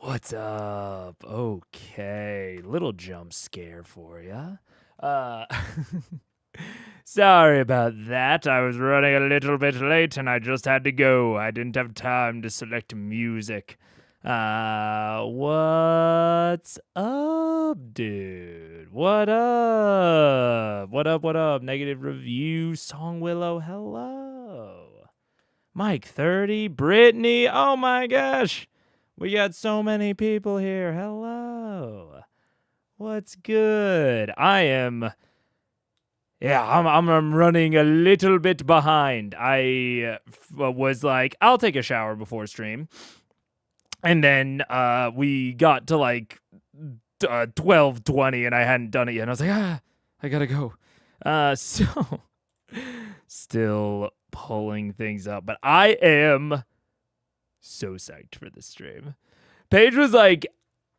What's up? Okay, little jump scare for ya. Uh, Sorry about that. I was running a little bit late and I just had to go. I didn't have time to select music. What's up, dude? What up? What up? Negative review, Song Willow, hello. Mike 30, Brittany, oh my gosh. We got so many people here. Hello. What's good? I'm running a little bit behind. I was like, I'll take a shower before stream. And then we got to like 12:20 and I hadn't done it yet. And I was like, I got to go. So still pulling things up, but I am so psyched for this stream. Paige was like,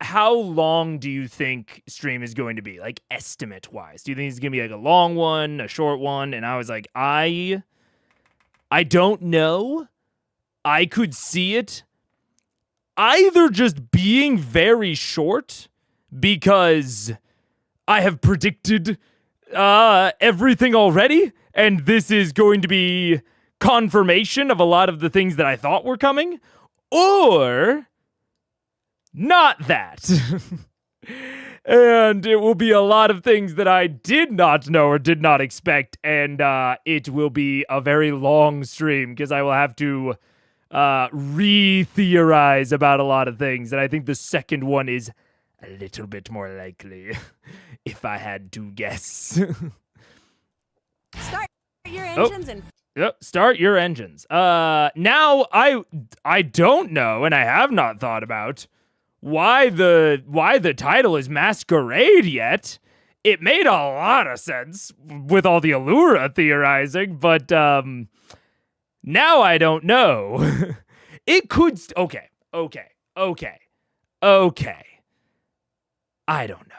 how long do you think stream is going to be? Like, estimate wise. Do you think it's going to be like a long one, a short one? And I was like, I don't know. I could see it either just being very short because I have predicted everything already, and this is going to be confirmation of a lot of the things that I thought were coming, or not that. And it will be a lot of things that I did not know or did not expect, and it will be a very long stream because I will have to re-theorize about a lot of things, and I think the second one is a little bit more likely, if I had to guess. Start your engines and... Yep, start your engines. Now I don't know, and I have not thought about why the title is Masquerade yet. It made a lot of sense with all the Allura theorizing, but now I don't know. It could okay. I don't know.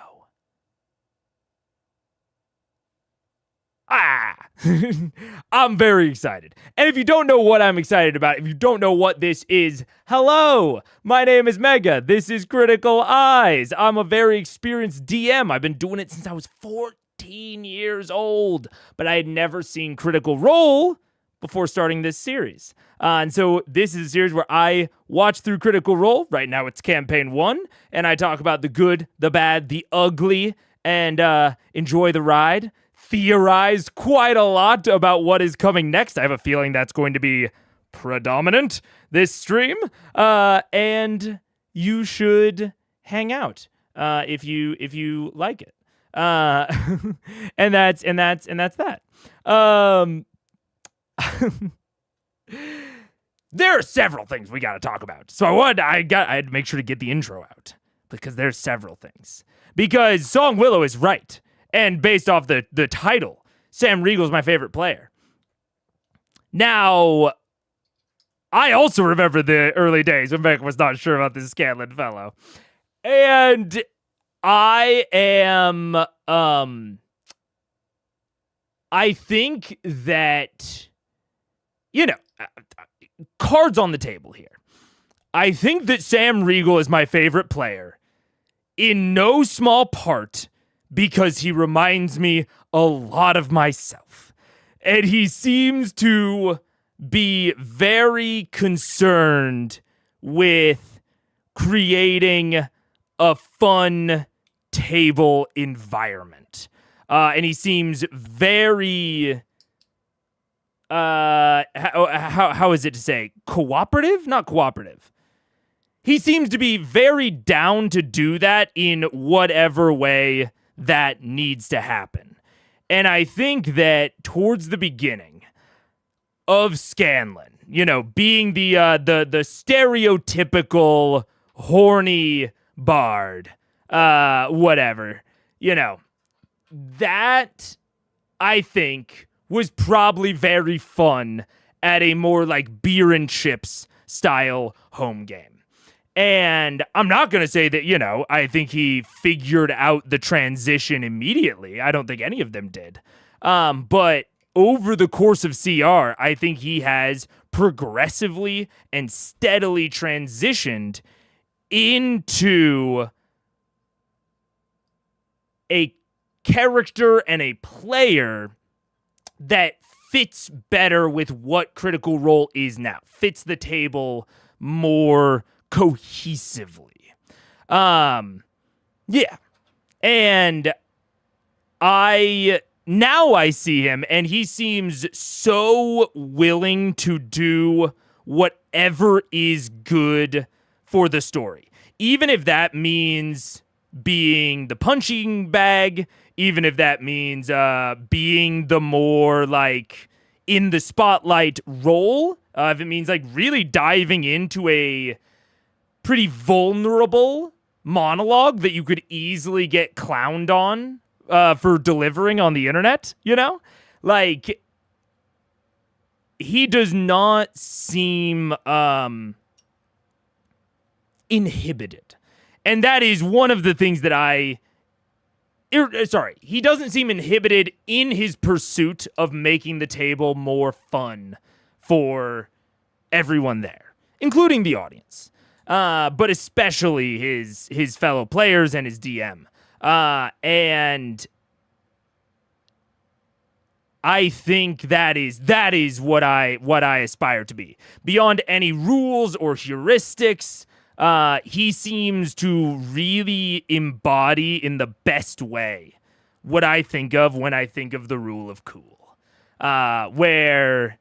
I'm very excited. And if you don't know what I'm excited about, if you don't know what this is, hello, my name is Mega. This is Critical Eyes. I'm a very experienced DM. I've been doing it since I was 14 years old, but I had never seen Critical Role before starting this series. And so this is a series where I watch through Critical Role. Right now it's campaign 1, and I talk about the good, the bad, the ugly, and enjoy the ride. Theorize quite a lot about what is coming next. I have a feeling that's going to be predominant this stream. And you should hang out if you like it. And that's that. There are several things we got to talk about. So I had to make sure to get the intro out because there's several things. Because Song Willow is right. And based off the title, Sam Riegel's my favorite player. Now, I also remember the early days when Beck was not sure about this Scanlan fellow. And I am, I think that, cards on the table here. I think that Sam Riegel is my favorite player in no small part because he reminds me a lot of myself. And he seems to be very concerned with creating a fun table environment. And he seems very, how is it to say? Cooperative? Not cooperative. He seems to be very down to do that in whatever way that needs to happen. And I think that towards the beginning of Scanlan, being the stereotypical horny bard, whatever, that I think was probably very fun at a more like beer and chips style home game. And I'm not going to say that, I think he figured out the transition immediately. I don't think any of them did. But over the course of CR, I think he has progressively and steadily transitioned into a character and a player that fits better with what Critical Role is now, fits the table more cohesively. Yeah. And I see him, and he seems so willing to do whatever is good for the story. Even if that means being the punching bag, even if that means being the more like in the spotlight role, if it means like really diving into a pretty vulnerable monologue that you could easily get clowned on for delivering on the internet, you know? Like, he does not seem inhibited. And that is one of the things that he doesn't seem inhibited in his pursuit of making the table more fun for everyone there, including the audience, but especially his fellow players and his DM. And I think that is what I aspire to be. Beyond any rules or heuristics, he seems to really embody in the best way what I think of when I think of the rule of cool, where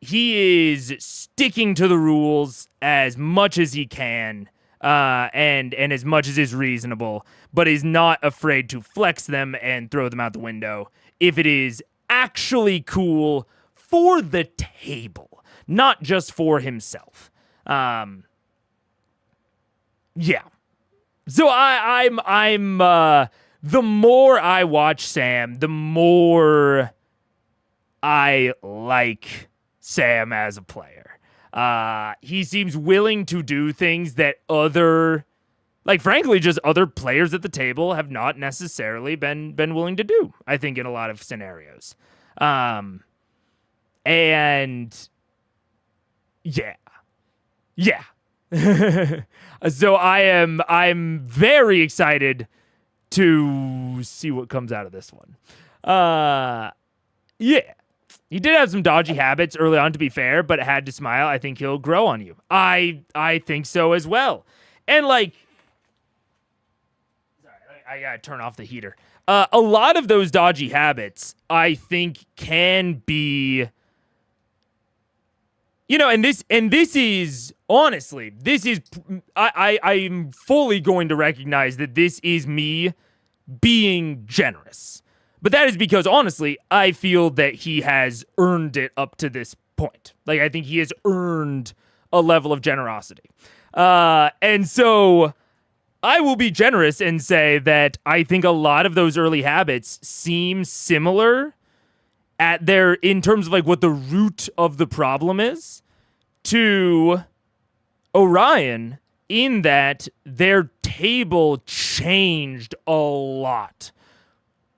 he is sticking to the rules as much as he can, and as much as is reasonable, but is not afraid to flex them and throw them out the window if it is actually cool for the table, not just for himself. Yeah. So I'm the more I watch Sam, the more I like Sam as a player. He seems willing to do things that frankly, just other players at the table have not necessarily been willing to do, I think, in a lot of scenarios. And yeah. So I'm very excited to see what comes out of this one. Yeah. He did have some dodgy habits early on, to be fair, but had to smile. I think he'll grow on you. I think so as well. And sorry, I gotta turn off the heater. A lot of those dodgy habits, I think, can be, and this is honestly, I'm fully going to recognize that this is me being generous. But that is because, honestly, I feel that he has earned it up to this point. I think he has earned a level of generosity. And so I will be generous and say that I think a lot of those early habits seem similar in terms of what the root of the problem is to Orion, in that their table changed a lot,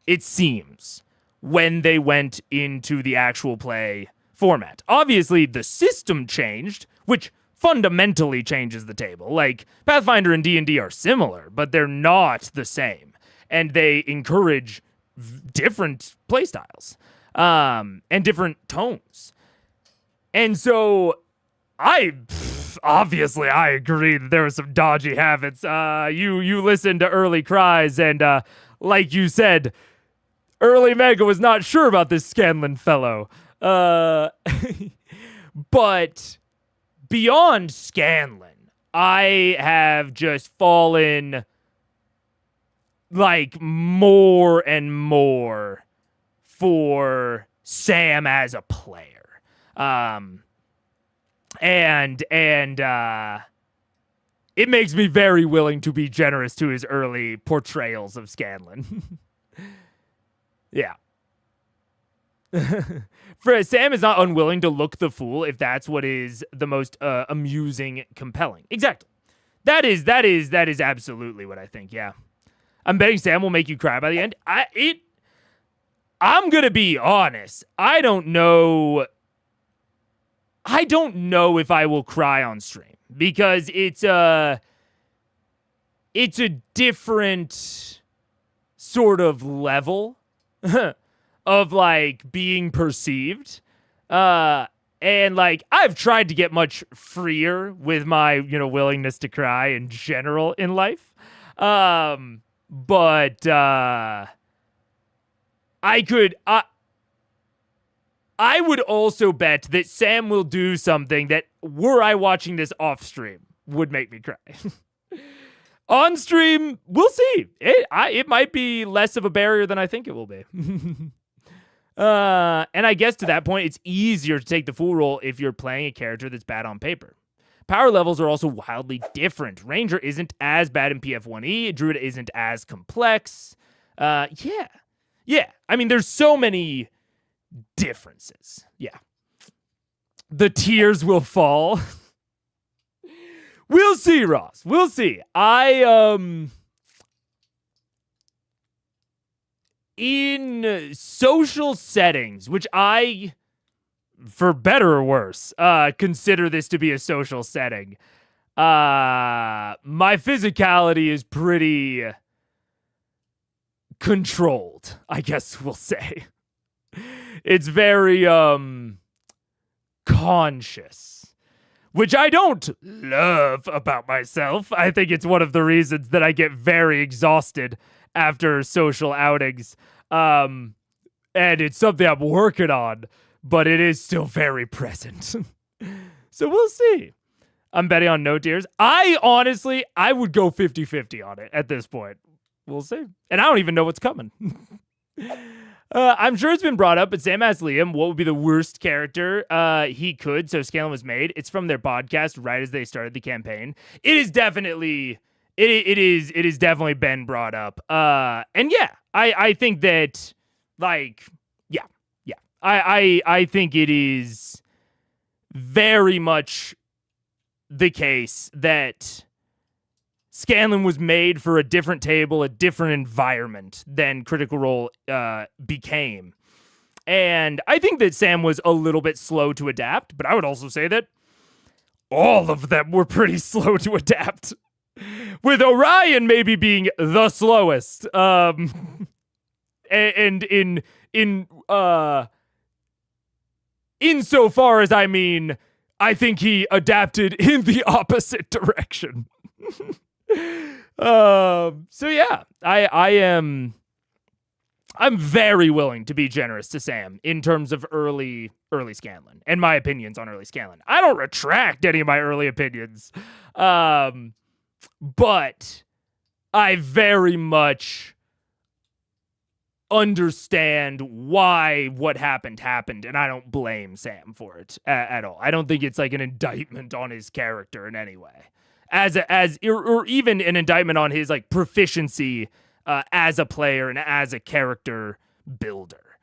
it seems, when they went into the actual play format. Obviously, the system changed, which fundamentally changes the table. Pathfinder and D&D are similar, but they're not the same. And they encourage different playstyles and different tones. And so I agree that there were some dodgy habits. You listened to Early Cries, and like you said, Early Mega was not sure about this Scanlan fellow. But beyond Scanlan, I have just fallen more and more for Sam as a player. And it makes me very willing to be generous to his early portrayals of Scanlan. Yeah. Sam is not unwilling to look the fool if that's what is the most amusing, compelling. Exactly. That is absolutely what I think. Yeah. I'm betting Sam will make you cry by the end. I'm gonna be honest. I don't know if I will cry on stream, because it's it's a different sort of level of like being perceived. And like I've tried to get much freer with my, willingness to cry in general in life. But I would also bet that Sam will do something that, were I watching this off stream, would make me cry. On stream, we'll see. It might be less of a barrier than I think it will be. And I guess to that point, it's easier to take the fool role if you're playing a character that's bad on paper. Power levels are also wildly different. Ranger isn't as bad in PF1E. Druid isn't as complex. Yeah. I mean, there's so many differences. Yeah. The tears will fall. We'll see, Ross. We'll see. In social settings, which I, for better or worse, consider this to be a social setting, my physicality is pretty controlled, I guess we'll say. It's very conscious, which I don't love about myself. I think it's one of the reasons that I get very exhausted after social outings. And it's something I'm working on, but it is still very present. So we'll see. I'm betting on no tears. I would go 50-50 on it at this point. We'll see. And I don't even know what's coming. I'm sure it's been brought up, but Sam asked Liam what would be the worst character he could, so Scanlan was made. It's from their podcast right as they started the campaign. It is definitely been brought up. And yeah, I think that, like, yeah. I think it is very much the case that Scanlan was made for a different table, a different environment than Critical Role became. And I think that Sam was a little bit slow to adapt, but I would also say that all of them were pretty slow to adapt. With Orion maybe being the slowest. And insofar as I think he adapted in the opposite direction. So yeah, I'm very willing to be generous to Sam in terms of early Scanlan and my opinions on early Scanlan. I don't retract any of my early opinions. But I very much understand why what happened, and I don't blame Sam for it at all. I don't think it's like an indictment on his character in any way. Or even an indictment on his like proficiency as a player and as a character builder,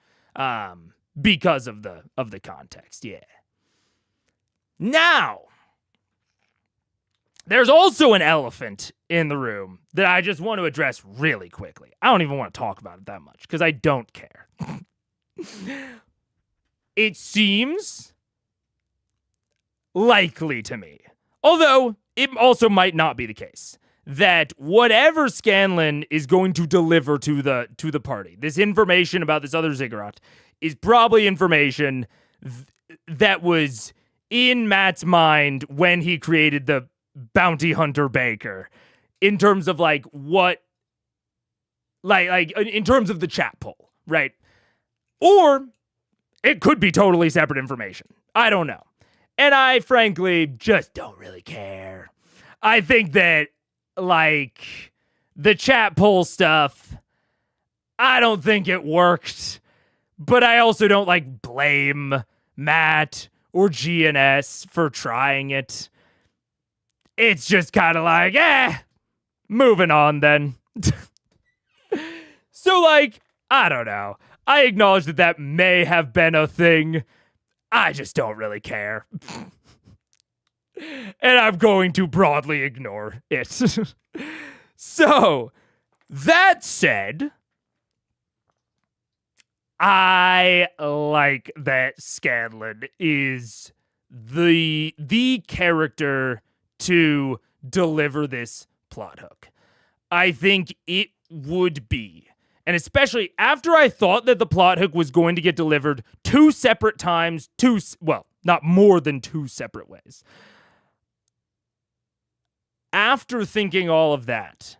because of the context. Yeah. Now, there's also an elephant in the room that I just want to address really quickly. I don't even want to talk about it that much because I don't care. It seems likely to me, although it also might not be the case, that whatever Scanlan is going to deliver to the party, this information about this other ziggurat, is probably information that was in Matt's mind when he created the bounty hunter baker, in terms of like what, like in terms of the chat poll, right? Or it could be totally separate information. I don't know. And I frankly just don't really care. I think that, like, the chat poll stuff, I don't think it worked. But I also don't, like, blame Matt or GNS for trying it. It's just kind of like, moving on then. So, like, I don't know. I acknowledge that may have been a thing. I just don't really care. And I'm going to broadly ignore it. So, that said, I like that Scanlan is the character to deliver this plot hook. I think it would be. And especially after I thought that the plot hook was going to get delivered 2 separate times, not more than 2 separate ways. After thinking all of that,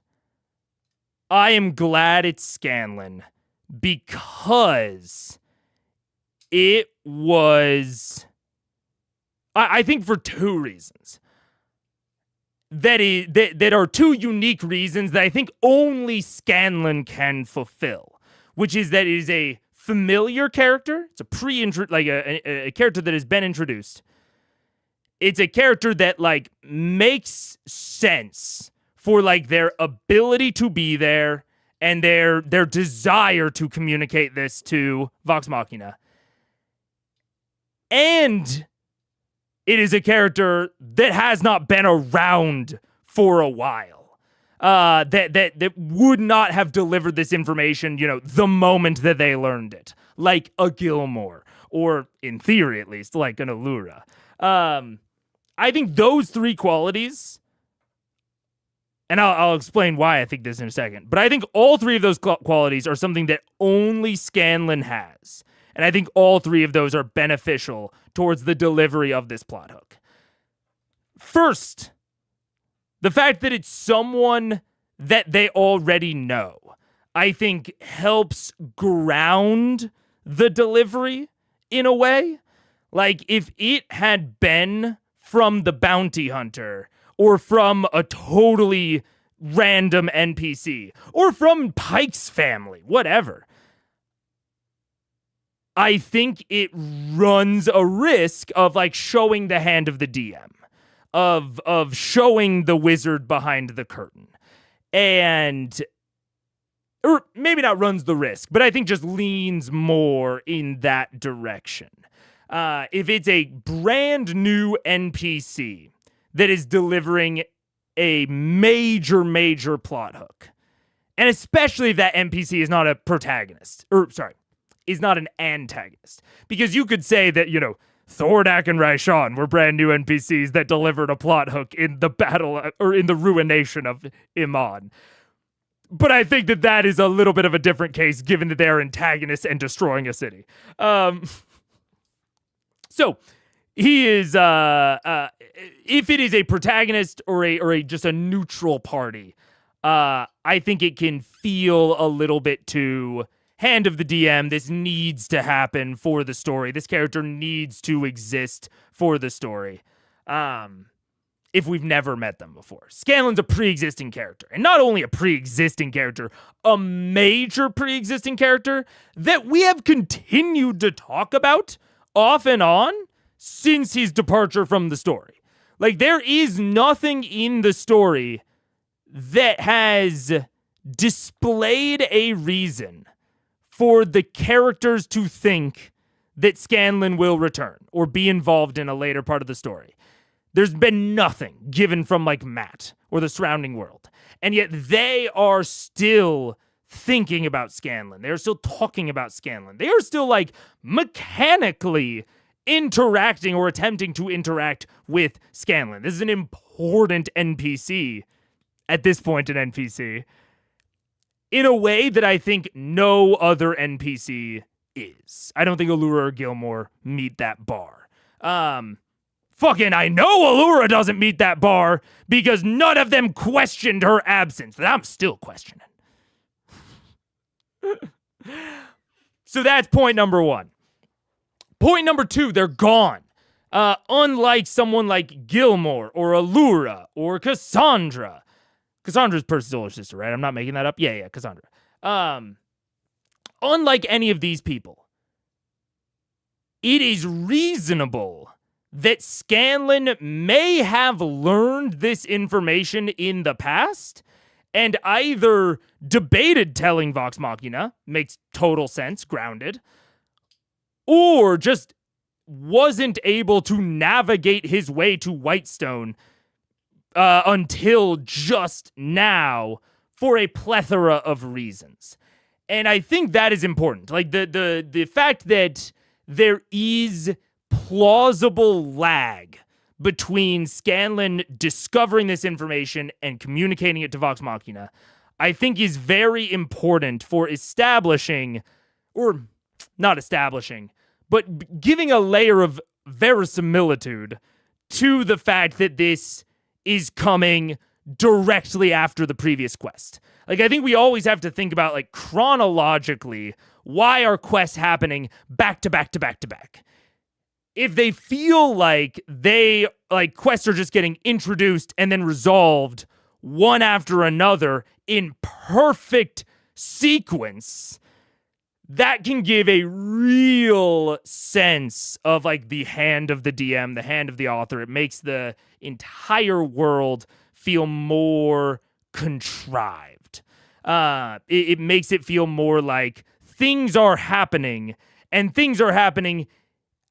I am glad it's Scanlan because it was, I think, for 2 reasons. That are 2 unique reasons that I think only Scanlan can fulfill, which is that it is a familiar character. It's a character that has been introduced. It's a character that makes sense for their ability to be there and their desire to communicate this to Vox Machina. And it is a character that has not been around for a while. That would not have delivered this information, the moment that they learned it. Like a Gilmore, or in theory at least, like an Allura. I think those 3 qualities, and I'll explain why I think this in a second, but I think all 3 of those qualities are something that only Scanlan has. And I think all 3 of those are beneficial towards the delivery of this plot hook. First, the fact that it's someone that they already know, I think helps ground the delivery in a way. Like if it had been from the bounty hunter or from a totally random NPC or from Pike's family, whatever, I think it runs a risk of showing the hand of the DM, of showing the wizard behind the curtain. Or maybe not runs the risk, but I think just leans more in that direction. If it's a brand new NPC that is delivering a major plot hook, and especially if that NPC is not a protagonist, is not an antagonist. Because you could say that, Thordak and Raishan were brand new NPCs that delivered a plot hook in the battle, or in the ruination of Iman. But I think that is a little bit of a different case, given that they are antagonists and destroying a city. So, he is, if it is a protagonist or a just a neutral party, I think it can feel a little bit too hand of the DM. This needs to happen for the story. This character needs to exist for the story. If we've never met them before. Scanlan's a pre-existing character. And not only a pre-existing character, a major pre-existing character that we have continued to talk about off and on since his departure from the story. There is nothing in the story that has displayed a reason for the characters to think that Scanlan will return or be involved in a later part of the story. There's been nothing given from Matt or the surrounding world. And yet they are still thinking about Scanlan. They're still talking about Scanlan. They are still mechanically interacting or attempting to interact with Scanlan. This is an important NPC at this point, an NPC. In a way that I think no other NPC is. I don't think Allura or Gilmore meet that bar. I know Allura doesn't meet that bar because none of them questioned her absence. That I'm still questioning. So that's point number 1. Point number 2, they're gone. Unlike someone like Gilmore or Allura or Cassandra. Cassandra's Percy's older sister, right? I'm not making that up. Yeah, Cassandra. Unlike any of these people, it is reasonable that Scanlan may have learned this information in the past and either debated telling Vox Machina, makes total sense, grounded, or just wasn't able to navigate his way to Whitestone until just now for a plethora of reasons. And I think that is important. The fact that there is plausible lag between Scanlan discovering this information and communicating it to Vox Machina, I think is very important for establishing, or not establishing, but giving a layer of verisimilitude to the fact that this is coming directly after the previous quest. Like, I think we always have to think about, like, chronologically, why are quests happening back to back to back to back? If they feel like quests are just getting introduced and then resolved one after another in perfect sequence, that can give a real sense of, like, the hand of the DM, the hand of the author. It makes the entire world feel more contrived. It makes it feel more like things are happening, and things are happening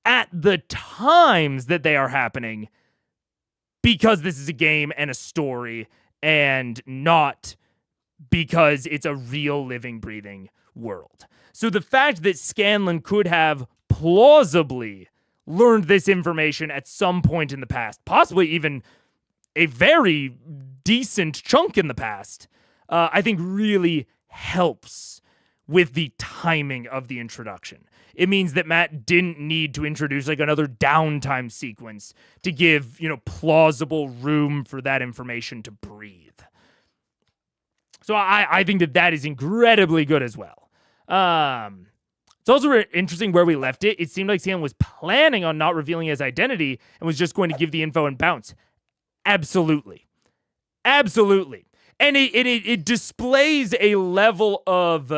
at the times that they are happening, because this is a game and a story, and not because it's a real living, breathing world. So the fact that Scanlan could have plausibly learned this information at some point in the past, possibly even a very decent chunk in the past, I think really helps with the timing of the introduction. It means that Matt didn't need to introduce, like, another downtime sequence to give, plausible room for that information to breathe. So I think that is incredibly good as well. It's also interesting where we left it. It seemed like Sam was planning on not revealing his identity and was just going to give the info and bounce. Absolutely. And it displays a level of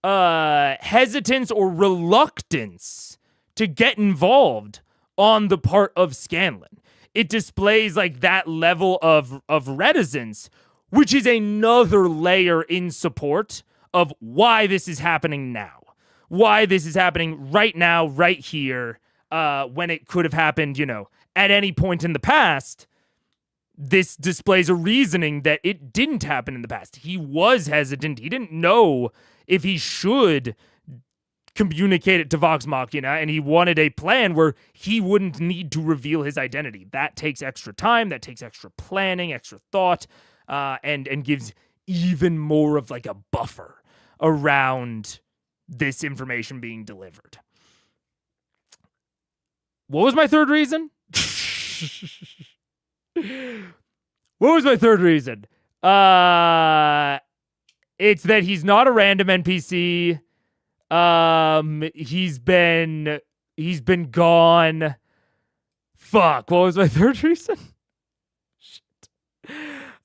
hesitance or reluctance to get involved on the part of Scanlan. It displays, like, that level of reticence, which is another layer in support of why this is happening now. Why this is happening right now, right here, when it could have happened, at any point in the past. This displays a reasoning that it didn't happen in the past. He was hesitant. He didn't know if he should communicate it to Vox Machina, and he wanted a plan where he wouldn't need to reveal his identity. That takes extra time. That takes extra planning, extra thought, and gives even more of, like, a buffer around this information being delivered. What was my third reason? What was my third reason? It's that he's not a random NPC. He's been gone. Fuck, what was my third reason? Shit.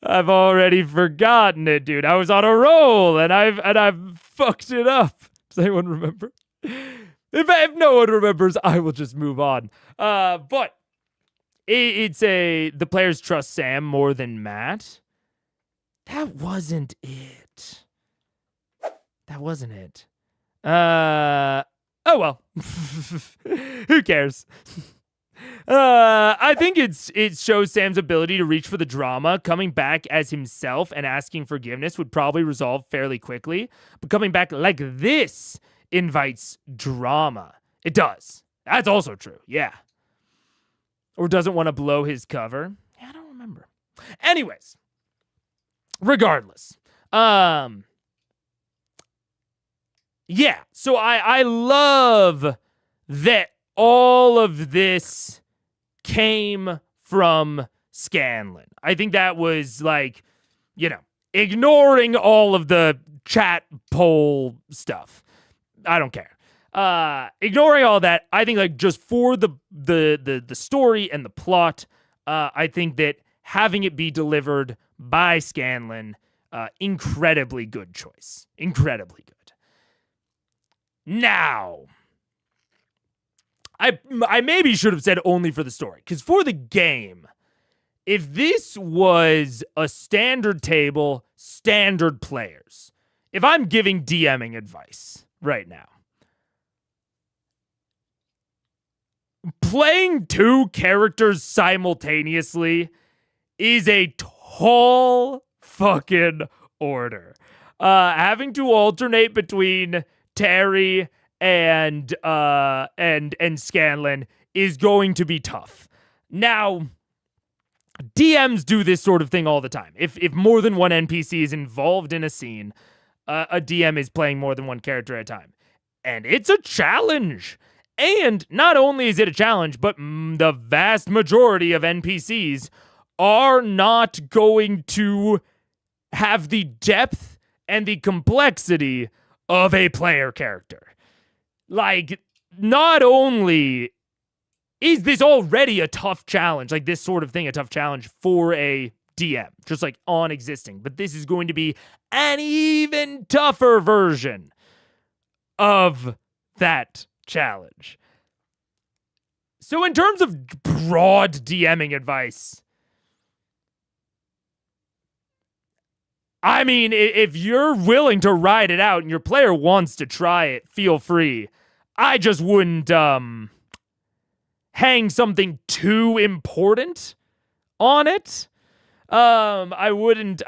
I've already forgotten it, dude. I was on a roll and I've fucked it up. Does anyone remember? If no one remembers, I will just move on. But the players trust Sam more than Matt. That wasn't it. Oh well. Who cares? I think it shows Sam's ability to reach for the drama. Coming back as himself and asking forgiveness would probably resolve fairly quickly. But coming back like this invites drama. It does. That's also true. Yeah. Or doesn't want to blow his cover. Yeah, I don't remember. Anyways. Regardless. Yeah. So I love that all of this came from Scanlan. I think that was, like, ignoring all of the chat poll stuff. I don't care. Ignoring all that, I think, like, just for the story and the plot, I think that having it be delivered by Scanlan, incredibly good choice. Incredibly good. Now, I maybe should have said only for the story, because for the game, if this was a standard table, standard players, if I'm giving DMing advice right now, playing two characters simultaneously is a tall fucking order. Having to alternate between Terry and Scanlan is going to be tough. Now, DMs do this sort of thing all the time. If more than one NPC is involved in a scene, a DM is playing more than one character at a time. And it's a challenge. And not only is it a challenge, but the vast majority of NPCs are not going to have the depth and the complexity of a player character. Like, not only is this already a tough challenge, like this sort of thing, a tough challenge for a DM, just like on existing, but this is going to be an even tougher version of that challenge. So in terms of broad DMing advice, I mean, if you're willing to ride it out and your player wants to try it, feel free. I just wouldn't hang something too important on it. I wouldn't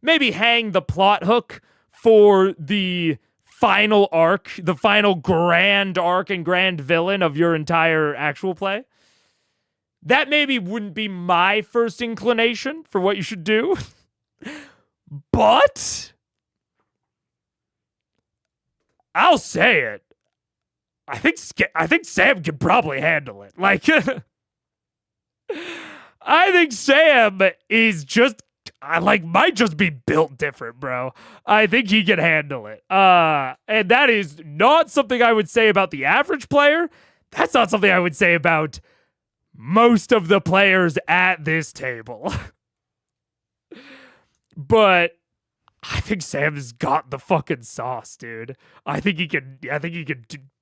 maybe hang the plot hook for the final arc, the final grand arc and grand villain of your entire actual play. That maybe wouldn't be my first inclination for what you should do. But I'll say it. I think Sam can probably handle it. Like, I think Sam is just, might just be built different, bro. I think he can handle it. And that is not something I would say about the average player. That's not something I would say about most of the players at this table. But I think Sam's got the fucking sauce, dude. I think he can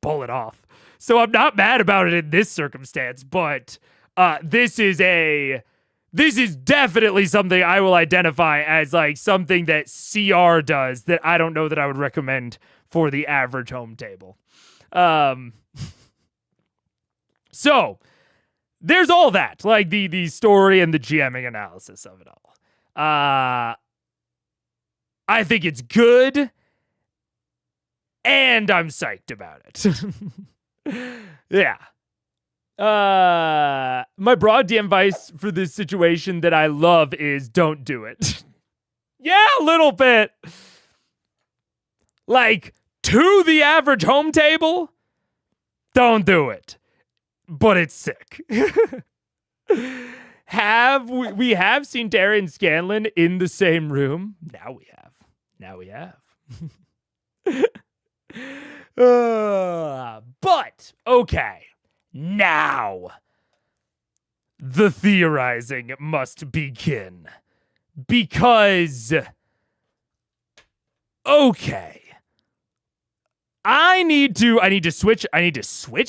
pull it off. So I'm not mad about it in this circumstance, but this is definitely something I will identify as like something that CR does that I don't know that I would recommend for the average home table. So there's all that, like the story and the GMing analysis of it all. I think it's good, and I'm psyched about it. Yeah. My broad DM advice for this situation that I love is don't do it. Yeah, a little bit. Like, to the average home table, don't do it. But it's sick. We have seen Terry and Scanlan in the same room? Now we have. But, okay. Now, the theorizing must begin. Because, okay. I need to switch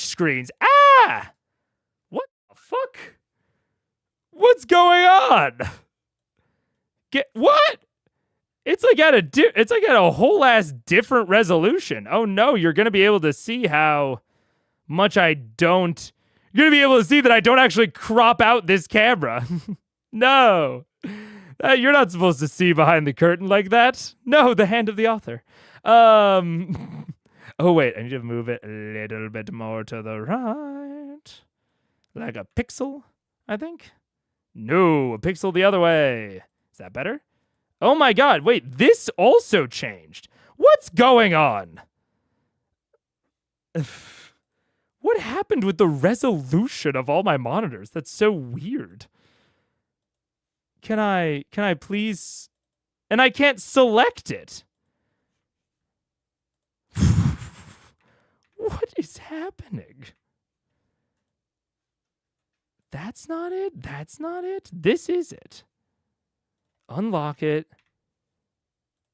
screens. What the fuck? What's going on? What? It's like at a whole ass different resolution. Oh no, you're gonna be able to see how much you're gonna be able to see that I don't actually crop out this camera. No. You're not supposed to see behind the curtain like that. No, the hand of the author. Oh wait, I need to move it a little bit more to the right. Like a pixel, I think. No, a pixel the other way. Is that better? Oh my god, wait, this also changed. What's going on? What happened with the resolution of all my monitors? That's so weird. Can I please? And I can't select it. What is happening? That's not it. This is it. Unlock it.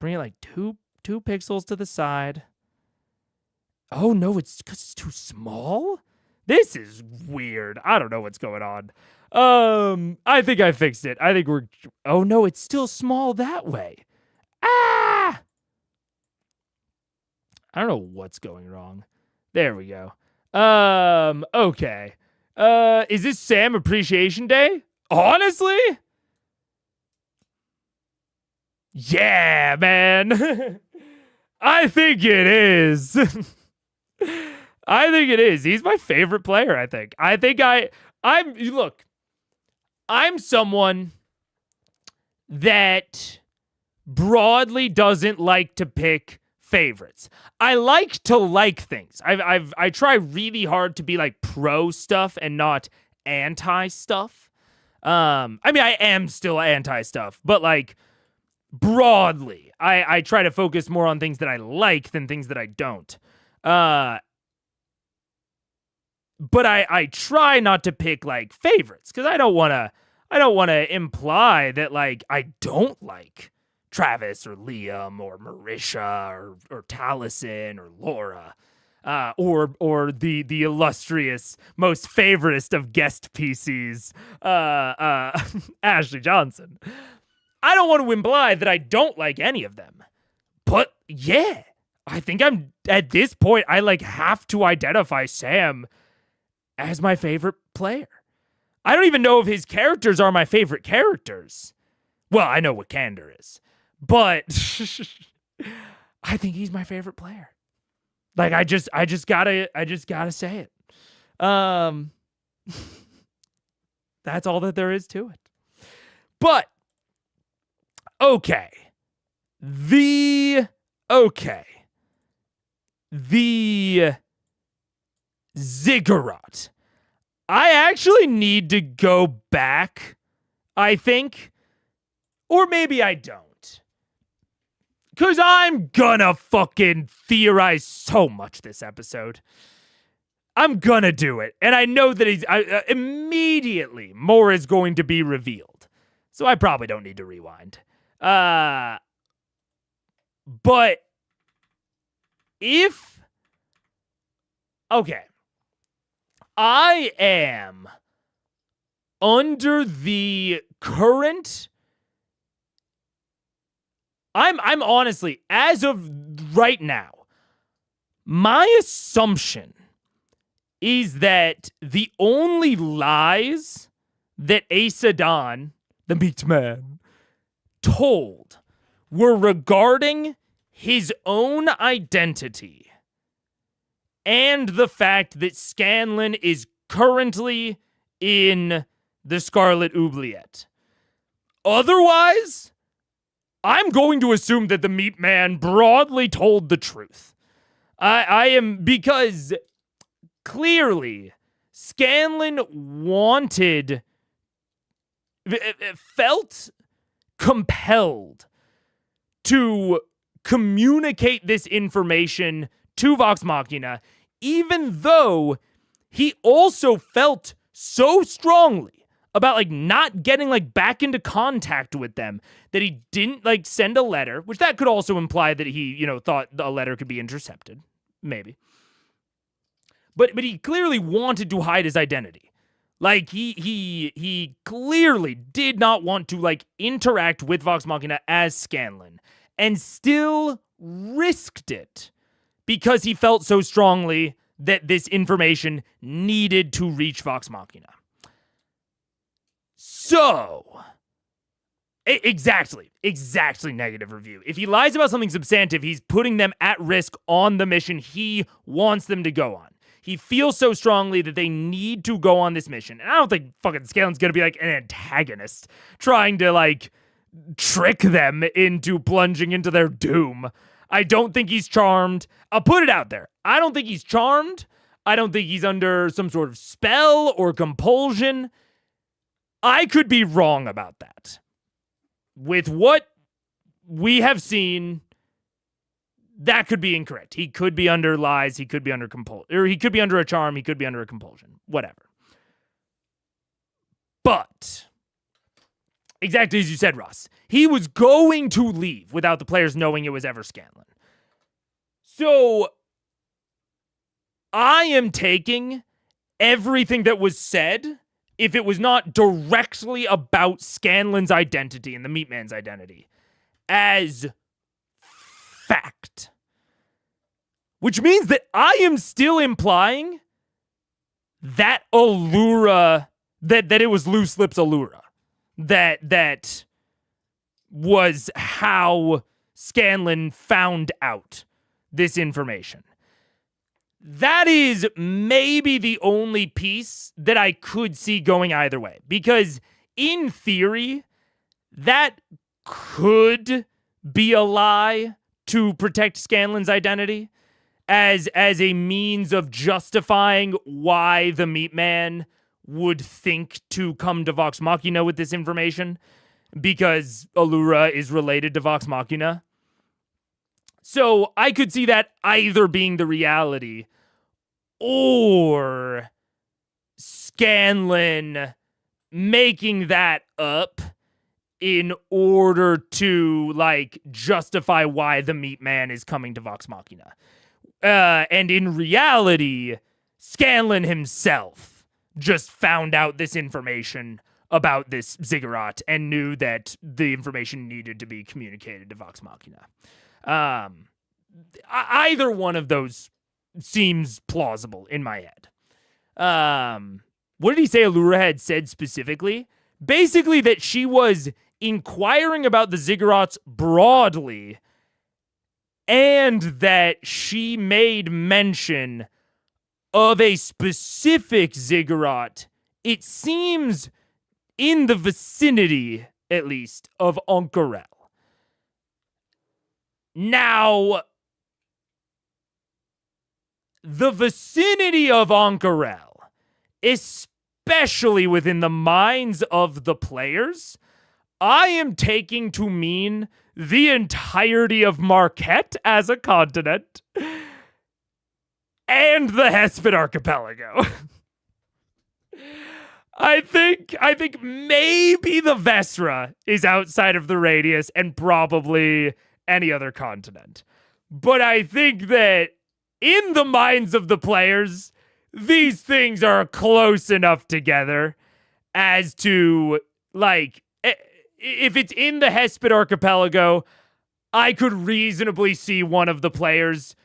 Bring it like two pixels to the side. Oh no, it's because it's too small? This is weird. I don't know what's going on. I think I fixed it. Oh no, it's still small that way. I don't know what's going wrong. There we go. Okay. Is this Sam Appreciation Day? Honestly? Yeah, man. I think it is. He's my favorite player, I think. I I'm someone that broadly doesn't like to pick favorites. I like to like things. I try really hard to be like pro stuff and not anti stuff. I mean, I am still anti stuff, but like broadly, I try to focus more on things that I like than things that I don't. But I try not to pick like favorites because I don't want to imply that like I don't like Travis or Liam or Marisha or Taliesin or Laura. Or the illustrious, most favoritist of guest PCs, Ashley Johnson. I don't want to imply that I don't like any of them. But yeah, I think I'm, at this point, I like have to identify Sam as my favorite player. I don't even know if his characters are my favorite characters. Well, I know what Candor is. But I think he's my favorite player. Like I just gotta say it. That's all that there is to it. But okay. The Ziggurat. I actually need to go back, I think. Or maybe I don't. Because I'm gonna fucking theorize so much this episode. I'm gonna do it. And I know that immediately more is going to be revealed. So I probably don't need to rewind. But if... Okay. I am under the current... I'm honestly, as of right now, my assumption is that the only lies that Asa Don, the meat man, told were regarding his own identity and the fact that Scanlan is currently in the Scarlet Oubliette. Otherwise, I'm going to assume that the meat man broadly told the truth. I am, because clearly Scanlan felt compelled to communicate this information to Vox Machina, even though he also felt so strongly about like not getting like back into contact with them that he didn't like send a letter, which that could also imply that he, thought a letter could be intercepted. Maybe. But he clearly wanted to hide his identity. Like he clearly did not want to like interact with Vox Machina as Scanlan and still risked it because he felt so strongly that this information needed to reach Vox Machina. So, exactly negative review. If he lies about something substantive, he's putting them at risk on the mission he wants them to go on. He feels so strongly that they need to go on this mission. And I don't think fucking Scanlan's gonna be like an antagonist trying to like trick them into plunging into their doom. I don't think he's charmed. I'll put it out there. I don't think he's charmed. I don't think he's under some sort of spell or compulsion. I could be wrong about that. With what we have seen, that could be incorrect. He could be under lies, he could be under compulsion, or he could be under a charm, he could be under a compulsion, whatever. But, exactly as you said, Ross, he was going to leave without the players knowing it was ever Scanlan. So, I am taking everything that was said, if it was not directly about Scanlan's identity and the meat man's identity, as fact. Which means that I am still implying that Allura, that it was Loose Lips Allura. That was how Scanlan found out this information. that is maybe the only piece that I could see going either way. Because in theory, that could be a lie to protect Scanlan's identity as a means of justifying why the Meat Man would think to come to Vox Machina with this information, because Allura is related to Vox Machina. So I could see that either being the reality or Scanlan making that up in order to, like, justify why the Meat Man is coming to Vox Machina. And in reality, Scanlan himself just found out this information about this ziggurat and knew that the information needed to be communicated to Vox Machina. Either one of those seems plausible in my head. What did he say Allura had said specifically? Basically that she was inquiring about the ziggurats broadly, and that she made mention of a specific ziggurat, it seems in the vicinity, at least, of Ank'Harel. Now, the vicinity of Ank'Harel, especially within the minds of the players, I am taking to mean the entirety of Marquette as a continent and the Hesped Archipelago. I think maybe the Vesra is outside of the radius and probably any other continent. But I think that in the minds of the players, these things are close enough together as to, like, if it's in the Hesped Archipelago, I could reasonably see one of the players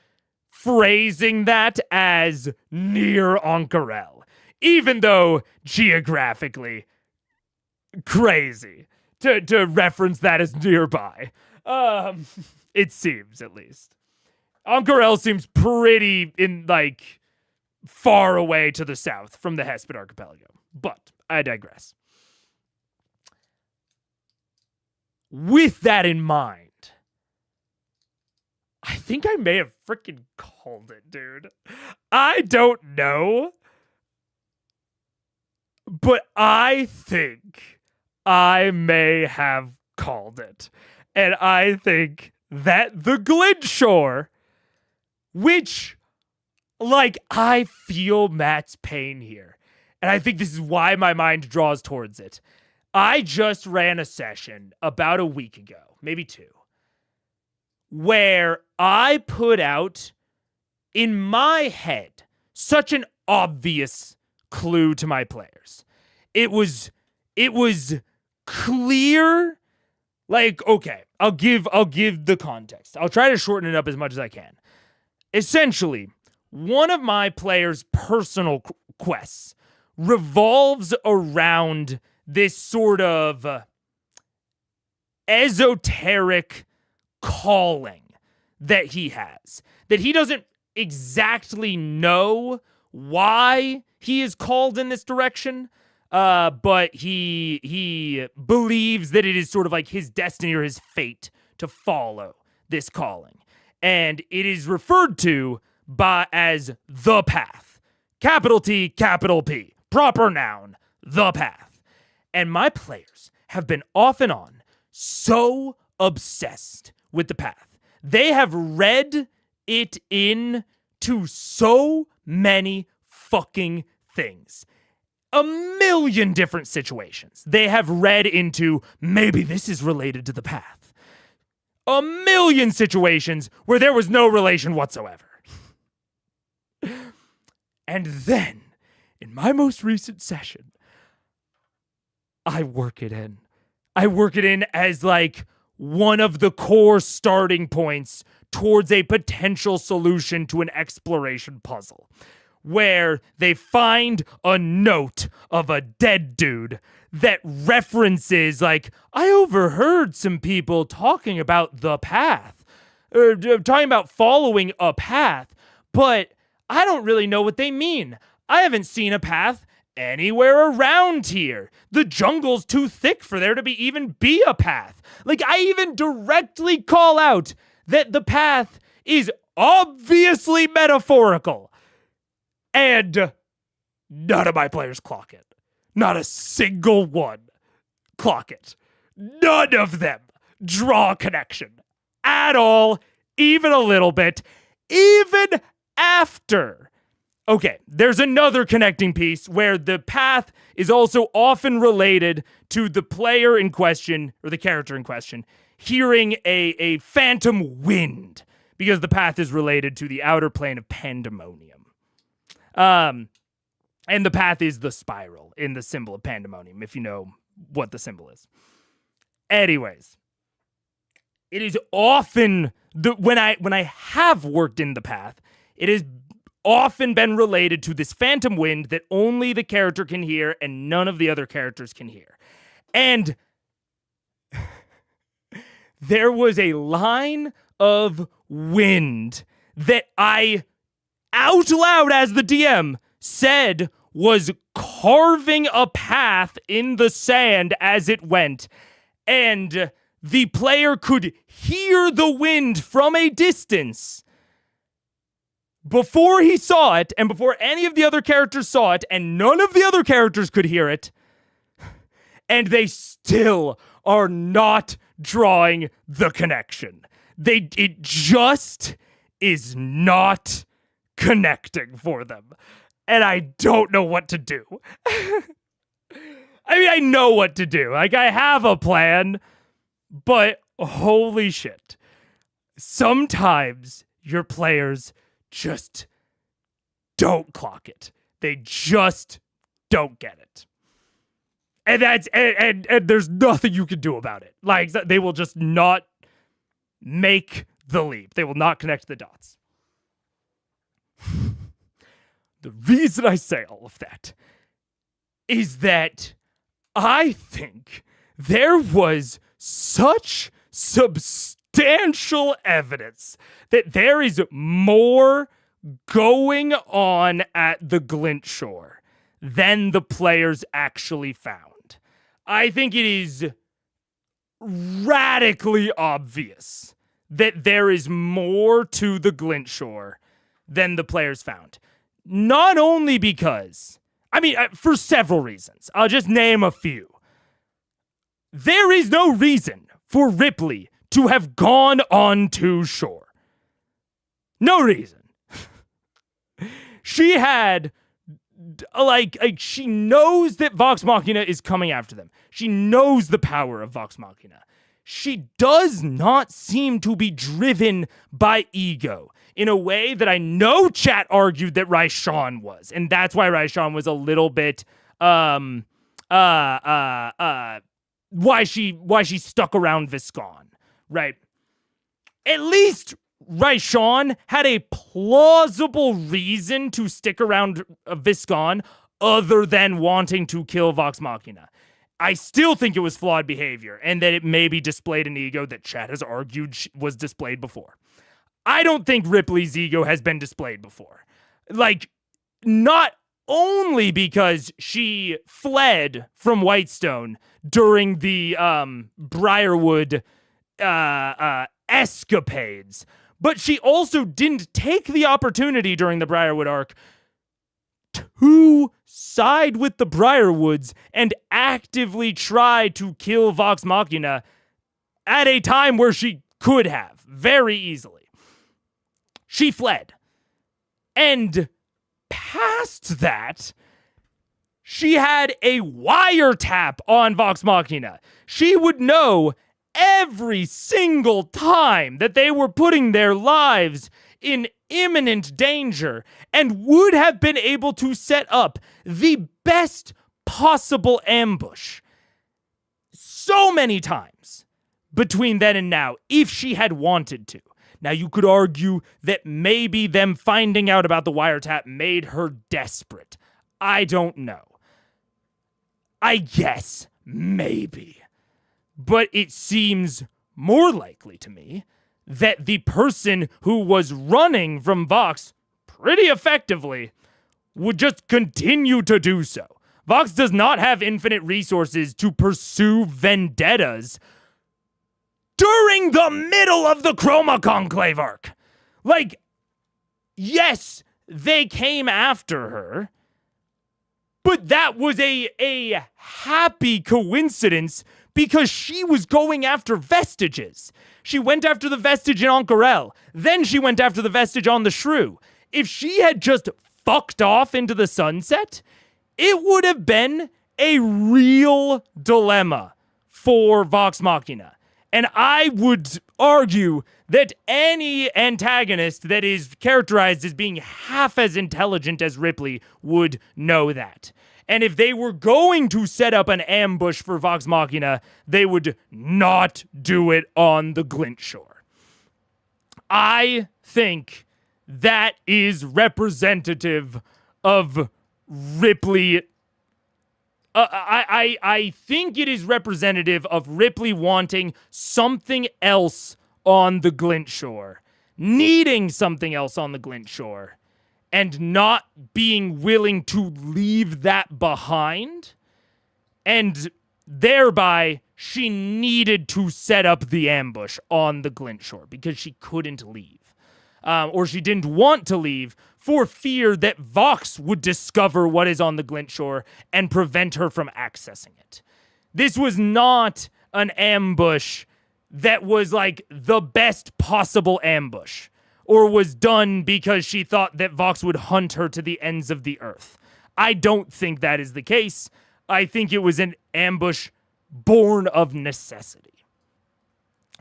phrasing that as near Ank'Harel, even though geographically crazy to reference that as nearby. It seems, at least. Ank'Harel seems pretty far away to the south from the Hesped Archipelago, but I digress. With that in mind, I think I may have freaking called it, dude. I don't know, but I think I may have called it. And I think that the Glinshore, which, I feel Matt's pain here. And I think this is why my mind draws towards it. I just ran a session about a week ago, maybe 2, where I put out, in my head, such an obvious clue to my players. It was clear. Okay, I'll give the context. I'll try to shorten it up as much as I can. Essentially, one of my players' personal quests revolves around this sort of esoteric calling that he has, that he doesn't exactly know why he is called in this direction, but he believes that it is sort of like his destiny or his fate to follow this calling. And it is referred to as the path. Capital T, capital P. Proper noun, the path. And my players have been off and on so obsessed with the path. They have read it into so many fucking things. A million different situations. They have read into, maybe this is related to the path. A million situations where there was no relation whatsoever. And then, in my most recent session, I work it in. I work it in as one of the core starting points towards a potential solution to an exploration puzzle, where they find a note of a dead dude that references, I overheard some people talking about the path, or talking about following a path, but I don't really know what they mean. I haven't seen a path anywhere around here. The jungle's too thick for there to even be a path. Like, I even directly call out that the path is obviously metaphorical. And none of my players clock it. Not a single one clock it. None of them draw a connection at all, even a little bit, even after. Okay, there's another connecting piece where the path is also often related to the player in question, or the character in question, hearing a phantom wind, because the path is related to the outer plane of pandemonium. And the path is the spiral in the symbol of pandemonium, if you know what the symbol is. Anyways, it is often, when I have worked in the path, it has often been related to this phantom wind that only the character can hear and none of the other characters can hear. And there was a line of wind that I, out loud as the DM, said was carving a path in the sand as it went. And the player could hear the wind from a distance before he saw it, and before any of the other characters saw it, and none of the other characters could hear it, and they still are not drawing the connection. It just is not connecting for them. And I don't know what to do. I mean, I know what to do. Like, I have a plan, but holy shit. Sometimes your players just don't clock it. They just don't get it. And that's and there's nothing you can do about it. Like, they will just not make the leap. They will not connect the dots. The reason I say all of that is that I think there was such substantial evidence that there is more going on at the Glint Shore than the players actually found. I think it is radically obvious that there is more to the Glint Shore than the players found. Not only because, for several reasons. I'll just name a few. There is no reason for Ripley to have gone onto shore. No reason. She had, she knows that Vox Machina is coming after them. She knows the power of Vox Machina. She does not seem to be driven by ego in a way that I know chat argued that Raishan was. And that's why Raishan was a little bit, why she stuck around Viscon, right? At least Raishan had a plausible reason to stick around Viscon other than wanting to kill Vox Machina. I still think it was flawed behavior and that it maybe displayed an ego that chat has argued was displayed before. I don't think Ripley's ego has been displayed before. Not only because she fled from Whitestone during the Briarwood escapades, but she also didn't take the opportunity during the Briarwood arc to side with the Briarwoods and actively try to kill Vox Machina at a time where she could have very easily. She fled. And past that, she had a wiretap on Vox Machina. She would know every single time that they were putting their lives in imminent danger and would have been able to set up the best possible ambush so many times between then and now if she had wanted to. Now, you could argue that maybe them finding out about the wiretap made her desperate. I don't know. I guess, maybe. But it seems more likely to me that the person who was running from Vox pretty effectively, would just continue to do so. Vox does not have infinite resources to pursue vendettas during the middle of the Chroma Conclave arc. Like, yes, they came after her, but that was a happy coincidence because she was going after vestiges. She went after the vestige in Ank'Harel. Then she went after the vestige on the Shrew. If she had just fucked off into the sunset, it would have been a real dilemma for Vox Machina. And I would argue that any antagonist that is characterized as being half as intelligent as Ripley would know that. And if they were going to set up an ambush for Vox Machina, they would not do it on the Glint Shore. I think that is representative of Ripley. I think it is representative of Ripley wanting something else on the Glint Shore, needing something else on the Glint Shore, and not being willing to leave that behind. And thereby, she needed to set up the ambush on the Glint Shore because she couldn't leave. Or she didn't want to leave for fear that Vox would discover what is on the Glint Shore and prevent her from accessing it. This was not an ambush that was like the best possible ambush, or was done because she thought that Vox would hunt her to the ends of the earth. I don't think that is the case. I think it was an ambush born of necessity.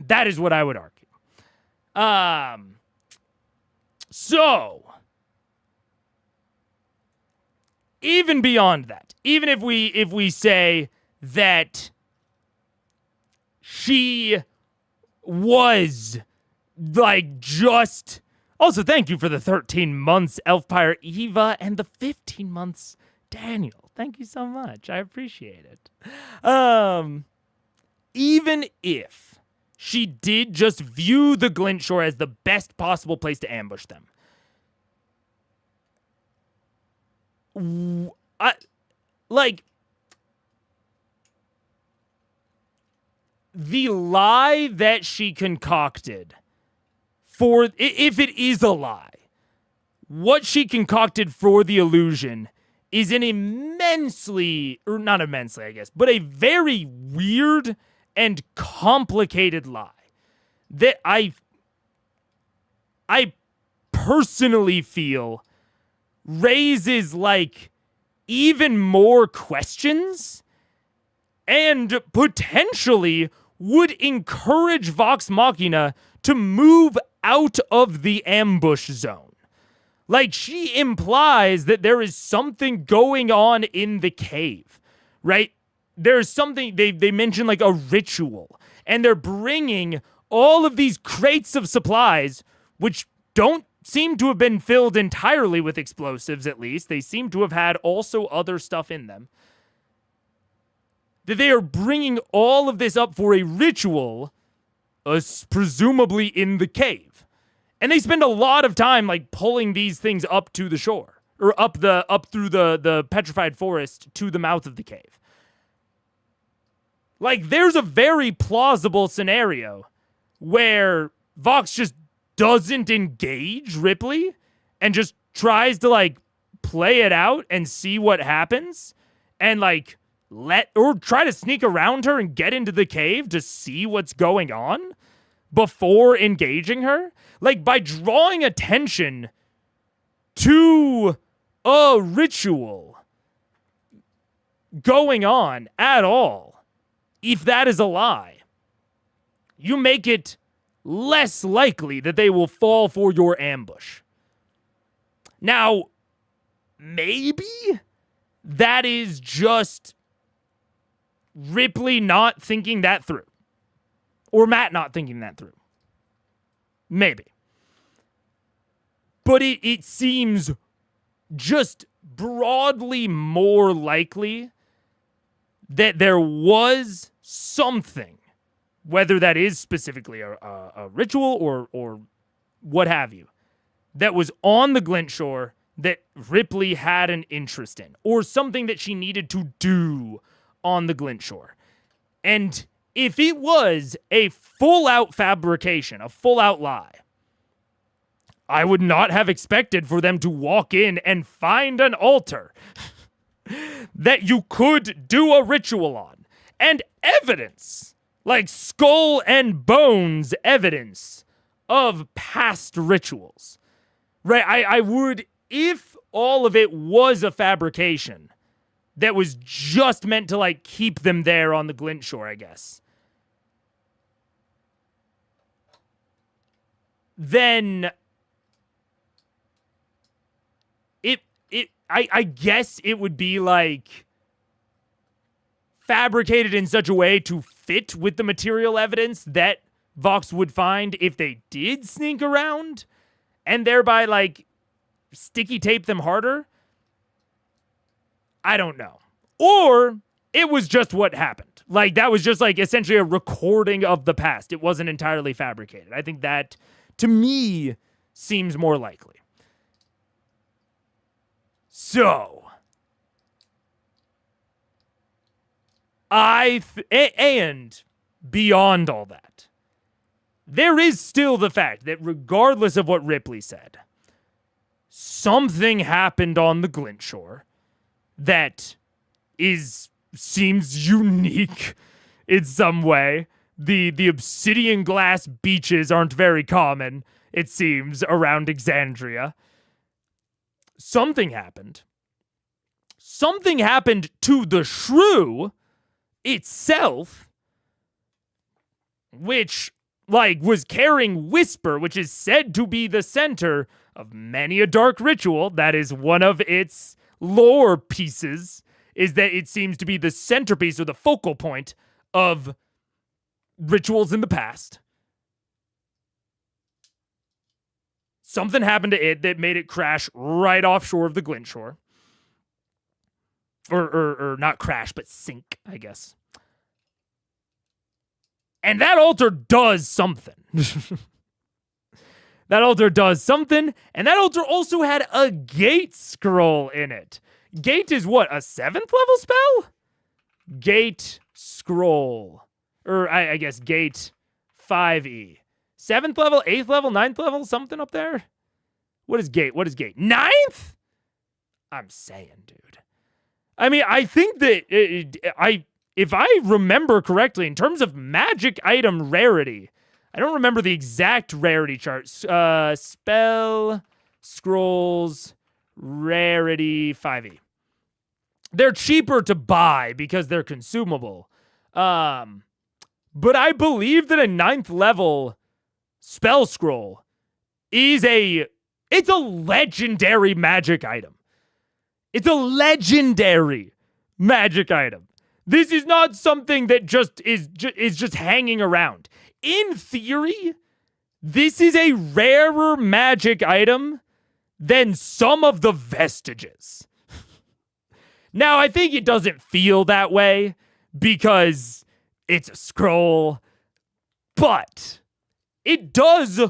That is what I would argue. So, even beyond that, even if we say that she was like just... Also, thank you for the 13 months, Elfpire Eva, and the 15 months, Daniel. Thank you so much. I appreciate it. Even if she did just view the Glint Shore as the best possible place to ambush them, the lie that she concocted, if it is a lie, what she concocted for the illusion is an not immensely, I guess, but a very weird and complicated lie that I personally feel raises like even more questions and potentially would encourage Vox Machina to move out of the ambush zone. Like, she implies that there is something going on in the cave, right? There's something, they mention like a ritual, and they're bringing all of these crates of supplies, which don't seem to have been filled entirely with explosives, at least. They seem to have had also other stuff in them. That they are bringing all of this up for a ritual, presumably in the cave. And they spend a lot of time like pulling these things up to the shore, or up through the petrified forest to the mouth of the cave. Like, there's a very plausible scenario where Vox just doesn't engage Ripley and just tries to like play it out and see what happens, and like try to sneak around her and get into the cave to see what's going on before engaging her. Like, by drawing attention to a ritual going on at all, if that is a lie, you make it less likely that they will fall for your ambush. Now, maybe that is just Ripley not thinking that through. Or Matt not thinking that through. Maybe. But it seems just broadly more likely that there was something, whether that is specifically a ritual or what have you, that was on the Glint Shore that Ripley had an interest in, or something that she needed to do on the Glint Shore. And if it was a full-out fabrication, a full-out lie, I would not have expected for them to walk in and find an altar that you could do a ritual on. And evidence, like skull and bones evidence of past rituals. Right? I would, if all of it was a fabrication that was just meant to, like, keep them there on the Glint Shore, I guess, then I guess it would be, like, fabricated in such a way to fit with the material evidence that Vox would find if they did sneak around and thereby, like, sticky tape them harder. I don't know. Or it was just what happened. Like, that was just, like, essentially a recording of the past. It wasn't entirely fabricated. I think that, to me, seems more likely. So, and beyond all that, there is still the fact that regardless of what Ripley said, something happened on the Glint Shore that seems unique in some way. The obsidian glass beaches aren't very common, it seems, around Exandria. Something happened. Something happened to the shrew itself, which, like, was carrying Whisper, which is said to be the center of many a dark ritual. That is one of its lore pieces, is that it seems to be the centerpiece or the focal point of rituals in the past. Something happened to it that made it crash right offshore of the Glint Shore. Or not crash, but sink, I guess. And that altar does something. That altar does something, and that altar also had a gate scroll in it. Gate is what, a 7th level spell? Gate scroll. Or I guess gate 5e. 7th level, 8th level, 9th level, something up there? What is gate? 9th? I'm saying, dude. I mean, I think that if I remember correctly, in terms of magic item rarity, I don't remember the exact rarity chart. Spell, scrolls, rarity, 5e. They're cheaper to buy because they're consumable. But I believe that a 9th level spell scroll is it's a legendary magic item. It's a legendary magic item. This is not something that just is just hanging around. In theory, this is a rarer magic item than some of the vestiges. Now, I think it doesn't feel that way because it's a scroll, but it does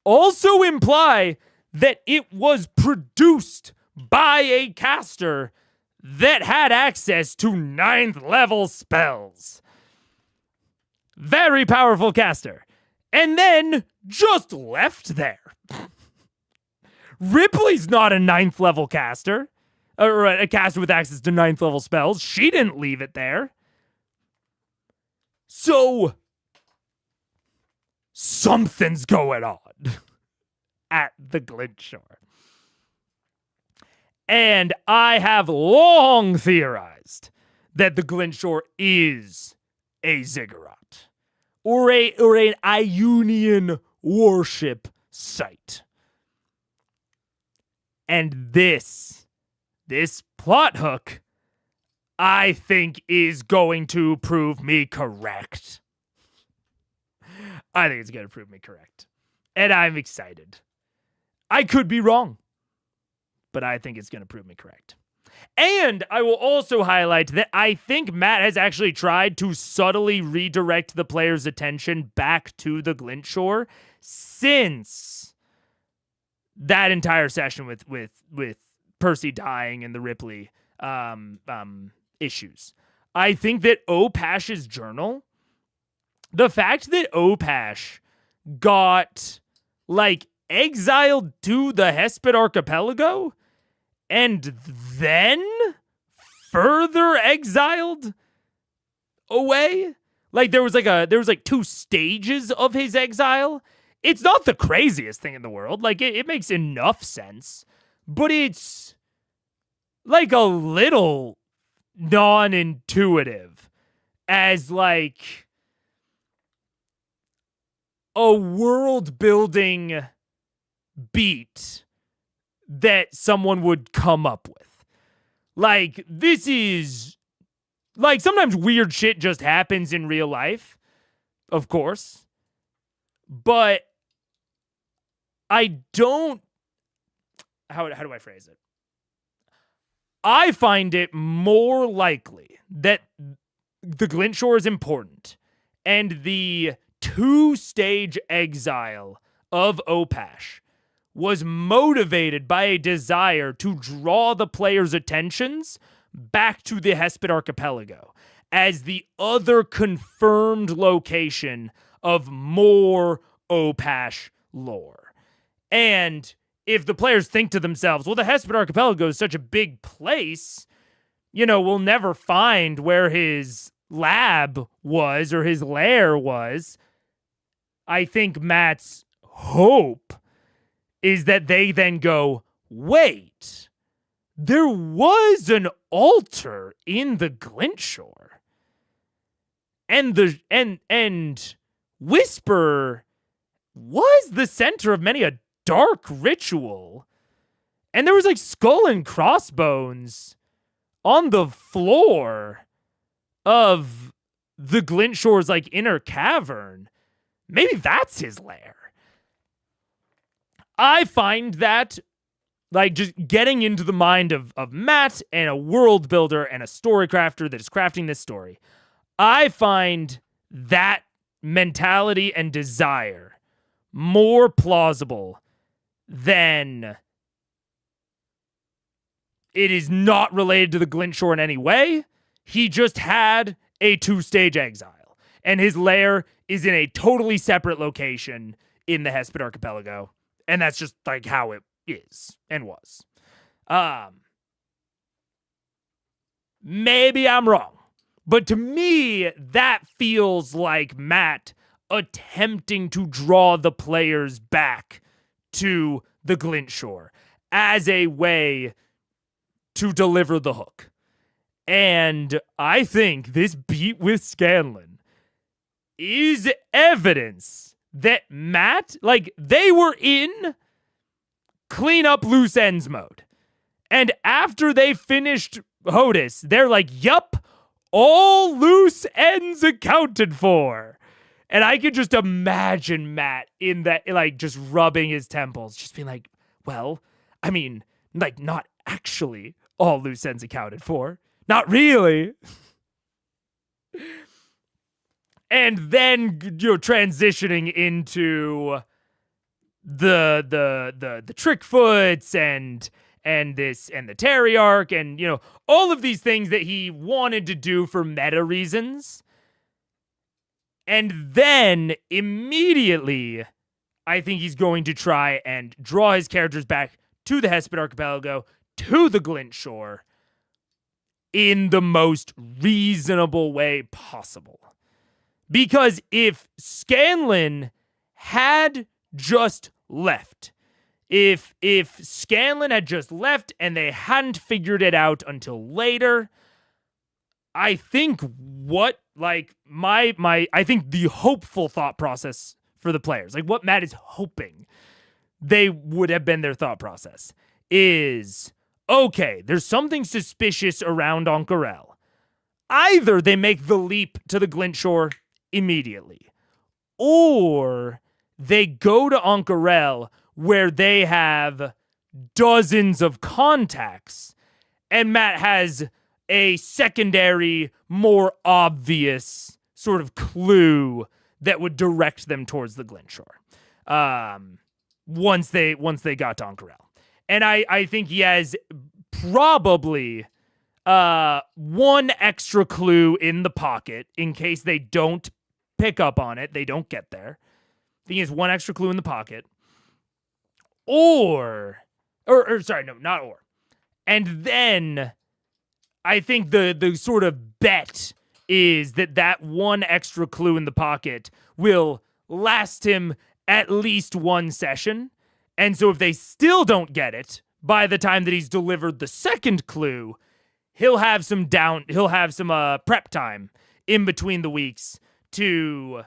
also imply that it was produced by a caster that had access to 9th level spells. Very powerful caster. And then just left there. Ripley's not a 9th level caster. Or a caster with access to 9th level spells. She didn't leave it there. So, something's going on at the Glint Shore. And I have long theorized that the Glint Shore is a ziggurat. Or an Ionian worship site. And this plot hook, I think, is going to prove me correct. I think it's going to prove me correct. And I'm excited. I could be wrong, but I think it's going to prove me correct. And I will also highlight that I think Matt has actually tried to subtly redirect the player's attention back to the Glint Shore since that entire session with Percy dying and the Ripley issues. I think that Opash's journal, the fact that Opash got like exiled to the Hesped Archipelago and then further exiled away, like there was like 2 stages of his exile. It's not the craziest thing in the world. Like it makes enough sense, but it's like a little non-intuitive as like a world building beat that someone would come up with. Like, this is like sometimes weird shit just happens in real life, of course, but I don't, how do I phrase it? I find it more likely that the Glinshore is important and the 2-stage exile of Opash was motivated by a desire to draw the players' attentions back to the Hesped Archipelago as the other confirmed location of more Opash lore. And if the players think to themselves, well, the Hesped Archipelago is such a big place, you know, we'll never find where his lab was or his lair was. I think Matt's hope is that they then go, wait, there was an altar in the Glinshore. And Whisper was the center of many a dark ritual. And there was like skull and crossbones on the floor of the Glintshore's like inner cavern. Maybe that's his lair. I find that like just getting into the mind of Matt and a world builder and a story crafter that is crafting this story. I find that mentality and desire more plausible than it is not related to the Glinshore in any way. He just had a 2-stage exile, and his lair is in a totally separate location in the Hesped Archipelago, and that's just like how it is and was. Maybe I'm wrong, but to me, that feels like Matt attempting to draw the players back to the Glinshore as a way to deliver the hook. And I think this beat with Scanlan is evidence that Matt, like, they were in clean up loose ends mode. And after they finished HOTUS, they're like, yup, all loose ends accounted for. And I could just imagine Matt in that, like, just rubbing his temples, just being like, well, I mean, like, not actually all loose ends accounted for. Not really. And then, you know, transitioning into the Trickfoots and the Terriarch and, you know, all of these things that he wanted to do for meta reasons. And then immediately, I think he's going to try and draw his characters back to the Hesped Archipelago, to the Glinshore, in the most reasonable way possible. Because if Scanlan had just left, if Scanlan had just left and they hadn't figured it out until later, I think what, like, I think the hopeful thought process for the players, like what Matt is hoping they would have been their thought process, is, okay, there's something suspicious around Ank'Harel. Either they make the leap to the Glinshore immediately, or they go to Ank'Harel where they have dozens of contacts, and Matt has a secondary, more obvious sort of clue that would direct them towards the Glinshore. once they got to Uncorel. And I think he has probably one extra clue in the pocket in case they don't pick up on it, they don't get there. I think he has one extra clue in the pocket. Or sorry, no, not or. And then I think the sort of bet is that one extra clue in the pocket will last him at least one session. And so if they still don't get it by the time that he's delivered the second clue, he'll have some prep time in between the weeks to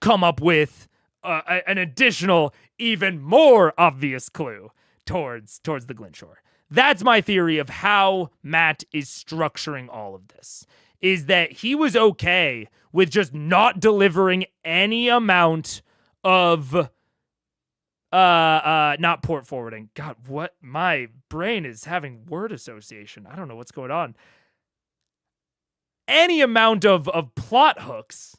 come up with an additional, even more obvious clue towards the Glinshore. That's my theory of how Matt is structuring all of this, is that he was okay with just not delivering any amount of not port forwarding. God, what? My brain is having word association. I don't know what's going on. Any amount of plot hooks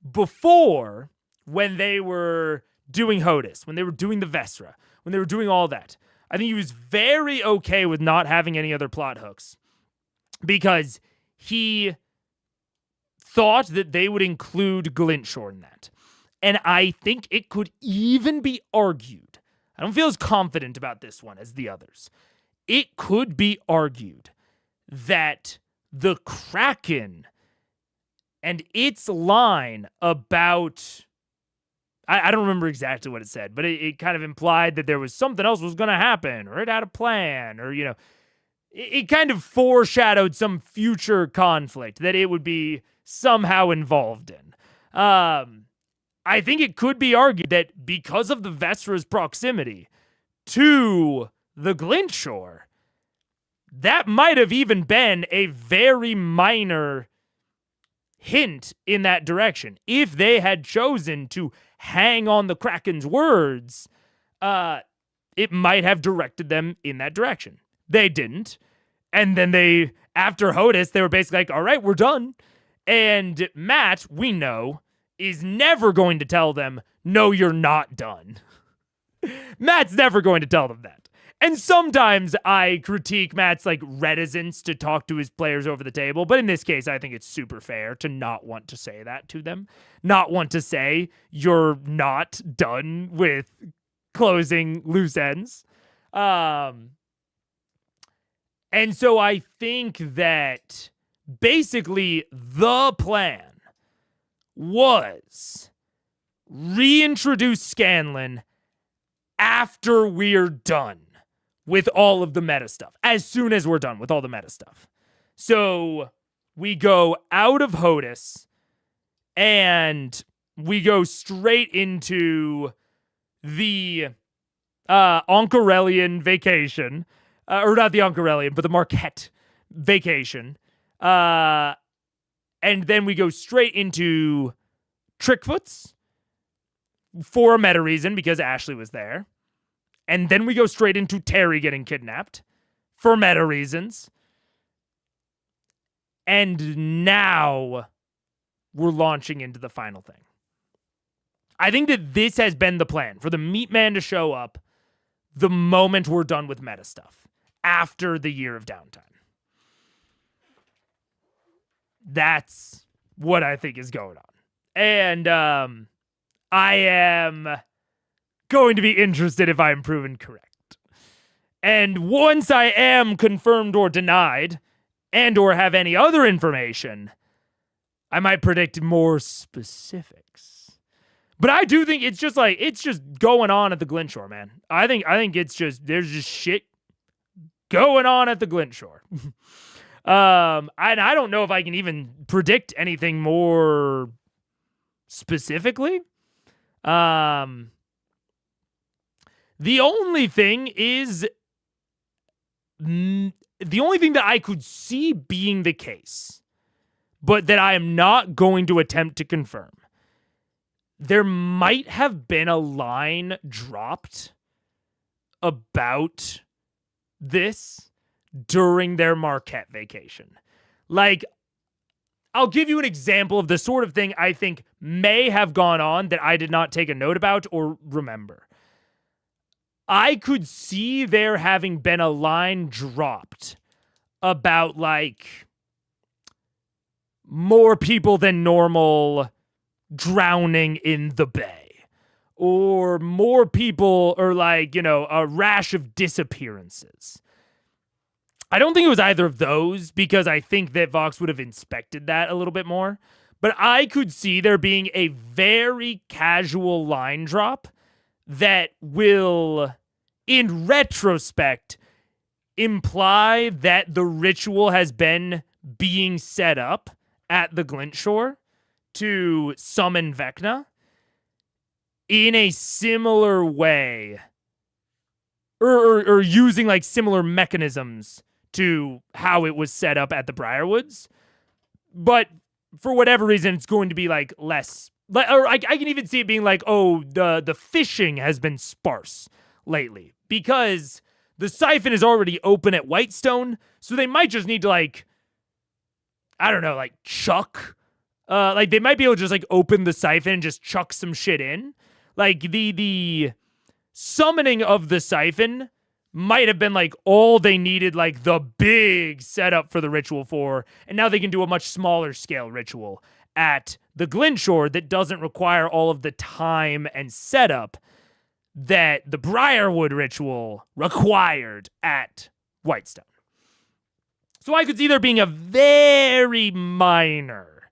before, when they were doing HOTUS, when they were doing the Vesra, when they were doing all that. I think he was very okay with not having any other plot hooks because he thought that they would include Glinshore in that. And I think it could even be argued, I don't feel as confident about this one as the others, it could be argued that the Kraken and its line about, I don't remember exactly what it said, but it kind of implied that there was something else was going to happen, or it had a plan, or, you know, it kind of foreshadowed some future conflict that it would be somehow involved in. I think it could be argued that because of the Vesra's proximity to the Glinshore, that might have even been a very minor hint in that direction. If they had chosen to hang on the Kraken's words, it might have directed them in that direction. They didn't. And then after HOTUS, they were basically like, all right, we're done. And Matt, we know, is never going to tell them, no, you're not done. Matt's never going to tell them that. And sometimes I critique Matt's reticence to talk to his players over the table, but in this case, I think it's super fair to not want to say that to them. Not want to say you're not done with closing loose ends. And so I think that basically the plan was reintroduce Scanlan after we're done with all of the meta stuff, as soon as we're done with all the meta stuff. So we go out of HOTUS and we go straight into the Oncorelian vacation, or not the Oncorelian, but the Marquette vacation. And then we go straight into Trickfoots for a meta reason, because Ashley was there. And then we go straight into Terry getting kidnapped for meta reasons. And now we're launching into the final thing. I think that this has been the plan for the Meat Man to show up the moment we're done with meta stuff, after the year of downtime. That's what I think is going on. And I am going to be interested if I am proven correct. And once I am confirmed or denied, and or have any other information, I might predict more specifics. But I do think it's just going on at the Glinshore, man. I think it's just, there's just shit going on at the Glinshore. And I don't know if I can even predict anything more specifically. The only thing that I could see being the case, but that I am not going to attempt to confirm, there might have been a line dropped about this during their Marquette vacation. I'll give you an example of the sort of thing I think may have gone on that I did not take a note about or remember. I could see there having been a line dropped about, like, more people than normal drowning in the bay. Or more people, or, like, you know, a rash of disappearances. I don't think it was either of those, because I think that Vox would have inspected that a little bit more. But I could see there being a very casual line drop that will, in retrospect, imply that the ritual has been being set up at the Glint Shore to summon Vecna in a similar way, or using, like, similar mechanisms to how it was set up at the Briarwoods. But for whatever reason, it's going to be, like, less, or I can even see it being like, oh, the fishing has been sparse lately because the siphon is already open at Whitestone, so they might just need to, like, I don't know, like, chuck, like, they might be able to just, like, open the siphon and just chuck some shit in. Like, the summoning of the siphon might have been, like, all they needed, like, the big setup for the ritual for, and now they can do a much smaller scale ritual at the Glint Shore that doesn't require all of the time and setup that the Briarwood ritual required at Whitestone. So I could see there being a very minor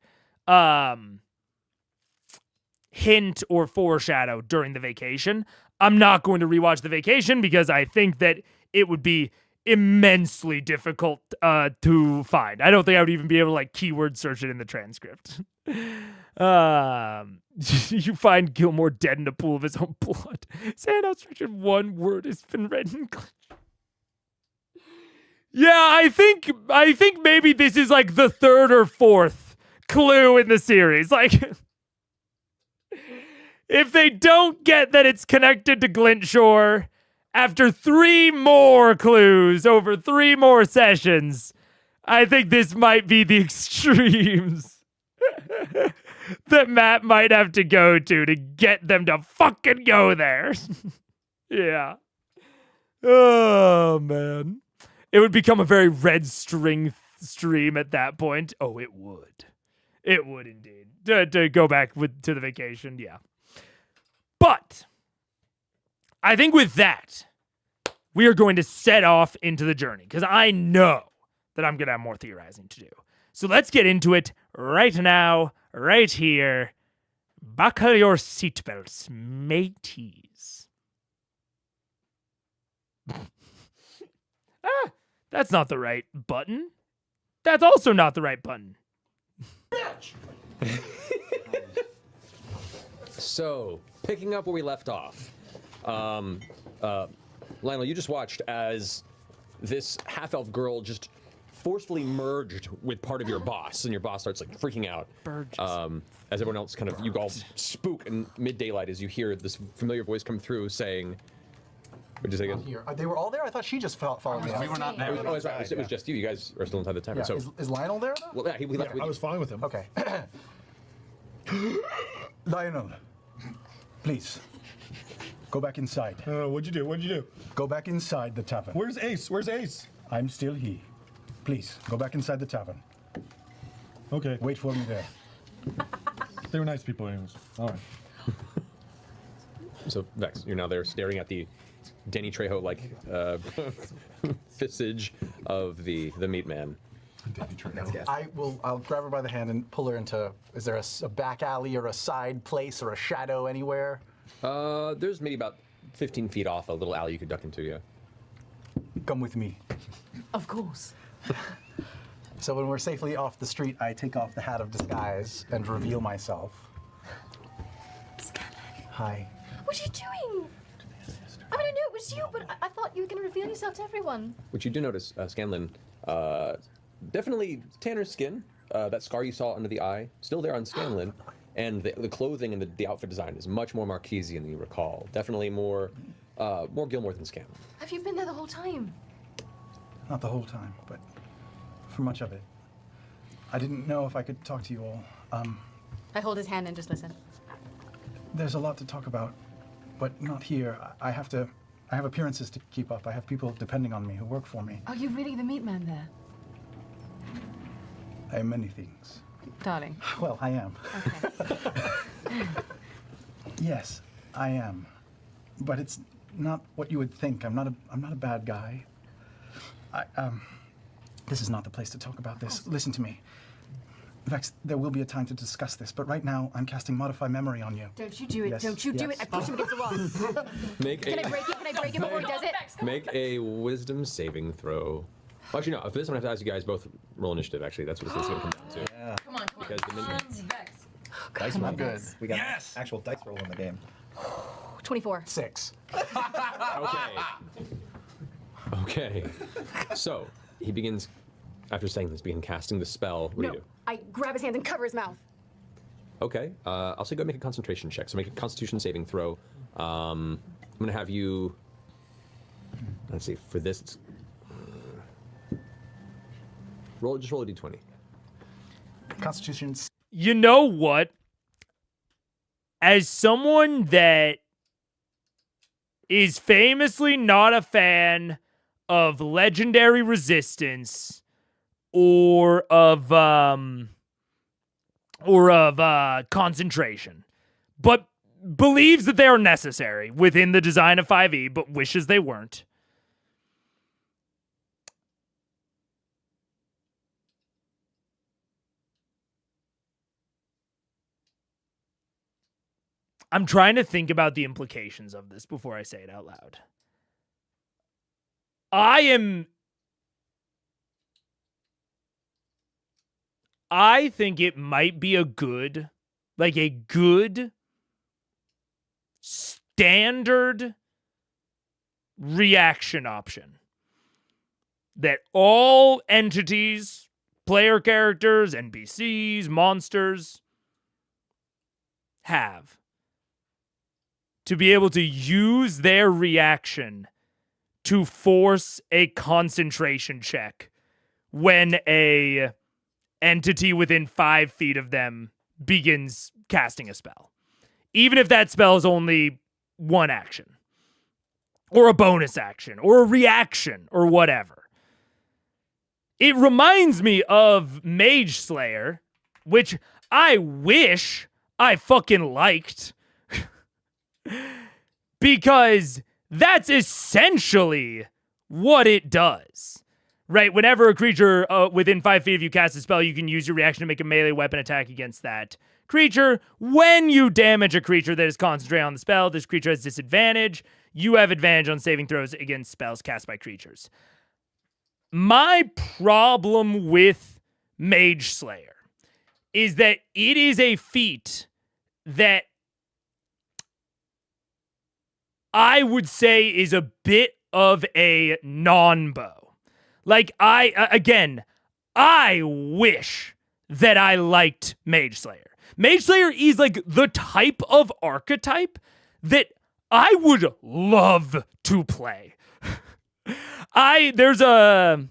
hint or foreshadow during the vacation. I'm not going to rewatch the vacation because I think that it would be immensely difficult to find. I don't think I would even be able to, like, keyword search it in the transcript. You find Gilmore dead in a pool of his own blood. Saying outstretched one word has been read in glitch. Yeah, I think maybe this is, like, the third or fourth clue in the series. Like, if they don't get that it's connected to Glint Shore after 3 more clues over 3 more sessions, I think this might be the extremes that Matt might have to go to get them to fucking go there. Yeah. Oh, man. It would become a very red string stream at that point. Oh, it would. It would indeed. To go back to the vacation, yeah. But I think with that, we are going to set off into the journey because I know that I'm going to have more theorizing to do. So let's get into it right now, right here. Buckle your seatbelts, mateys. That's not the right button. That's also not the right button. Bitch! So, picking up where we left off, Lionel, you just watched as this half-elf girl just forcefully merged with part of your boss, and your boss starts, like, freaking out. As everyone else kind of, you all spook in mid-daylight as you hear this familiar voice come through saying, what'd you say again? Here. They were all there? I thought she just followed me. We were not there. Oh, that's right. It was just you. You guys are still inside the tavern. Yeah. So, Is Lionel there, though? well, yeah, we left with I you. was fine with him. Okay. Lionel, please, go back inside. What'd you do? What'd you do? Go back inside the tavern. Where's Ace? Where's Ace? I'm still he. Please, go back inside the tavern. Okay. Wait for me there. They were nice people anyways. All right. So, Vex, you're now there staring at the Danny Trejo-like visage of the meat man. I'll grab her by the hand and pull her into, is there a back alley or a side place or a shadow anywhere? There's maybe about 15 feet off a little alley you could duck into, yeah. Come with me. Of course. So when we're safely off the street, I take off the hat of disguise and reveal myself. Hi. What are you doing? I mean, I knew it was you, but I thought you were going to reveal yourself to everyone. Which you do notice, Scanlan, definitely tanner skin. That scar you saw under the eye, still there on Scanlan. And the clothing and the outfit design is much more Marquesian than you recall. Definitely more Gilmore than Scanlan. Have you been there the whole time? Not the whole time, but for much of it. I didn't know if I could talk to you all. I hold his hand and just listen. There's a lot to talk about, but not here. I have appearances to keep up. I have people depending on me who work for me. Are you really the meat man there? I am many things. Darling. Well, I am. Okay. Yes, I am. But it's not what you would think. I'm not a bad guy. This is not the place to talk about this. Listen to me. Vex, there will be a time to discuss this, but right now I'm casting Modify Memory on you. Don't you do it. Yes, Don't you do yes. it. I push him against the wall. Can I break it? Can I break it before he does it? Make a wisdom saving throw. Well, actually, no. For this one, I have to ask you guys both roll initiative. Actually, that's what it's going to come down to. Yeah. Come on, come on. Because the minion- Vex. Dice roll. good. We got actual dice roll in the game. 24. 6. Okay. Okay. So he begins, after saying this, begin casting the spell. What do No. you do? I grab his hand and cover his mouth. Okay. I'll say go make a concentration check. So make a Constitution saving throw. I'm gonna have you. Let's see. For this, it's, just roll a d20. Constitution. You know what? As someone that is famously not a fan of legendary resistance or of concentration, but believes that they are necessary within the design of 5e, but wishes they weren't. I'm trying to think about the implications of this before I say it out loud. I think it might be a good standard reaction option that all entities, player characters, NPCs, monsters have to be able to use their reaction to force a concentration check when a entity within 5 feet of them begins casting a spell. Even if that spell is only one action, or a bonus action, or a reaction, or whatever. It reminds me of Mage Slayer, which I wish I fucking liked. Because that's essentially what it does. Right? Whenever a creature within 5 feet of you casts a spell, you can use your reaction to make a melee weapon attack against that creature. When you damage a creature that is concentrated on the spell, this creature has disadvantage. You have advantage on saving throws against spells cast by creatures. My problem with Mage Slayer is that it is a feat that I would say is a bit of a non-bow. Like, I wish that I liked Mage Slayer. Mage Slayer is like the type of archetype that I would love to play. There's an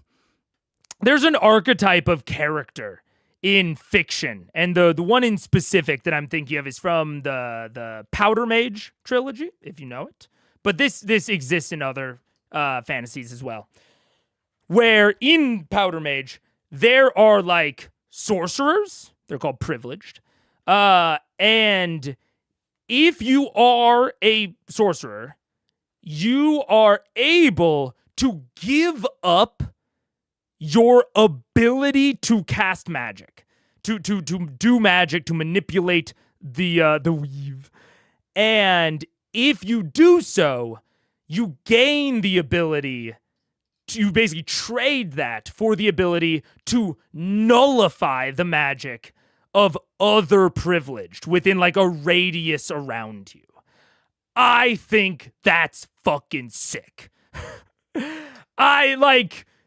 archetype of character in fiction, and the one in specific that I'm thinking of is from the Powder Mage trilogy, if you know it. But this exists in other fantasies as well, where in Powder Mage there are like sorcerers. They're called privileged, and if you are a sorcerer, you are able to give up your ability to cast magic, to do magic, to manipulate the weave. And if you do so, you gain the ability to basically trade that for the ability to nullify the magic of other privileged within like a radius around you. I think that's fucking sick.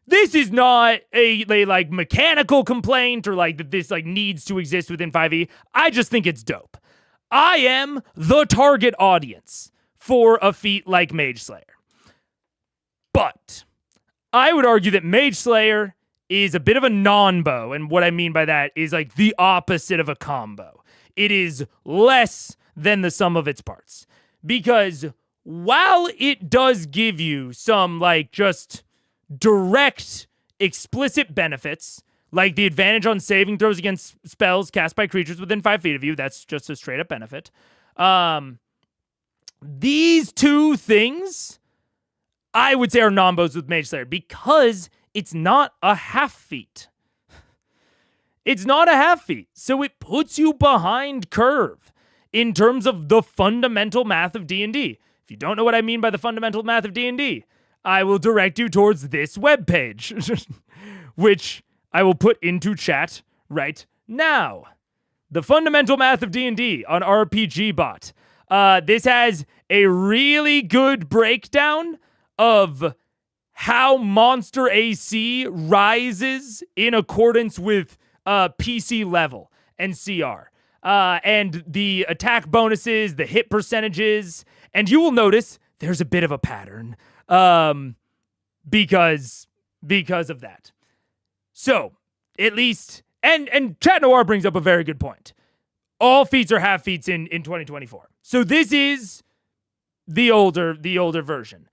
This is not a like mechanical complaint or like that this like needs to exist within 5e. I just think it's dope. I am the target audience for a feat like Mage Slayer. But I would argue that Mage Slayer is a bit of a non-bow. And what I mean by that is like the opposite of a combo. It is less than the sum of its parts. Because while it does give you some like just direct, explicit benefits, like the advantage on saving throws against spells cast by creatures within 5 feet of you, that's just a straight up benefit. These two things, I would say, are non-bows with Mage Slayer because it's not a half feat. It's not a half feat, so it puts you behind curve in terms of the fundamental math of D&D. If you don't know what I mean by the fundamental math of D&D, I will direct you towards this webpage, which I will put into chat right now. The fundamental math of D&D on RPG Bot. This has a really good breakdown of how monster AC rises in accordance with PC level and CR. And the attack bonuses, the hit percentages, and you will notice there's a bit of a pattern because of that. So, at least, and Chat Noir brings up a very good point. All feats are half feats in 2024. So this is the older version.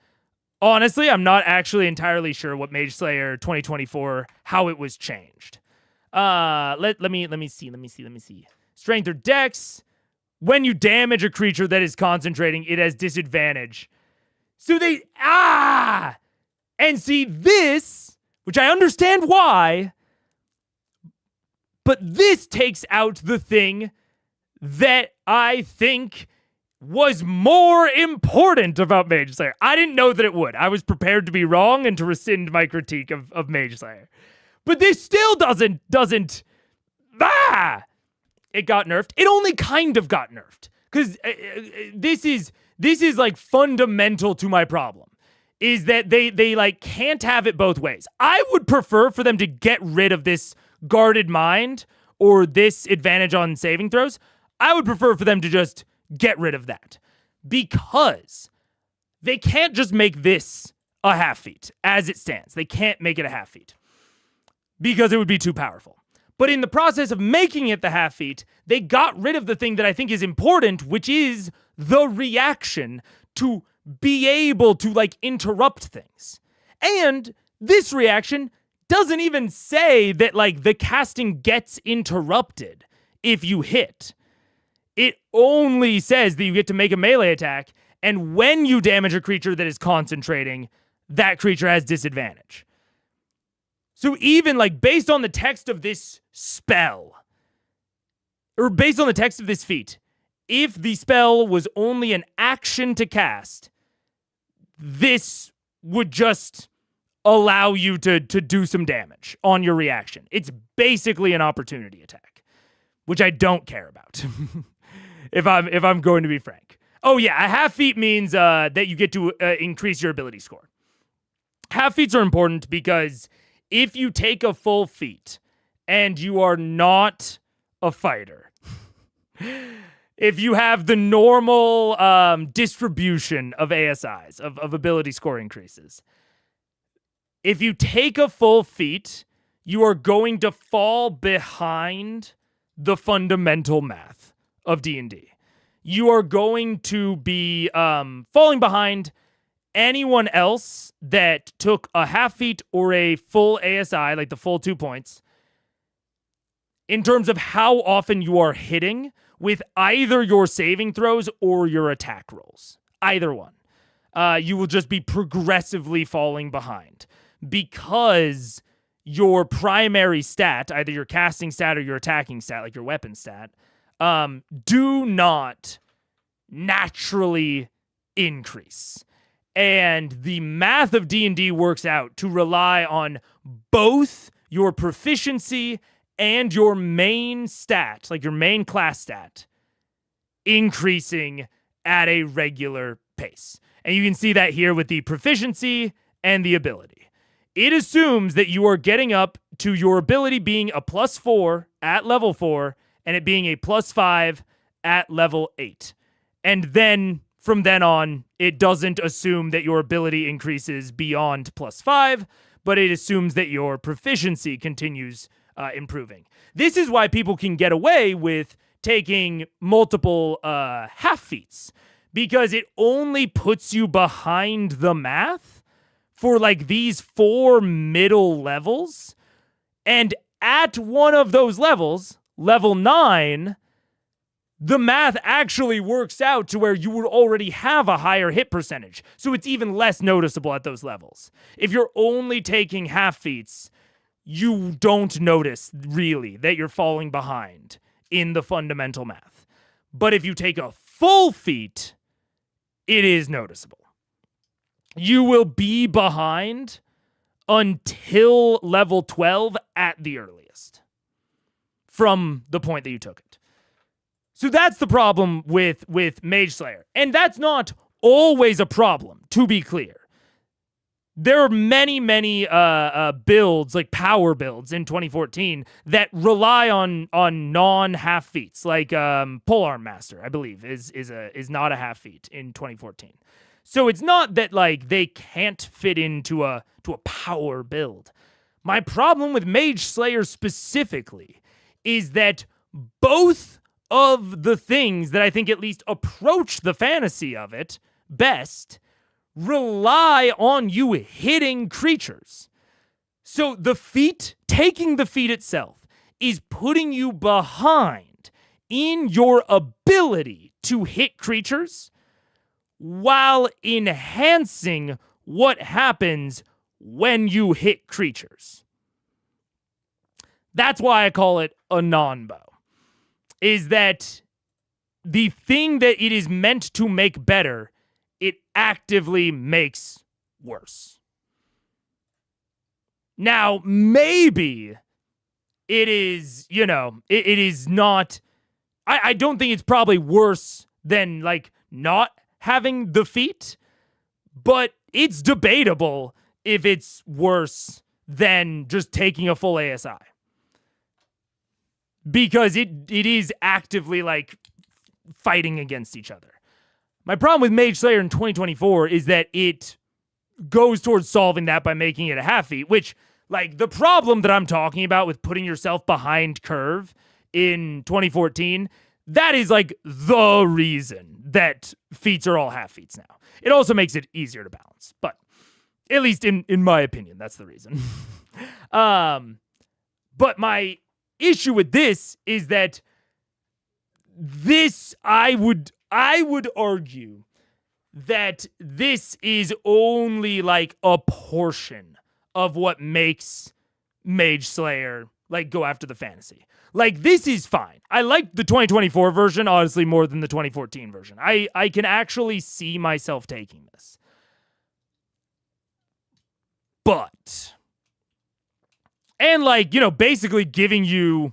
Honestly, I'm not actually entirely sure what Mage Slayer 2024, how it was changed. Let me see. Strength or Dex. When you damage a creature that is concentrating, it has disadvantage. So and see this, which I understand why, but this takes out the thing that I think was more important about Mage Slayer. I didn't know that it would. I was prepared to be wrong and to rescind my critique of Mage Slayer. But this still doesn't. It got nerfed. It only kind of got nerfed. Because this is like fundamental to my problem. Is that they like can't have it both ways. I would prefer for them to get rid of this guarded mind or this advantage on saving throws. I would prefer for them to just get rid of that. Because they can't just make this a half feat as it stands. They can't make it a half feat. Because it would be too powerful. But in the process of making it the half feat, they got rid of the thing that I think is important, which is the reaction to be able to like interrupt things. And this reaction doesn't even say that like the casting gets interrupted if you hit. It only says that you get to make a melee attack, and when you damage a creature that is concentrating, that creature has disadvantage. So even like based on the text of this spell, or based on the text of this feat, if the spell was only an action to cast, this would just allow you to do some damage on your reaction. It's basically an opportunity attack, which I don't care about. if I'm going to be frank. Oh yeah, a half feat means that you get to increase your ability score. Half feats are important because if you take a full feat and you are not a fighter, if you have the normal distribution of ASIs, of ability score increases, if you take a full feat, you are going to fall behind the fundamental math of D&D. You are going to be falling behind anyone else that took a half feat or a full ASI, like the full 2 points, in terms of how often you are hitting with either your saving throws or your attack rolls. Either one. You will just be progressively falling behind because your primary stat, either your casting stat or your attacking stat, like your weapon stat, do not naturally increase. And the math of D&D works out to rely on both your proficiency and your main stat, like your main class stat, increasing at a regular pace. And you can see that here with the proficiency and the ability. It assumes that you are getting up to your ability being a +4 at level 4 and it being a +5 at level 8. And then from then on, it doesn't assume that your ability increases beyond +5, but it assumes that your proficiency continues improving. This is why people can get away with taking multiple half feats, because it only puts you behind the math for like these 4 middle levels. And at one of those levels, level 9, the math actually works out to where you would already have a higher hit percentage. So it's even less noticeable at those levels. If you're only taking half feats, you don't notice really that you're falling behind in the fundamental math. But if you take a full feat, it is noticeable. You will be behind until level 12 at the earliest from the point that you took it. So that's the problem with Mage Slayer. And that's not always a problem, to be clear. There are many builds, like power builds in 2014 that rely on non-half feats, like Polearm Master, I believe, is not a half feat in 2014. So it's not that like they can't fit into a power build. My problem with Mage Slayer specifically is that both of the things that I think at least approach the fantasy of it best rely on you hitting creatures. So the feat, taking the feat itself, is putting you behind in your ability to hit creatures while enhancing what happens when you hit creatures. That's why I call it a non-bow. Is that the thing that it is meant to make better, it actively makes worse. Now, maybe it is, it is not, I don't think it's probably worse than, like, not having the feat, but it's debatable if it's worse than just taking a full ASI. Because it is actively, like, fighting against each other. My problem with Mage Slayer in 2024 is that it goes towards solving that by making it a half feat, which, like, the problem that I'm talking about with putting yourself behind curve in 2014, that is, like, the reason that feats are all half feats now. It also makes it easier to balance, but at least in my opinion, that's the reason. But my issue with this is that this, I would argue that this is only like a portion of what makes Mage Slayer like go after the fantasy. Like, this is fine. I like the 2024 version honestly more than the 2014 version. I can actually see myself taking this. But, and like, basically giving you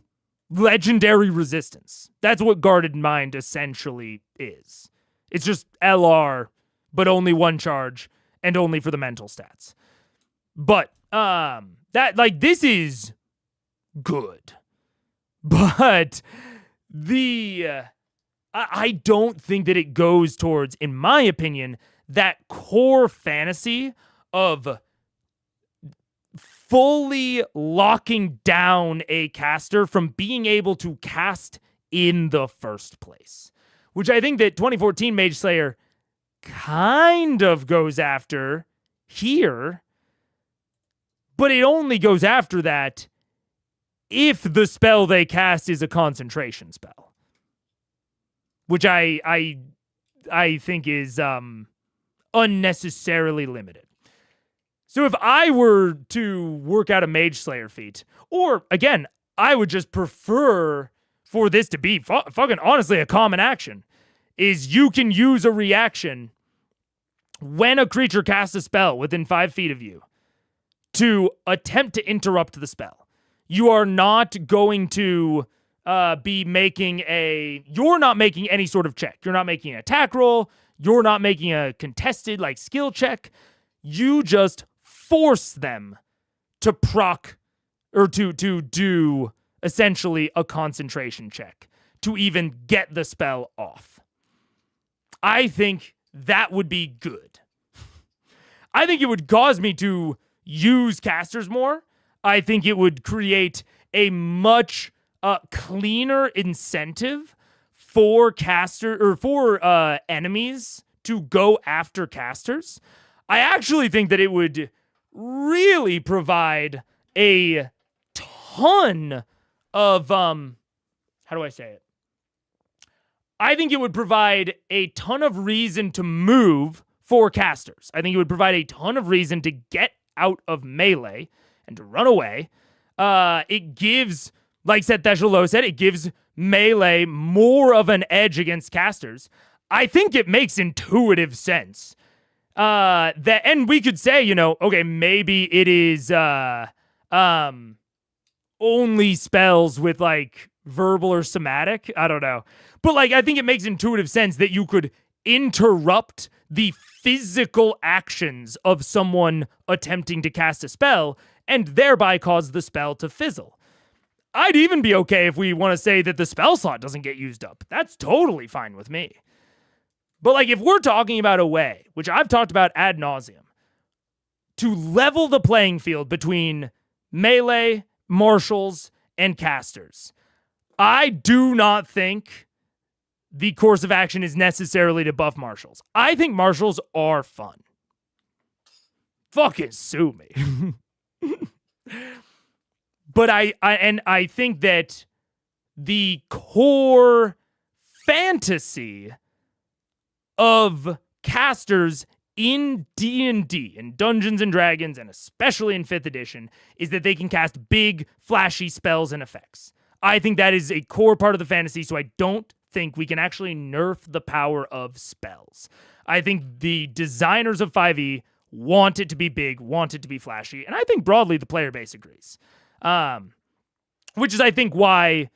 legendary resistance. That's what Guarded Mind essentially is. It's just LR, but only one charge and only for the mental stats. But that, like, this is good. But I don't think that it goes towards, in my opinion, that core fantasy of fully locking down a caster from being able to cast in the first place, which I think that 2014 Mage Slayer kind of goes after here, but it only goes after that if the spell they cast is a concentration spell, which I think is unnecessarily limited. So if I were to work out a Mage Slayer feat, or again, I would just prefer for this to be fucking honestly a common action, is you can use a reaction when a creature casts a spell within 5 feet of you to attempt to interrupt the spell. You are not going to be making you're not making any sort of check. You're not making an attack roll. You're not making a contested like skill check. You just force them to proc or to do essentially a concentration check to even get the spell off. I think that would be good. I think it would cause me to, use casters more. I think it would create a much cleaner incentive for enemies to go after casters. I actually think that it would really provide a ton of how do I say it? I think it would provide a ton of reason to move for casters. I think it would provide a ton of reason to get out of melee and to run away. It gives, like Seth Theshalo said, it gives melee more of an edge against casters. I think it makes intuitive sense. And we could say, okay, maybe it is only spells with like verbal or somatic. I don't know. But like, I think it makes intuitive sense that you could interrupt the physical actions of someone attempting to cast a spell and thereby cause the spell to fizzle. I'd even be okay if we want to say that the spell slot doesn't get used up. That's totally fine with me. But like, if we're talking about a way, which I've talked about ad nauseum, to level the playing field between melee, martials, and casters, I do not think the course of action is necessarily to buff martials. I think martials are fun. Fucking sue me. But I think that the core fantasy of casters in D&D, in Dungeons and Dragons, and especially in 5th edition, is that they can cast big, flashy spells and effects. I think that is a core part of the fantasy, so I don't think we can actually nerf the power of spells. I think the designers of 5e want it to be big, want it to be flashy, and I think broadly the player base agrees. Which is, I think, why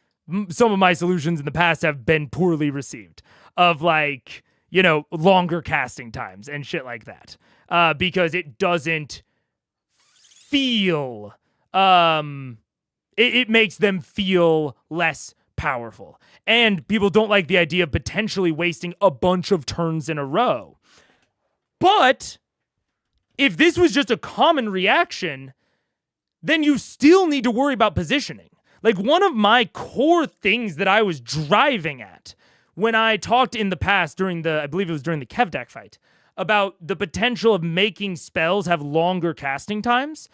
some of my solutions in the past have been poorly received, of like, longer casting times and shit like that. Because it doesn't feel, it makes them feel less powerful. And people don't like the idea of potentially wasting a bunch of turns in a row. But if this was just a common reaction, then you still need to worry about positioning. Like, one of my core things that I was driving at when I talked in the past I believe it was during the Kevdak fight, about the potential of making spells have longer casting times,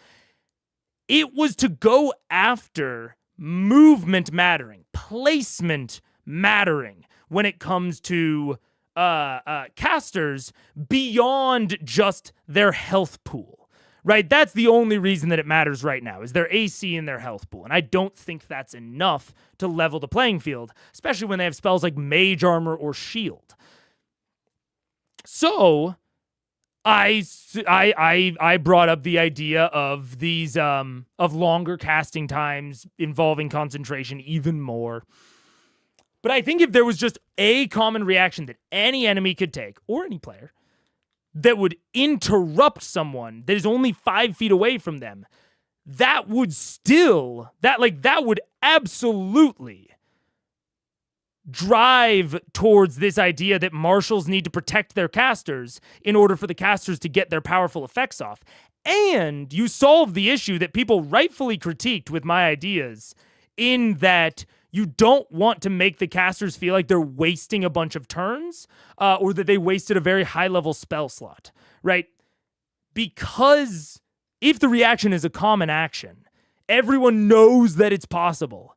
it was to go after movement mattering, placement mattering when it comes to casters beyond just their health pool. Right? That's the only reason that it matters right now, is their AC and their health pool. And I don't think that's enough to level the playing field, especially when they have spells like Mage Armor or Shield. So I brought up the idea of these of longer casting times involving concentration even more. But I think if there was just a common reaction that any enemy could take, or any player, that would interrupt someone that is only 5 feet away from them, that would absolutely drive towards this idea that marshals need to protect their casters in order for the casters to get their powerful effects off. And you solve the issue that people rightfully critiqued with my ideas, in that you don't want to make the casters feel like they're wasting a bunch of turns, or that they wasted a very high-level spell slot, right? Because if the reaction is a common action, everyone knows that it's possible.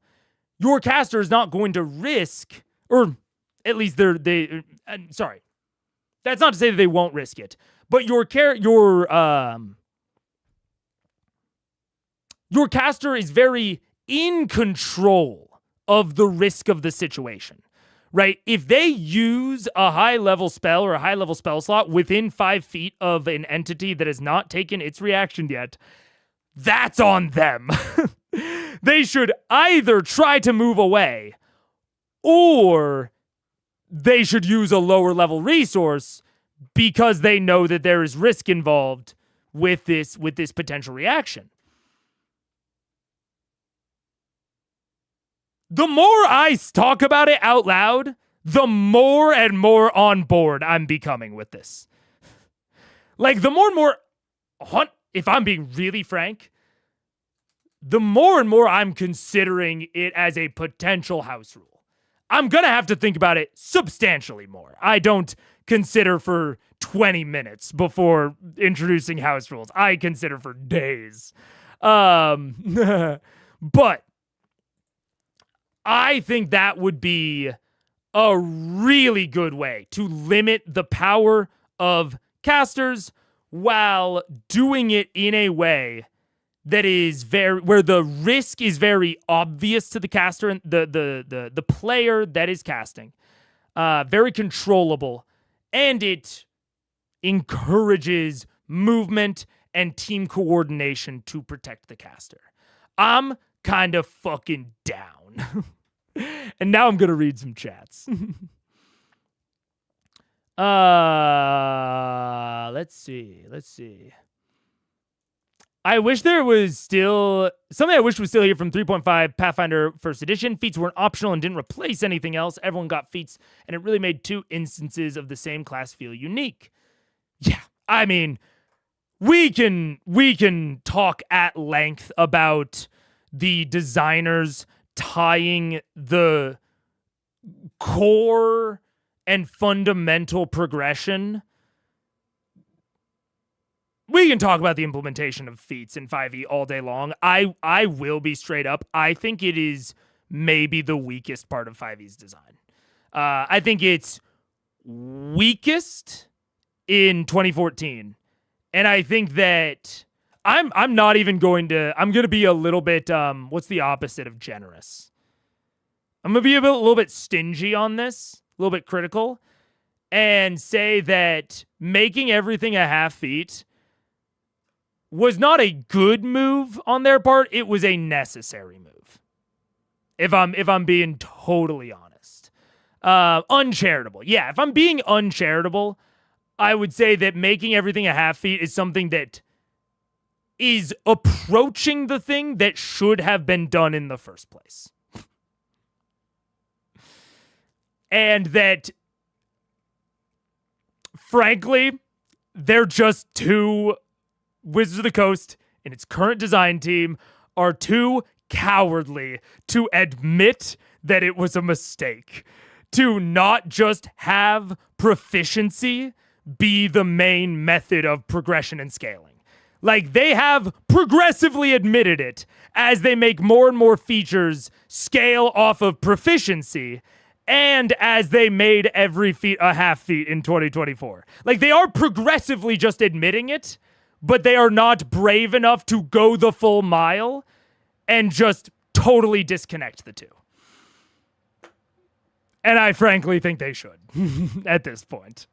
Your caster is not going to risk, or at least sorry, that's not to say that they won't risk it, but your caster is very in control of the risk of the situation, right? If they use a high-level spell or a high-level spell slot within 5 feet of an entity that has not taken its reaction yet, that's on them. They should either try to move away, or they should use a lower-level resource, because they know that there is risk involved with this potential reaction. The more I talk about it out loud, the more and more on board I'm becoming with this. Like, the more and more if I'm being really frank, the more and more I'm considering it as a potential house rule. I'm going to have to think about it substantially more. I don't consider for 20 minutes before introducing house rules. I consider for days. But I think that would be a really good way to limit the power of casters while doing it in a way that is where the risk is very obvious to the caster and the player that is casting, very controllable, and it encourages movement and team coordination to protect the caster. I'm kind of fucking down. And now I'm going to read some chats. Let's see. I wish there was still something I wish was still here from 3.5 Pathfinder First Edition. Feats weren't optional and didn't replace anything else. Everyone got feats, and it really made 2 instances of the same class feel unique. Yeah, I mean, we can talk at length about the designers tying the core and fundamental progression. We can talk about the implementation of feats in 5e all day long. I will be straight up. I think it is maybe the weakest part of 5e's design. I think it's weakest in 2014. And I think that I'm not even going to... I'm going to be a little bit... what's the opposite of generous? I'm going to be a little bit stingy on this. A little bit critical. And say that making everything a half feat was not a good move on their part. It was a necessary move. If I'm being totally honest. Uncharitable. Yeah, if I'm being uncharitable, I would say that making everything a half feat is something that is approaching the thing that should have been done in the first place. And that, frankly, they're just too... Wizards of the Coast and its current design team are too cowardly to admit that it was a mistake. To not just have proficiency be the main method of progression and scaling. Like, they have progressively admitted it as they make more and more features scale off of proficiency, and as they made every feat a half feat in 2024. Like, they are progressively just admitting it, but they are not brave enough to go the full mile and just totally disconnect the two. And I frankly think they should at this point.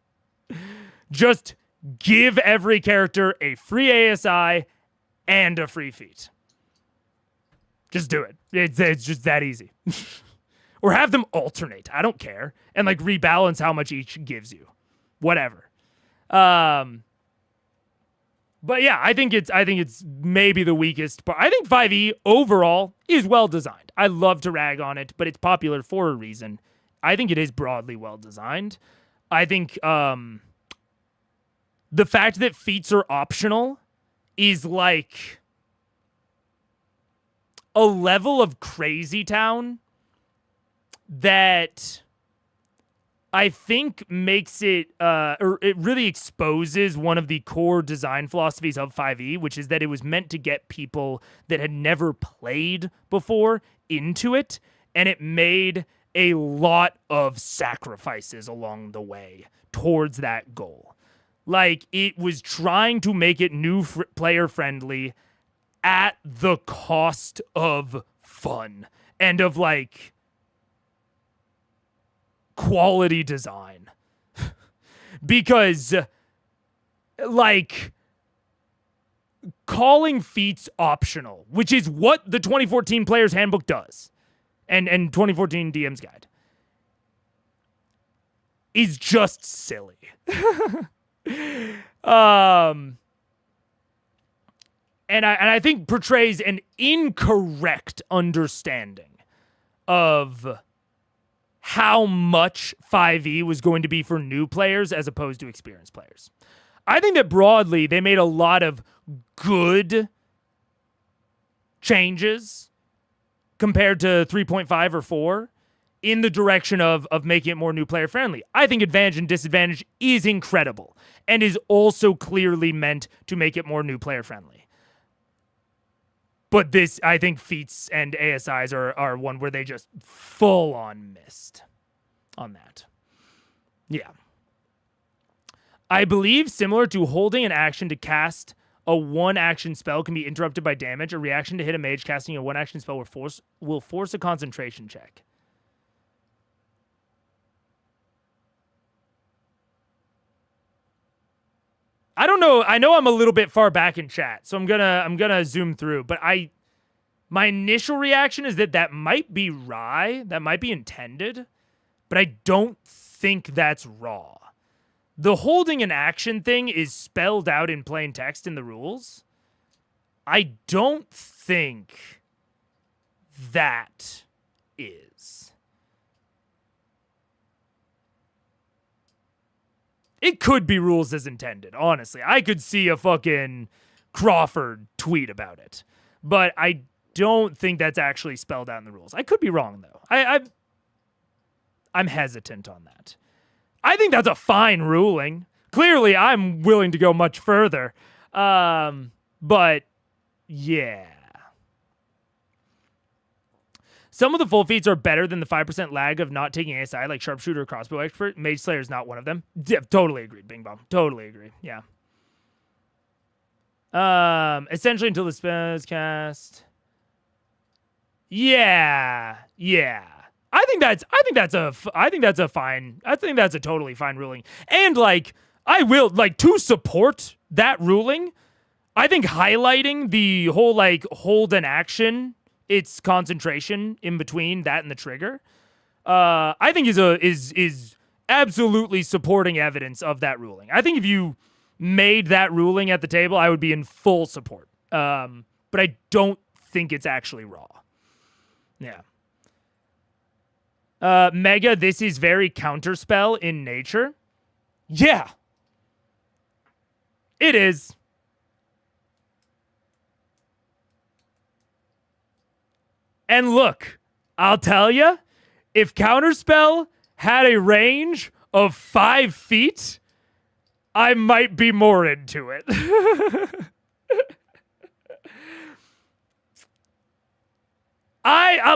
Just give every character a free ASI and a free feat. Just do it. It's just that easy. Or have them alternate. I don't care. And like rebalance how much each gives you. Whatever. But yeah, I think it's maybe the weakest part. I think 5e overall is well designed. I love to rag on it, but it's popular for a reason. I think it is broadly well designed. I think the fact that feats are optional is like a level of crazy town that I think makes it, or it really exposes one of the core design philosophies of 5e, which is that it was meant to get people that had never played before into it, and it made a lot of sacrifices along the way towards that goal. Like, it was trying to make it new player friendly at the cost of fun and of like quality design. Because like calling feats optional, which is what the 2014 Player's Handbook does, and 2014 DM's Guide, is just silly. And I think portrays an incorrect understanding of how much 5e was going to be for new players as opposed to experienced players. I think that broadly they made a lot of good changes compared to 3.5 or 4 in the direction of making it more new player friendly. I think advantage and disadvantage is incredible and is also clearly meant to make it more new player friendly. But this, I think feats and ASIs are one where they just full on missed on that. Yeah. I believe similar to holding an action to cast a 1-action spell can be interrupted by damage. A reaction to hit a mage casting a 1-action spell will force a concentration check. I don't know. I know I'm a little bit far back in chat, so I'm gonna zoom through. But my initial reaction is that might be Rye, that might be intended, but I don't think that's raw. The holding an action thing is spelled out in plain text in the rules. I don't think that is. It could be rules as intended, honestly. I could see a fucking Crawford tweet about it. But I don't think that's actually spelled out in the rules. I could be wrong, though. I'm hesitant on that. I think that's a fine ruling. Clearly, I'm willing to go much further. But, yeah. Some of the full feats are better than the 5% lag of not taking ASI, like Sharpshooter or Crossbow Expert. Mage Slayer is not one of them. Yeah, totally agreed, Bing Bong. Totally agree. Yeah. Essentially until the spell is cast. Yeah. I think that's a totally fine ruling. And like, I will, like, to support that ruling, I think highlighting the whole, like, hold an action, its concentration in between that and the trigger, I think is absolutely supporting evidence of that ruling. I think if you made that ruling at the table, I would be in full support. But I don't think it's actually raw. Yeah. Mega, this is very counterspell in nature. Yeah. It is. And look, I'll tell you, if counterspell had a range of 5 feet, I might be more into it.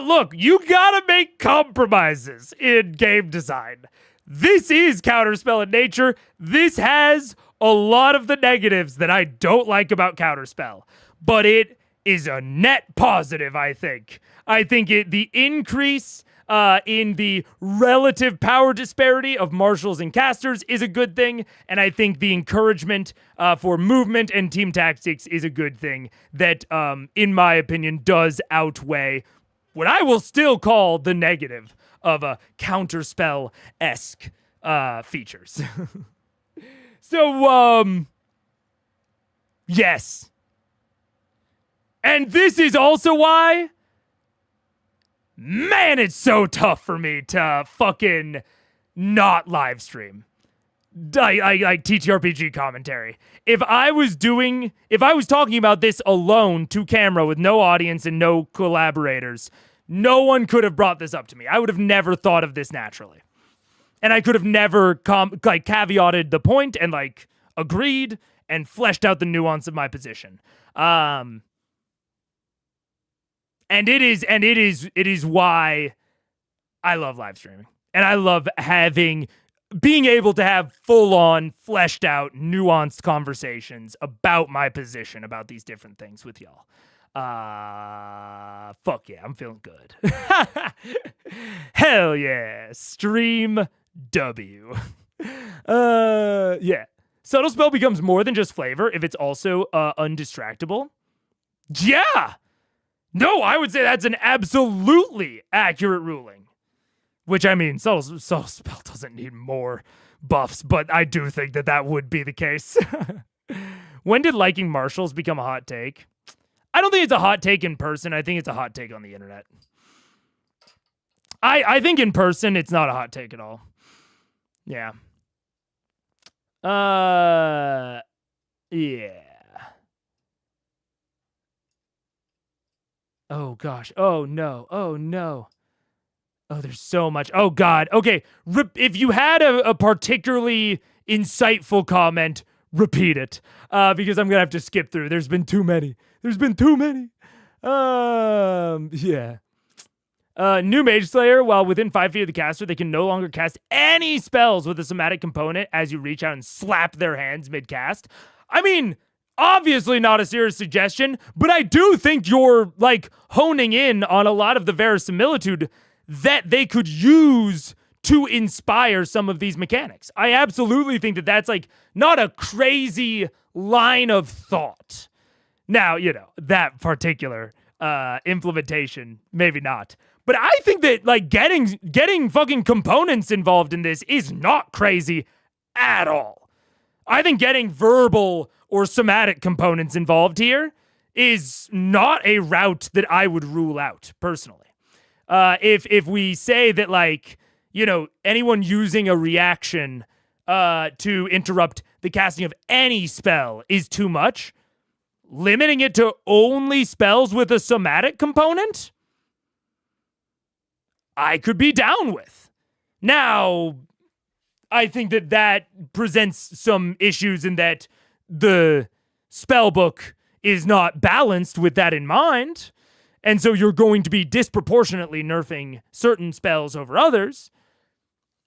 Look, you gotta make compromises in game design. This is counterspell in nature. This has a lot of the negatives that I don't like about counterspell, but it is a net positive, I think. I think the increase in the relative power disparity of marshals and casters is a good thing, and I think the encouragement for movement and team tactics is a good thing that, in my opinion, does outweigh what I will still call the negative of a counterspell-esque features. So, yes. And this is also why, man, it's so tough for me to fucking not live stream. Like TTRPG commentary. If I was talking about this alone to camera with no audience and no collaborators, no one could have brought this up to me. I would have never thought of this naturally. And I could have never caveated the point and like agreed and fleshed out the nuance of my position. And it is why I love live streaming. And I love being able to have full-on, fleshed out, nuanced conversations about my position about these different things with y'all. Fuck yeah, I'm feeling good. Hell yeah, stream W. Yeah. Subtle spell becomes more than just flavor if it's also undistractable. Yeah. No, I would say that's an absolutely accurate ruling. Which, I mean, subtle spell doesn't need more buffs, but I do think that would be the case. When did liking marshals become a hot take? I don't think it's a hot take in person. I think it's a hot take on the internet. I think in person, it's not a hot take at all. Yeah. Yeah. Oh gosh. Oh no. Oh no. Oh, there's so much. Oh god. Okay. If you had a particularly insightful comment, repeat it. Because I'm gonna have to skip through. There's been too many. Yeah. New Mage Slayer, while within 5 feet of the caster, they can no longer cast any spells with a somatic component as you reach out and slap their hands mid-cast. I mean, obviously not a serious suggestion, but I do think you're, like, honing in on a lot of the verisimilitude that they could use to inspire some of these mechanics. I absolutely think that that's, like, not a crazy line of thought. Now, you know, that particular implementation, maybe not. But I think that, like, getting fucking components involved in this is not crazy at all. I think getting verbal or somatic components involved here is not a route that I would rule out, personally. If we say that, like, you know, anyone using a reaction to interrupt the casting of any spell is too much, limiting it to only spells with a somatic component, I could be down with. Now, I think that presents some issues in that the spell book is not balanced with that in mind, and so you're going to be disproportionately nerfing certain spells over others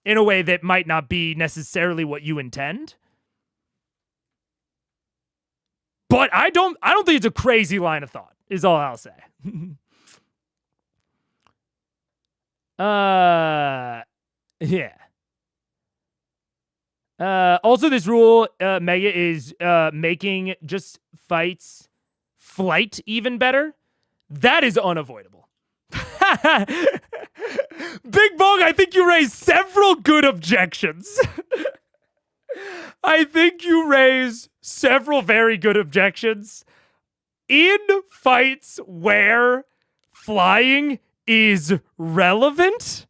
in a way that might not be necessarily what you intend. But I don't think it's a crazy line of thought, is all I'll say. Yeah. Also, this rule, Mega, is making just flight even better. That is unavoidable. Big Bong, I think you raised several good objections. I think you raised several very good objections. In fights where flying is relevant,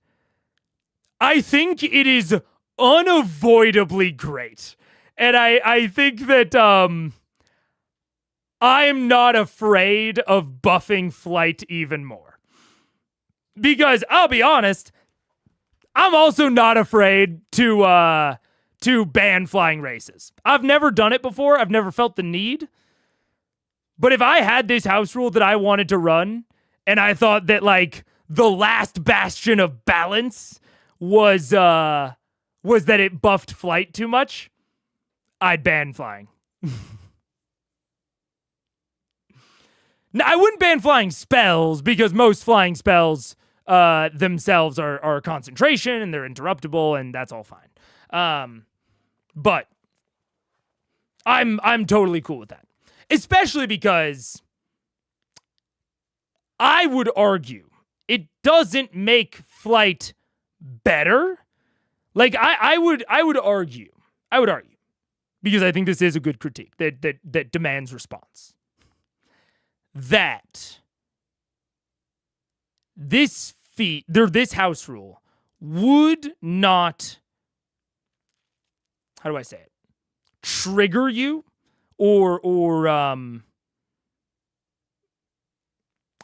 I think it is unavoidably great. And I think that I'm not afraid of buffing flight even more. Because I'll be honest, I'm also not afraid to ban flying races. I've never done it before. I've never felt the need. But if I had this house rule that I wanted to run, and I thought that, like, the last bastion of balance was that it buffed flight too much, I'd ban flying. Now, I wouldn't ban flying spells, because most flying spells themselves are concentration, and they're interruptible, and that's all fine. But I'm totally cool with that. Especially because I would argue it doesn't make flight better. Like, I would argue, because I think this is a good critique that demands response, that this house rule would not, how do I say it, trigger you or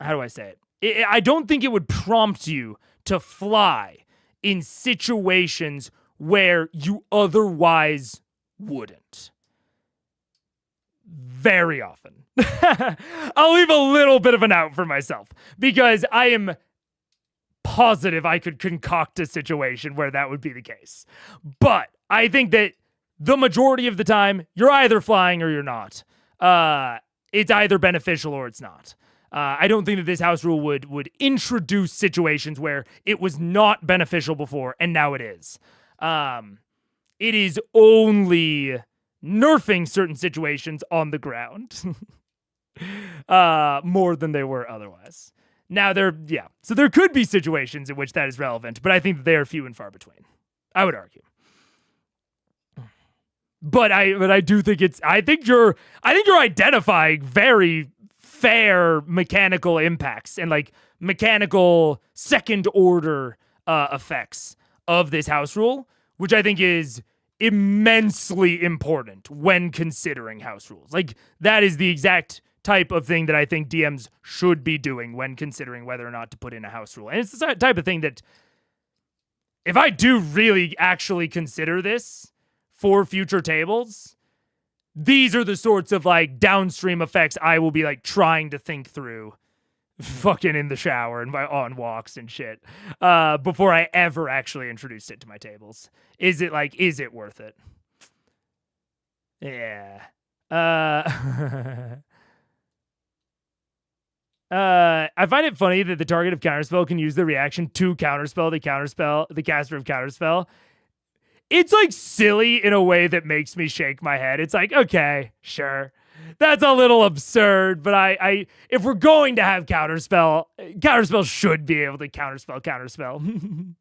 how do I say it? I don't think it would prompt you to fly in situations where you otherwise wouldn't. Very often. I'll leave a little bit of an out for myself, because I am positive I could concoct a situation where that would be the case. But I think that the majority of the time, you're either flying or you're not. It's either beneficial or it's not. I don't think that this house rule would introduce situations where it was not beneficial before and now it is. It is only nerfing certain situations on the ground more than they were otherwise. Now, so there could be situations in which that is relevant, but I think that they are few and far between, I would argue. But I do think I think you're identifying very fair mechanical impacts and, like, mechanical second order effects of this house rule, which I think is immensely important when considering house rules. Like, that is the exact type of thing that I think DMs should be doing when considering whether or not to put in a house rule. And it's the type of thing that if I do really actually consider this for future tables, these are the sorts of like downstream effects I will be like trying to think through fucking in the shower and on walks and shit before I ever actually introduced it to my tables. Is it worth it? Yeah. I find it funny that the target of counterspell can use the reaction to counterspell the caster of counterspell. It's like silly in a way that makes me shake my head. It's like, okay, sure. That's a little absurd, but I if we're going to have counterspell should be able to counterspell.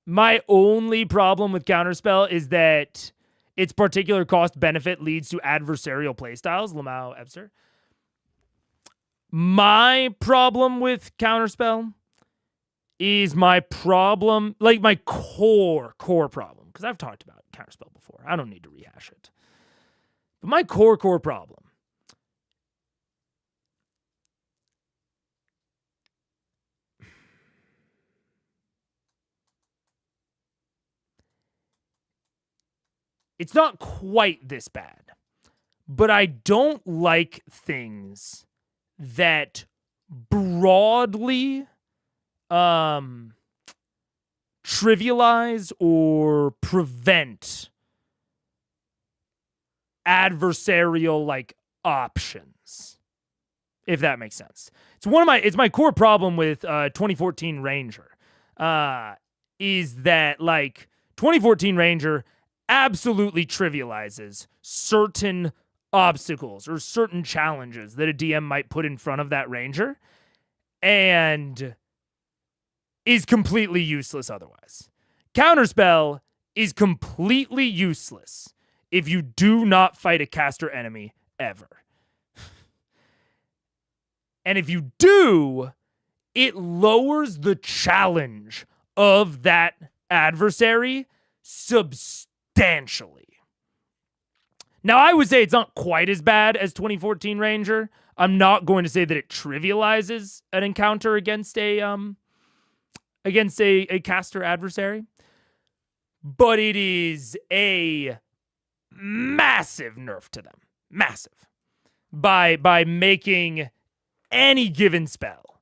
My only problem with counterspell is that its particular cost benefit leads to adversarial playstyles. Lamau Ebster. My problem with counterspell is my problem, like my core problem, because I've talked about counterspell before. I don't need to rehash it. But my core problem it's not quite this bad, but I don't like things that broadly trivialize or prevent adversarial like options, if that makes sense. It's my core problem with 2014 Ranger is that like 2014 Ranger absolutely trivializes certain obstacles or certain challenges that a DM might put in front of that Ranger and is completely useless otherwise. Counterspell is completely useless if you do not fight a caster enemy ever. And if you do, it lowers the challenge of that adversary substantially. Now, I would say it's not quite as bad as 2014 Ranger. I'm not going to say that it trivializes an encounter against a caster adversary, but it is a massive nerf to them. Massive. By making any given spell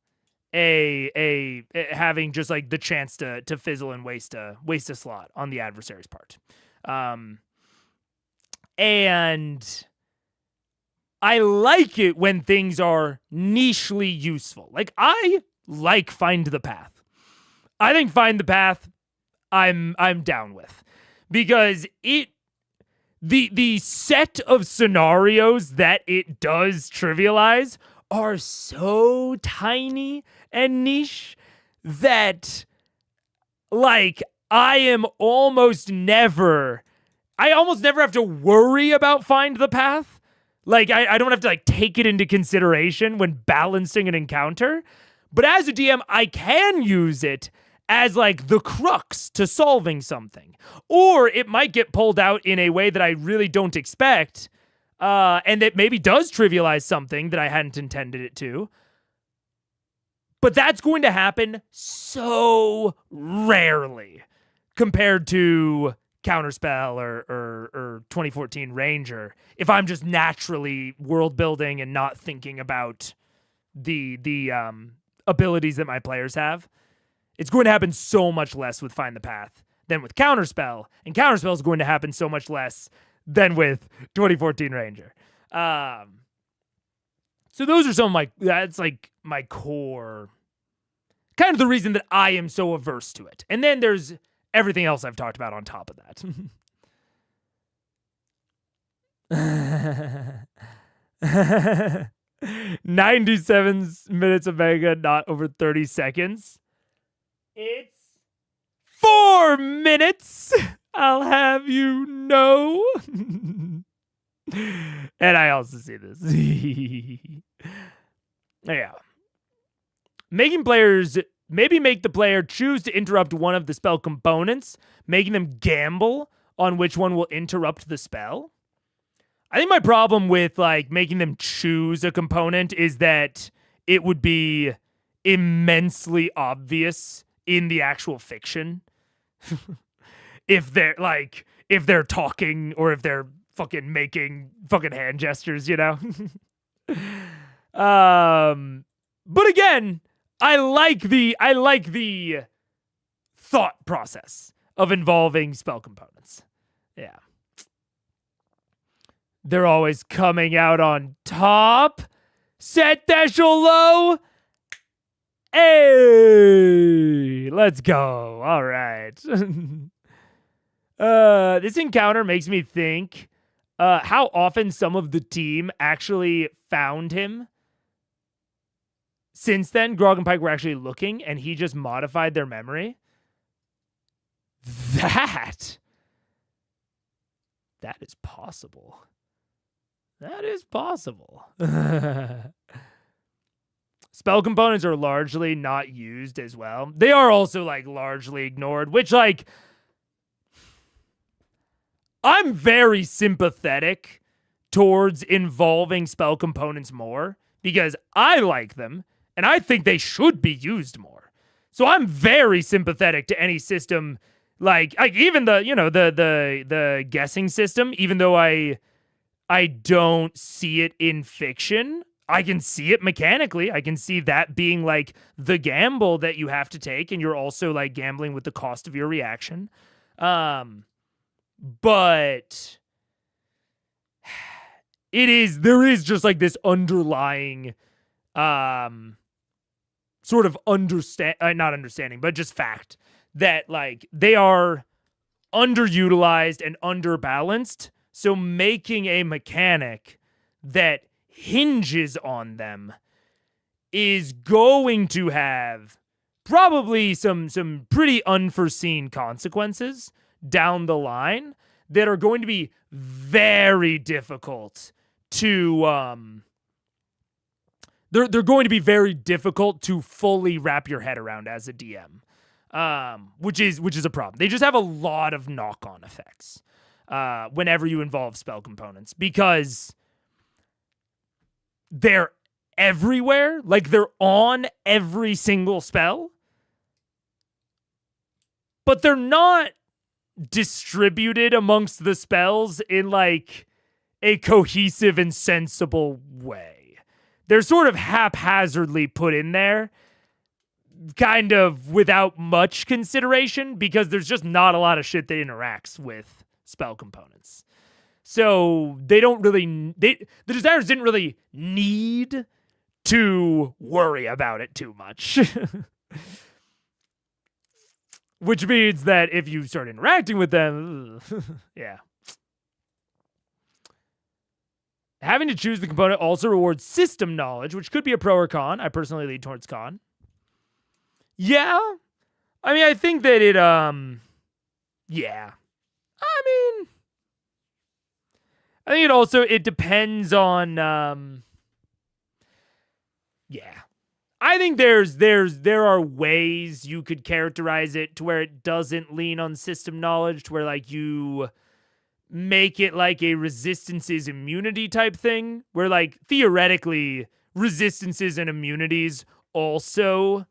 having just like the chance to fizzle and waste a slot on the adversary's part. And I like it when things are nichely useful. Like, I like Find the Path. I think Find the Path I'm down with, because the set of scenarios that it does trivialize are so tiny and niche that like I almost never have to worry about Find the Path. Like, I don't have to like take it into consideration when balancing an encounter. But as a DM, I can use it as like the crux to solving something. Or it might get pulled out in a way that I really don't expect, and that maybe does trivialize something that I hadn't intended it to. But that's going to happen so rarely compared to Counterspell or 2014 Ranger, if I'm just naturally world building and not thinking about the abilities that my players have. It's going to happen so much less with Find the Path than with Counterspell, and Counterspell is going to happen so much less than with 2014 Ranger. So those are some of that's like my core, kind of the reason that I am so averse to it. And then there's everything else I've talked about on top of that. 97 minutes of mega, not over 30 seconds. It's 4 minutes, I'll have you know. And I also see this. Yeah. Making players maybe make the player choose to interrupt one of the spell components, making them gamble on which one will interrupt the spell. I think my problem with like making them choose a component is that it would be immensely obvious in the actual fiction if they're talking or if they're fucking making fucking hand gestures, you know? But again, I like the thought process of involving spell components. Yeah. They're always coming out on top. Set Theshel low. Hey, let's go. All right. This encounter makes me think how often some of the team actually found him. Since then, Grog and Pike were actually looking, and he just modified their memory. That is possible. That is possible. Spell components are largely not used as well. They are also like largely ignored, which like I'm very sympathetic towards involving spell components more because I like them and I think they should be used more. So I'm very sympathetic to any system like even the guessing system, even though I don't see it in fiction. I can see it mechanically. I can see that being like the gamble that you have to take, and you're also like gambling with the cost of your reaction. But there is just like this underlying sort of not understanding, but just fact that like they are underutilized and underbalanced. So making a mechanic that hinges on them is going to have probably some pretty unforeseen consequences down the line that are going to be very difficult to they're going to be very difficult to fully wrap your head around as a DM. Which is a problem. They just have a lot of knock-on effects whenever you involve spell components because they're everywhere. Like they're on every single spell, but they're not distributed amongst the spells in like a cohesive and sensible way. They're sort of haphazardly put in there, kind of without much consideration because there's just not a lot of shit that interacts with spell components. So they don't really, the designers didn't really need to worry about it too much. Which means that if you start interacting with them, yeah. Having to choose the component also rewards system knowledge, which could be a pro or con. I personally lean towards con. Yeah. I mean, I think that it, yeah. I think it depends on, yeah. I think there are ways you could characterize it to where it doesn't lean on system knowledge, to where like you make it like a resistances immunity type thing, where like theoretically resistances and immunities also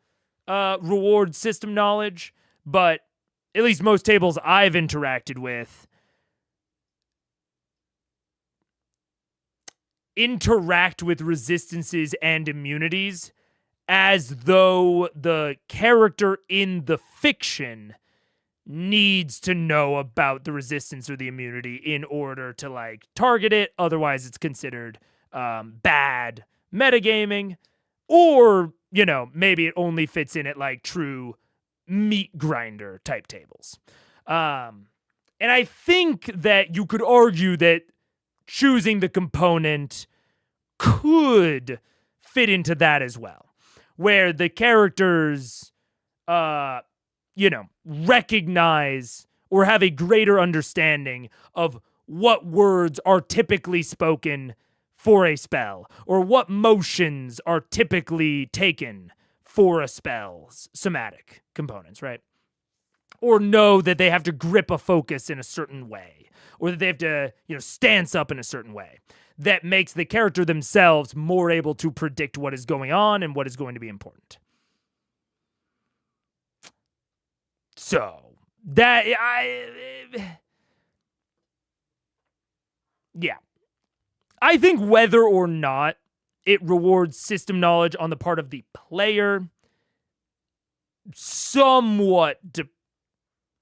reward system knowledge, but at least most tables I've interacted with interact with resistances and immunities as though the character in the fiction needs to know about the resistance or the immunity in order to like target it. Otherwise it's considered bad metagaming, or maybe it only fits in at like true meat grinder type tables. And I think that you could argue that choosing the component could fit into that as well, where the characters, recognize or have a greater understanding of what words are typically spoken for a spell, or what motions are typically taken for a spell's somatic components, right? Or know that they have to grip a focus in a certain way, or that they have to, stance up in a certain way. That makes the character themselves more able to predict what is going on and what is going to be important. So, I think whether or not it rewards system knowledge on the part of the player somewhat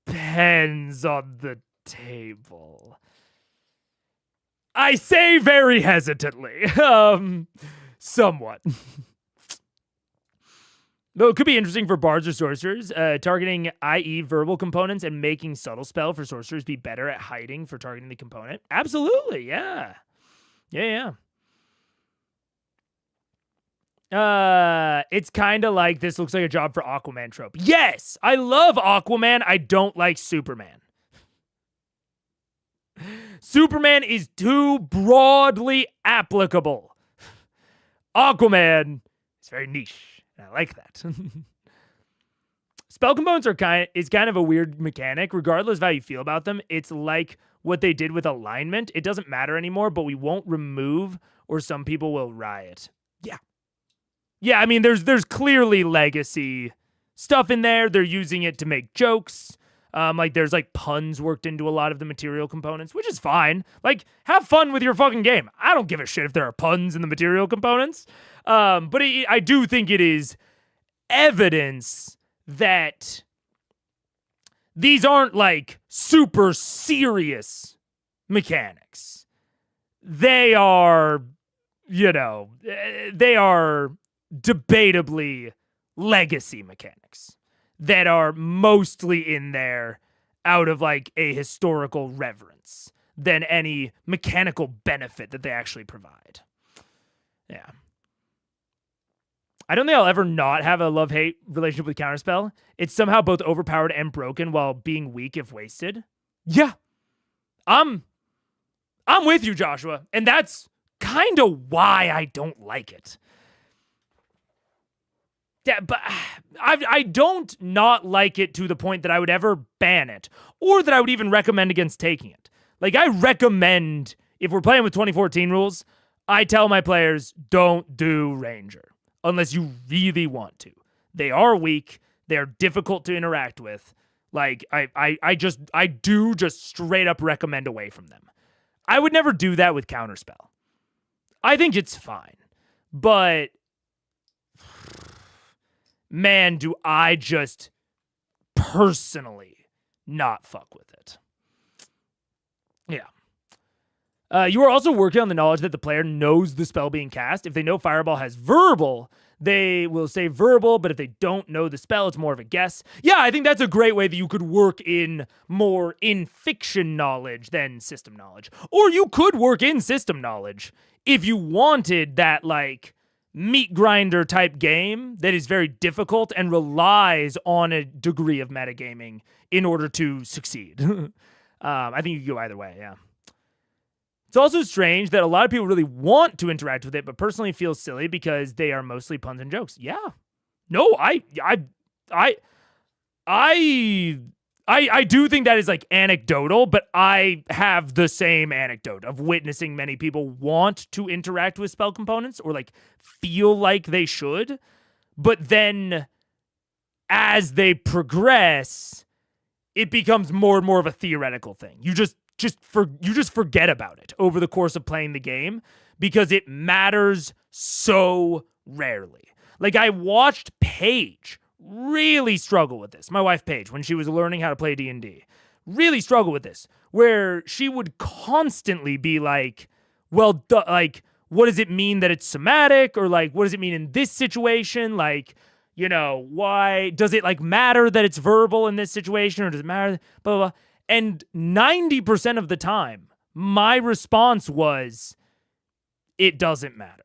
depends on the table. I say very hesitantly. Somewhat. Though it could be interesting for bards or sorcerers, targeting i.e. verbal components and making subtle spell for sorcerers be better at hiding for targeting the component. Absolutely, yeah. Yeah. It's kind of like this looks like a job for Aquaman trope. Yes, I love Aquaman. I don't like Superman. Superman is too broadly applicable. Aquaman is very niche. I like that. Spell components is kind of a weird mechanic. Regardless of how you feel about them, it's like what they did with alignment. It doesn't matter anymore, but we won't remove, or some people will riot. Yeah, I mean, there's clearly legacy stuff in there. They're using it to make jokes. There's puns worked into a lot of the material components, which is fine. Have fun with your fucking game. I don't give a shit if there are puns in the material components. But I do think it is evidence that these aren't super serious mechanics. They are, they are debatably legacy mechanics that are mostly in there out of a historical reverence than any mechanical benefit that they actually provide. Yeah. I don't think I'll ever not have a love-hate relationship with Counterspell. It's somehow both overpowered and broken while being weak if wasted. Yeah. I'm with you, Joshua. And that's kind of why I don't like it. Yeah, but I don't not like it to the point that I would ever ban it, or that I would even recommend against taking it. I recommend, if we're playing with 2014 rules, I tell my players, don't do Ranger, unless you really want to. They are weak, they're difficult to interact with. I do just straight up recommend away from them. I would never do that with Counterspell. I think it's fine, but man, do I just personally not fuck with it. Yeah. You are also working on the knowledge that the player knows the spell being cast. If they know Fireball has verbal, they will say verbal, but if they don't know the spell, it's more of a guess. Yeah, I think that's a great way that you could work in more in fiction knowledge than system knowledge. Or you could work in system knowledge if you wanted that, meat grinder type game that is very difficult and relies on a degree of metagaming in order to succeed. I think you can go either way, yeah. It's also strange that a lot of people really want to interact with it, but personally feel silly because they are mostly puns and jokes. Yeah. No, I do think that is anecdotal, but I have the same anecdote of witnessing many people want to interact with spell components or feel like they should, but then as they progress, it becomes more and more of a theoretical thing. You just forget about it over the course of playing the game because it matters so rarely. I watched Paige really struggle with this. My wife Paige, when she was learning how to play D&D, really struggle with this, where she would constantly be what does it mean that it's somatic? Or what does it mean in this situation? Why does it matter that it's verbal in this situation? Or does it matter? Blah, blah, blah. And 90% of the time, my response was, it doesn't matter.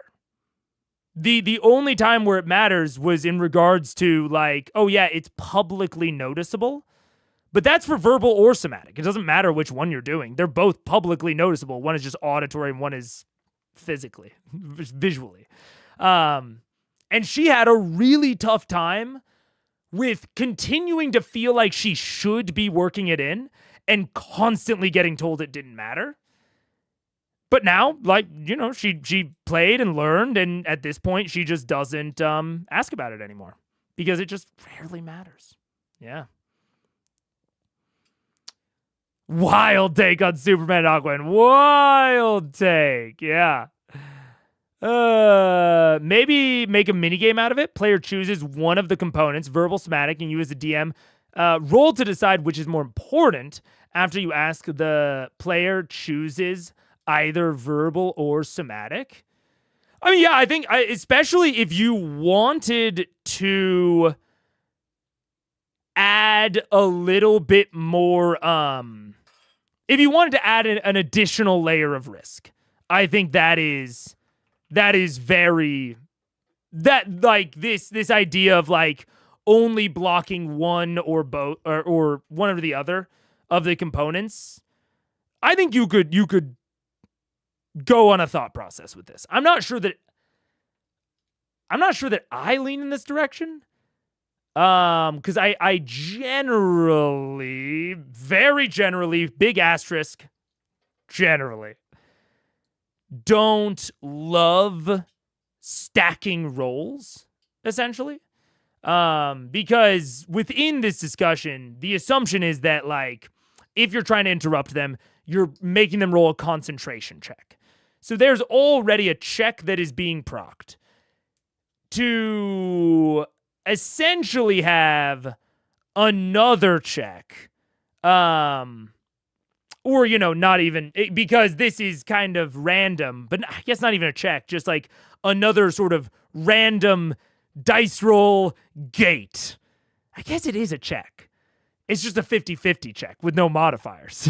The only time where it matters was in regards to oh yeah, it's publicly noticeable. But that's for verbal or somatic. It doesn't matter which one you're doing. They're both publicly noticeable. One is just auditory and one is visually. And she had a really tough time with continuing to feel like she should be working it in and constantly getting told it didn't matter. But now, like, you know, she played and learned, and at this point, she just doesn't ask about it anymore because it just rarely matters. Yeah. Wild take on Superman Aquaman. Wild take. Yeah. Maybe make a minigame out of it. Player chooses one of the components, verbal, somatic, and you as a DM roll to decide which is more important. After you ask, the player chooses either verbal or somatic. I mean, yeah, I think, especially if you wanted to add a little bit more, if you wanted to add an additional layer of risk, I think that is very, that, like, this idea of, like, only blocking one or both, or one or the other of the components. I think you could go on a thought process with this. I'm not sure that I lean in this direction. Because I generally, very generally, big asterisk, generally, don't love stacking roles, essentially. Because within this discussion, the assumption is that, like, if you're trying to interrupt them, you're making them roll a concentration check. So there's already a check that is being procced to essentially have another check, or, you know, not even, because this is kind of random, but I guess not even a check, just like another sort of random dice roll gate. I guess it is a check. It's just a 50-50 check with no modifiers.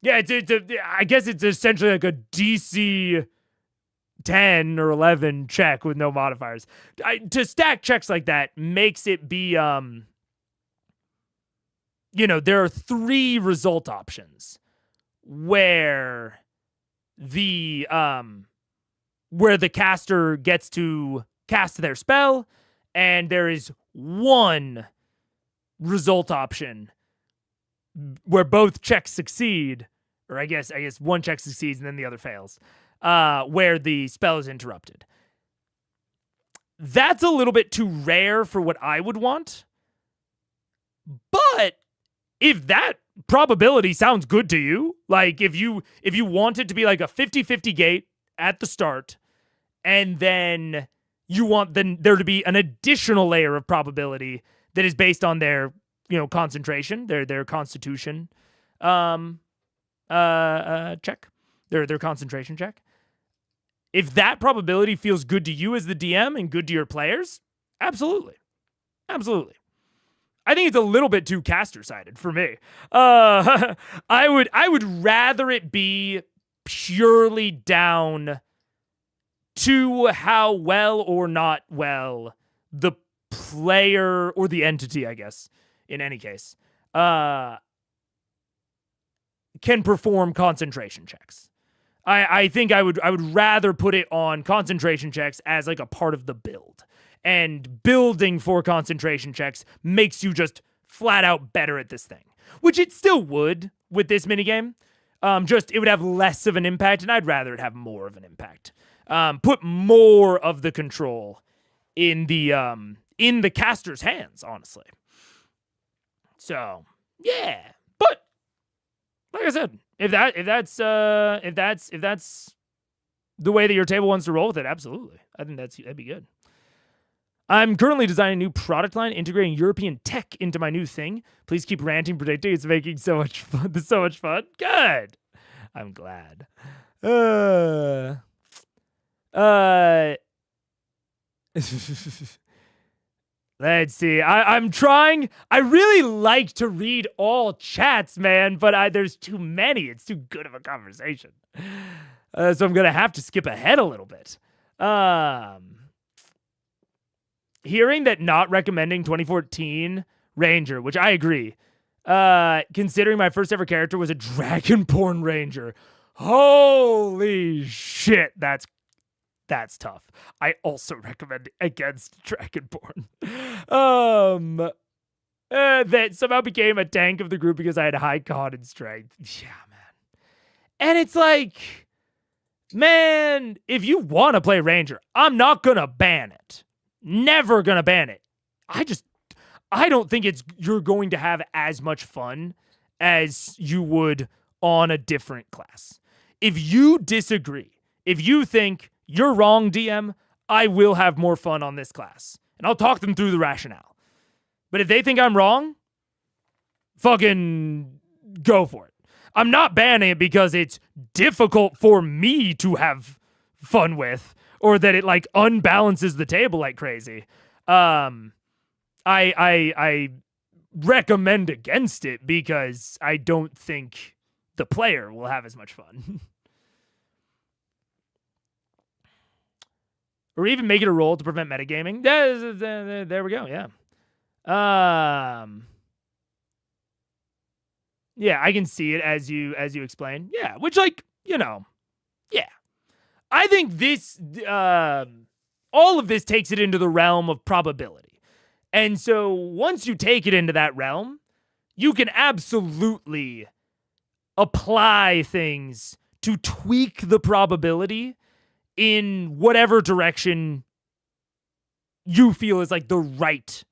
Yeah, I guess it's essentially like a DC 10 or 11 check with no modifiers. To stack checks like that makes it be, you know, there are 3 result options where the caster gets to cast their spell, and there is 1 result option where both checks succeed, or I guess 1 check succeeds and then the other fails, where the spell is interrupted. That's a little bit too rare for what I would want. But if that probability sounds good to you, like if you want it to be like a 50-50 gate at the start, and then you want there to be an additional layer of probability that is based on their, you know, concentration, their constitution check, their concentration check. If that probability feels good to you as the DM and good to your players, absolutely. Absolutely. I think it's a little bit too caster-sided for me. I would rather it be purely down to how well or not well the player, or the entity, I guess, in any case, can perform concentration checks. I think I would rather put it on concentration checks as like a part of the build. And building for concentration checks makes you just flat out better at this thing, which it still would with this minigame. Just it would have less of an impact, and I'd rather it have more of an impact. Put more of the control in the caster's hands, honestly. So yeah, but like I said, if that's the way that your table wants to roll with it, absolutely, I think that'd be good. I'm currently designing a new product line, integrating European tech into my new thing. Please keep ranting, predicting. It's making so much fun. Good. I'm glad. Let's see. I'm trying. I really like to read all chats, man, but there's too many. It's too good of a conversation. So I'm going to have to skip ahead a little bit. Hearing that not recommending 2014 Ranger, which I agree, considering my first ever character was a Dragonborn Ranger. Holy shit, that's that's tough. I also recommend against Dragonborn. That somehow became a tank of the group because I had high con and strength. Yeah, man. And it's like, man, if you want to play Ranger, I'm not going to ban it. Never going to ban it. I don't think you're going to have as much fun as you would on a different class. If you disagree, if you think you're wrong, DM, I will have more fun on this class. And I'll talk them through the rationale. But if they think I'm wrong, fucking go for it. I'm not banning it because it's difficult for me to have fun with, or that it like unbalances the table like crazy. I recommend against it because I don't think the player will have as much fun. Or even make it a role to prevent metagaming. There we go, yeah. Yeah, I can see it as you explain. Yeah, which like, yeah. I think this all of this takes it into the realm of probability. And so once you take it into that realm, you can absolutely apply things to tweak the probability in whatever direction you feel is like the right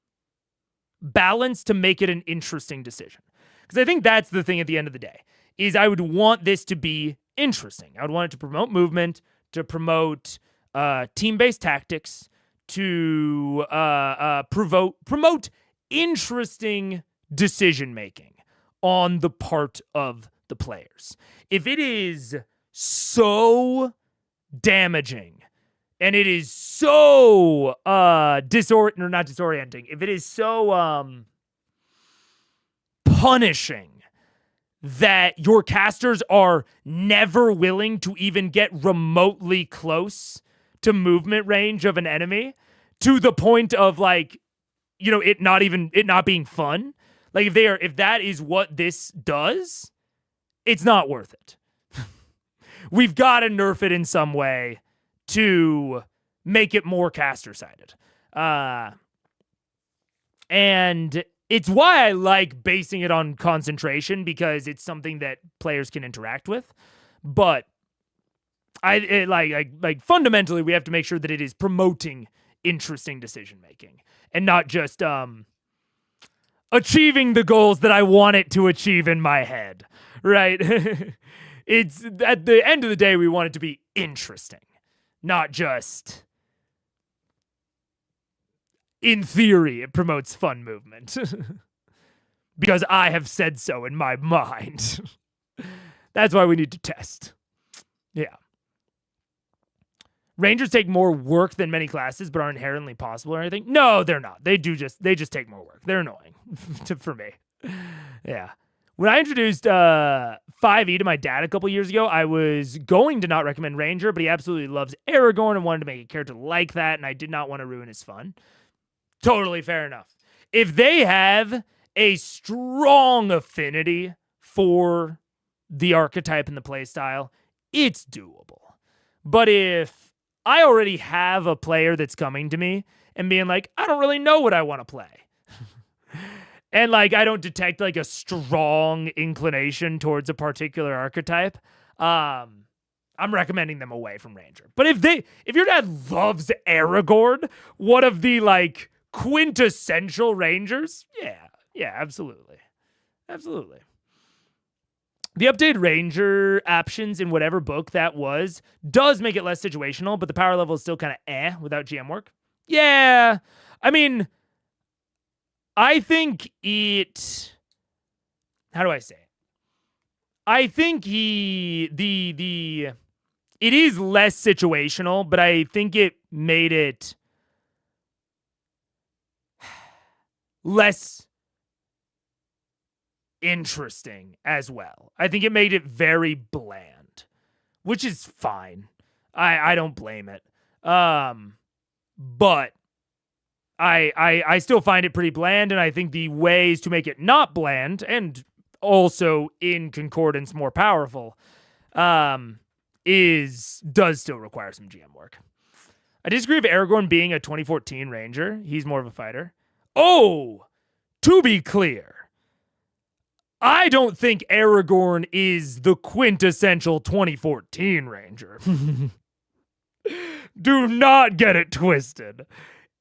balance to make it an interesting decision. Because I think that's the thing at the end of the day, is I would want this to be interesting. I would want it to promote movement, to promote team-based tactics, to promote interesting decision-making on the part of the players. If it is so damaging and it is so not disorienting, if it is so punishing that your casters are never willing to even get remotely close to movement range of an enemy, to the point of like, it not being fun. Like if that is what this does, it's not worth it. We've got to nerf it in some way to make it more caster-sided. And it's why I like basing it on concentration, because it's something that players can interact with. But fundamentally, we have to make sure that it is promoting interesting decision-making and not just achieving the goals that I want it to achieve in my head, right? It's at the end of the day, we want it to be interesting, not just in theory it promotes fun movement because I have said so in my mind. That's why we need to test. Yeah. Rangers take more work than many classes, but are inherently possible or anything. No, they're not. They just take more work. They're annoying for me. Yeah. When I introduced 5e to my dad a couple years ago, I was going to not recommend Ranger, but he absolutely loves Aragorn and wanted to make a character like that, and I did not want to ruin his fun. Totally fair enough. If they have a strong affinity for the archetype and the playstyle, it's doable. But if I already have a player that's coming to me and being like, I don't really know what I want to play, and like I don't detect like a strong inclination towards a particular archetype, I'm recommending them away from Ranger. But if your dad loves Aragorn, one of the like quintessential Rangers, yeah, absolutely. The updated Ranger options in whatever book that does make it less situational, but the power level is still kind of without GM work. Yeah, I mean, I think it. How do I say it? I think it is less situational, but I think it made it less interesting as well. I think it made it very bland, which is fine. I don't blame it. But I still find it pretty bland, and I think the ways to make it not bland and also in concordance more powerful does still require some GM work. I disagree with Aragorn being a 2014 Ranger. He's more of a fighter. Oh, to be clear, I don't think Aragorn is the quintessential 2014 Ranger. Do not get it twisted.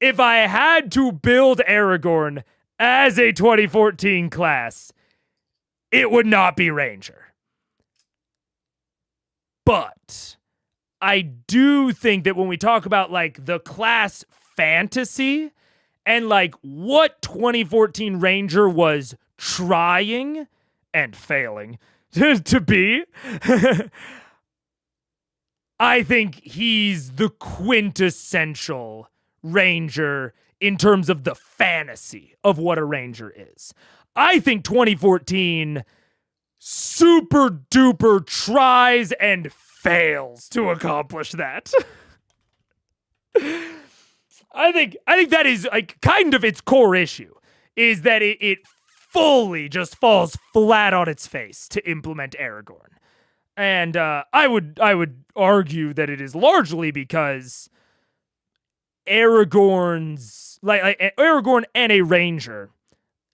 If I had to build Aragorn as a 2014 class, it would not be Ranger. But I do think that when we talk about like the class fantasy and like what 2014 Ranger was trying and failing to be, I think he's the quintessential Ranger in terms of the fantasy of what a Ranger is. I think 2014 super duper tries and fails to accomplish that. I think that is like kind of its core issue, is that it fully just falls flat on its face to implement Aragorn. And I would argue that it is largely because Aragorn's like Aragorn and a Ranger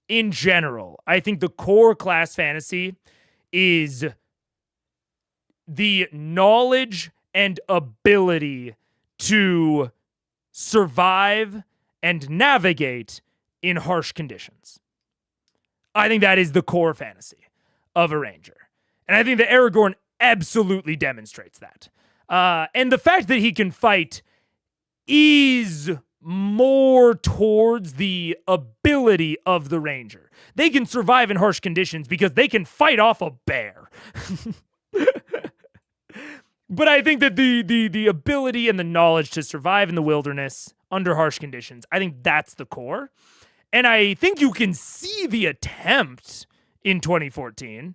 in general, I think the core class fantasy is the knowledge and ability to survive and navigate in harsh conditions. I think that is the core fantasy of a Ranger. And I think that Aragorn absolutely demonstrates that. And the fact that he can fight is more towards the ability of the Ranger. They can survive in harsh conditions because they can fight off a bear. But I think that the ability and the knowledge to survive in the wilderness under harsh conditions, I think that's the core. And I think you can see the attempt in 2014.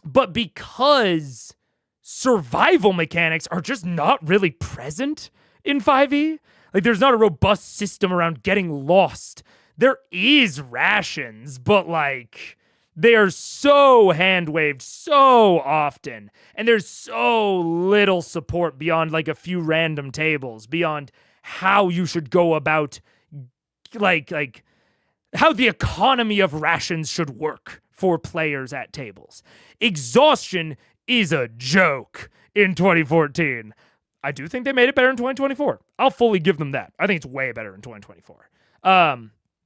But because survival mechanics are just not really present in 5e, like there's not a robust system around getting lost. There is rations, but like they are so hand-waved so often, and there's so little support beyond like a few random tables, beyond how you should go about like how the economy of rations should work for players at tables. Exhaustion is a joke in 2014. I do think they made it better in 2024. I'll fully give them that. I think it's way better in 2024.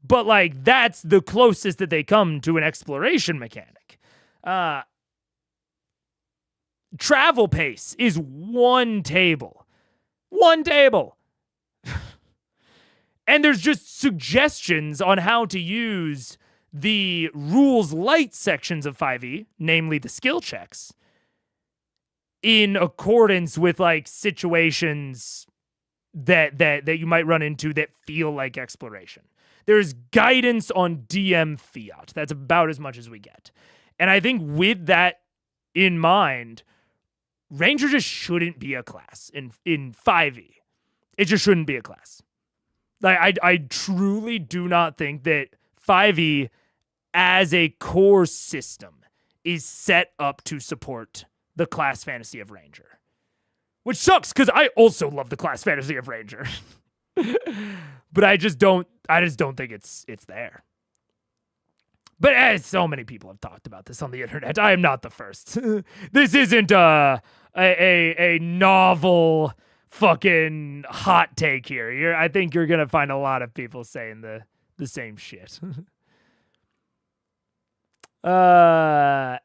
But like that's the closest that they come to an exploration mechanic. Travel pace is one table. One table. And there's just suggestions on how to use the rules light sections of 5e, namely the skill checks, in accordance with like situations that you might run into that feel like exploration. There's guidance on DM fiat. That's about as much as we get. And I think with that in mind, Ranger just shouldn't be a class in 5e. It just shouldn't be a class. Like I truly do not think that 5e as a core system is set up to support the class fantasy of Ranger. Which sucks because I also love the class fantasy of Ranger. But I just don't think it's there. But as so many people have talked about this on the internet, I am not the first. This isn't a novel fucking hot take here. I think you're gonna find a lot of people saying the same shit. What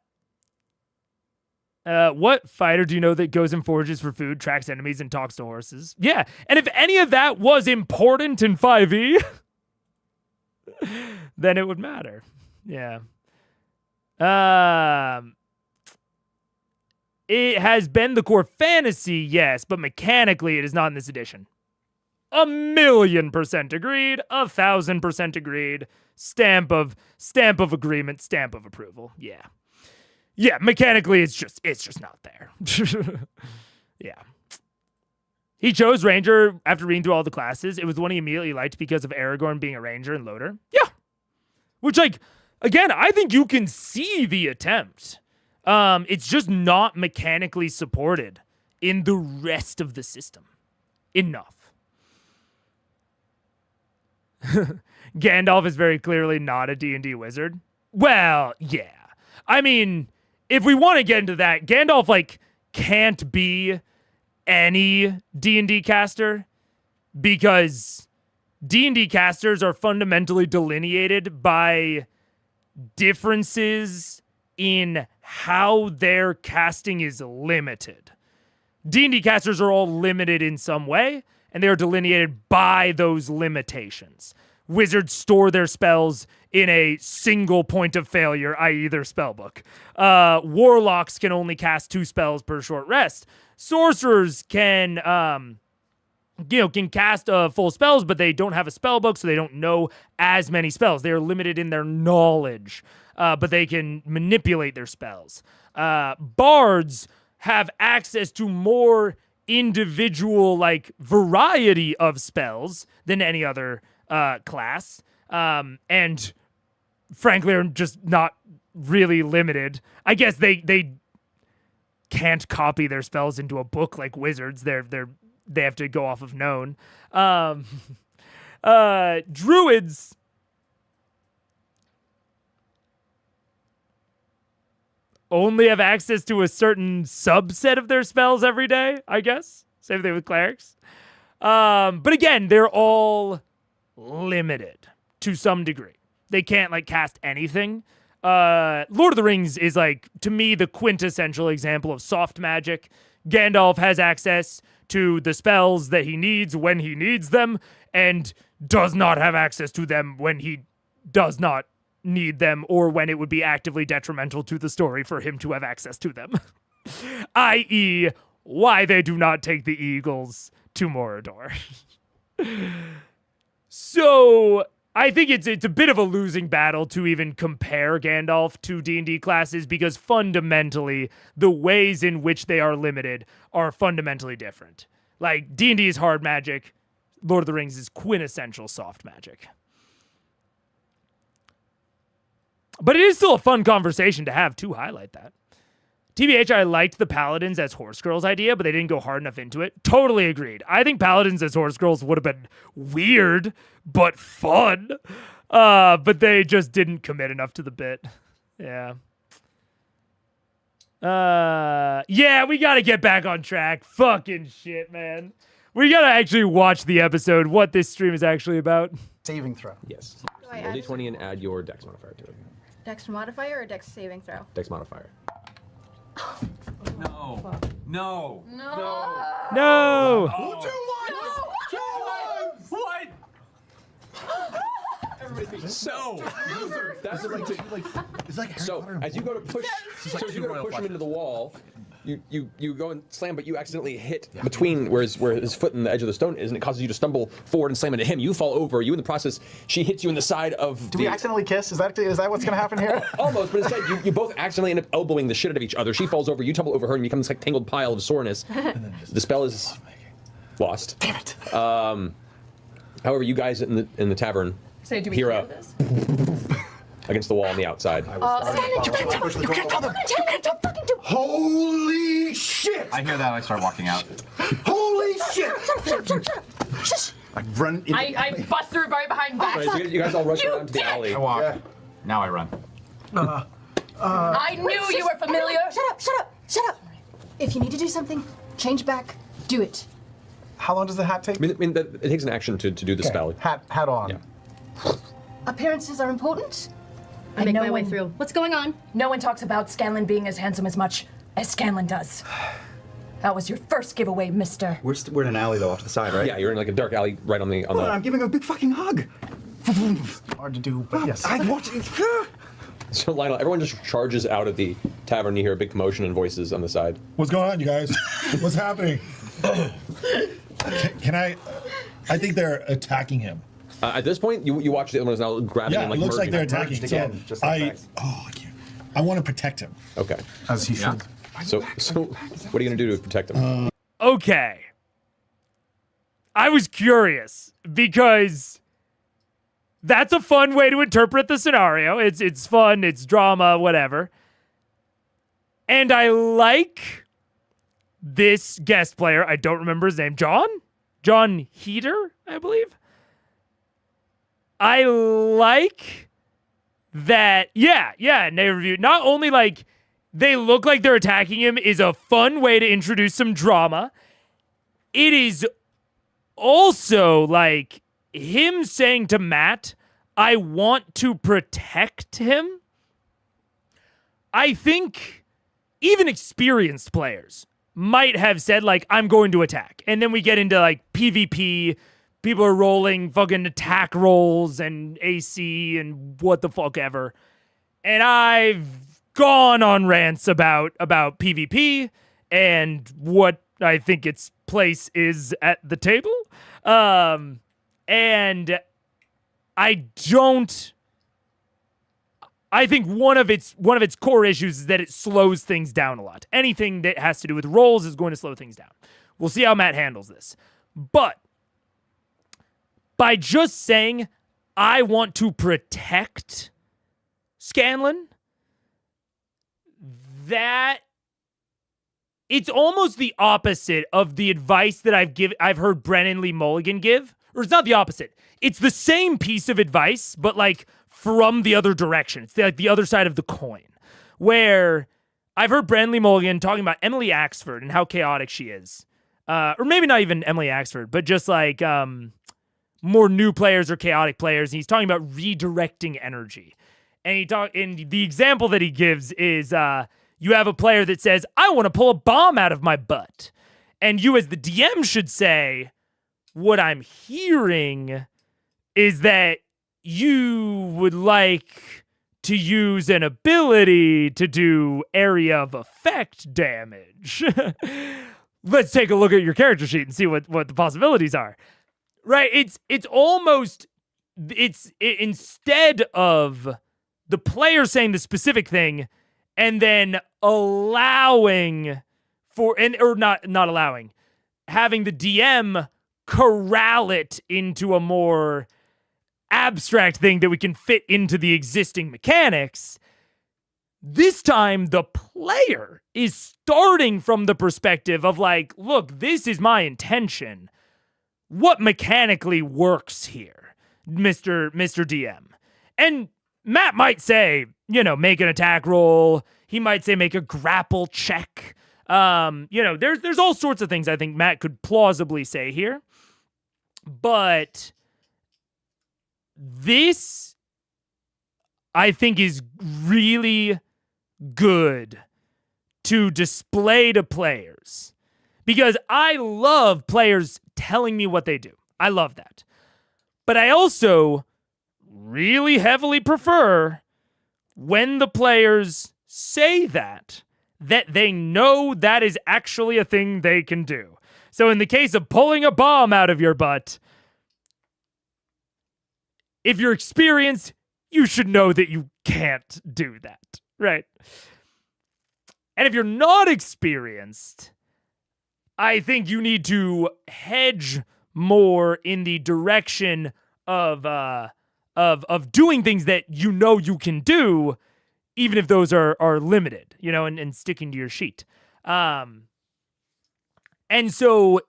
fighter do you know that goes and forages for food, tracks enemies, and talks to horses? Yeah, and if any of that was important in 5e, then it would matter. Yeah. It has been the core fantasy, yes, but mechanically it is not in this edition. 1,000,000% agreed. 1,000% agreed. Stamp of agreement. Stamp of approval. Yeah. Yeah, mechanically it's just not there. Yeah. He chose Ranger after reading through all the classes. It was the one he immediately liked because of Aragorn being a Ranger and Loader. Yeah. Which, like, again, I think you can see the attempt. It's just not mechanically supported in the rest of the system. enough. Gandalf is very clearly not a D&D wizard. Well, yeah. I mean, if we want to get into that, Gandalf, like, can't be any D&D caster because D&D casters are fundamentally delineated by differences in how their casting is limited. D&D casters are all limited in some way, and they are delineated by those limitations. Wizards store their spells in a single point of failure, i.e. their spellbook. Warlocks can only cast 2 spells per short rest. Sorcerers can cast full spells, but they don't have a spellbook, so they don't know as many spells. They are limited in their knowledge, but they can manipulate their spells. Bards have access to more individual, like, variety of spells than any other class, and frankly are just not really limited. I guess they can't copy their spells into a book like wizards. They have to go off of known. Druids only have access to a certain subset of their spells every day, I guess. Same thing with clerics. But again, they're all limited to some degree. They can't, like, cast anything. Lord of the Rings is, like, to me, the quintessential example of soft magic. Gandalf has access to the spells that he needs when he needs them, and does not have access to them when he does not need them, or when it would be actively detrimental to the story for him to have access to them. i.e., why they do not take the eagles to Mordor. So I think it's a bit of a losing battle to even compare Gandalf to D&D classes, because fundamentally the ways in which they are limited are fundamentally different. Like, D&D is hard magic. Lord of the Rings is quintessential soft magic. But it is still a fun conversation to have to highlight that. TBH, I liked the Paladins as horse girls idea, but they didn't go hard enough into it. Totally agreed. I think Paladins as horse girls would have been weird, but fun. But they just didn't commit enough to the bit. Yeah. Yeah, we gotta get back on track. Fucking shit, man. We gotta actually watch the episode, what this stream is actually about. Saving throw. Yes. Do I Roll add d20 and add your dex modifier to it. Dex modifier or dex saving throw? Dex modifier. No. No. No. No! What? So, that's like, It's like Harry so Potter. as you go to push, so as you go to push him into the wall, you go and slam, but you accidentally hit between where his foot and the edge of the stone is, and it causes you to stumble forward and slam into him. You fall over. You in the process, she hits you in the side of. Do we accidentally kiss? Is that what's gonna happen here? Almost, but instead you both accidentally end up elbowing the shit out of each other. She falls over, you tumble over her, and you become this like tangled pile of soreness. The spell is lost. Damn it. However, you guys in the tavern So do we hear hear a this? against the wall on the outside. Holy shit! I hear that. I start walking out. Holy shit! I run into I bust through right behind Right, Vax. so you guys all rush around to the alley. I walk. Yeah. Now I run. I knew you were familiar. Shut up. If you need to do something, change back, do it. How long does the hat take? I mean, it takes an action to do the spell. Hat on. Yeah. Appearances are important. I make my way through. What's going on? No one talks about Scanlan being as handsome as much as Scanlan does. That was your first giveaway, mister. We're in an alley though, off to the side, right? Yeah, you're in like a dark alley right on the. Hold on, I'm giving him a big fucking hug. Hard to do, but yes. I watched it. So Lionel, everyone just charges out of the tavern. You hear a big commotion and voices on the side. What's going on, you guys? What's happening? Can I? I think they're attacking him. At this point, you watch the other ones now grabbing Yeah, him like it looks like merging. they're attacking. Merged So again, just like Max. I can't. I want to protect him. Okay. As he should. So what are you gonna do to protect him? Okay. I was curious because that's a fun way to interpret the scenario. It's fun, it's drama, whatever. And I like this guest player. I don't remember his name. Jon Jon Heder, I believe. I like that. Yeah, negative review. Not only like they look like they're attacking him is a fun way to introduce some drama. It is also like him saying to Matt, I want to protect him. I think even experienced players might have said, like, I'm going to attack. And then we get into, like, PvP. People are rolling fucking attack rolls and AC and what the fuck ever. And I've gone on rants about PvP and what I think its place is at the table. And I think one of its core issues is that it slows things down a lot. Anything that has to do with rolls is going to slow things down. We'll see how Matt handles this. But by just saying, I want to protect Scanlan, that it's almost the opposite of the advice that I've heard Brennan Lee Mulligan give. Or it's not the opposite. It's the same piece of advice, but like from the other direction. It's like the other side of the coin. Where I've heard Brennan Lee Mulligan talking about Emily Axford and how chaotic she is. Or maybe not even Emily Axford, but just like more new players or chaotic players. And he's talking about redirecting energy. And the example that he gives is you have a player that says, I want to pull a bomb out of my butt. And you as the DM should say, what I'm hearing is that you would like to use an ability to do area of effect damage. Let's take a look at your character sheet and see what the possibilities are. Right? It's almost instead of the player saying the specific thing and then allowing having the DM corral it into a more abstract thing that we can fit into the existing mechanics. This time, the player is starting from the perspective of like, look, this is my intention. What mechanically works here, Mr. DM? And Matt might say, make an attack roll. He might say make a grapple check. There's all sorts of things I think Matt could plausibly say here. But this, I think, is really good to display to players. Because I love players telling me what they do. I love that. But I also really heavily prefer when the players say that they know that is actually a thing they can do. So in the case of pulling a bomb out of your butt, if you're experienced, you should know that you can't do that, right? And if you're not experienced, I think you need to hedge more in the direction of doing things that you can do, even if those are limited, and sticking to your sheet. And so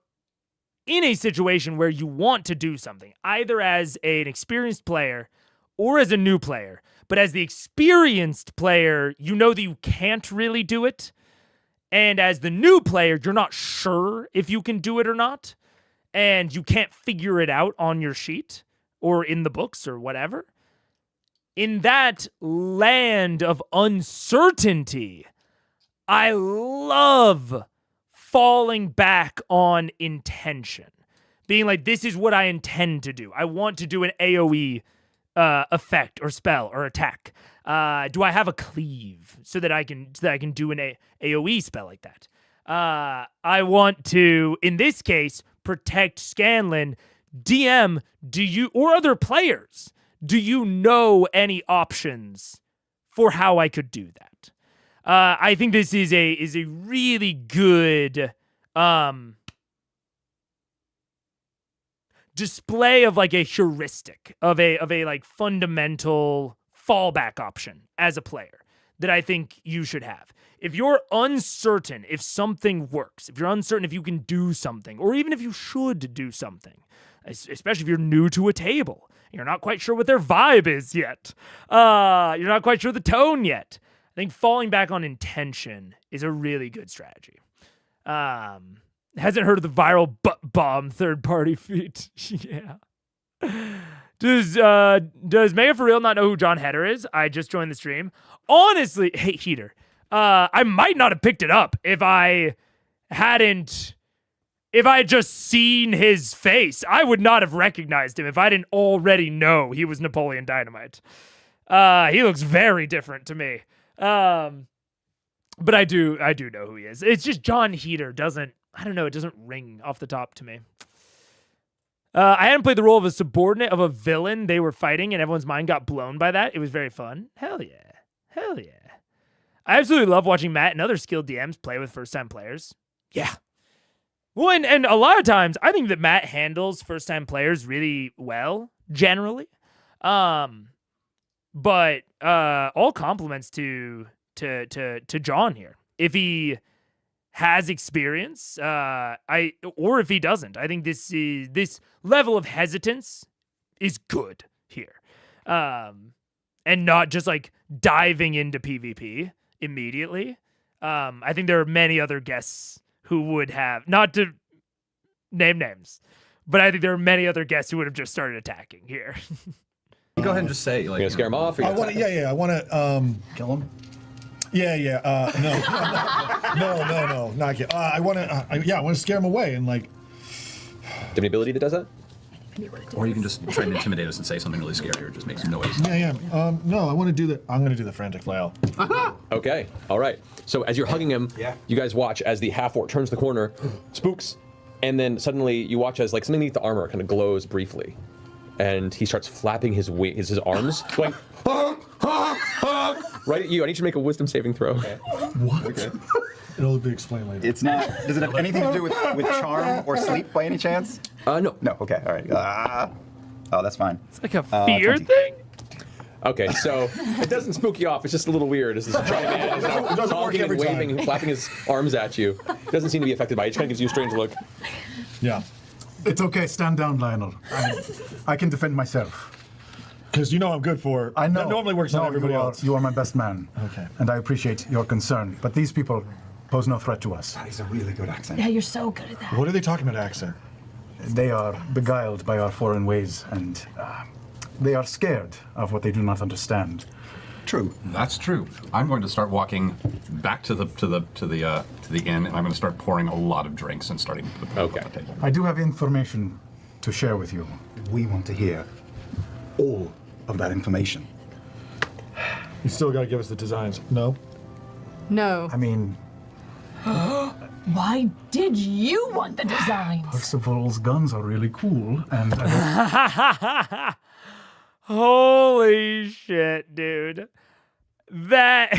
in a situation where you want to do something, either as an experienced player or as a new player, but as the experienced player, you know that you can't really do it. And as the new player, you're not sure if you can do it or not. And you can't figure it out on your sheet or in the books or whatever. In that land of uncertainty, I love falling back on intention. Being like, this is what I intend to do. I want to do an AoE effect or spell or attack. Do I have a cleave so that I can do an AoE spell like that? I want to, in this case, protect Scanlan. DM, do you, or other players, do you know any options for how I could do that? I think this is a really good display of like a heuristic of a like fundamental fallback option as a player that I think you should have. If you're uncertain if something works, if you're uncertain if you can do something, or even if you should do something, especially if you're new to a table, you're not quite sure what their vibe is yet, you're not quite sure the tone yet, I think falling back on intention is a really good strategy. Hasn't heard of the viral butt bomb third-party feat. Yeah. Does Mega for real not know who Jon Heder is? I just joined the stream. Honestly, hey, Heder, I might not have picked it up if I had just seen his face. I would not have recognized him if I didn't already know he was Napoleon Dynamite. He looks very different to me. But I do know who he is. It's just Jon Heder doesn't ring off the top to me. I hadn't played the role of a subordinate of a villain they were fighting, and everyone's mind got blown by that. It was very fun. Hell yeah. I absolutely love watching Matt and other skilled DMs play with first-time players. Yeah. Well, and a lot of times, I think that Matt handles first-time players really well, generally. But all compliments to Jon here. If he has experience, or if he doesn't, I think this level of hesitance is good here, and not just like diving into PvP immediately. I think there are many other guests who would have, not to name names, but I think there are many other guests who would have just started attacking here. Go ahead and just say, like, You gonna scare him off? Or I want to. Yeah. I want to. kill him. Yeah. No. Not yet. I want to. I want to scare him away and like. Do you have any ability that does that? Or you can just try and intimidate us and say something really scary or just make some noise. Yeah. No, I want to do the. I'm going to do the frantic flail. Okay, all right. So as you're hugging him, you guys watch as the half-orc turns the corner, spooks, and then suddenly you watch as like something beneath the armor kind of glows briefly, and he starts flapping his his arms, going right at you. I need you to make a wisdom saving throw. Okay. What? Okay. It'll be explained later. It's not. Does it have anything to do with charm or sleep by any chance? No. No. Okay. All right. Oh, that's fine. It's like a fear thing. Okay, so it doesn't spook you off. It's just a little weird. As this giant man is now honking and waving and flapping his arms at you. It doesn't seem to be affected by it. It just kind of gives you a strange look. Yeah. It's okay. Stand down, Lionel. I can defend myself. Because you know I'm good for. I know. That normally works on everybody else. You are my best man. Okay. And I appreciate your concern. But these people pose no threat to us. That is a really good accent. Yeah, you're so good at that. What are they talking about accent? They are beguiled by our foreign ways, and they are scared of what they do not understand. True. That's true. I'm going to start walking back to the inn, and I'm going to start pouring a lot of drinks and starting to put them on the table. I do have information to share with you. We want to hear all of that information. You still got to give us the designs. No. No. I mean, Why did you want the designs? Percival's guns are really cool, and I don't... Holy shit, dude. That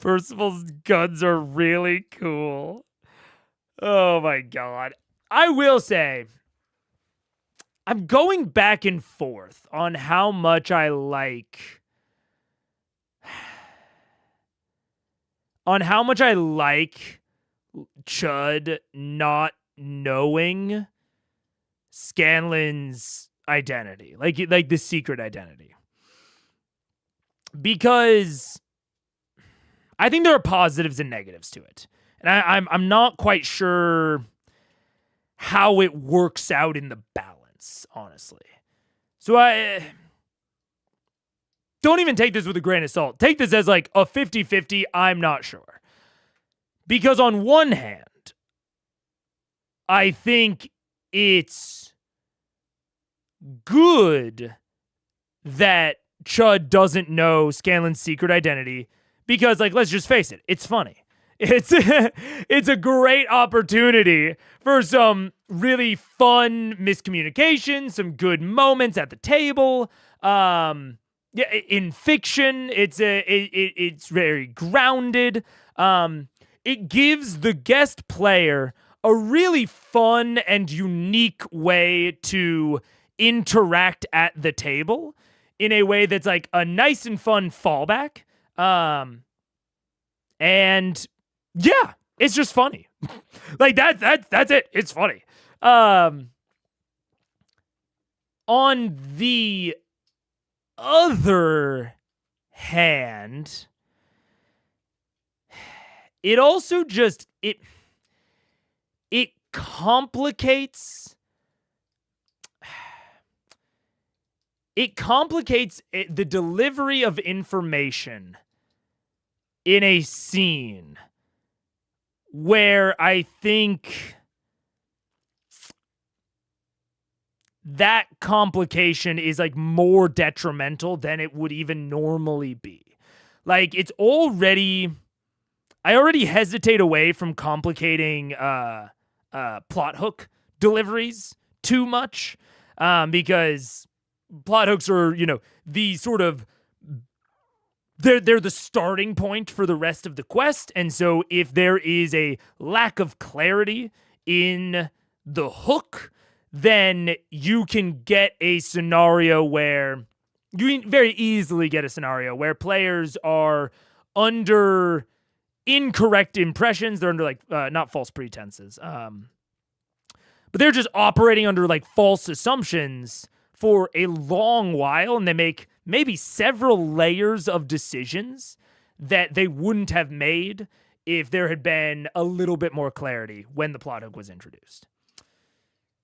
Percival's guns are really cool. Oh my god. I will say, I'm going back and forth on how much I like Chud not knowing Scanlan's identity, like the secret identity, because I think there are positives and negatives to it, and I'm not quite sure how it works out in the balance, honestly. So I don't even take this with a grain of salt. Take this as like a 50-50. I'm not sure, because on one hand, I think it's good that Chud doesn't know Scanlan's secret identity, because, like, let's just face it, it's funny. It's a great opportunity for some really fun miscommunication, some good moments at the table. In fiction, it's very grounded. It gives the guest player a really fun and unique way to interact at the table in a way that's like a nice and fun fallback. And yeah, it's just funny. Like that's it. It's funny. On the other hand, it also just it complicates the delivery of information in a scene where I think that complication is like more detrimental than it would even normally be. Like I already hesitate away from complicating plot hook deliveries too much, because plot hooks are, the sort of they're the starting point for the rest of the quest. And so if there is a lack of clarity in the hook, then you can get a scenario where you can very easily get a scenario where players are under incorrect impressions. They're under not false pretenses, but they're just operating under like false assumptions for a long while, and they make maybe several layers of decisions that they wouldn't have made if there had been a little bit more clarity when the plot hook was introduced.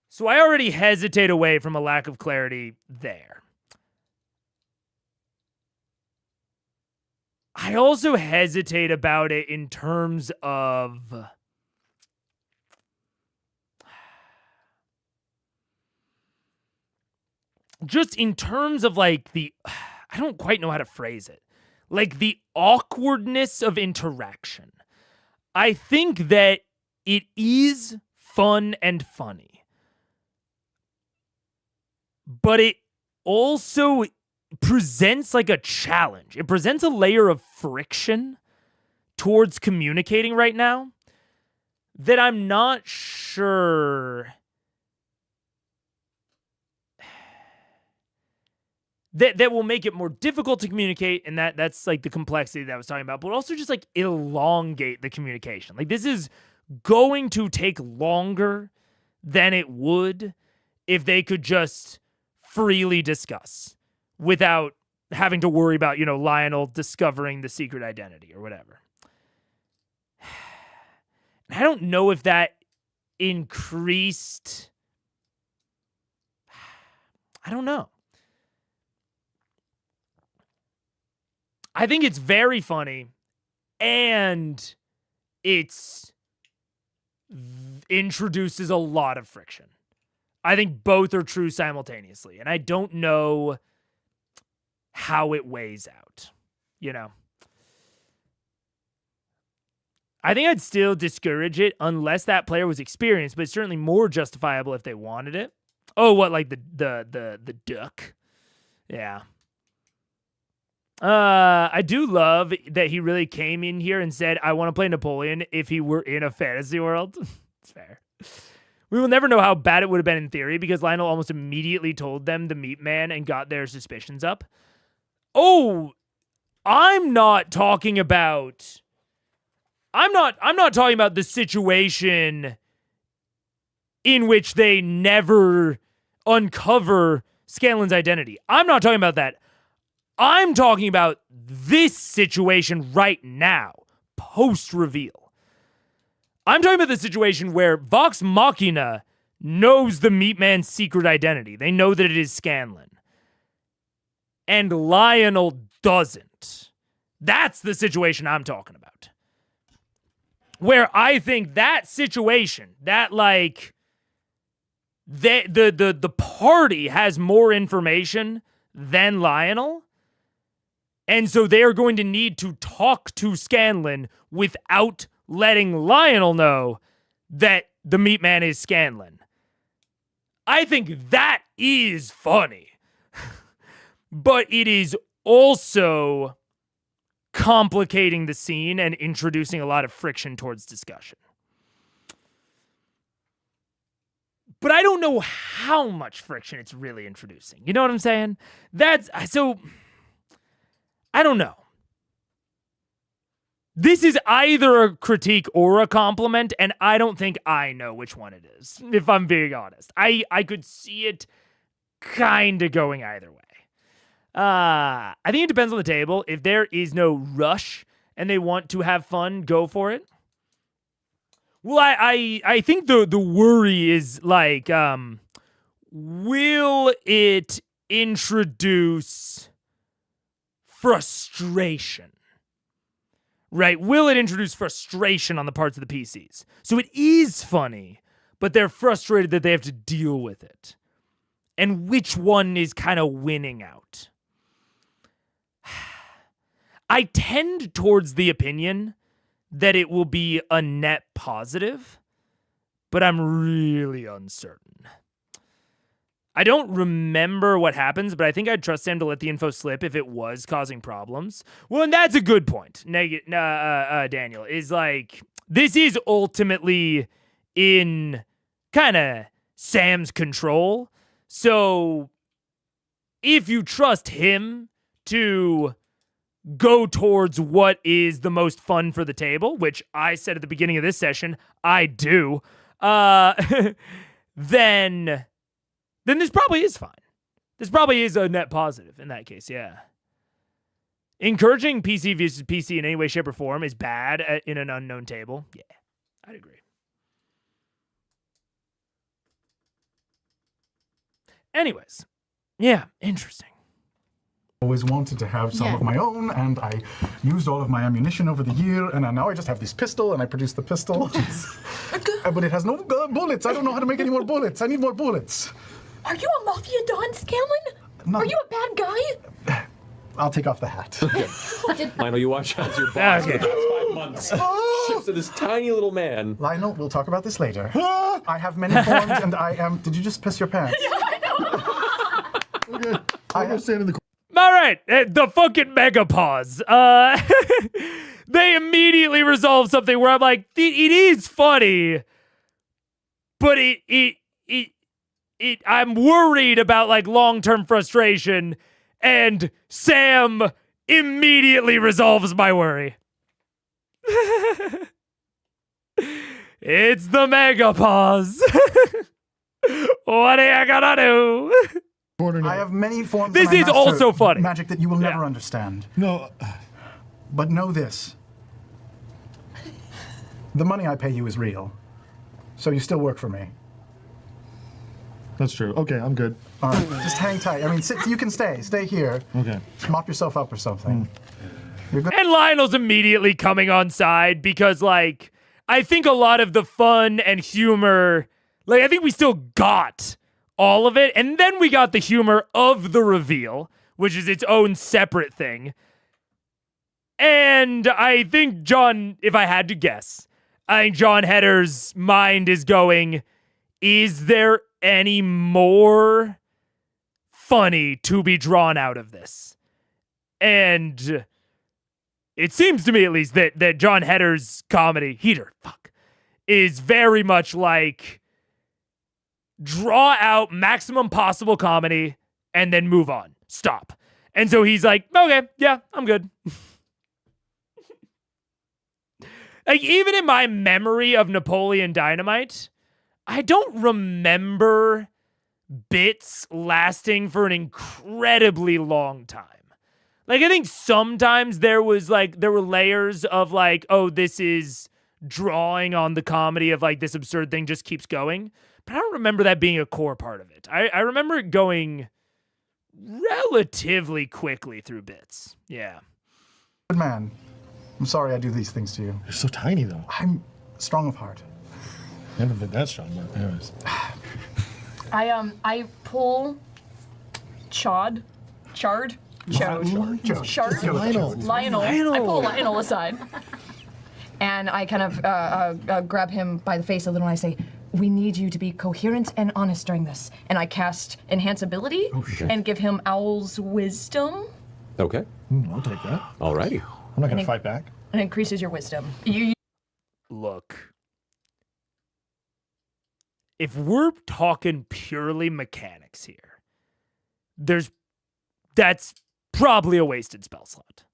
So I already hesitate away from a lack of clarity there. I also hesitate about it in terms of like I don't quite know how to phrase it. Like the awkwardness of interaction. I think that it is fun and funny, but it also presents like a challenge. It presents a layer of friction towards communicating right now that I'm not sure that will make it more difficult to communicate, and that's like the complexity that I was talking about, but also just like elongate the communication. Like this is going to take longer than it would if they could just freely discuss without having to worry about, Lionel discovering the secret identity or whatever. I don't know if that increased. I don't know. I think it's very funny, and it's introduces a lot of friction. I think both are true simultaneously, and I don't know how it weighs out, I think I'd still discourage it unless that player was experienced, but it's certainly more justifiable if they wanted it. Oh, what, like the duck? Yeah. I do love that he really came in here and said, I want to play Napoleon if he were in a fantasy world. It's fair. We will never know how bad it would have been in theory because Lionel almost immediately told them the meat man and got their suspicions up. Oh, I'm not talking about the situation in which they never uncover Scanlan's identity. I'm not talking about that. I'm talking about this situation right now, post-reveal. I'm talking about the situation where Vox Machina knows the Meat Man's secret identity. They know that it is Scanlan. And Lionel doesn't. That's the situation I'm talking about. Where I think that situation, that like the party has more information than Lionel. And so they are going to need to talk to Scanlan without letting Lionel know that the Meat Man is Scanlan. I think that is funny. But it is also complicating the scene and introducing a lot of friction towards discussion. but I don't know how much friction it's really introducing. You know what I'm saying? That's so. I don't know. This is either a critique or a compliment, and I don't think I know which one it is, if I'm being honest. I could see it kind of going either way. I think it depends on the table. If there is no rush and they want to have fun, go for it. Well, I think the worry is like, will it introduce frustration? Right? Will it introduce frustration on the parts of the PCs? So it is funny, but they're frustrated that they have to deal with it. And which one is kind of winning out? I tend towards the opinion that it will be a net positive, but I'm really uncertain. I don't remember what happens, but I think I'd trust Sam to let the info slip if it was causing problems. Well, and that's a good point, Daniel, is like, this is ultimately in kind of Sam's control. So if you trust him to go towards what is the most fun for the table, which I said at the beginning of this session, I do, then this probably is fine. This probably is a net positive in that case, yeah. Encouraging PC versus PC in any way, shape, or form is bad in an unknown table. Yeah, I'd agree. Anyways, yeah, interesting. Always wanted to have some of my own, and I used all of my ammunition over the year, and now I just have this pistol, and I produced the pistol. But it has no bullets. I don't know how to make any more bullets. I need more bullets. Are you a Mafia Don, Scanlan? No. Are you a bad guy? I'll take off the hat. Lionel, you watch as your boss for the past 5 months shifts to this tiny little man. Lionel, we'll talk about this later. I have many forms, and I am... Did you just piss your pants? Yeah, I know. Okay, I'm gonna stand in the corner. All right, the fucking mega pause. They immediately resolve something where I'm like, it is funny, but I'm worried about like long-term frustration, and Sam immediately resolves my worry. It's the mega pause. What are you gonna do? I have many forms This of my is also funny. magic that you will never understand. No. But know this. The money I pay you is real. So you still work for me. That's true. Okay, I'm good. All right, just hang tight. I mean, you can stay. Stay here. Okay. Mop yourself up or something. You're good. And Lionel's immediately coming on side because, like, I think a lot of the fun and humor, like, I think we still got all of it. And then we got the humor of the reveal, which is its own separate thing. And I think Jon, if I had to guess, I think Jon Heder's mind is going, is there any more funny to be drawn out of this? And it seems to me, at least, that Jon Heder's comedy, is very much like draw out maximum possible comedy and then move on. Stop. And so he's like, okay, yeah, I'm good. Like, even in my memory of Napoleon Dynamite, I don't remember bits lasting for an incredibly long time. Like, I think sometimes there were layers of like, oh, this is drawing on the comedy of like this absurd thing just keeps going. But I don't remember that being a core part of it. I remember it going relatively quickly through bits. Yeah. Good man. I'm sorry I do these things to you. You're so tiny, though. I'm strong of heart. Never been that strong, but anyways. I pull Chard. Lionel. I pull Lionel aside. And I kind of grab him by the face a little and I say, we need you to be coherent and honest during this. And I cast Enhance Ability and give him Owl's Wisdom. Okay. I'll take that. Alrighty. I'm not going to fight back. And increases your wisdom. Look. if we're talking purely mechanics here, that's probably a wasted spell slot.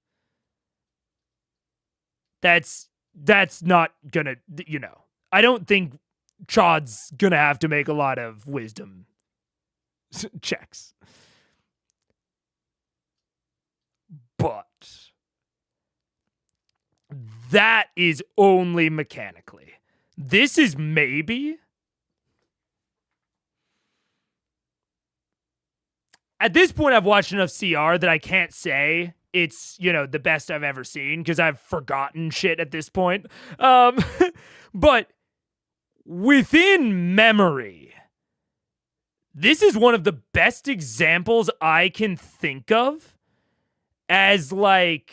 That's not gonna, I don't think Chod's gonna have to make a lot of wisdom checks. But that is only mechanically. This is maybe, at this point, I've watched enough CR that I can't say it's, the best I've ever seen because I've forgotten shit at this point. But within memory, this is one of the best examples I can think of as, like,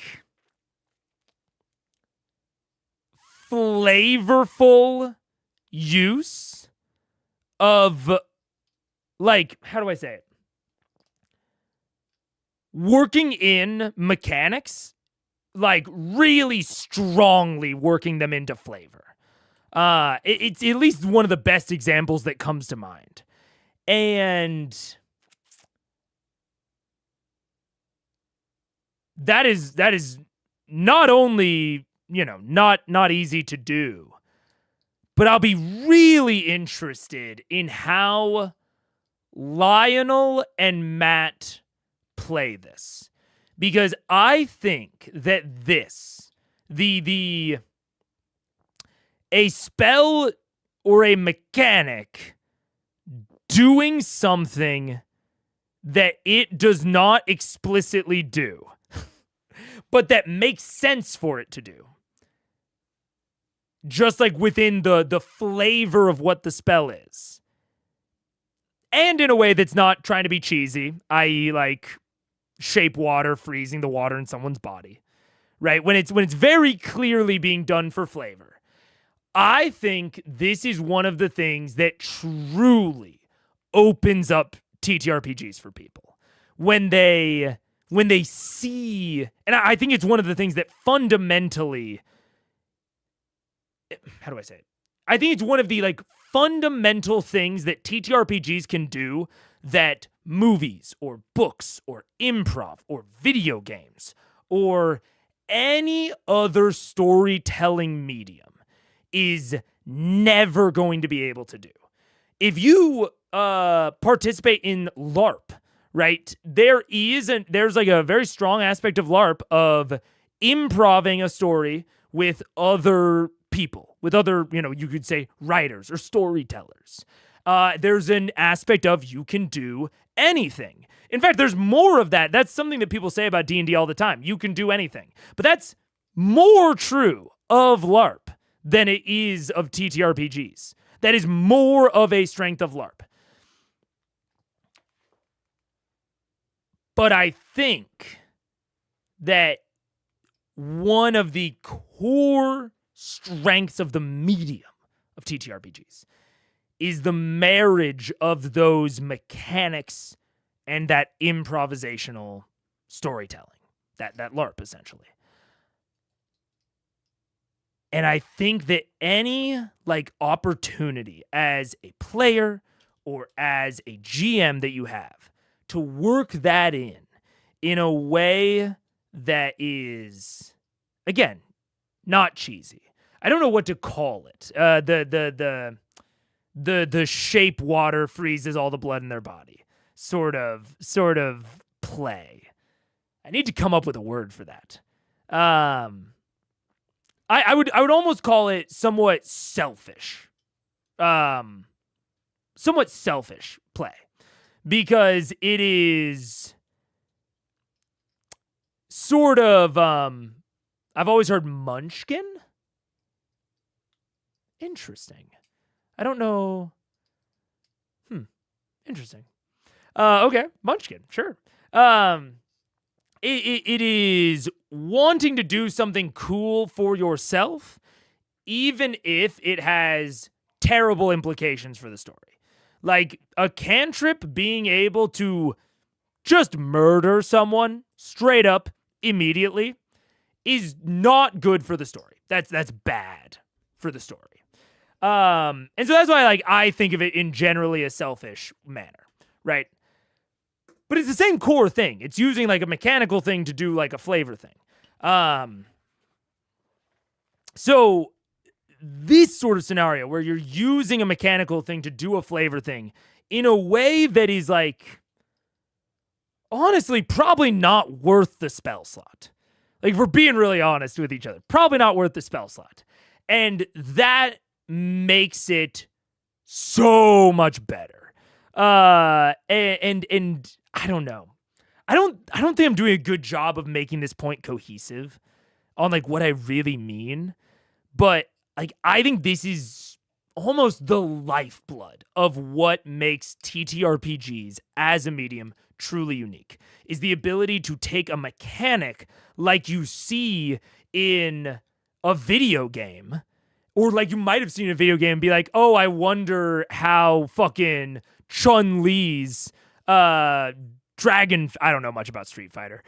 flavorful use of, like, how do I say it? Working in mechanics, like, really strongly working them into flavor. It's at least one of the best examples that comes to mind. And that is not only, not easy to do, but I'll be really interested in how Lionel and Matt play this, because I think that a spell or a mechanic doing something that it does not explicitly do, but that makes sense for it to do, just like within the flavor of what the spell is, and in a way that's not trying to be cheesy, i.e. like shape water, freezing the water in someone's body, right? When it's very clearly being done for flavor. I think this is one of the things that truly opens up TTRPGs for people. When they see, and I think it's one of the things that fundamentally, how do I say it? I think it's one of the, like, fundamental things that TTRPGs can do that movies or books or improv or video games or any other storytelling medium is never going to be able to do. If you participate in LARP, right, there's like a very strong aspect of LARP of improving a story with other people, with other, you could say writers or storytellers. There's an aspect of you can do anything. In fact, there's more of that. That's something that people say about D&D all the time. You can do anything. But that's more true of LARP than it is of TTRPGs. That is more of a strength of LARP. But I think that one of the core strengths of the medium of TTRPGs is the marriage of those mechanics and that improvisational storytelling, that LARP essentially. And I think that any, like, opportunity as a player or as a GM that you have to work that in a way that is, again, not cheesy. I don't know what to call it. The shape water freezes all the blood in their body. Sort of play. I need to come up with a word for that. I would almost call it somewhat selfish. Somewhat selfish play. Because it is sort of, I've always heard munchkin. Interesting. I don't know. Interesting. Okay, munchkin, sure. It is wanting to do something cool for yourself, even if it has terrible implications for the story. Like a cantrip being able to just murder someone straight up immediately is not good for the story. That's bad for the story. And so that's why like I think of it in generally a selfish manner, right? But it's the same core thing. It's using like a mechanical thing to do like a flavor thing. So this sort of scenario where you're using a mechanical thing to do a flavor thing in a way that is like honestly probably not worth the spell slot. Like if we're being really honest with each other, probably not worth the spell slot. And that makes it so much better. And I don't know. I don't think I'm doing a good job of making this point cohesive on like what I really mean. But like I think this is almost the lifeblood of what makes TTRPGs as a medium truly unique, is the ability to take a mechanic like you see in a video game, or like you might have seen in a video game and be like, oh, I wonder how fucking Chun-Li's dragon, I don't know much about Street Fighter,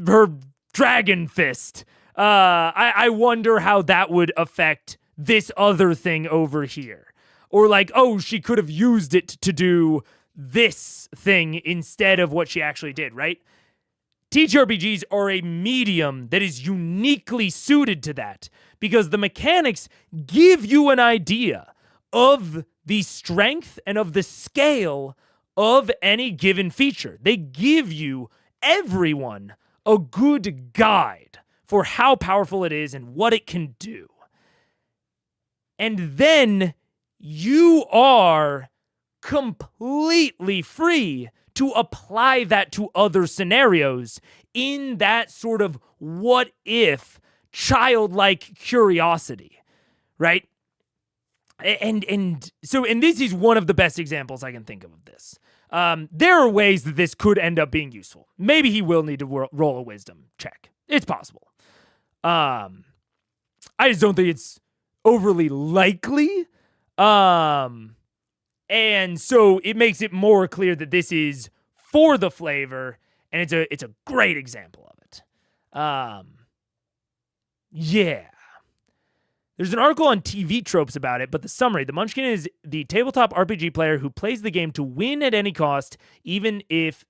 her dragon fist, I wonder how that would affect this other thing over here. Or like, oh, she could have used it to do this thing instead of what she actually did, right? TTRPGs are a medium that is uniquely suited to that because the mechanics give you an idea of the strength and of the scale of any given feature. They give you, everyone, a good guide for how powerful it is and what it can do. And then you are completely free to apply that to other scenarios in that sort of what if childlike curiosity, right? And this is one of the best examples I can think of this. There are ways that this could end up being useful. Maybe he will need to roll a wisdom check. It's possible. I just don't think it's overly likely. And so it makes it more clear that this is for the flavor, and it's a great example of it. Yeah. There's an article on TV Tropes about it, but the summary, the Munchkin is the tabletop RPG player who plays the game to win at any cost, even if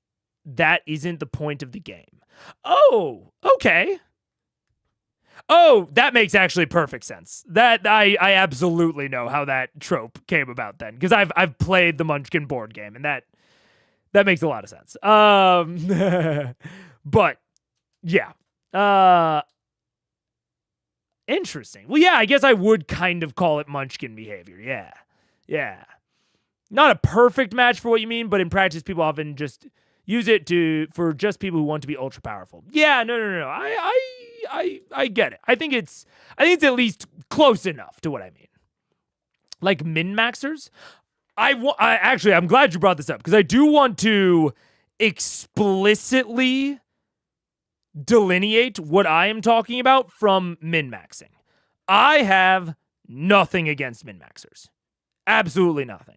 that isn't the point of the game. Oh, okay. Oh, that makes actually perfect sense. That I absolutely know how that trope came about then, because I've played the Munchkin board game, and that makes a lot of sense. But yeah. Interesting. Well, yeah, I guess I would kind of call it Munchkin behavior. Yeah. Not a perfect match for what you mean, but in practice, people often just use it for just people who want to be ultra powerful. Yeah, no. I get it. I think it's at least close enough to what I mean. Like min-maxers. I'm glad you brought this up because I do want to explicitly delineate what I am talking about from min-maxing. I have nothing against min-maxers. Absolutely nothing.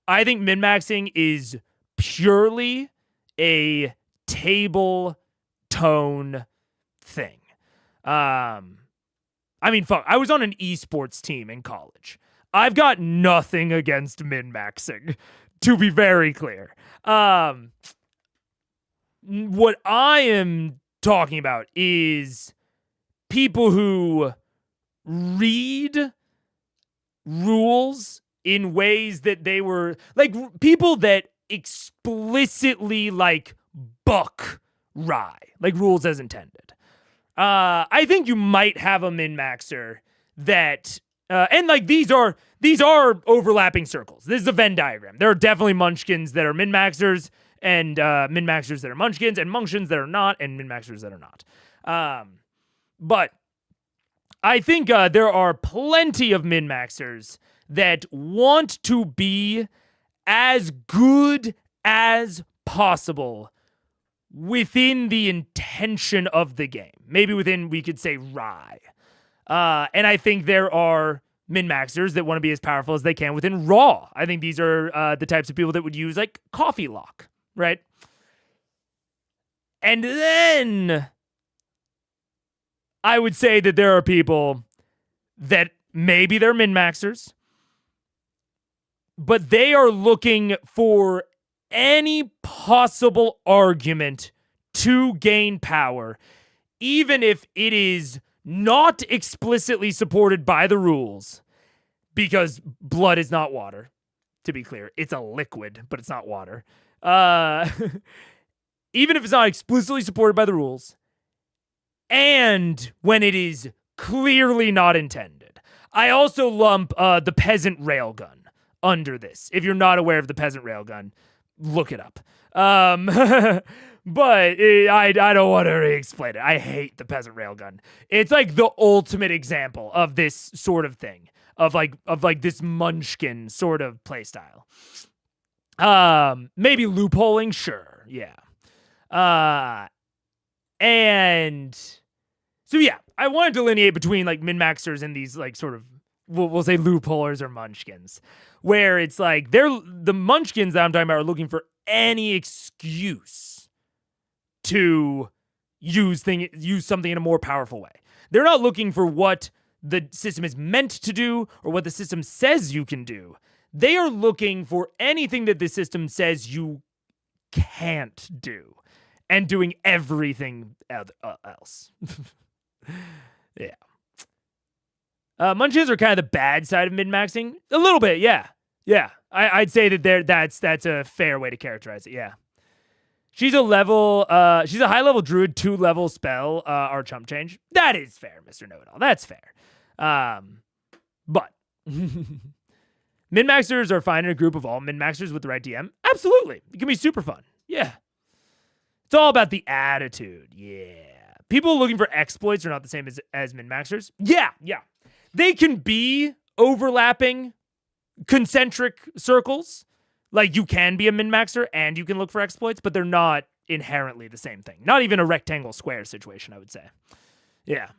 I think min-maxing is purely a table tone thing. I mean, fuck, I was on an esports team in college. I've got nothing against min-maxing, to be very clear. What I am talking about is people who read rules in ways that they were like people that explicitly like buck rye, like rules as intended. I think you might have a min-maxer that and like these are overlapping circles. This is a Venn diagram. There are definitely munchkins that are min-maxers and min-maxers that are munchkins and munchkins that are not and min-maxers that are not. But I think there are plenty of min-maxers that want to be as good as possible within the intention of the game. Maybe within, we could say, rye. And I think there are min-maxers that want to be as powerful as they can within raw. I think these are the types of people that would use, like, coffee lock, right? And then I would say that there are people that maybe they're min-maxers, but they are looking for any possible argument to gain power, even if it is not explicitly supported by the rules, because blood is not water, to be clear. It's a liquid, but it's not water. Even if it's not explicitly supported by the rules, and when it is clearly not intended. I also lump the peasant railgun under this. If you're not aware of the peasant railgun, look it up. But I don't want to re-explain it. I hate the peasant railgun. It's like the ultimate example of this sort of thing, of like this munchkin sort of playstyle. Maybe loopholing, sure, yeah. And so yeah, I want to delineate between like min-maxers and these like sort of we'll say loopholers or munchkins, where it's like the munchkins that I'm talking about are looking for any excuse to use something in a more powerful way. They're not looking for what the system is meant to do or what the system says you can do. They are looking for anything that the system says you can't do and doing everything else. Yeah. Munchkins are kind of the bad side of min-maxing. A little bit, yeah. Yeah. I'd say that that's a fair way to characterize it, yeah. She's a high-level druid, 2-level spell, our chump change. That is fair, Mr. Know-It-All. That's fair. But min-maxers are fine in a group of all min-maxers with the right DM. Absolutely. It can be super fun. Yeah. It's all about the attitude. Yeah. People looking for exploits are not the same as min-maxers. Yeah. They can be overlapping concentric circles. Like, you can be a min-maxer and you can look for exploits, but they're not inherently the same thing. Not even a rectangle square situation, I would say. Yeah.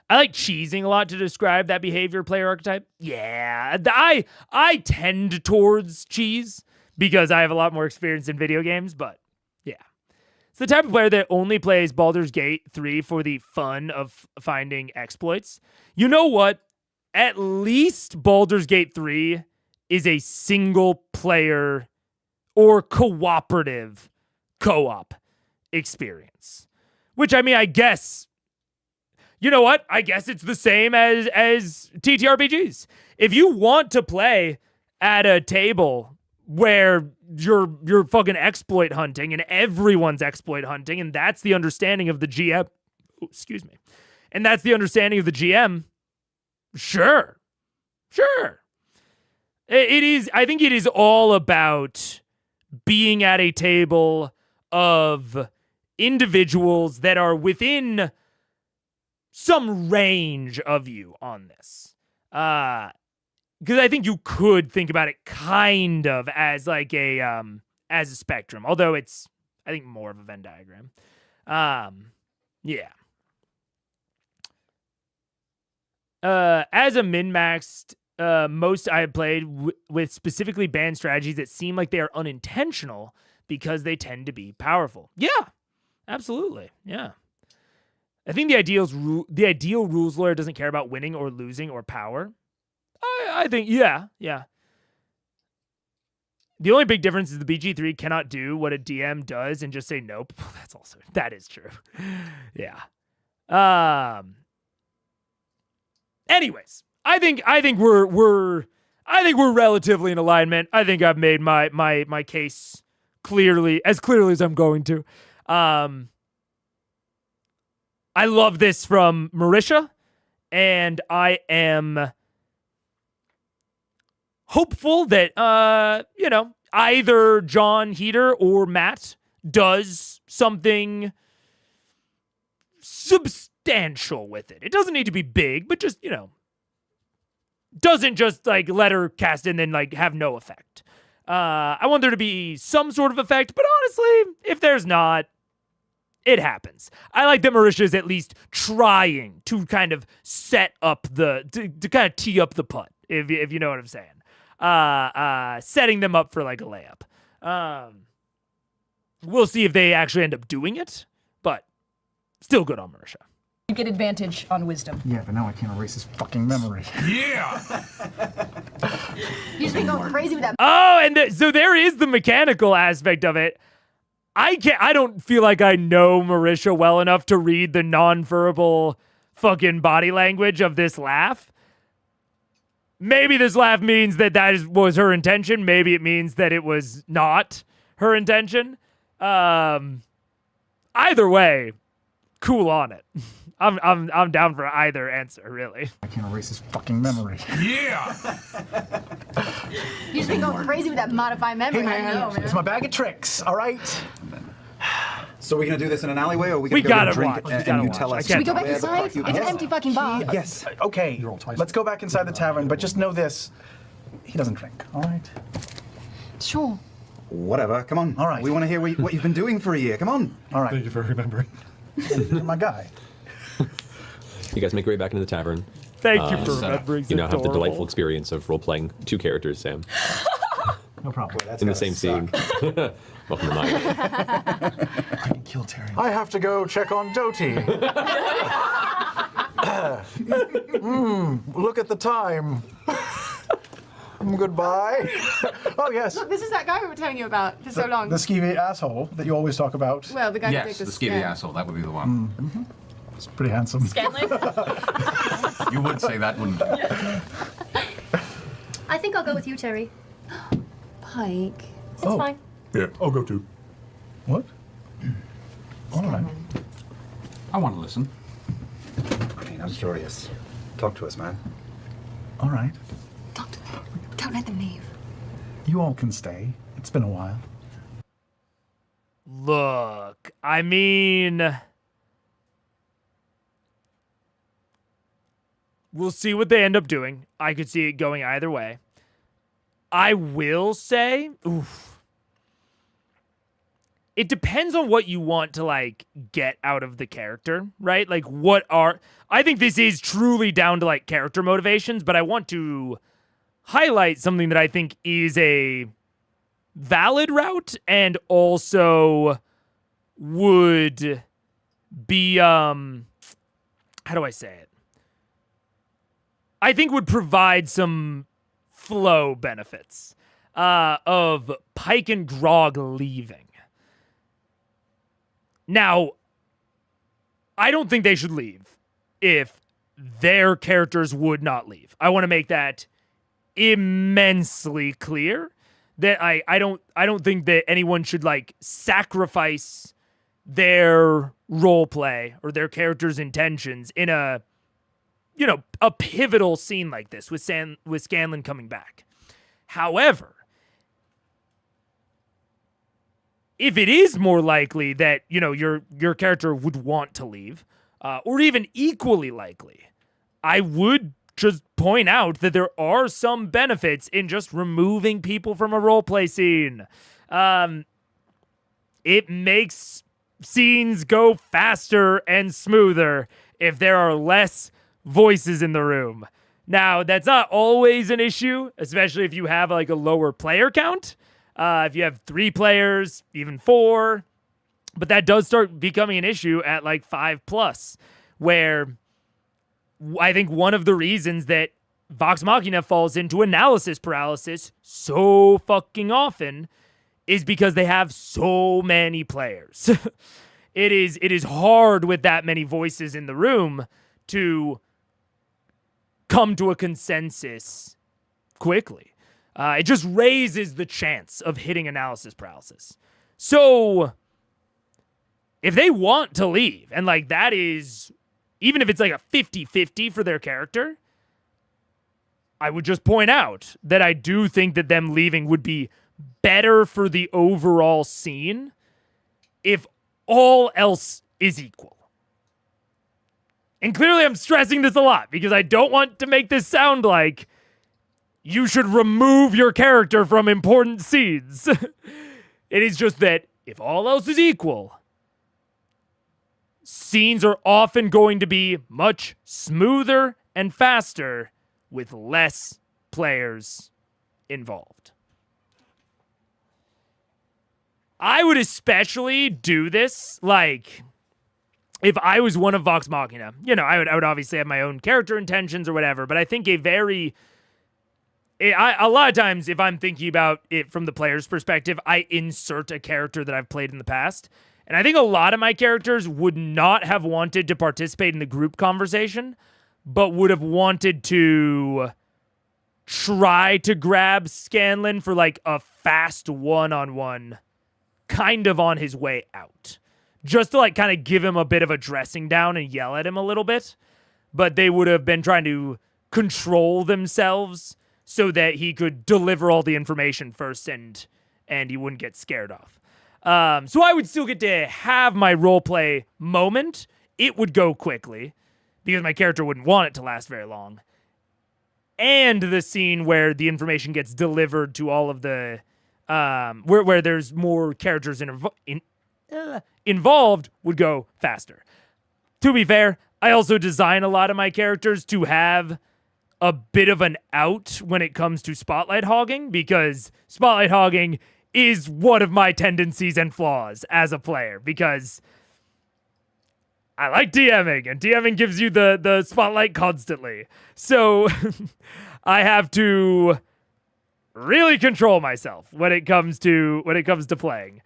I like cheesing a lot to describe that behavior player archetype. Yeah. I tend towards cheese because I have a lot more experience in video games, but yeah. It's the type of player that only plays Baldur's Gate 3 for the fun of finding exploits. You know what? At least Baldur's Gate 3 is a single player or cooperative co-op experience. Which, I mean, I guess, you know what? I guess it's the same as TTRPGs. If you want to play at a table where you're fucking exploit hunting and everyone's exploit hunting, and that's the understanding of the GM, and that's the understanding of the GM, sure. It is. I think it is all about being at a table of individuals that are within some range of you on this. Because I think you could think about it kind of as like as a spectrum, although it's, I think, more of a Venn diagram. Yeah. As a min-maxed, most I have played with specifically banned strategies that seem like they are unintentional because they tend to be powerful. Yeah, absolutely. Yeah. I think the ideal rules lawyer doesn't care about winning or losing or power. I think, yeah. The only big difference is the BG3 cannot do what a DM does and just say nope. That is true. Yeah. Anyways, I think we're relatively in alignment. I think I've made my case clearly as I'm going to. I love this from Marisha, and I am hopeful that either Jon Heder or Matt does something substantial with it. It doesn't need to be big, but just, doesn't just like let her cast it and then like have no effect. I want there to be some sort of effect, but honestly, if there's not, it happens. I like that Marisha is at least trying to kind of set up to kind of tee up the putt, if you know what I'm saying. Setting them up for like a layup. We'll see if they actually end up doing it, but still good on Marisha. get advantage on wisdom. Yeah, but now I can't erase his fucking memory. Yeah! You just been going crazy with that. Oh, and so there is the mechanical aspect of it. I don't feel like I know Marisha well enough to read the non-verbal fucking body language of this laugh. Maybe this laugh means that was her intention. Maybe it means that it was not her intention. Either way, cool on it. I'm down for either answer, really. I can't erase his fucking memory. Yeah! You just been going crazy with that modified memory. Hey, I man, know, man. it's my bag of tricks, all right? So we're gonna do this in an alleyway, or we We gonna go gotta to drink watch. We and gotta you watch. tell I us? can't Should we go back where the inside? fuck you It's an are? empty fucking bar. Yes. Okay, let's go back inside the tavern, but just know this. He doesn't drink, all right? Sure. Whatever. Come on. All right. We want to hear what you've been doing for a year. Come on. All right. Thank you for remembering. You're my guy. You guys make your way back into the tavern. Thank you for remembering. You now have the delightful experience of role-playing two characters, Sam, No problem. That's in the gotta same scene. suck. Welcome to mine. I can kill Terry. I have to go check on Doty. Look at the time. Goodbye. Oh, yes. Look, this is that guy we were telling you about for so long. The skeevy asshole that you always talk about. Well, the guy who Yes, picked the us. skeevy yeah. asshole. That would be the one. It's pretty handsome. Scanlan? You would say that, wouldn't you? I think I'll go with you, Terry. Pike. It's Oh. fine. Yeah, I'll go too. What? All right. I want to listen. I'm curious. Talk to us, man. All right. Talk to them. Don't let them leave. You all can stay. It's been a while. Look, I mean, we'll see what they end up doing. I could see it going either way. I will say, it depends on what you want to, like, get out of the character, right? Like, I think this is truly down to, like, character motivations, but I want to highlight something that I think is a valid route and also would be, how do I say it? I think would provide some flow benefits of Pike and Grog leaving. Now, I don't think they should leave if their characters would not leave. I want to make that immensely clear that I don't think that anyone should, like, sacrifice their role play or their character's intentions in a pivotal scene like this with Scanlan coming back. However, if it is more likely that, your character would want to leave, or even equally likely, I would just point out that there are some benefits in just removing people from a roleplay scene. It makes scenes go faster and smoother if there are less voices in the room. Now, that's not always an issue, especially if you have, like, a lower player count. If you have 3 players, even 4. But that does start becoming an issue at, like, 5+, where I think one of the reasons that Vox Machina falls into analysis paralysis so fucking often is because they have so many players. It is hard with that many voices in the room to come to a consensus quickly. It just raises the chance of hitting analysis paralysis. So if they want to leave, and, like, that is, even if it's like a 50-50 for their character, I would just point out that I do think that them leaving would be better for the overall scene if all else is equal. And clearly I'm stressing this a lot because I don't want to make this sound like you should remove your character from important scenes. It is just that if all else is equal, scenes are often going to be much smoother and faster with less players involved. I would especially do this, like, if I was one of Vox Machina, I would obviously have my own character intentions or whatever, but I think a lot of times if I'm thinking about it from the player's perspective, I insert a character that I've played in the past. And I think a lot of my characters would not have wanted to participate in the group conversation, but would have wanted to try to grab Scanlan for like a fast one-on-one kind of on his way out. Just to like kind of give him a bit of a dressing down and yell at him a little bit. But they would have been trying to control themselves so that he could deliver all the information first and he wouldn't get scared off. So I would still get to have my roleplay moment. It would go quickly because my character wouldn't want it to last very long. And the scene where the information gets delivered to all of the where there's more characters involved would go faster. To be fair, I also design a lot of my characters to have a bit of an out when it comes to spotlight hogging, because spotlight hogging is one of my tendencies and flaws as a player, because I like DMing, and DMing gives you the spotlight constantly. So I have to really control myself when it comes to playing.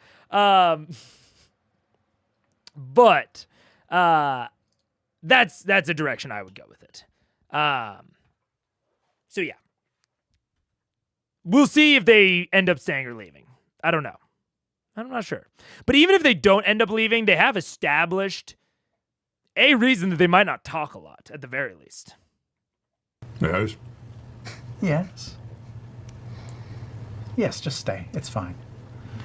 But that's a direction I would go with it. So yeah. We'll see if they end up staying or leaving. I don't know. I'm not sure. But even if they don't end up leaving, they have established a reason that they might not talk a lot, at the very least. Yes. Yes. Yes, just stay. It's fine.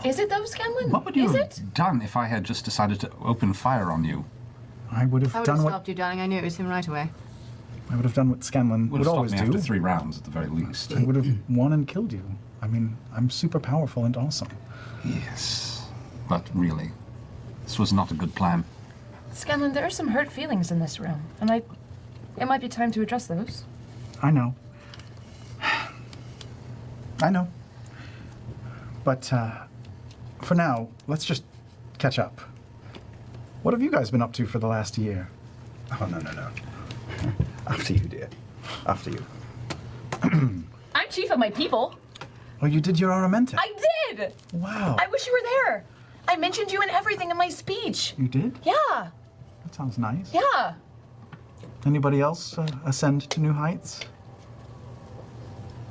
Is it though, Scanlan? What would you Is have it? done if I had just decided to open fire on you? I would have I would done have what stopped you, darling. I knew it was him right away. I would have done what Scanlan Would would have always stopped me do. after 3 rounds at the very least. I would have won and killed you. I mean, I'm super powerful and awesome. Yes, but really, this was not a good plan. Scanlan, there are some hurt feelings in this room, and it might be time to address those. I know. I know. But for now, let's just catch up. What have you guys been up to for the last year? Oh, no. After you, dear. After you. I'm chief of my people. Oh, you did your Aramente. I did! Wow. I wish you were there. I mentioned you in everything in my speech. You did? Yeah, That sounds nice. yeah. Anybody else ascend to new heights?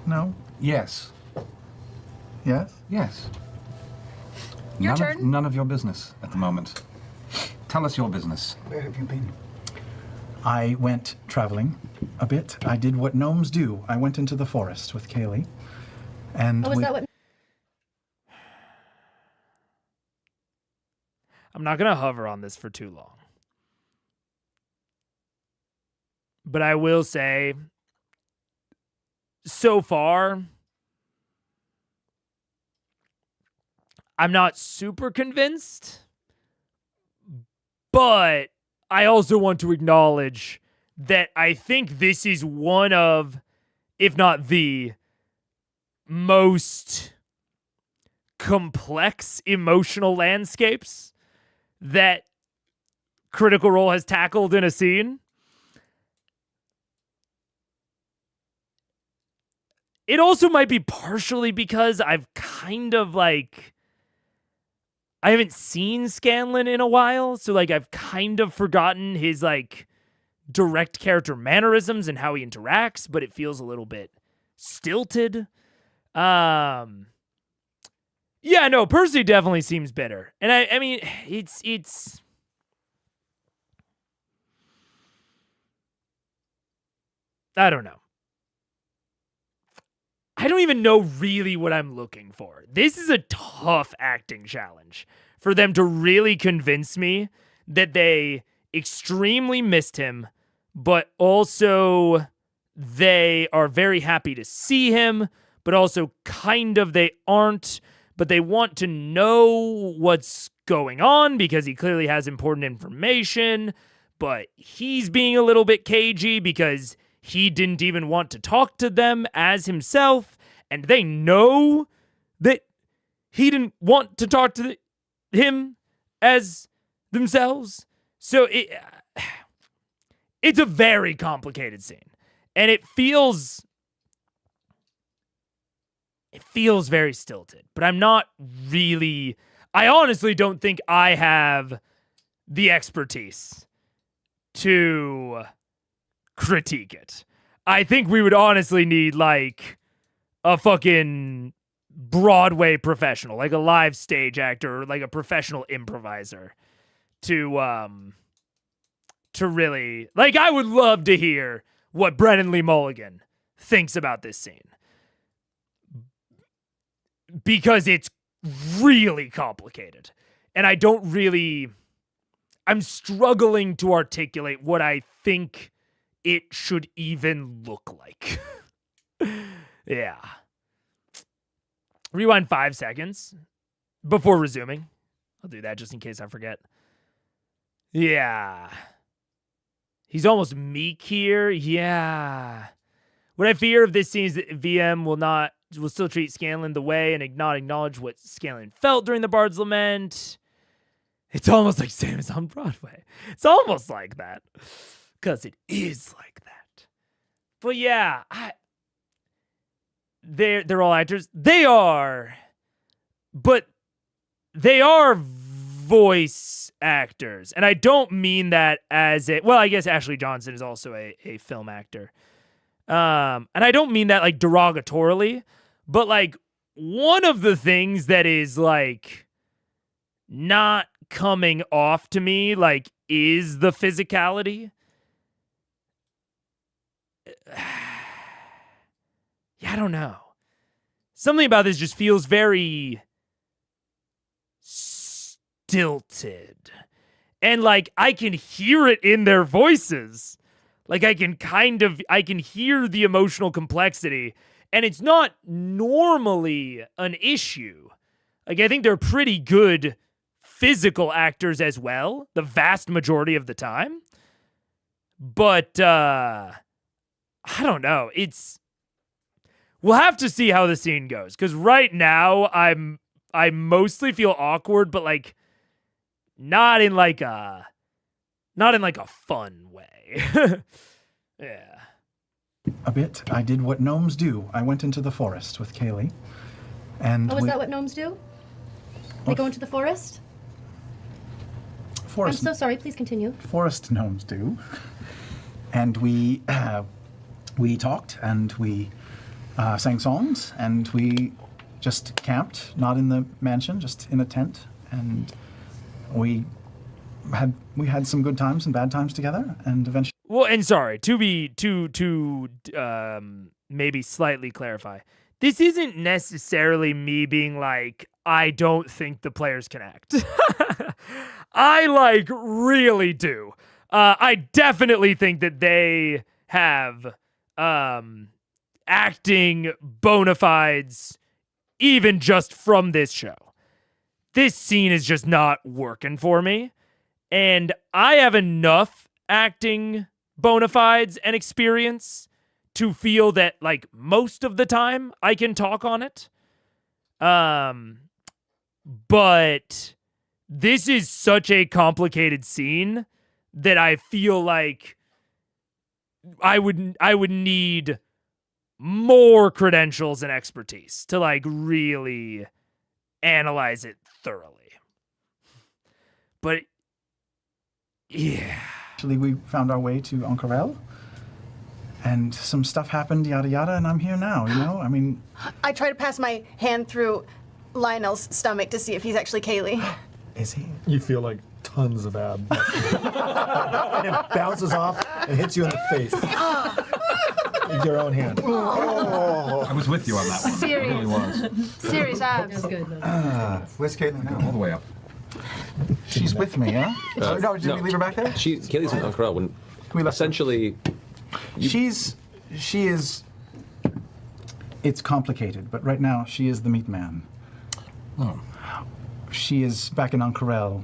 No? Yes, Yes? yes. Your turn. None of your business at the moment. Tell us your business. Where have you been? I went traveling a bit. I did what gnomes do. I went into the forest with Kaylee. And Oh, is that what? I'm not going to hover on this for too long. But I will say, so far, I'm not super convinced, but I also want to acknowledge that I think this is one of, if not the most complex emotional landscapes that Critical Role has tackled in a scene. It also might be partially because I've kind of like, I haven't seen Scanlan in a while, so like I've kind of forgotten his like direct character mannerisms and how he interacts, but it feels a little bit stilted. Yeah, no, Percy definitely seems bitter. And I mean, it's I don't know. I don't even know really what I'm looking for. This is a tough acting challenge for them to really convince me that they extremely missed him, but also they are very happy to see him, but also kind of they aren't, but they want to know what's going on because he clearly has important information, but he's being a little bit cagey because he didn't even want to talk to them as himself, and they know that he didn't want to talk to him as themselves. So it's a very complicated scene, and it feels very stilted. But I'm not really. I honestly don't think I have the expertise to critique it. I think we would honestly need like a fucking Broadway professional, like a live stage actor, or like a professional improviser to really, like, I would love to hear what Brennan Lee Mulligan thinks about this scene, because it's really complicated, and I'm struggling to articulate what I think it should even look like. Yeah. Rewind 5 seconds before resuming. I'll do that just in case I forget. Yeah. He's almost meek here. Yeah. What I fear of this scene is that VM will still treat Scanlan the way and not acknowledge what Scanlan felt during the Bard's Lament. It's almost like Sam is on Broadway. It's almost like that. Because it is like that. But yeah, they're all actors. They are. But they are voice actors. And I don't mean that as a... Well, I guess Ashley Johnson is also a film actor. And I don't mean that like derogatorily. But like one of the things that is like not coming off to me like is the physicality. Yeah, I don't know. Something about this just feels very stilted. And like I can hear it in their voices. Like I can hear the emotional complexity, and it's not normally an issue. Like I think they're pretty good physical actors as well, the vast majority of the time. But I don't know. We'll have to see how the scene goes, because right now I mostly feel awkward, but like not in like a fun way. Yeah. A bit. I did what gnomes do. I went into the forest with Kaylee. And Oh, is that what gnomes do? They go into the forest? Forest, I'm so sorry, please continue. forest gnomes do. And we talked, and we sang songs, and we just camped, not in the mansion, just in a tent, and we had some good times and bad times together, and eventually. Well, and sorry, to maybe slightly clarify, this isn't necessarily me being like, I don't think the players can act. I like really do. I definitely think that they have acting bona fides, even just from this show. This scene is just not working for me. And I have enough acting bona fides and experience to feel that, like, most of the time I can talk on it. But this is such a complicated scene that I feel like I would need more credentials and expertise to like really analyze it thoroughly. But yeah. Actually, we found our way to Ankarel, and some stuff happened, yada yada, and I'm here now, you know? I mean... I try to pass my hand through Lionel's stomach to see if he's actually Kaylee. Is he? You feel like tons of ab. And it bounces off and hits you in the face. With your own hand. Oh. I was with you on that one. Serious. It really was. Serious abs. That's good. Where's Caitlin now? All the way up. She's with me, huh? No, did we leave her back there? Kaylee's in Ankarel when We left her. essentially She is... It's complicated, but right now she is the meat man. Oh. She is back in Ankarel,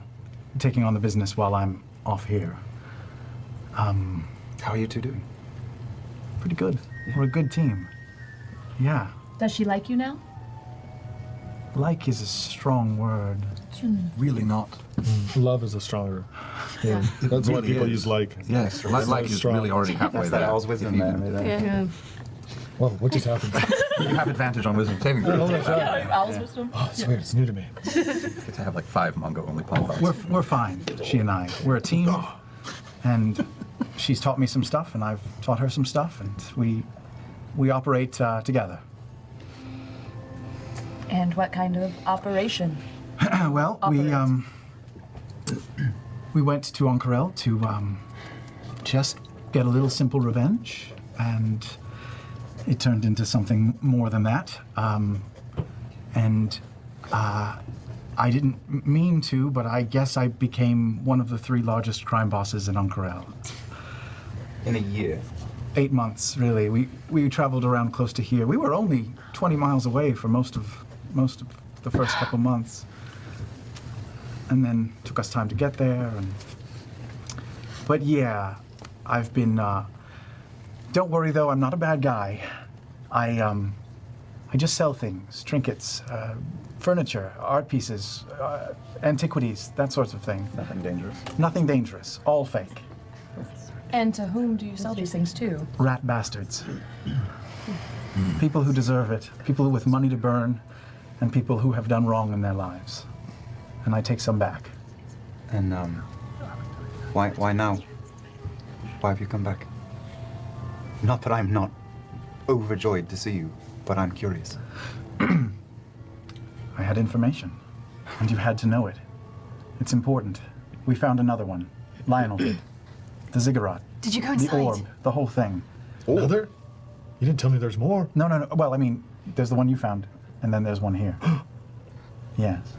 taking on the business while I'm off here. How are you two doing? Pretty good. We're a good team. Yeah. Does she like you now? Like is a strong word. Really not. Love is a stronger. Yeah. That's why really people is. use like. Yes, like is strong. really already halfway That's there. that Owl's wisdom if there. even. Yeah. Whoa, what just happened? You have advantage on wisdom saving throws. Owl's wisdom. Oh, it's weird. It's new to me. Get to have like 5 Mongo-only pawn cards. We're fine, she and I. We're a team, and she's taught me some stuff, and I've taught her some stuff, and we operate together. And what kind of operation? Well, we went to Ank'Harel to just get a little simple revenge, and it turned into something more than that. I didn't mean to, but I guess I became one of the 3 largest crime bosses in Ank'Harel. In a year. 8 months, really. We traveled around close to here. We were only 20 miles away for most of the first couple months, and then took us time to get there. But yeah, I've been. Don't worry though, I'm not a bad guy. I just sell things, trinkets, furniture, art pieces, antiquities, that sort of thing. Nothing dangerous. Nothing dangerous. All fake. And to whom do you sell these things to? Rat bastards. People who deserve it. People with money to burn. And people who have done wrong in their lives. And I take some back. And why now? Why have you come back? Not that I'm not overjoyed to see you, but I'm curious. I had information, and you had to know it. It's important. We found another one. Lionel did. The ziggurat. Did you go The inside? orb. The whole thing. Another? You didn't tell me there's more. No. Well, I mean, there's the one you found, and then there's one here. Yes.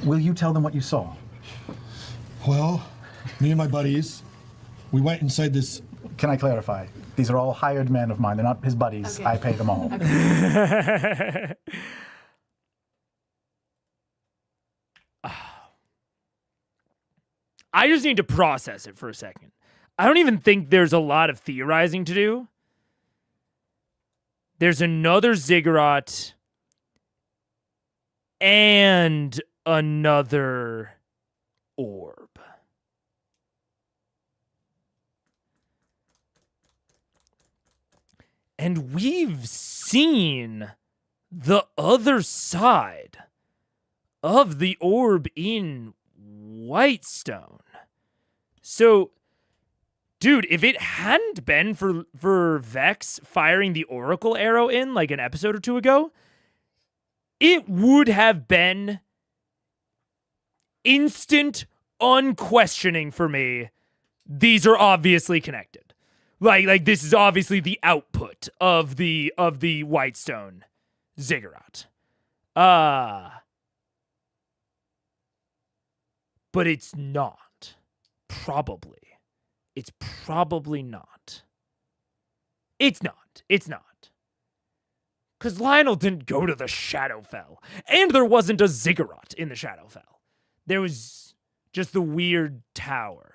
Will you tell them what you saw? Well, me and my buddies, we went inside this. Can I clarify? These are all hired men of mine. They're not his buddies. Okay. I pay them all. I just need to process it for a second. I don't even think there's a lot of theorizing to do. There's another ziggurat and another orb. And we've seen the other side of the orb in Whitestone. So, dude, if it hadn't been for Vex firing the Oracle arrow in like an episode or 2 ago, it would have been instant unquestioning for me. These are obviously connected. Like this is obviously the output of the Whitestone ziggurat. But it's not. Probably. It's probably not. It's not. It's not. Because Lionel didn't go to the Shadowfell. And there wasn't a ziggurat in the Shadowfell. There was just the weird tower.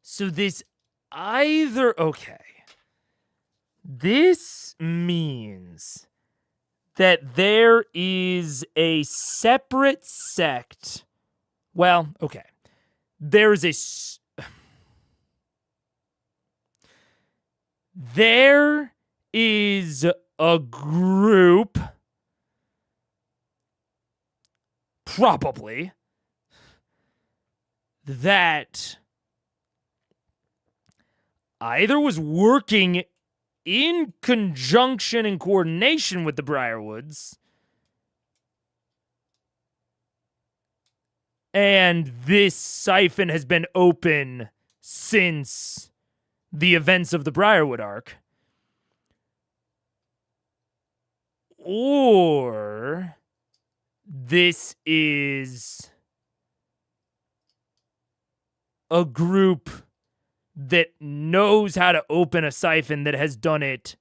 So this either... Okay. This means that there is a separate sect. Well, okay. There is a group, probably, that either was working in conjunction and coordination with the Briarwoods, and this siphon has been open since the events of the Briarwood arc, or this is a group that knows how to open a siphon that has done it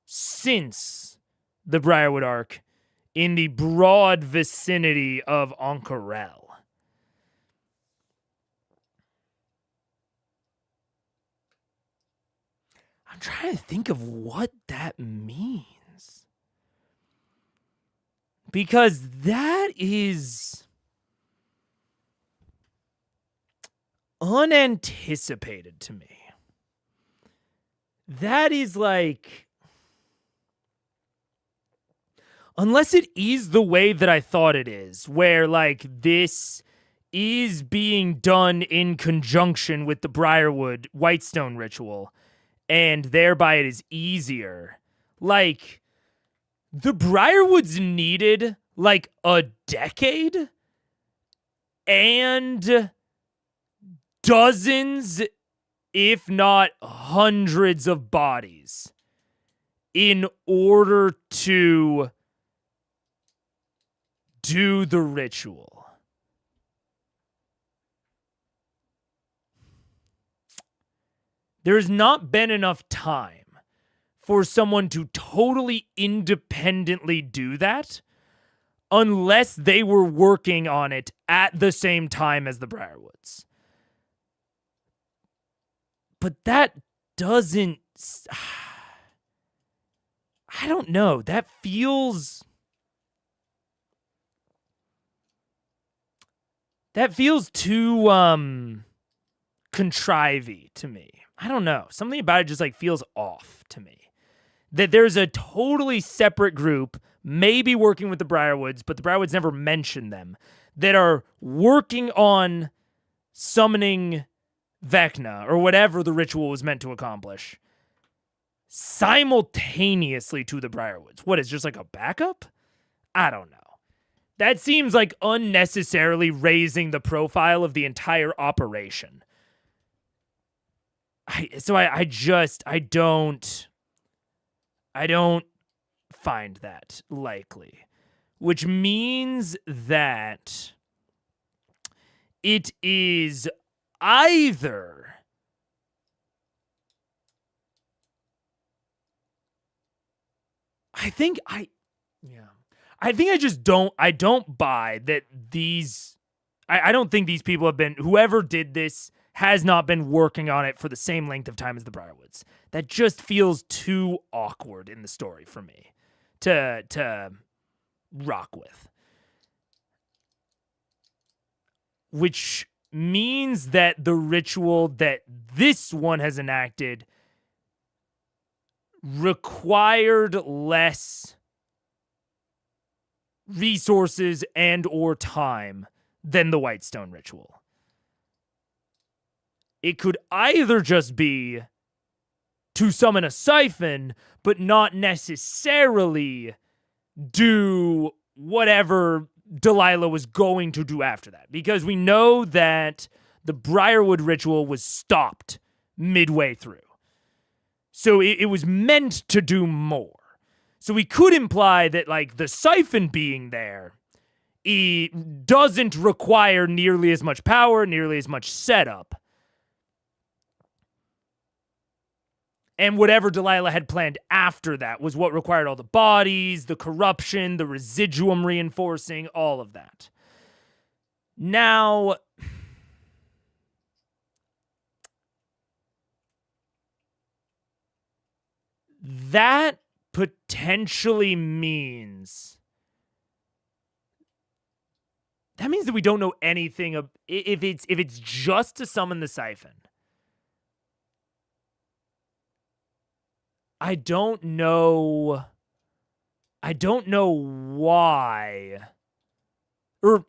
since the Briarwood arc in the broad vicinity of Ank'Harel. I'm trying to think of what that means. Because that is unanticipated to me. That is like, unless it is the way that I thought it is, where like this is being done in conjunction with the Briarwood Whitestone ritual, and thereby it is easier. Like, the Briarwoods needed like a decade and dozens, if not hundreds of bodies in order to do the ritual. There's not been enough time for someone to totally independently do that unless they were working on it at the same time as the Briarwoods. But that doesn't... I don't know. That feels... That feels too, contrivey to me. I don't know. Something about it just, like, feels off to me. That there's a totally separate group, maybe working with the Briarwoods, but the Briarwoods never mention them, that are working on summoning Vecna, or whatever the ritual was meant to accomplish, simultaneously to the Briarwoods. What, is just like a backup? I don't know. That seems like unnecessarily raising the profile of the entire operation. I don't find that likely, which means that it is either I don't buy that these, I don't think these people have been, whoever did this has not been working on it for the same length of time as the Briarwoods. That just feels too awkward in the story for me to rock with. Which means that the ritual that this one has enacted required less resources and or time than the Whitestone ritual. It could either just be to summon a siphon, but not necessarily do whatever Delilah was going to do after that. Because we know that the Briarwood ritual was stopped midway through. So it was meant to do more. So we could imply that, like, the siphon being there, it doesn't require nearly as much power, nearly as much setup. And whatever Delilah had planned after that was what required all the bodies, the corruption, the residuum reinforcing, all of that. Now, that potentially means... That means that we don't know anything of if it's just to summon the siphon. I don't know why. Or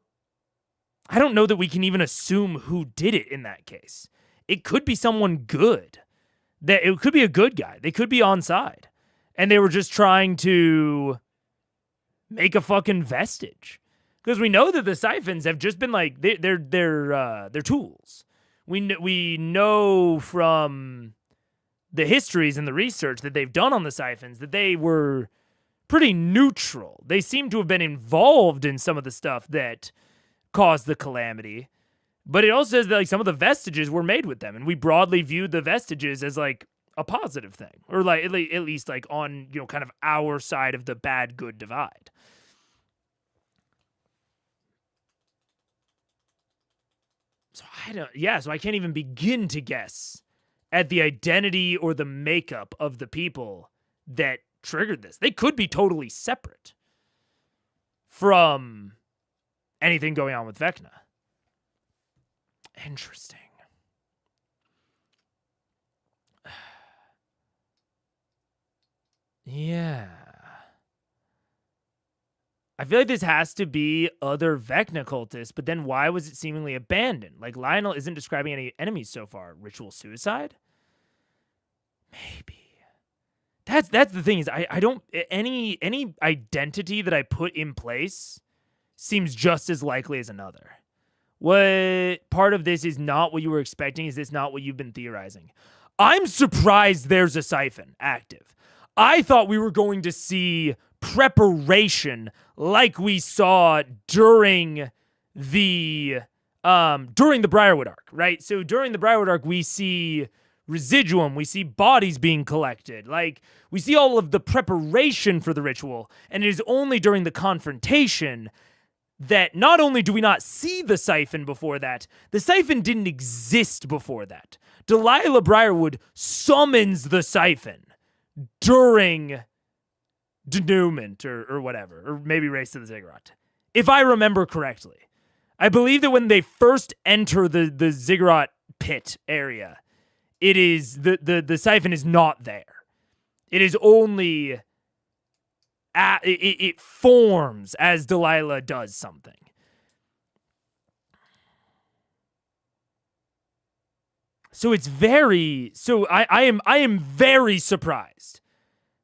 I don't know that we can even assume who did it in that case. It could be someone good. That it could be a good guy. They could be on side. And they were just trying to make a fucking vestige. Because we know that the siphons have just been like they're tools. We know from the histories and the research that they've done on the siphons that they were pretty neutral. They seem to have been involved in some of the stuff that caused the calamity. But it also says that, like, some of the vestiges were made with them, and we broadly viewed the vestiges as, like, a positive thing, or like at least like on, you know, kind of our side of the bad good divide. So I can't even begin to guess at the identity or the makeup of the people that triggered this. They could be totally separate. from anything going on with Vecna. Interesting. Yeah. I feel like this has to be other Vecna cultists, but then why was it seemingly abandoned? Like, Lionel isn't describing any enemies so far. Ritual suicide? Maybe. That's the thing is I don't any identity that I put in place seems just as likely as another. What part of this is not what you were expecting? Is this not what you've been theorizing? I'm surprised there's a siphon active. I thought we were going to see preparation like we saw during the Briarwood arc, right? So during the Briarwood arc, we see residuum, we see bodies being collected, like we see all of the preparation for the ritual, and it is only during the confrontation that not only do we not see the siphon before that, the siphon didn't exist before that. Delilah Briarwood summons the siphon during denouement or whatever, or maybe Race to the Ziggurat. If I remember correctly, I believe that when they first enter the Ziggurat pit area, it is the siphon is not there. It is only it forms as Delilah does something. So it's I am very surprised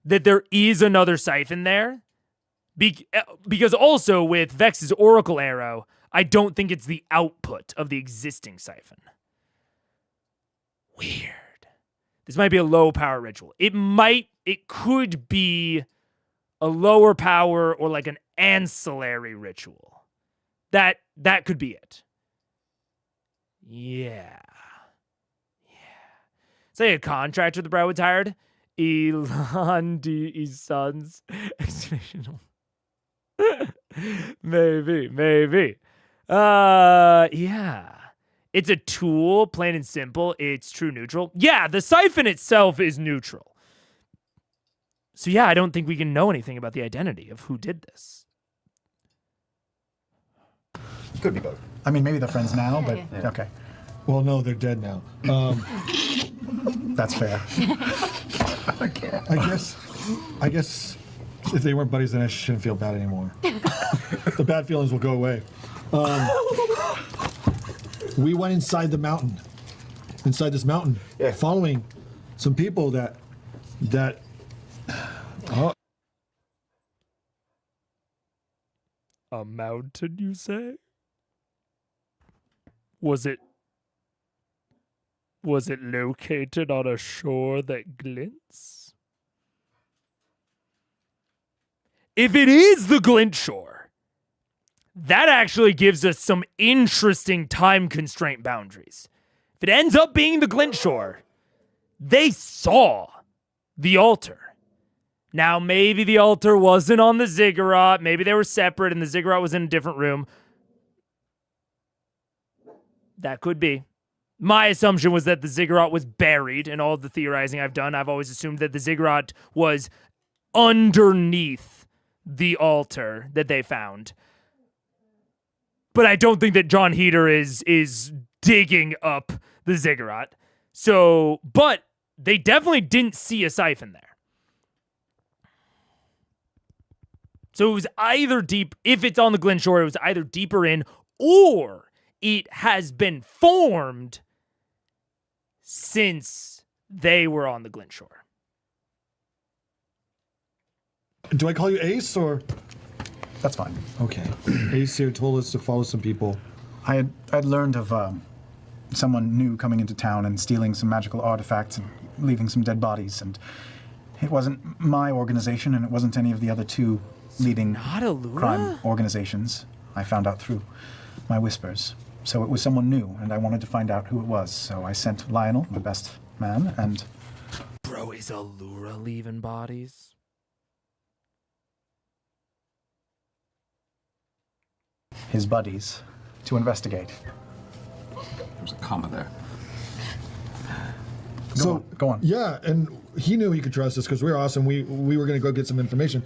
that there is another siphon there. Because also with Vex's Oracle Arrow, I don't think it's the output of the existing siphon. Weird. This might be a low power ritual. It could be a lower power or like an ancillary ritual. That could be it. Yeah. It's like a contractor the Briarwood's hired. Elon D. Sons. Maybe. Yeah. It's a tool, plain and simple. It's true neutral. Yeah, the siphon itself is neutral. So yeah, I don't think we can know anything about the identity of who did this. Could be both. I mean, maybe they're friends now, but okay. Well, no, they're dead now. That's fair. I guess if they weren't buddies, then I shouldn't feel bad anymore. The bad feelings will go away. We went inside this mountain, following some people that. A mountain, you say? Was it located on a shore that glints? If it is the Glint Shore, that actually gives us some interesting time constraint boundaries. If it ends up being the Glint Shore, they saw the altar. Now, maybe the altar wasn't on the Ziggurat. Maybe they were separate and the Ziggurat was in a different room. That could be. My assumption was that the Ziggurat was buried. In all of the theorizing I've done, I've always assumed that the Ziggurat was underneath the altar that they found. But I don't think that Jon Heder is digging up the Ziggurat. So, but they definitely didn't see a siphon there. So it was either deep, if it's on the Glint Shore, it was either deeper in, or it has been formed since they were on the Glint Shore. Do I call you Ace, or? That's fine. Okay. Ace here told us to follow some people. I'd learned of someone new coming into town and stealing some magical artifacts and leaving some dead bodies, and it wasn't my organization, and it wasn't any of the other two leading crime organizations. I found out through my whispers. So it was someone new, and I wanted to find out who it was. So I sent Lionel, my best man, and... Bro, is Allura leaving bodies? his buddies to investigate. There's a comma there. Go on. Yeah, and he knew he could trust us because we were awesome. We were going to go get some information.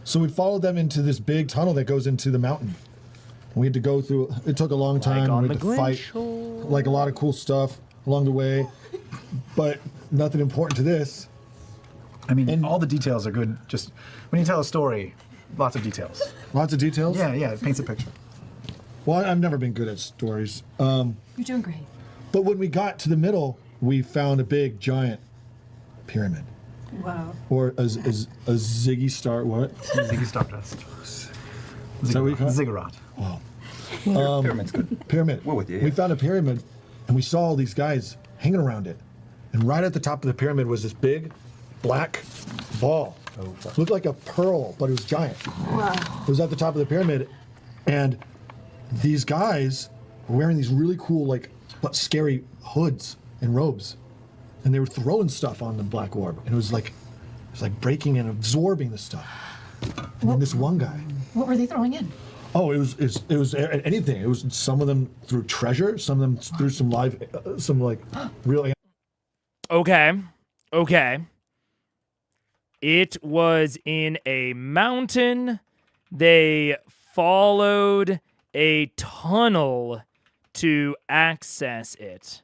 So we followed them into this big tunnel that goes into the mountain. We had to go through. It took a long time. on We had the to fight glacial. like a lot of cool stuff along the way, but nothing important to this. I mean, all the details are good. Just when you tell a story, lots of details. Lots of details. Yeah, it paints a picture. Well, I've never been good at stories. You're doing great. But when we got to the middle, we found a big, giant pyramid. Wow. Or a Ziggy Star, what? Ziggy Stardust. Is that what you call it? Ziggurat. Wow. Pyramid's good. Pyramid. We're with you, We yeah. found a pyramid, and we saw all these guys hanging around it. And right at the top of the pyramid was this big, black ball. Looked like a pearl, but it was giant. Wow. It was at the top of the pyramid, and these guys were wearing these really cool, like, but scary hoods and robes, and they were throwing stuff on the black orb, and it was like breaking and absorbing the stuff. And then this one guy. What were they throwing in? Oh, it was anything. It was some of them threw treasure, some of them threw some real. Okay. It was in a mountain. They followed a tunnel to access it.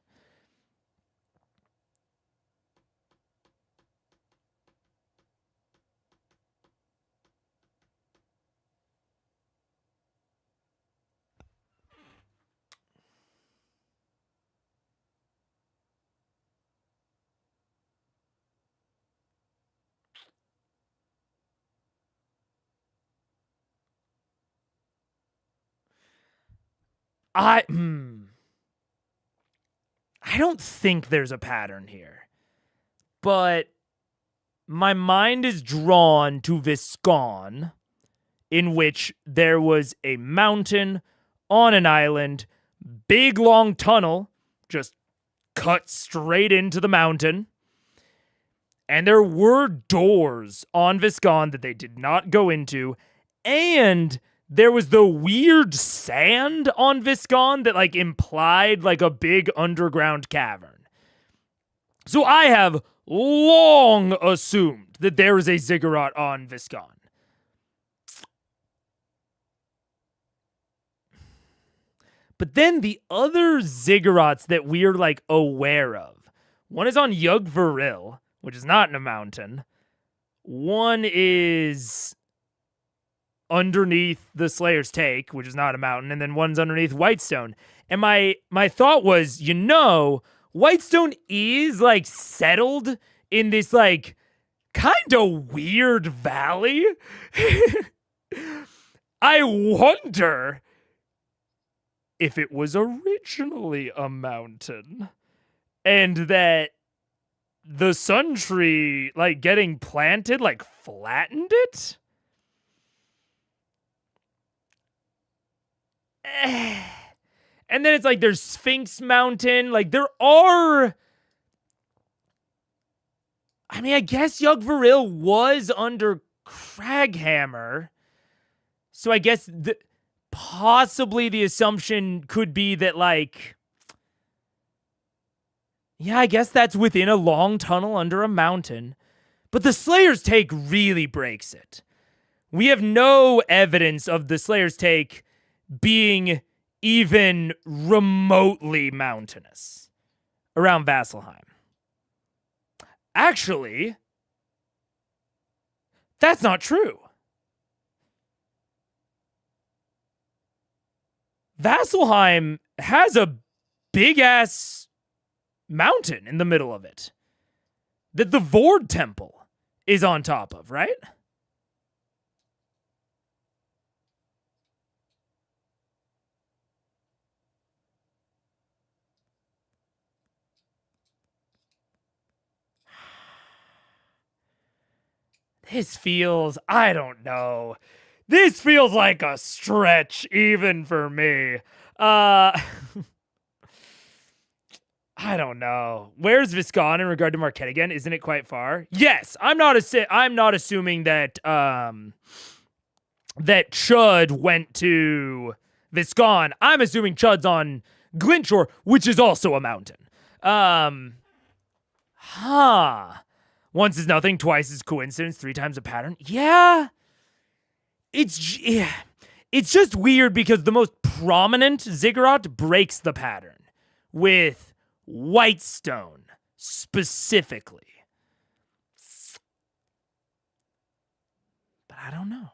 I don't think there's a pattern here, but my mind is drawn to Viscon, in which there was a mountain on an island, big long tunnel, just cut straight into the mountain, and there were doors on Viscon that they did not go into, and there was the weird sand on Viscon that like implied like a big underground cavern. So I have long assumed that there is a ziggurat on Viscon. But then the other ziggurats that we're like aware of, one is on Yugg-Varil, which is not in a mountain. One is underneath the Slayer's Take, which is not a mountain, and then one's underneath Whitestone. And my thought was, Whitestone is like settled in this like kind of weird valley. I wonder if it was originally a mountain and that the sun tree like getting planted like flattened it. And then it's like there's Sphinx Mountain. Like there are. I mean, I guess Yugg-Varil was under Craghammer. So I guess possibly the assumption could be that, like. Yeah, I guess that's within a long tunnel under a mountain. But the Slayer's Take really breaks it. We have no evidence of the Slayer's Take being even remotely mountainous around Vasselheim. Actually, that's not true. Vasselheim has a big-ass mountain in the middle of it that the Vord Temple is on top of, right? This feels, I don't know. This feels like a stretch even for me. I don't know. Where's Viscon in regard to Marquette again? Isn't it quite far? Yes, I'm not assuming that that Chud went to Viscon. I'm assuming Chud's on Glintshore, which is also a mountain. Once is nothing, twice is coincidence, three times a pattern. Yeah. yeah, it's just weird because the most prominent ziggurat breaks the pattern with Whitestone specifically. But I don't know.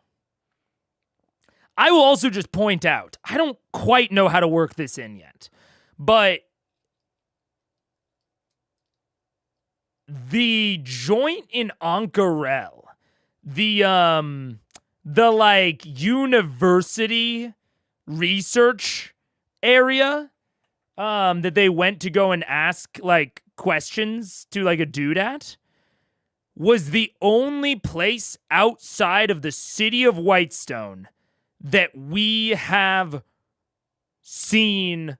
I will also just point out, I don't quite know how to work this in yet, but the joint in Ankarel, the like university research area that they went to go and ask like questions to like a dude at, was the only place outside of the city of Whitestone that we have seen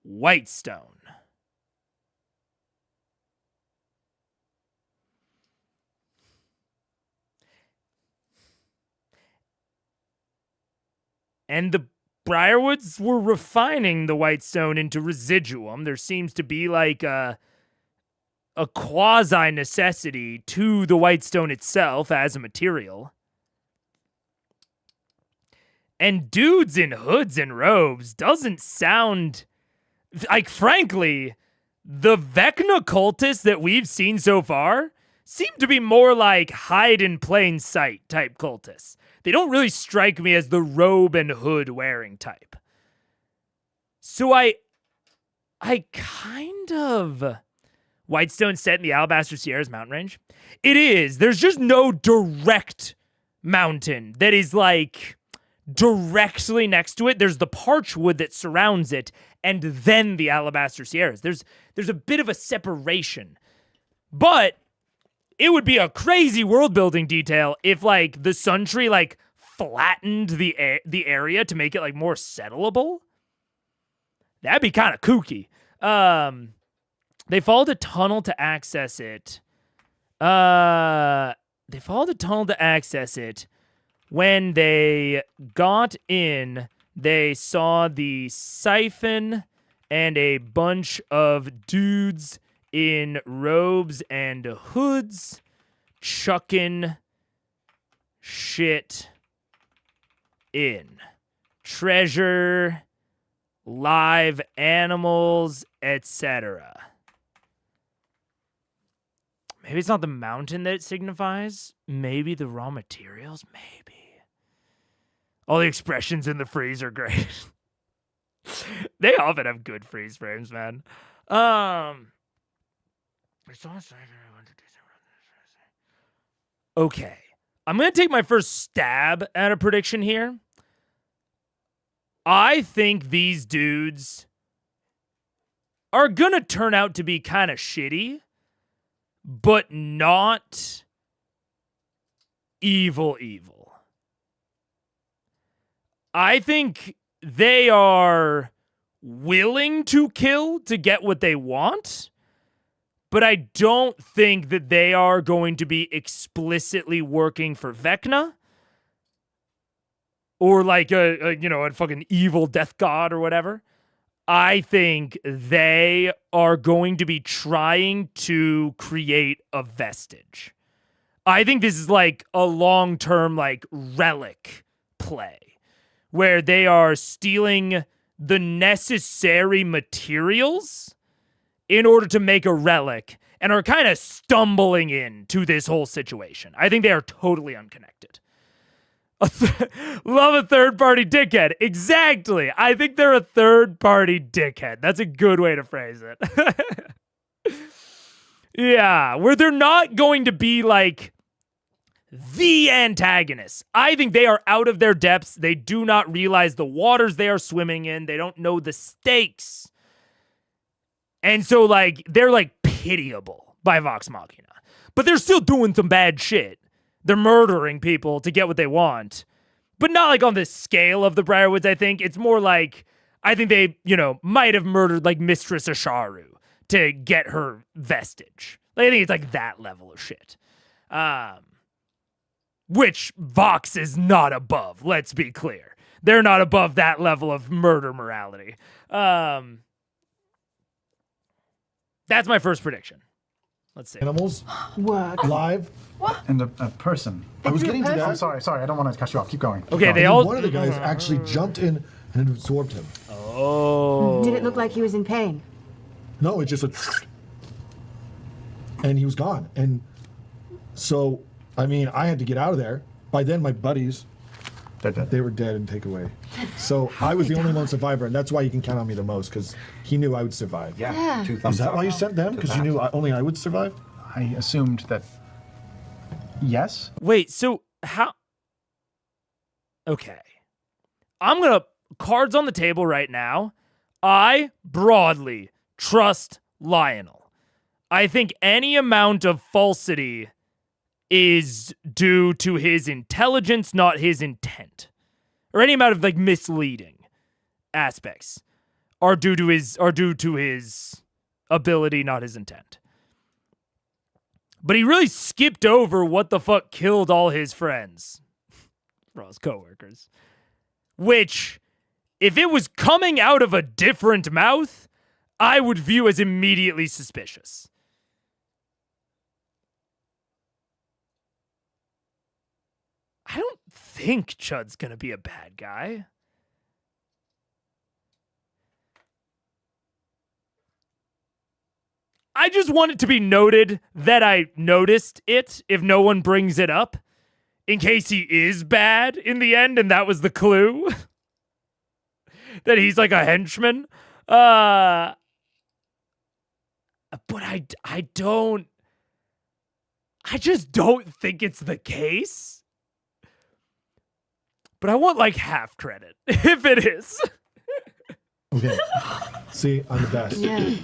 Whitestone. And the Briarwoods were refining the Whitestone into residuum. There seems to be like a quasi-necessity to the Whitestone itself as a material. And dudes in hoods and robes doesn't sound... Like, frankly, the Vecna cultists that we've seen so far seem to be more like hide-in-plain-sight type cultists. They don't really strike me as the robe and hood wearing type. So I kind of... Whitestone set in the Alabaster Sierras mountain range? It is. There's just no direct mountain that is like directly next to it. There's the parchwood that surrounds it, and then the Alabaster Sierras. There's a bit of a separation. But it would be a crazy world building detail if like the Sun Tree like flattened the area to make it like more settleable. That'd be kind of kooky. They followed a tunnel to access it. When they got in, they saw the siphon and a bunch of dudes in robes and hoods chucking shit in. Treasure, live animals, etc. Maybe it's not the mountain that it signifies. Maybe the raw materials. Maybe. All the expressions in the freeze are great. They often have good freeze frames, man. Okay. I'm going to take my first stab at a prediction here. I think these dudes are going to turn out to be kind of shitty, but not evil. I think they are willing to kill to get what they want, but I don't think that they are going to be explicitly working for Vecna or like a fucking evil death god or whatever. I think they are going to be trying to create a vestige. I think this is like a long-term like relic play where they are stealing the necessary materials in order to make a relic and are kind of stumbling into this whole situation. I think they are totally unconnected. Love a third-party dickhead. Exactly. I think they're a third-party dickhead. That's a good way to phrase it. Yeah, where they're not going to be like the antagonists. I think they are out of their depths. They do not realize the waters they are swimming in. They don't know the stakes. And so, like, they're, like, pitiable by Vox Machina. But they're still doing some bad shit. They're murdering people to get what they want. But not, like, on the scale of the Briarwoods, I think. It's more like, I think they, might have murdered, like, Mistress Asharu to get her vestige. Like, I think it's, like, that level of shit. Which Vox is not above, let's be clear. They're not above that level of murder morality. That's my first prediction. Let's see. Animals Work. live. And a person. I was getting to I'm that. sorry, I don't want to cut you off. Keep going. Okay, And they then all. one of the guys actually jumped in and absorbed him. Oh. Did it look like he was in pain? No, it just went, and he was gone. And so, I mean, I had to get out of there. By then, my buddies, they were dead and taken away. So I was the only one survivor, and that's why you can count on me the most, because he knew I would survive. Yeah. 2 thumbs Is that up why you sent them? to Because you that. knew only I would survive? I assumed that. Yes. Wait, so how? Okay. I'm gonna cards on the table right now. I broadly trust Lionel. I think any amount of falsity is due to his intelligence, not his intent. Or any amount of like misleading aspects are due to his ability, not his intent. But he really skipped over what the fuck killed all his friends. For all his coworkers. Which, if it was coming out of a different mouth, I would view as immediately suspicious. I don't think Chud's gonna be a bad guy. I just want it to be noted that I noticed it if no one brings it up, in case he is bad in the end, and that was the clue. That he's like a henchman. But I just don't think it's the case. But I want like half credit if it is. Okay. See, I'm the best. Yeah.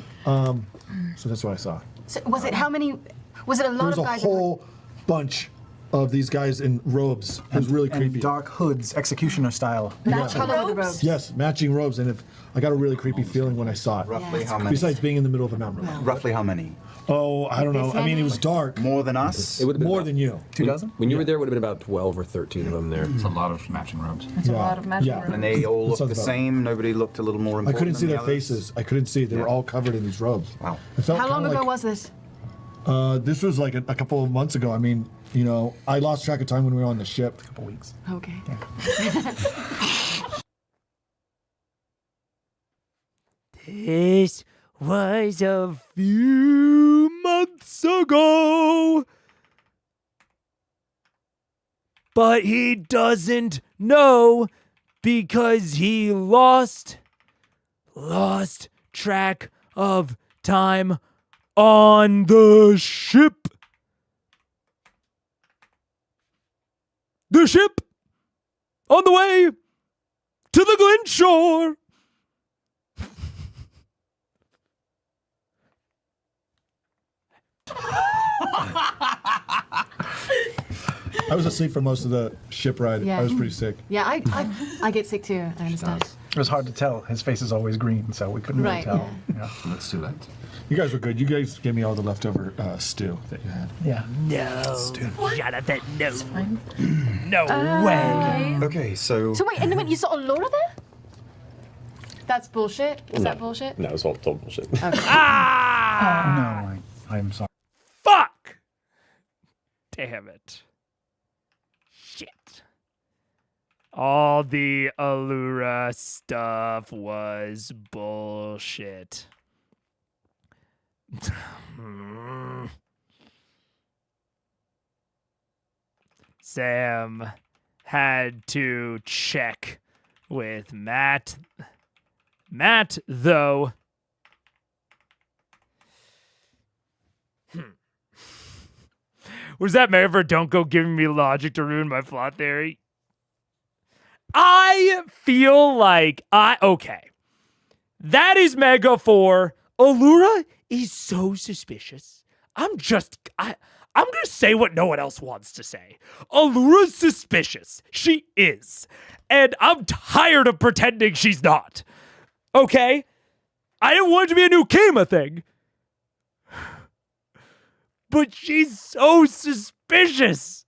So that's what I saw. So was it how many? Was it a lot There was of a guys? whole bunch of these guys in robes. It was really creepy. And dark hoods, executioner style. Match color of the robes. Yes, matching robes, and I got a really creepy feeling when I saw it. Roughly how many? Besides being in the middle of a mountain. Roughly how many? Oh, I don't know. I mean, it was dark. More than us? It would have been More about- than you. 2 dozen? When you were there, it would have been about 12 or 13 of them there. It's a lot of matching robes. That's a lot of magic. Yeah. And they all That looked sounds the about same? Nobody looked a little more I important couldn't see than their the others? faces. I couldn't see. They were all covered in these robes. Wow. It felt How long kinda ago like- was this? This was like a couple of months ago. I mean, you know, I lost track of time when we were on the ship. A couple weeks. Okay. This was a few months ago. But he doesn't know because he lost track of time on the ship. The ship on the way to the Glen shore. I was asleep for most of the ship ride. Yeah. I was pretty sick. Yeah, I get sick too. I understand. It was hard to tell. His face is always green, so we couldn't really Right, tell. Yeah. Let's do that. You guys were good. You guys gave me all the leftover stew that you had. Yeah. No. Jonathan, no. No way. Okay, so... So wait, and then you saw Laura there? That's bullshit. Is that bullshit? No, it's all total bullshit. Ah! No, I'm sorry. Fuck! Damn it. Shit. All the Allura stuff was bullshit. Sam had to check with Matt. Matt, though. Was that Maver? Don't go giving me logic to ruin my plot theory. I feel like okay. That is Mega 4. Allura is so suspicious. I'm gonna say what no one else wants to say. Allura's suspicious. She is. And I'm tired of pretending she's not. Okay? I didn't want it to be a new Kima thing. But she's so suspicious.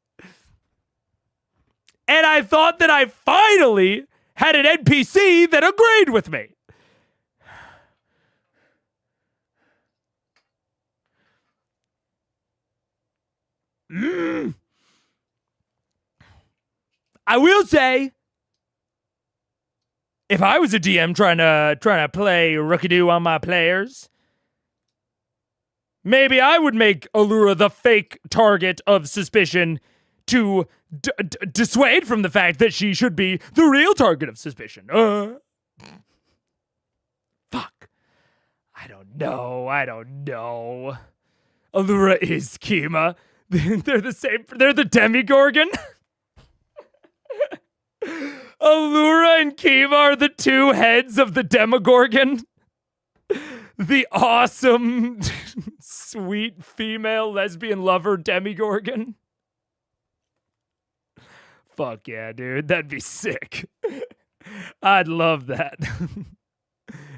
And I thought that I finally had an NPC that agreed with me. I will say, if I was a DM trying to play rookie-doo on my players, maybe I would make Allura the fake target of suspicion to dissuade from the fact that she should be the real target of suspicion. Fuck. I don't know. Allura is Kima. They're the same. They're the Demigorgon. Allura and Kima are the two heads of the Demogorgon. The awesome, sweet female lesbian lover Demigorgon. Fuck yeah, dude. That'd be sick. I'd love that.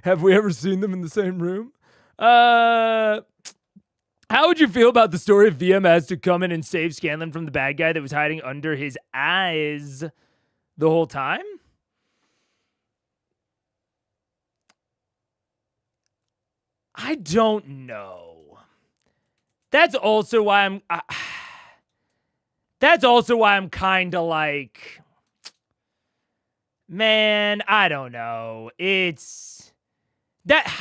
Have we ever seen them in the same room? How would you feel about the story of VM has to come in and save Scanlan from the bad guy that was hiding under his eyes the whole time? I don't know. That's also why I'm kind of like, man, I don't know. It's that.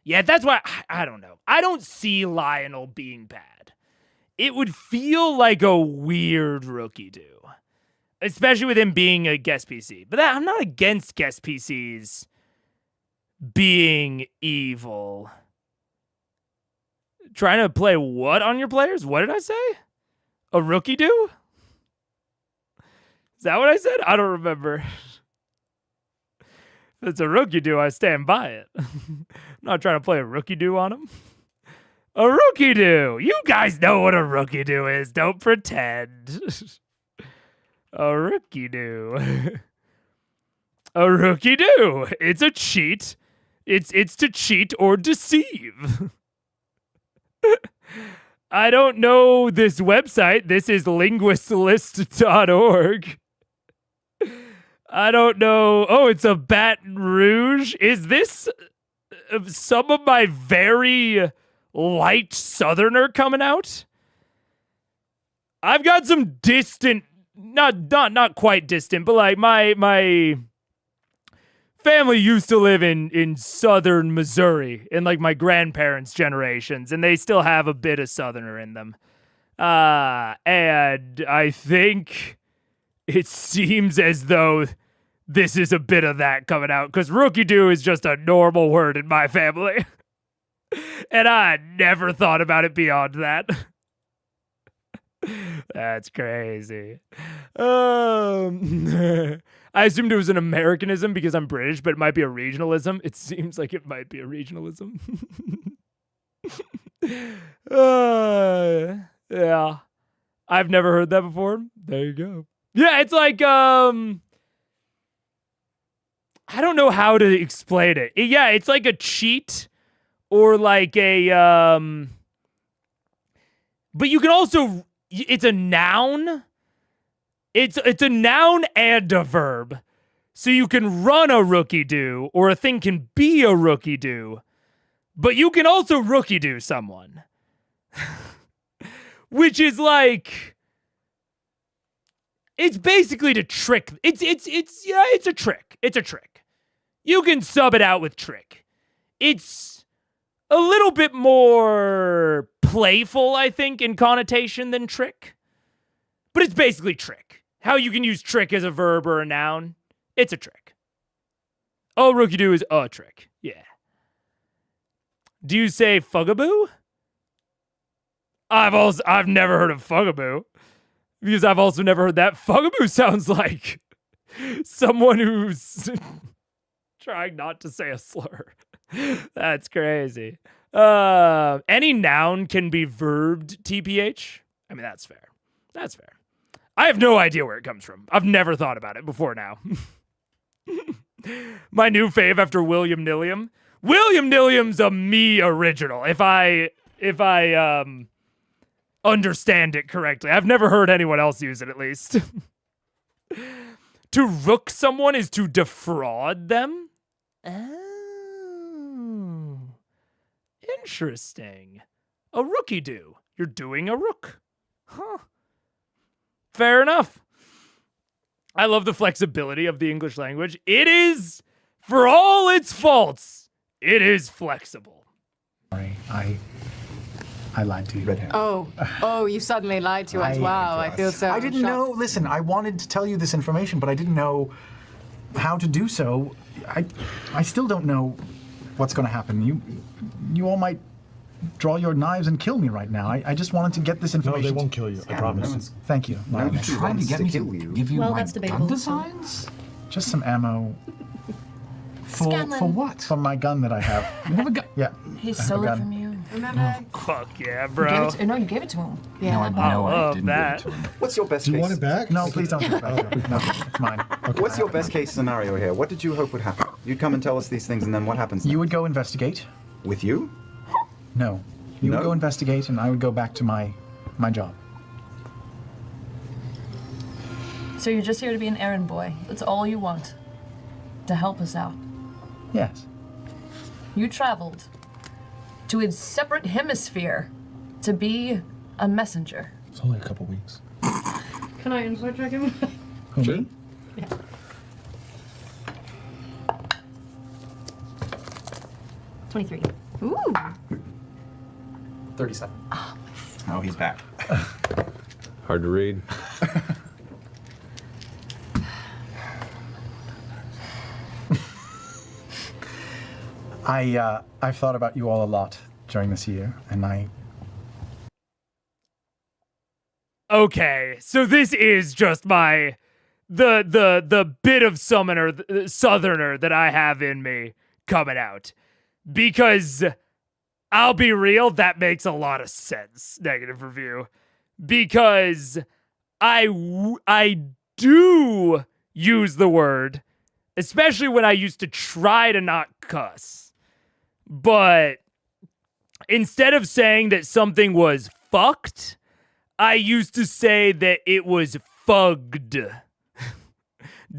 Yeah, that's why I don't know. I don't see Lionel being bad. It would feel like a weird rookie do, especially with him being a guest PC. But I'm not against guest PCs being evil. Trying to play what on your players? What did I say? A rookie do? Is that what I said? I don't remember. If it's a rookie do, I stand by it. I'm not trying to play a rookie do on him. A rookie do. You guys know what a rookie do is. Don't pretend. A rookie do. A rookie do. It's a cheat. It's to cheat or deceive. I don't know this website. This is linguistlist.org. I don't know. Oh, it's a Baton Rouge. Is this some of my very light Southerner coming out? I've got some distant, not quite distant, but like my family used to live in southern Missouri in like my grandparents' generations, and they still have a bit of Southerner in them. And I think it seems as though this is a bit of that coming out, because rookie do is just a normal word in my family. And I never thought about it beyond that. That's crazy. I assumed it was an Americanism because I'm British, but it might be a regionalism. It seems like it might be a regionalism. Yeah. I've never heard that before. There you go. Yeah, it's like, I don't know how to explain it. Yeah, it's like a cheat or like a, but you can also, it's a noun. It's a noun and a verb. So you can run a rookie do, or a thing can be a rookie do, but you can also rookie do someone. Which is like, it's basically to trick. It's a trick. It's a trick. You can sub it out with trick. It's a little bit more playful, I think, in connotation than trick. But it's basically trick. How you can use trick as a verb or a noun. It's a trick. Oh, rookie do is a trick. Yeah. Do you say fugaboo? I've never heard of fugaboo. Because I've also never heard that. Fugaboo sounds like someone who's trying not to say a slur. That's crazy. Any noun can be verbed TPH. I mean, that's fair. That's fair. I have no idea where it comes from. I've never thought about it before now. My new fave after William Nilliam. William Nilliam's a me original. If I understand it correctly. I've never heard anyone else use it, at least. To rook someone is to defraud them? Oh. Interesting. A rookie do. You're doing a rook. Fair enough. I love the flexibility of the English language. It is, for all its faults, it is flexible. Sorry, I lied to you. Red hair. Oh, you suddenly lied to us. Wow, I feel so I didn't shocked. know. Listen, I wanted to tell you this information, but I didn't know how to do so. I still don't know what's going to happen. You all might draw your knives and kill me right now. I just wanted to get this No, information. they won't kill you. I promise. Thank you. Nobody Trying to wants get to me kill to you. give you Well, my that's gun debatable, so- designs? Just some ammo. For Scanlan. what? For my gun that I have. You have a gun? Yeah. He I have a stole it gun. from you. Remember? Fuck yeah, You gave bro. it to, no, you gave it to him. Yeah. No, I love didn't that. give it to him. What's your best Do you case? want it back? No, please don't. Give it back. No, it's mine. What's your best case scenario here? What did you hope would happen? You'd come and tell us these things, and then what happens? You next? would go investigate. With you? No. You would No? go investigate, and I would go back to my job. So you're just here to be an errand boy. That's all you want. To help us out. Yes. You traveled to a separate hemisphere to be a messenger. It's only a couple weeks. Can I inside check him? Who, me? 23. Ooh. 37. Oh, he's back. Hard to read. I've thought about you all a lot during this year, and Okay, so this is just my the bit of summoner southerner that I have in me coming out. Because I'll be real, that makes a lot of sense. Negative review. Because I do use the word, especially when I used to try to not cuss. But instead of saying that something was fucked, I used to say that it was fugged.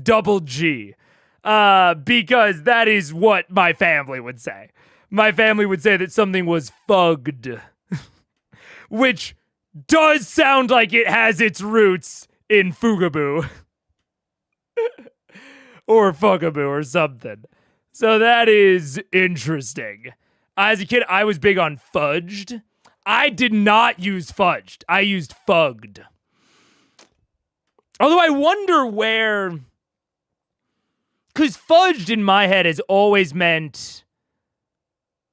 Double G. Because that is what my family would say. My family would say that something was fugged. Which does sound like it has its roots in Fugaboo. Or Fugaboo or something. So that is interesting. As a kid, I was big on fudged. I did not use fudged. I used fugged. Although I wonder where... Because fudged in my head has always meant...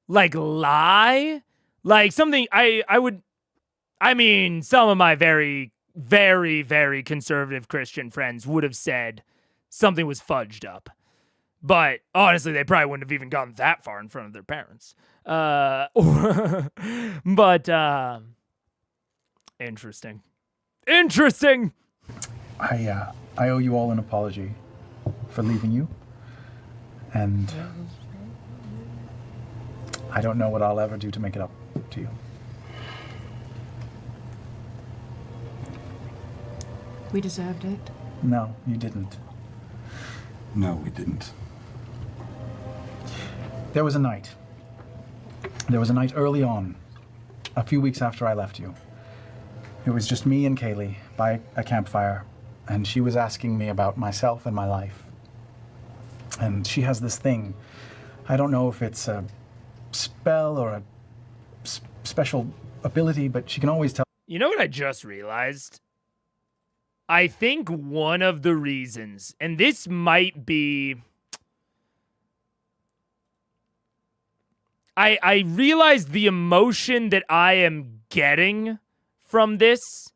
like lie? Like something I mean, some of my very, very, very conservative Christian friends would have said something was fudged up. But honestly, they probably wouldn't have even gotten that far in front of their parents. Interesting. Interesting! I owe you all an apology for leaving you. And I don't know what I'll ever do to make it up to you. We deserved it. No, you didn't. No, we didn't. There was a night. There was a night early on, a few weeks after I left you. It was just me and Kaylee by a campfire, and she was asking me about myself and my life. And she has this thing. I don't know if it's a spell or a special ability, but she can always tell. You know what I just realized? I think one of the reasons, and this might be... I realized the emotion that I am getting from this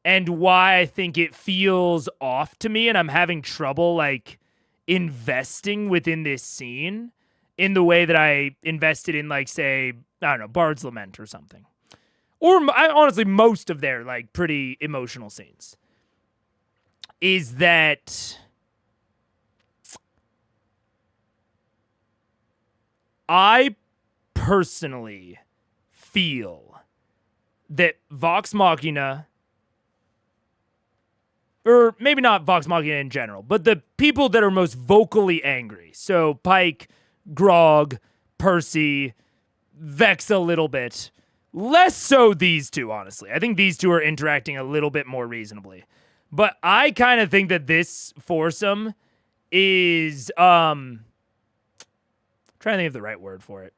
and why I think it feels off to me and I'm having trouble, like, investing within this scene in the way that I invested in, like, say, I don't know, Bard's Lament or something. Or, honestly, most of their, like, pretty emotional scenes. Is that I personally feel that Vox Machina, or maybe not Vox Machina in general, but the people that are most vocally angry, so Pike, Grog, Percy, Vex a little bit, Less so these two, honestly. I think these two are interacting a little bit more reasonably. But I kind of think that this foursome is trying to think of the right word for it.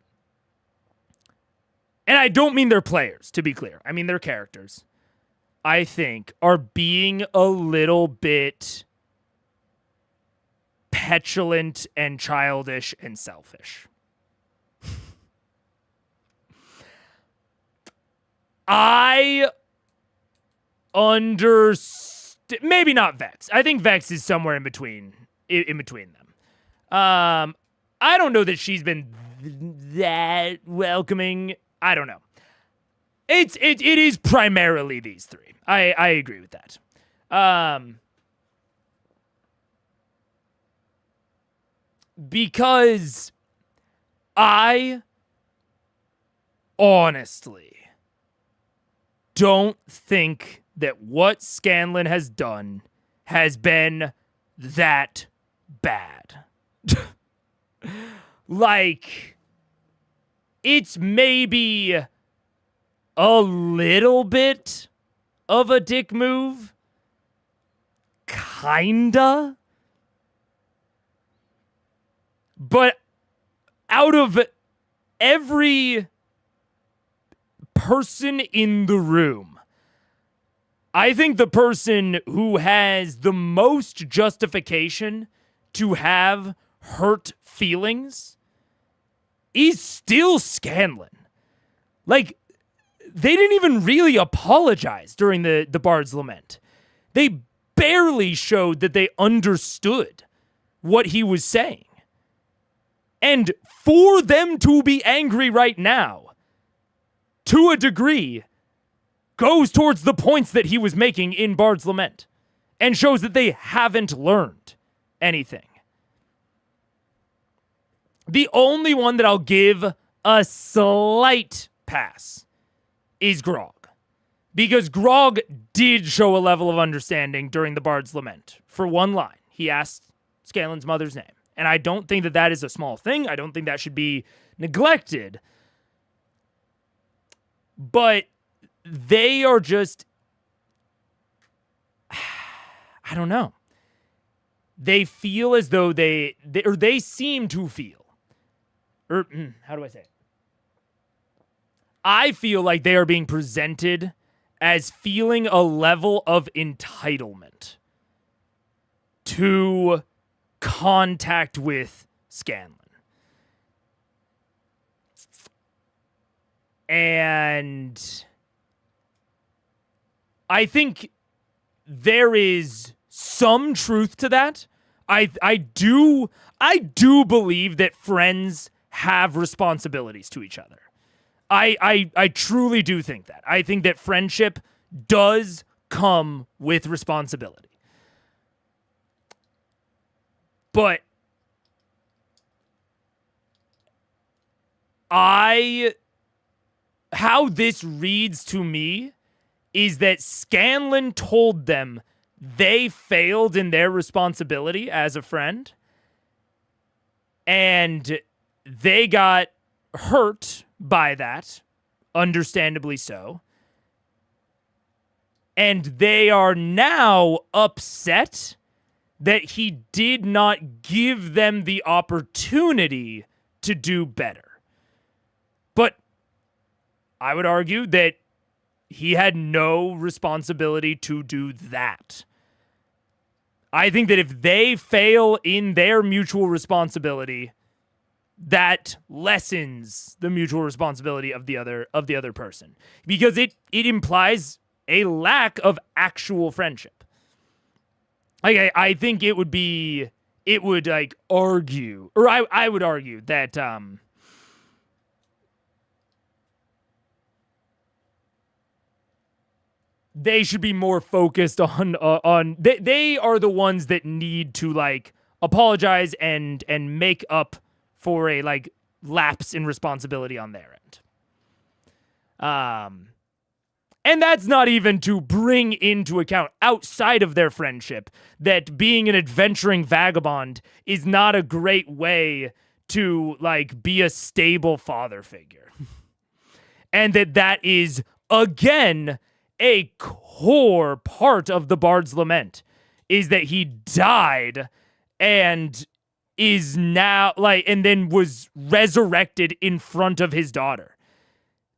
And I don't mean they're players, to be clear. I mean they're characters. I think are being a little bit petulant and childish and selfish. I understand. Maybe not Vex. I think Vex is somewhere in between them. I don't know that she's been that welcoming. I don't know. It is primarily these three. I agree with that. Because I honestly don't think that what Scanlan has done has been that bad. Like, it's maybe a little bit of a dick move. Kinda. But out of every person in the room, I think the person who has the most justification to have hurt feelings is still Scanlan. Like, they didn't even really apologize during the Bard's Lament. They barely showed that they understood what he was saying. And for them to be angry right now, to a degree, goes towards the points that he was making in Bard's Lament and shows that they haven't learned anything. The only one that I'll give a slight pass is Grog. Because Grog did show a level of understanding during the Bard's Lament. For one line, he asked Scanlan's mother's name. And I don't think that that is a small thing. I don't think that should be neglected. But they are just, I don't know. They feel as though they seem to feel, how do I say it? I feel like they are being presented as feeling a level of entitlement to contact with Scanlan. And I think there is some truth to that. I do believe that friends have responsibilities to each other. I truly do think that. I think that friendship does come with responsibility. But how this reads to me is that Scanlan told them they failed in their responsibility as a friend, and they got hurt by that, understandably so, and they are now upset that he did not give them the opportunity to do better. But I would argue that he had no responsibility to do that. I think that if they fail in their mutual responsibility, that lessens the mutual responsibility of the other person, because it implies a lack of actual friendship. Like, I think it would argue, or I would argue that they should be more focused on they are the ones that need to like apologize and make up for a like lapse in responsibility on their end. And that's not even to bring into account, outside of their friendship, that being an adventuring vagabond is not a great way to like be a stable father figure. And that is, again, a core part of the Bard's Lament, is that he died and is now, and then was resurrected in front of his daughter.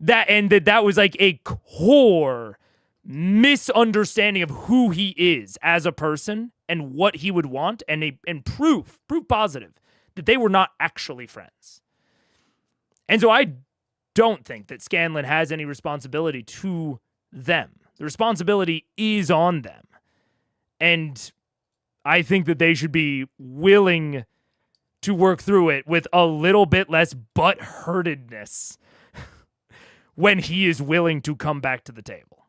That was like a core misunderstanding of who he is as a person and what he would want, and proof positive that they were not actually friends. And so I don't think that Scanlan has any responsibility to them. The responsibility is on them. And I think that they should be willing to work through it with a little bit less butthurtedness when he is willing to come back to the table.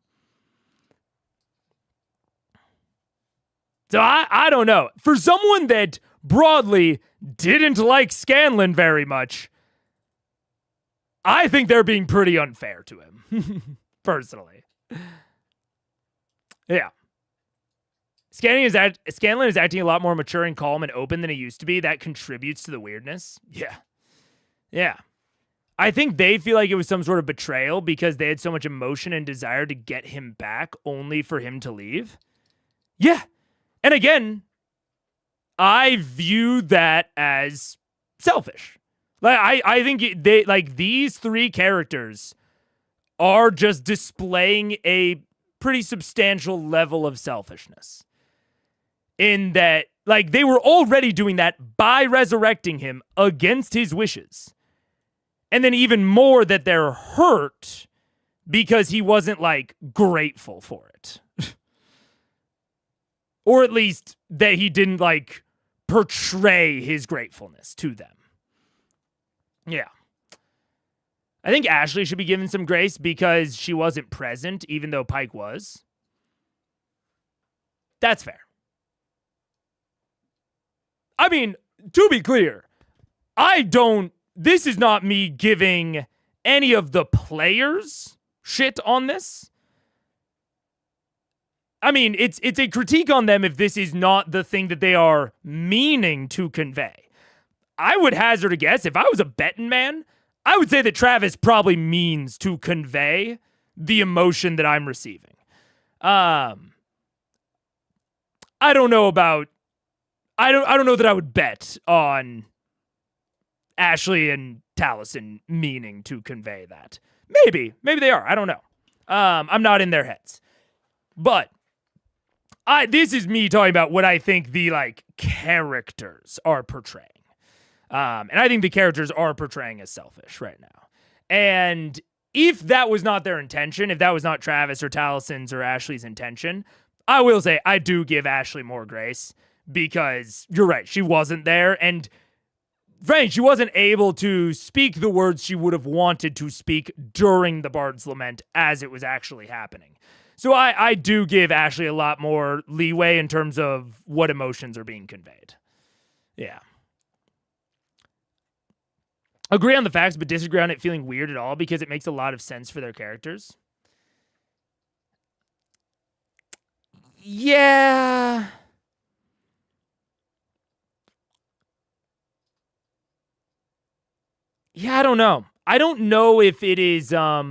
So I don't know. For someone that broadly didn't like Scanlan very much, I think they're being pretty unfair to him, personally. Yeah. Scanlan is acting a lot more mature and calm and open than he used to be. That contributes to the weirdness. Yeah. Yeah. I think they feel like it was some sort of betrayal because they had so much emotion and desire to get him back only for him to leave. Yeah. And again, I view that as selfish. I think these three characters are just displaying a pretty substantial level of selfishness. In that, they were already doing that by resurrecting him against his wishes. And then even more that they're hurt because he wasn't, grateful for it. Or at least that he didn't, portray his gratefulness to them. Yeah. I think Ashley should be given some grace because she wasn't present, even though Pike was. That's fair. I mean, to be clear, this is not me giving any of the players shit on this. I mean, it's a critique on them if this is not the thing that they are meaning to convey. I would hazard a guess, if I was a betting man, I would say that Travis probably means to convey the emotion that I'm receiving. I don't know that I would bet on Ashley and Taliesin meaning to convey that. Maybe they are. I don't know. I'm not in their heads. But this is me talking about what I think the characters are portraying. And I think the characters are portraying as selfish right now. And if that was not their intention, if that was not Travis or Taliesin's or Ashley's intention, I will say I do give Ashley more grace because you're right, she wasn't there. And frankly, she wasn't able to speak the words she would have wanted to speak during the Bard's Lament as it was actually happening. So I do give Ashley a lot more leeway in terms of what emotions are being conveyed. Yeah. Agree on the facts, but disagree on it feeling weird at all because it makes a lot of sense for their characters. Yeah. Yeah, I don't know. I don't know if it is, I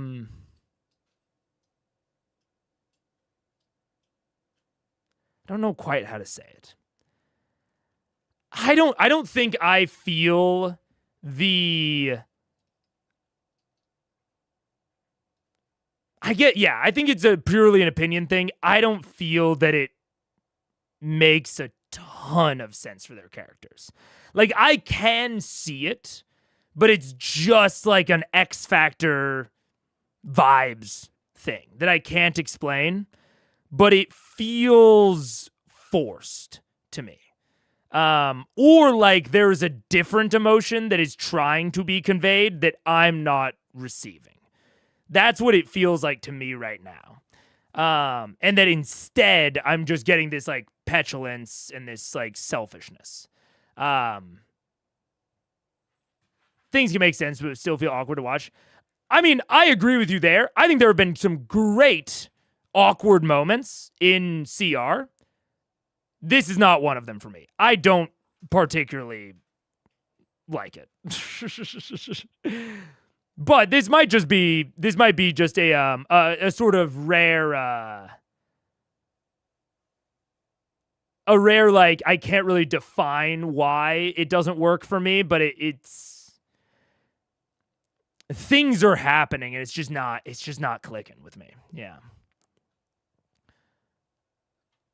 don't know quite how to say it. I don't think I feel I think it's purely an opinion thing. I don't feel that it makes a ton of sense for their characters. I can see it, but it's just like an X Factor vibes thing that I can't explain, but it feels forced to me. Or there is a different emotion that is trying to be conveyed that I'm not receiving. That's what it feels like to me right now. And that instead I'm just getting this petulance and this selfishness. Things can make sense, but still feel awkward to watch. I mean, I agree with you there. I think there have been some great awkward moments in CR. This is not one of them for me. I don't particularly like it. But this might be just a sort of rare like I can't really define why it doesn't work for me, but it's things are happening and it's just not clicking with me. Yeah.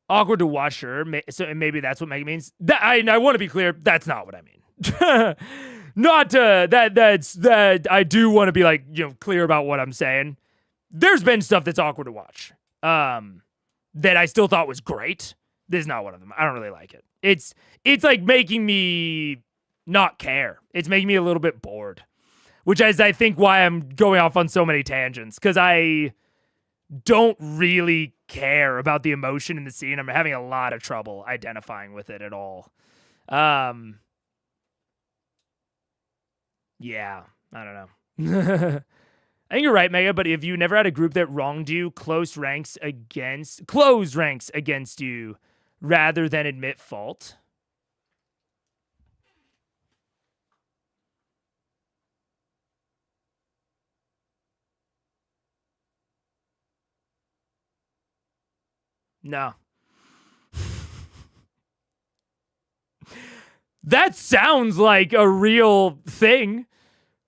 Awkward to watch her. So maybe that's what Megan means. I want to be clear. That's not what I mean. Not that I do want to be like, clear about what I'm saying. There's been stuff that's awkward to watch. That I still thought was great. This is not one of them. I don't really like it. It's like making me not care. It's making me a little bit bored, which is, I think, why I'm going off on so many tangents, because I don't really care about the emotion in the scene. I'm having a lot of trouble identifying with it at all. Yeah, I don't know. I think you're right, Mega, but if you never had a group that wronged you, close ranks against you rather than admit fault. No. That sounds like a real thing.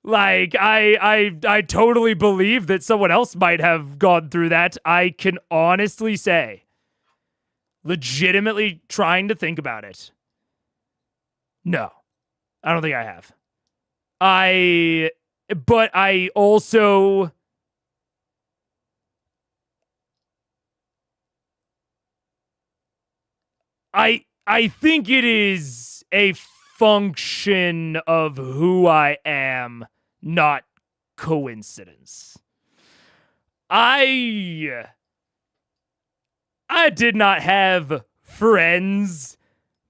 Like, I totally believe that someone else might have gone through that. I can honestly say, legitimately trying to think about it, no. I don't think I have. But I also... I think it is a function of who I am, not coincidence. I did not have friends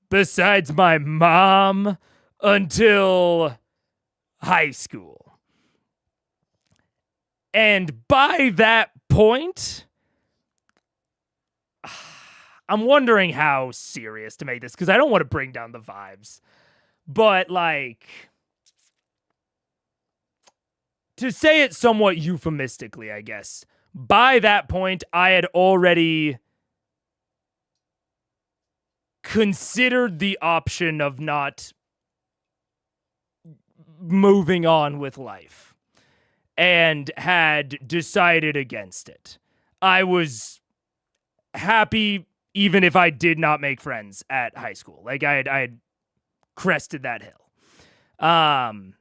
besides my mom until high school. And by that point, I'm wondering how serious to make this, because I don't want to bring down the vibes. But, like, to say it somewhat euphemistically, I guess, by that point, I had already considered the option of not moving on with life and had decided against it. I was happy even if I did not make friends at high school. Like, I had crested that hill. And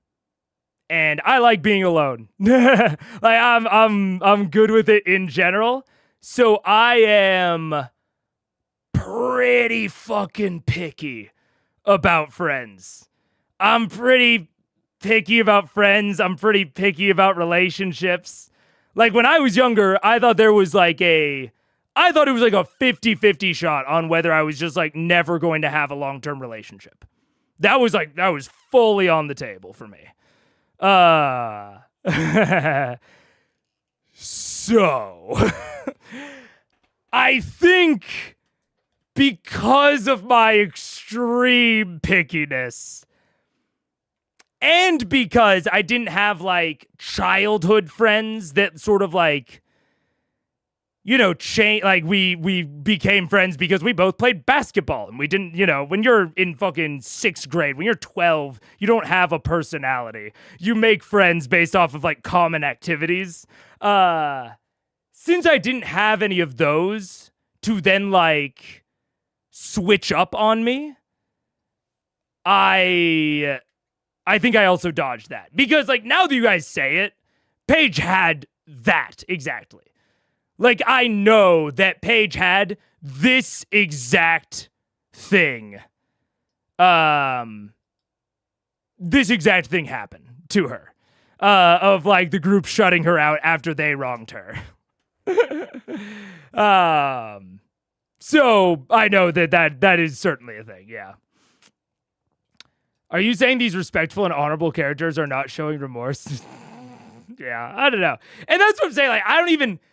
I like being alone. Like, I'm good with it in general. So I am pretty fucking picky about friends. I'm pretty picky about friends. I'm pretty picky about relationships. Like, when I was younger, I thought it was like a 50-50 shot on whether I was just like never going to have a long-term relationship. That was fully on the table for me. So I think because of my extreme pickiness and because I didn't have like childhood friends that sort of like, like we became friends because we both played basketball and we didn't, when you're in fucking 6th grade, when you're 12, you don't have a personality. You make friends based off of like common activities. Since I didn't have any of those to then like switch up on me, I think I also dodged that because like now that you guys say it, Paige had that exactly. Like, I know that Paige had this exact thing. This exact thing happened to her. Of, like, the group shutting her out after they wronged her. So, I know that is certainly a thing, yeah. Are you saying these respectful and honorable characters are not showing remorse? Yeah, I don't know. And that's what I'm saying. Like,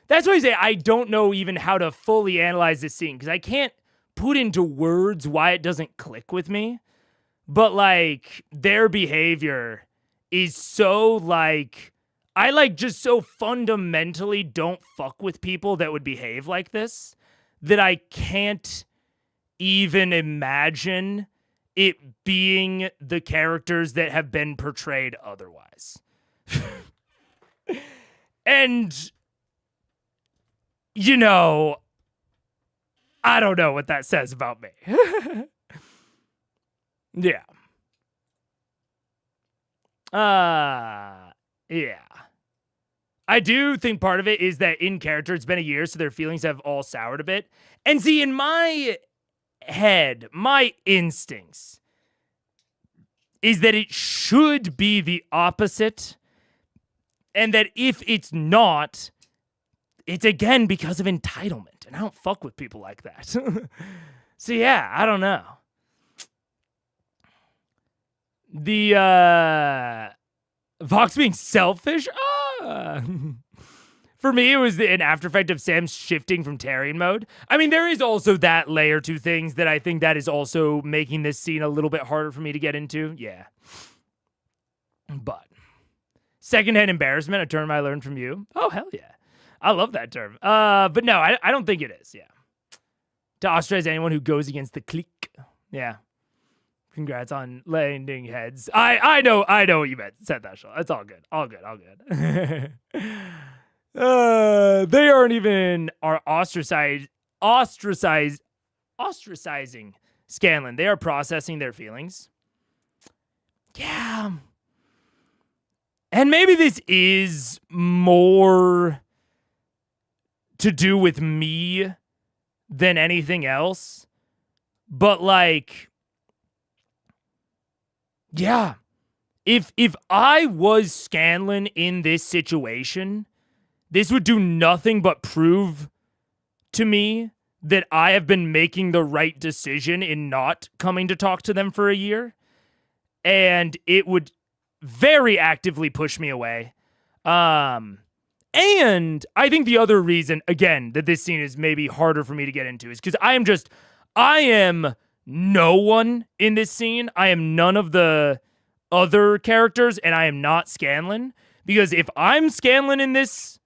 that's why I say I don't know even how to fully analyze this scene because I can't put into words why it doesn't click with me. But like their behavior is so like I like just so fundamentally don't fuck with people that would behave like this that I can't even imagine it being the characters that have been portrayed otherwise. And, you know, I don't know what that says about me. Yeah. Yeah. I do think part of it is that in character, it's been a year, so their feelings have all soured a bit. And see, in my head, my instincts is that it should be the opposite. And that if it's not, it's again because of entitlement. And I don't fuck with people like that. So yeah, I don't know. The Vox being selfish? For me, it was an after effect of Sam shifting from Taryon mode. I mean, there is also that layer to things that I think that is also making this scene a little bit harder for me to get into. Yeah. But secondhand embarrassment, a term I learned from you. Oh, hell yeah. I love that term. But no, I don't think it is. Yeah. To ostracize anyone who goes against the clique. Yeah. Congrats on landing heads. I know what you meant. Said that, Shaw. It's all good. All good. They aren't even ostracizing Scanlan. They are processing their feelings. Yeah. And maybe this is more to do with me than anything else. But like, yeah. If I was Scanlan in this situation, this would do nothing but prove to me that I have been making the right decision in not coming to talk to them for a year. And it would very actively push me away. And I think the other reason, again, that this scene is maybe harder for me to get into is because I am no one in this scene. I am none of the other characters, and I am not Scanlan. Because if I'm Scanlan in this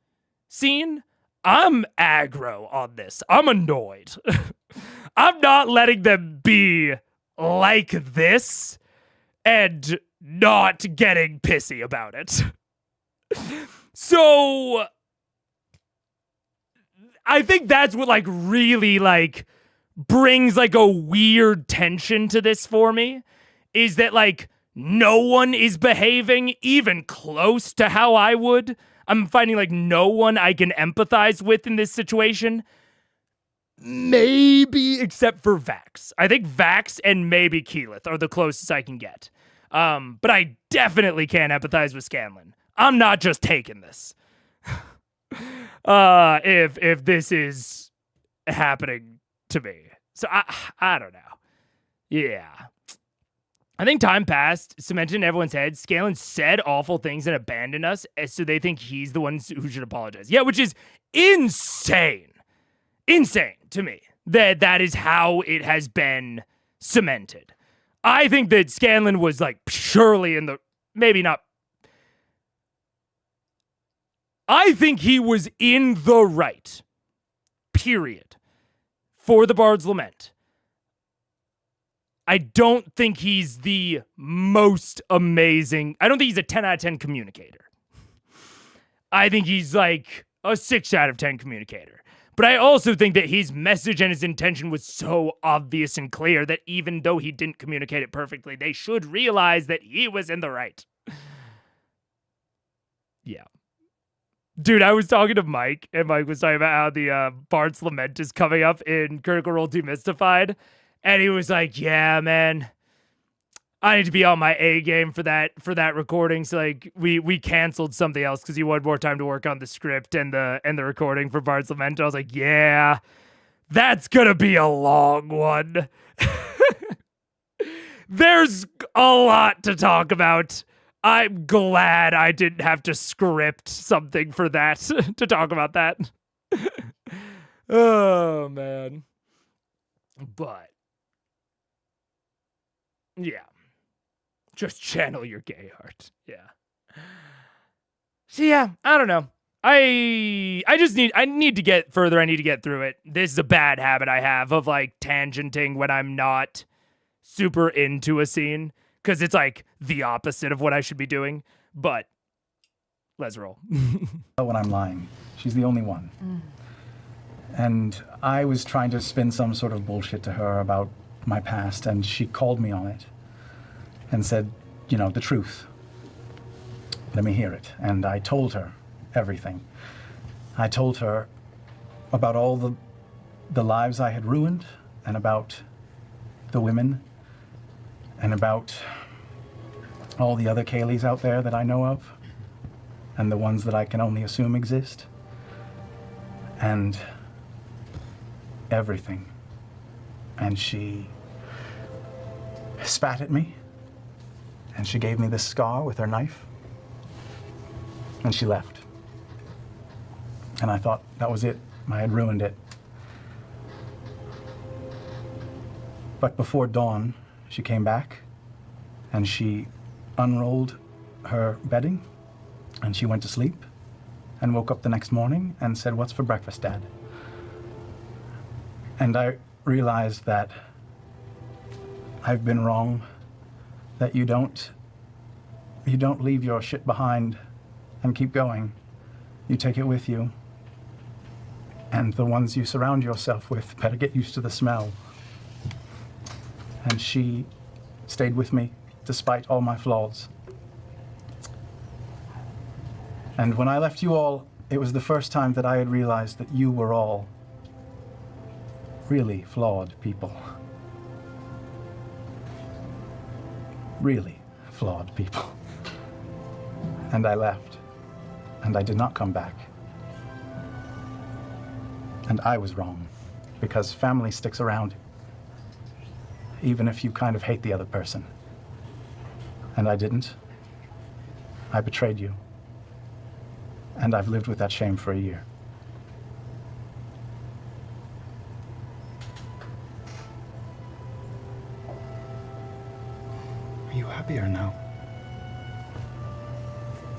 scene, I'm aggro on this. I'm annoyed. I'm not letting them be like this and not getting pissy about it. So I think that's what like really like brings like a weird tension to this for me, is that like no one is behaving even close to how I would. I'm finding like no one I can empathize with in this situation. Maybe except for Vax. I think Vax and maybe Keyleth are the closest I can get. But I definitely can't empathize with Scanlan. I'm not just taking this. If this is happening to me. So I don't know. Yeah. I think time passed, cemented in everyone's head. Scanlan said awful things and abandoned us, so they think he's the one who should apologize. Yeah, which is insane. Insane to me. That is how it has been cemented. I think that Scanlan was like purely in the, maybe not. I think he was in the right, period, for the Bard's Lament. I don't think he's the most amazing. I don't think he's a 10 out of 10 communicator. I think he's like a 6 out of 10 communicator. But I also think that his message and his intention was so obvious and clear that even though he didn't communicate it perfectly, they should realize that he was in the right. Yeah. Dude, I was talking to Mike, and Mike was talking about how the Bard's Lament is coming up in Critical Role Demystified. And he was like, yeah, man, I need to be on my A game for that recording. So like we canceled something else because he wanted more time to work on the script and the recording for Bard's Lament. I was like, yeah, that's gonna be a long one. There's a lot to talk about. I'm glad I didn't have to script something for that to talk about that. Oh man. But yeah. Just channel your gay heart. Yeah. So yeah, I don't know. I need to get further. I need to get through it. This is a bad habit I have of like tangenting when I'm not super into a scene because it's like the opposite of what I should be doing. But let's roll. When I'm lying, she's the only one. And I was trying to spin some sort of bullshit to her about my past, and she called me on it and said, you know, the truth. Let me hear it. And I told her everything. I told her about all the lives I had ruined, and about the women, and about all the other Kayleys out there that I know of, and the ones that I can only assume exist. And everything. And she spat at me, and she gave me this scar with her knife, and she left. And I thought that was it. I had ruined it. But before dawn, she came back, and she unrolled her bedding, and she went to sleep, and woke up the next morning and said, "What's for breakfast, Dad?" And I realized that I've been wrong, that you don't leave your shit behind and keep going. You take it with you. And the ones you surround yourself with better get used to the smell. And she stayed with me despite all my flaws. And when I left you all, it was the first time that I had realized that you were all really flawed people. Really flawed people. And I left. And I did not come back. And I was wrong, because family sticks around, even if you kind of hate the other person. And I didn't. I betrayed you. And I've lived with that shame for a year. Are you happier now?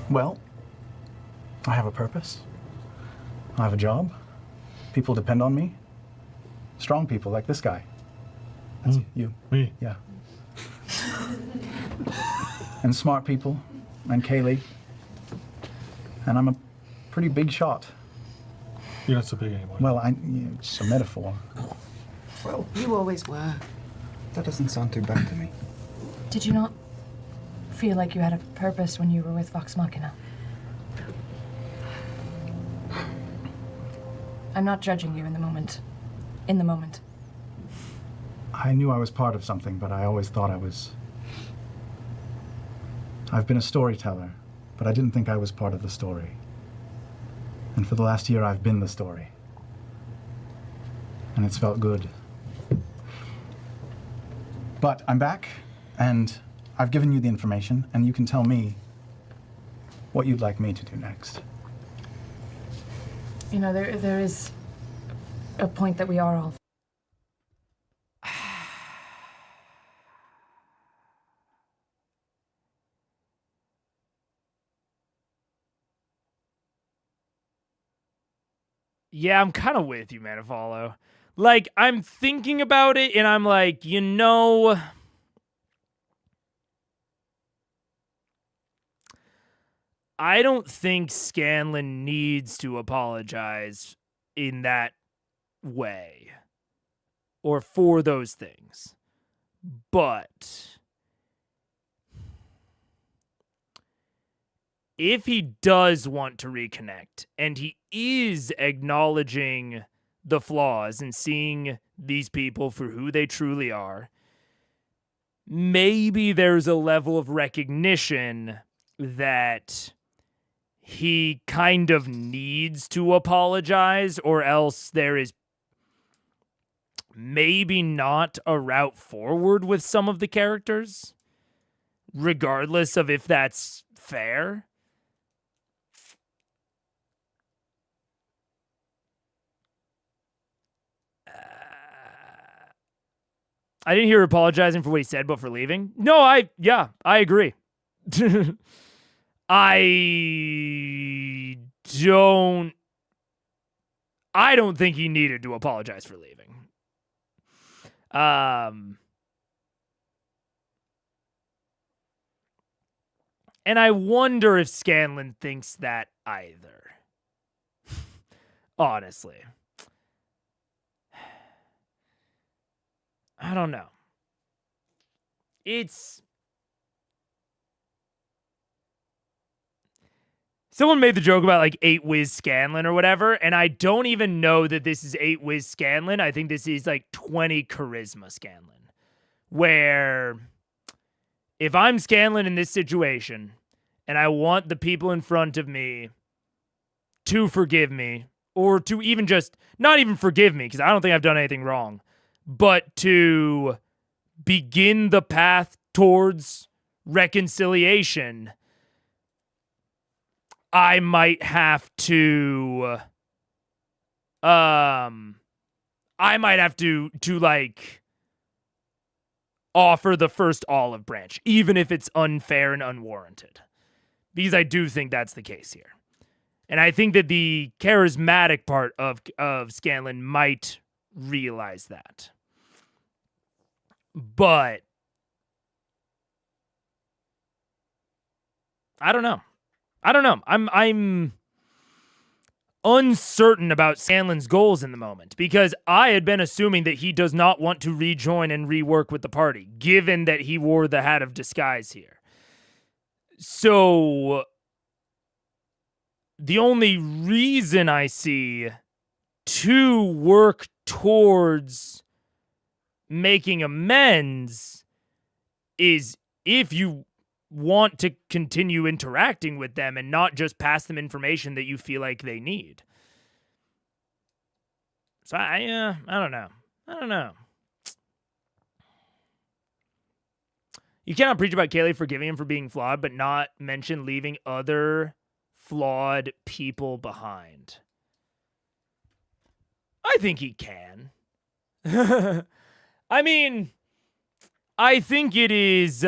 Well, I have a purpose. I have a job. People depend on me. Strong people like this guy. That's you. Me. Yeah. And smart people. And Kaylee. And I'm a pretty big shot. You're not so big anymore. Well, it's a metaphor. Well, You always were. that doesn't sound too bad to me. Did you not feel like you had a purpose when you were with Vox Machina? I'm not judging you in the moment. In the moment. I knew I was part of something, but I always thought I was... I've been a storyteller, but I didn't think I was part of the story. And for the last year, I've been the story. And it's felt good. But I'm back, and I've given you the information, and you can tell me what you'd like me to do next. You know, there is a point that we are all... Yeah, I'm kind of with you, Manifalo. Like, I'm thinking about it, and I'm like, you know... I don't think Scanlan needs to apologize in that way. Or for those things. But... if he does want to reconnect, and he is acknowledging the flaws and seeing these people for who they truly are, maybe there's a level of recognition that he kind of needs to apologize, or else there is maybe not a route forward with some of the characters, regardless of if that's fair. I didn't hear apologizing for what he said, but for leaving. No, I agree. I don't think he needed to apologize for leaving. And I wonder if Scanlan thinks that either. Honestly. I don't know. Someone made the joke about like 8-Wiz Scanlan or whatever, and I don't even know that this is 8-Wiz Scanlan. I think this is like 20 Charisma Scanlan. Where if I'm Scanlan in this situation and I want the people in front of me to forgive me, or to even just, not even forgive me, because I don't think I've done anything wrong, but to begin the path towards reconciliation, I might have to like offer the first olive branch, even if it's unfair and unwarranted. Because I do think that's the case here. And I think that the charismatic part of Scanlan might realize that. But I don't know. I'm uncertain about Scanlan's goals in the moment, because I had been assuming that he does not want to rejoin and rework with the party, given that he wore the hat of disguise here. So the only reason I see to work towards making amends is if you want to continue interacting with them and not just pass them information that you feel like they need. So I don't know. You cannot preach about Kaylee forgiving him for being flawed, but not mention leaving other flawed people behind. I think he can. I mean, I think it is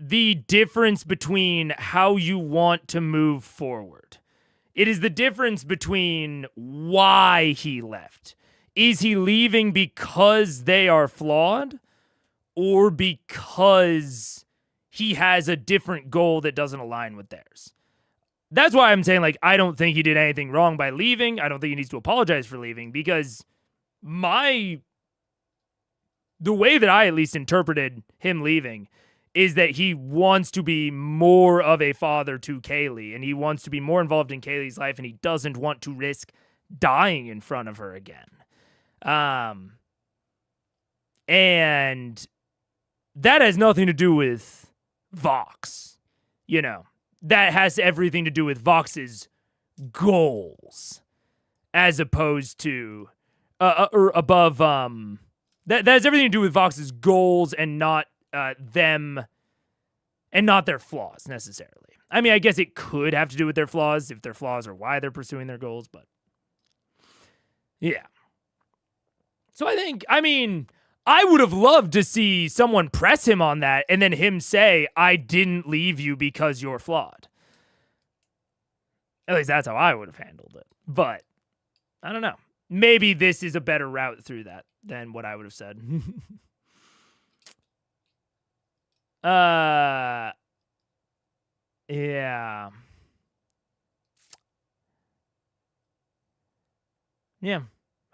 the difference between how you want to move forward. It is the difference between why he left. Is he leaving because they are flawed, or because he has a different goal that doesn't align with theirs? That's why I'm saying, like, I don't think he did anything wrong by leaving. I don't think he needs to apologize for leaving, because the way that I at least interpreted him leaving is that he wants to be more of a father to Kaylee, and he wants to be more involved in Kaylee's life, and he doesn't want to risk dying in front of her again. And that has nothing to do with Vox. You know, that has everything to do with Vox's goals, as opposed to, or above, that has everything to do with Vox's goals and not them, and not their flaws necessarily. I mean, I guess it could have to do with their flaws if their flaws are why they're pursuing their goals, but yeah. So I mean, I would have loved to see someone press him on that and then him say, I didn't leave you because you're flawed. At least that's how I would have handled it. But I don't know. Maybe this is a better route through that than what I would have said. Yeah. Yeah.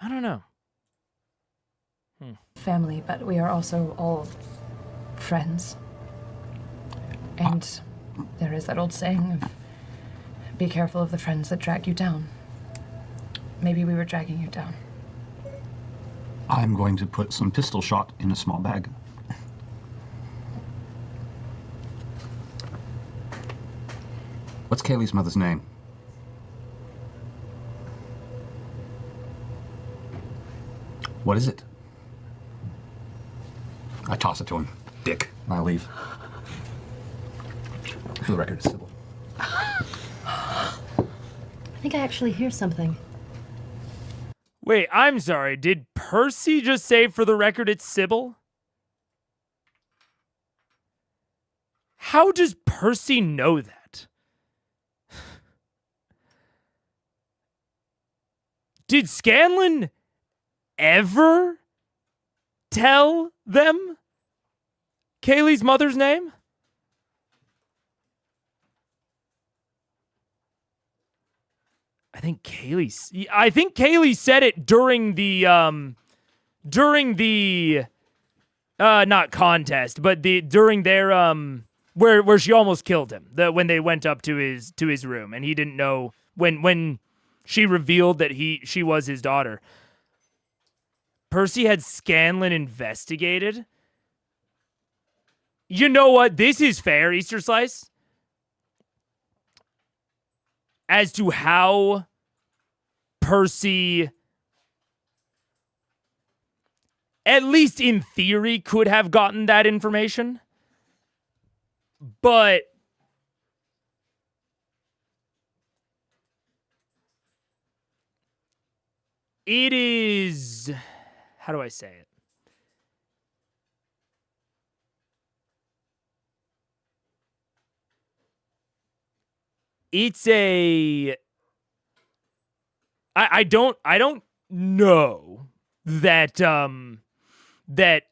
I don't know. Family, but we are also all friends. And there is that old saying of, be careful of the friends that drag you down. Maybe we were dragging you down. I'm going to put some pistol shot in a small bag. What's Kaylee's mother's name? What is it? I toss it to him. Dick. And I leave. For the record, it's Sybil. I think I actually hear something. Wait, I'm sorry. Did Percy just say, for the record, it's Sybil? How does Percy know that? Did Scanlan ever tell them Kaylee's mother's name? I think Kaylee said it during the not contest, but during their where she almost killed him. When they went up to his room and he didn't know when she revealed that she was his daughter. Percy had Scanlan investigated. You know what? This is fair, Easter Slice. As to how Percy, at least in theory, could have gotten that information. But it is, how do I say it? It's I don't know that that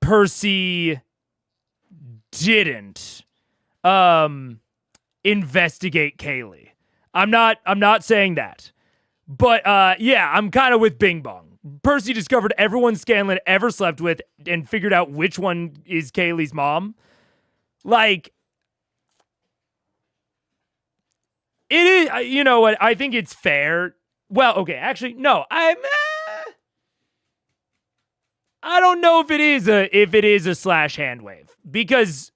Percy didn't investigate Kaylee. I'm not saying that. But yeah, I'm kind of with Bing Bong. Percy discovered everyone Scanlan ever slept with and figured out which one is Kaylee's mom. Like, it is, you know what? I think it's fair. Well, okay, actually, no. I don't know if it is a slash hand wave, because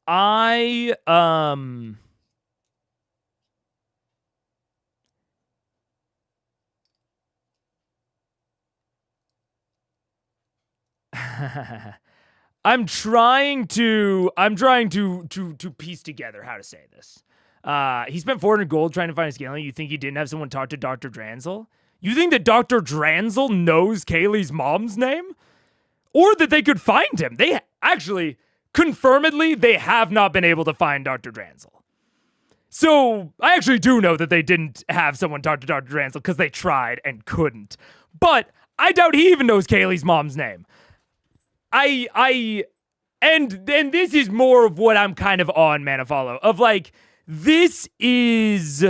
I'm trying to piece together how to say this. He spent 400 gold trying to find a Scanlan. You think he didn't have someone talk to Dr. Dranzel? You think that Dr. Dranzel knows Kaylee's mom's name? Or that they could find him? They actually, confirmedly, they have not been able to find Dr. Dranzel. So, I actually do know that they didn't have someone talk to Dr. Dranzel because they tried and couldn't. But I doubt he even knows Kaylee's mom's name. And this is more of what I'm kind of on, Manifollow, of like, this is,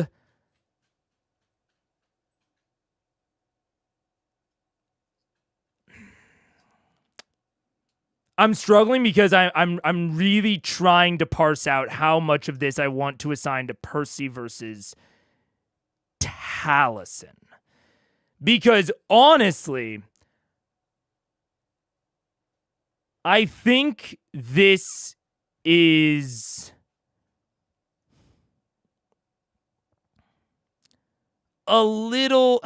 I'm struggling because I'm really trying to parse out how much of this I want to assign to Percy versus Taliesin. Because honestly, I think this is a little...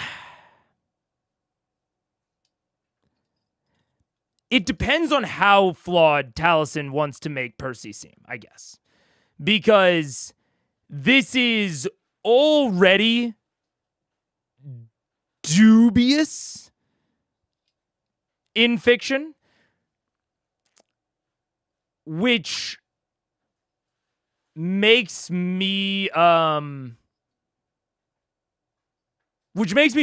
It depends on how flawed Taliesin wants to make Percy seem, I guess. Because this is already dubious in fiction, which makes me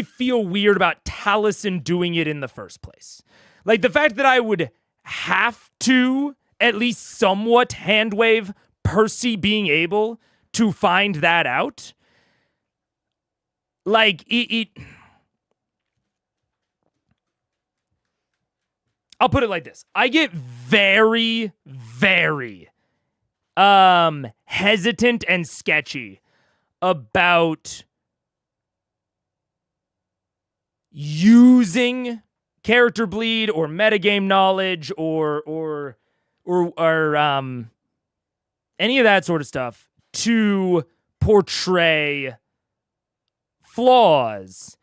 feel weird about Taliesin doing it in the first place. Like, the fact that I would have to at least somewhat handwave Percy being able to find that out. Like, I'll put it like this. I get very, very hesitant and sketchy about using character bleed or metagame knowledge or any of that sort of stuff to portray flaws,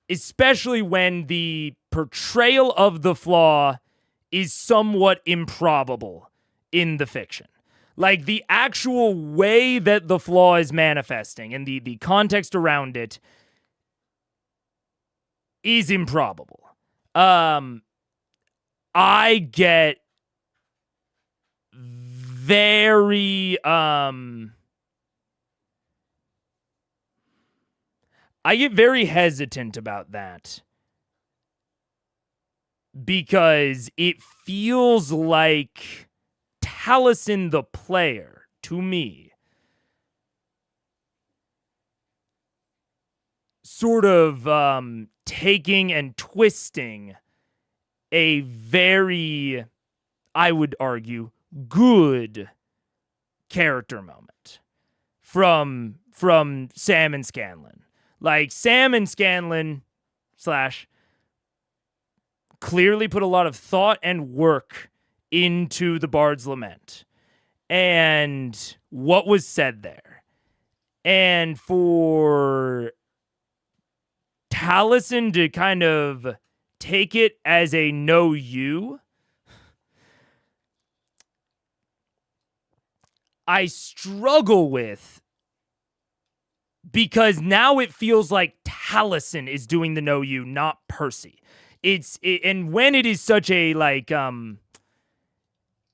especially when the portrayal of the flaw is somewhat improbable in the fiction. Like, the actual way that the flaw is manifesting and the context around it is improbable. I get very hesitant about that because it feels like Taliesin the player, to me, sort of taking and twisting a very, I would argue, good character moment from Sam and Scanlan. Like, Sam and Scanlan / clearly put a lot of thought and work into the Bard's Lament and what was said there. And for Taliesin to kind of take it as a no you, I struggle with, because now it feels like Taliesin is doing the no you, not Percy. And when it is such a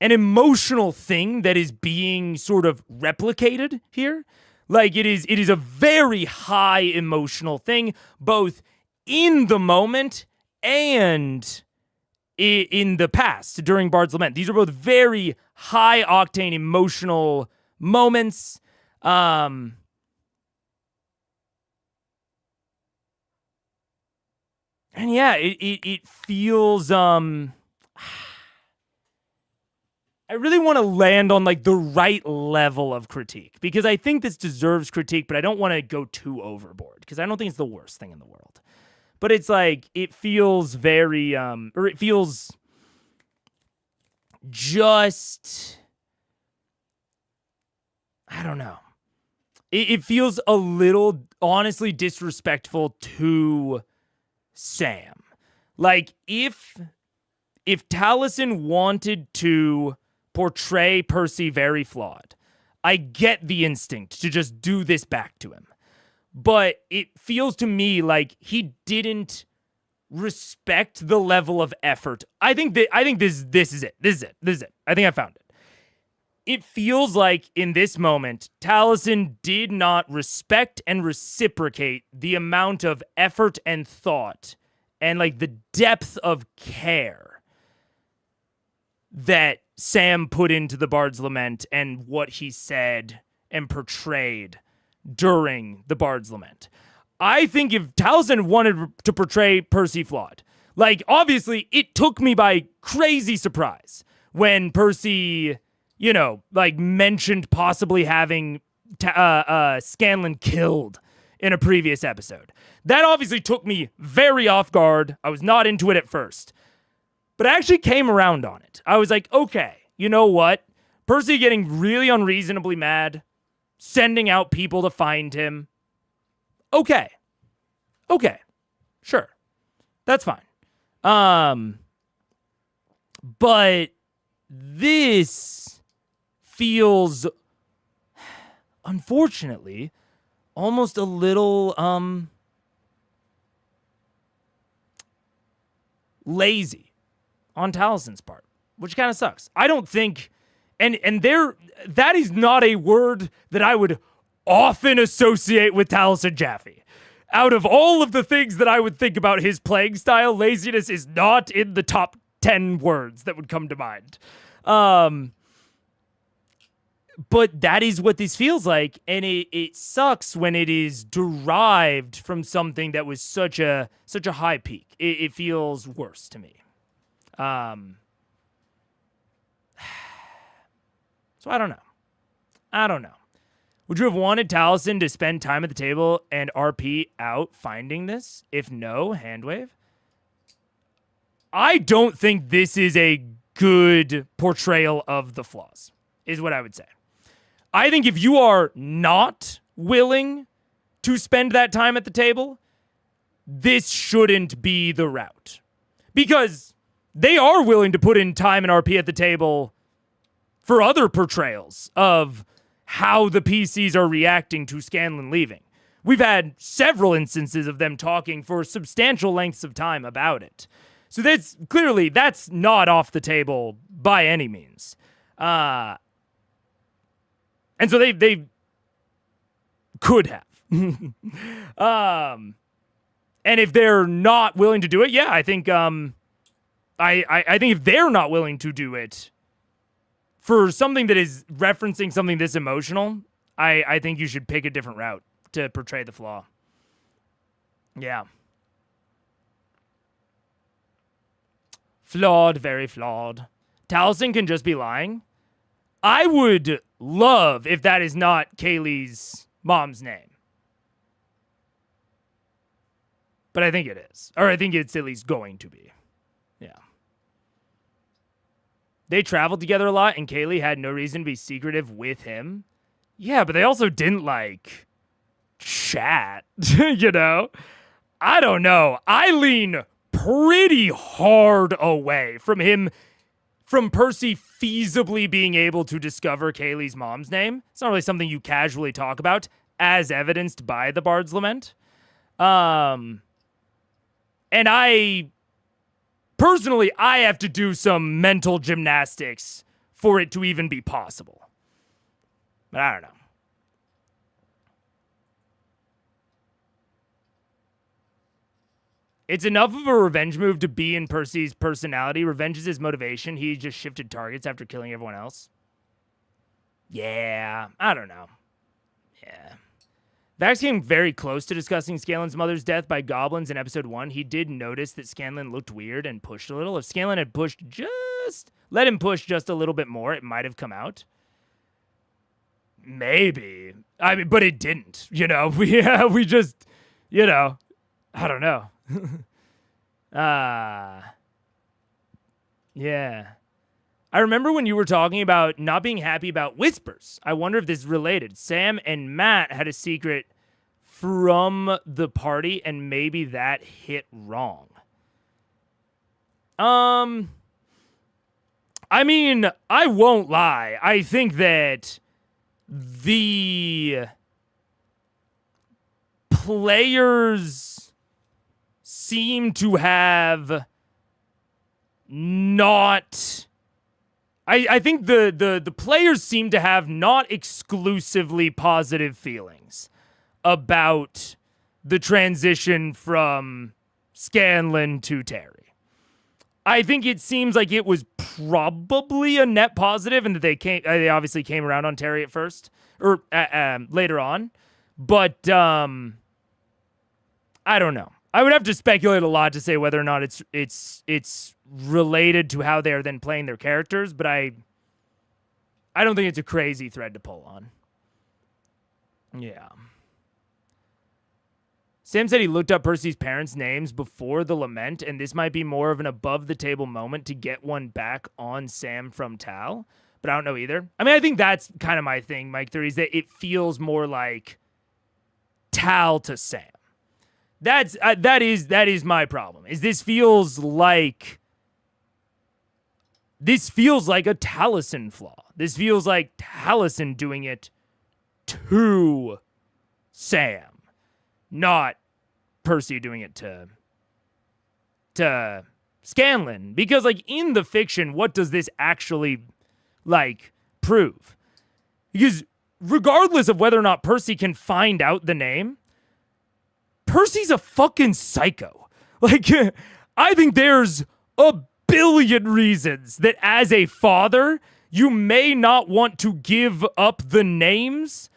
an emotional thing that is being sort of replicated here, like it is a very high emotional thing, both in the moment and in the past during Bard's Lament. These are both very high octane emotional moments. And yeah, it feels I really want to land on like the right level of critique, because I think this deserves critique, but I don't want to go too overboard because I don't think it's the worst thing in the world. But it's like, it feels very, or it feels just, I don't know. It feels a little, honestly, disrespectful to Sam. Like, if Taliesin wanted to portray Percy very flawed, I get the instinct to just do this back to him. But it feels to me like he didn't respect the level of effort. I think this is it. This is it. I think I found it. It feels like in this moment, Taliesin did not respect and reciprocate the amount of effort and thought and like the depth of care that Sam put into the Bard's Lament and what he said and portrayed during the Bard's Lament. I think if Taliesin wanted to portray Percy flawed, like, obviously it took me by crazy surprise when Percy, you know, like, mentioned possibly having Scanlan killed in a previous episode. That obviously took me very off guard. I was not into it at first. But I actually came around on it. I was like, okay, you know what? Percy getting really unreasonably mad, sending out people to find him. Okay, sure. That's fine. But this feels, unfortunately, almost a little lazy on Taliesin's part, which kind of sucks. I don't think, and that is not a word that I would often associate with Taliesin Jaffe. Out of all of the things that I would think about his playing style, laziness is not in the top 10 words that would come to mind. But that is what this feels like, and it sucks when it is derived from something that was such a high peak. It feels worse to me. So I don't know. Would you have wanted Taliesin to spend time at the table and RP out finding this? If no, hand wave. I don't think this is a good portrayal of the flaws, is what I would say. I think if you are not willing to spend that time at the table, this shouldn't be the route. Because they are willing to put in time and RP at the table for other portrayals of how the PCs are reacting to Scanlan leaving. We've had several instances of them talking for substantial lengths of time about it. So that's not off the table by any means. And so they could have. And if they're not willing to do it, yeah, I think I think if they're not willing to do it for something that is referencing something this emotional, I think you should pick a different route to portray the flaw. Yeah. Flawed, very flawed. Taliesin can just be lying. I would love if that is not Kaylee's mom's name. But I think it is. Or I think it's at least going to be. Yeah. They traveled together a lot, and Kaylee had no reason to be secretive with him. Yeah, but they also didn't, like, chat, you know? I don't know. I lean pretty hard away from Percy feasibly being able to discover Kaylee's mom's name. It's not really something you casually talk about, as evidenced by the Bard's Lament. And personally, I have to do some mental gymnastics for it to even be possible. But I don't know. It's enough of a revenge move to be in Percy's personality. Revenge is his motivation. He just shifted targets after killing everyone else. Yeah, I don't know. Yeah. Vax came very close to discussing Scanlan's mother's death by goblins in episode 1. He did notice that Scanlan looked weird and pushed a little. If Scanlan had let him push just a little bit more, it might have come out. Maybe. I mean, but it didn't, you know. We just, you know, I don't know. Yeah. I remember when you were talking about not being happy about whispers. I wonder if this is related. Sam and Matt had a secret from the party, and maybe that hit wrong. I mean, I won't lie. I think that the players seem to have not... I think the players seem to have not exclusively positive feelings about the transition from Scanlan to Terry. I think it seems like it was probably a net positive, and that they obviously came around on Terry at first, or later on. But I don't know. I would have to speculate a lot to say whether or not it's related to how they're then playing their characters, but I don't think it's a crazy thread to pull on. Yeah. Sam said he looked up Percy's parents' names before the lament, and this might be more of an above-the-table moment to get one back on Sam from Tal, but I don't know either. I mean, I think that's kind of my thing, Mike Theory, is that it feels more like Tal to Sam. That is my problem. Is this feels like a Taliesin flaw. This feels like Taliesin doing it to Sam, not Percy doing it to Scanlan. Because, like, in the fiction, what does this actually, like, prove? Because regardless of whether or not Percy can find out the name, Percy's a fucking psycho. Like, I think there's a billion reasons that as a father, you may not want to give up the names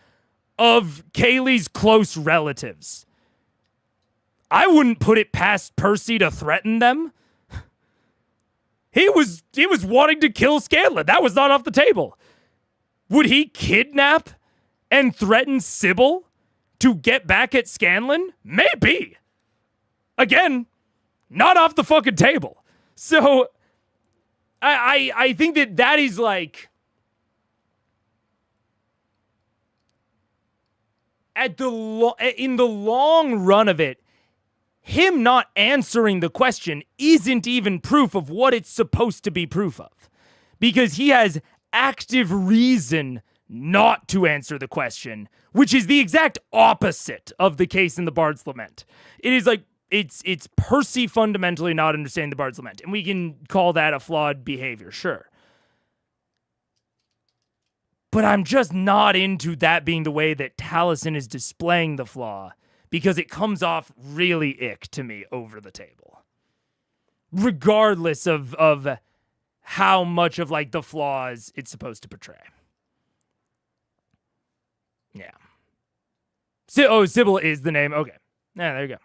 of Kaylee's close relatives. I wouldn't put it past Percy to threaten them. He was wanting to kill Scanlan. That was not off the table. Would he kidnap and threaten Sybil to get back at Scanlan? Maybe. Again, not off the fucking table. So, I think that is like... in the long run of it, him not answering the question isn't even proof of what it's supposed to be proof of. Because he has active reason not to answer the question, which is the exact opposite of the case in the Bard's Lament. It is like, it's Percy fundamentally not understanding the Bard's Lament, and we can call that a flawed behavior, sure. But I'm just not into that being the way that Taliesin is displaying the flaw, because it comes off really ick to me over the table. Regardless of how much of like the flaws it's supposed to portray. Yeah. Sybil is the name. Okay. Yeah, there you go.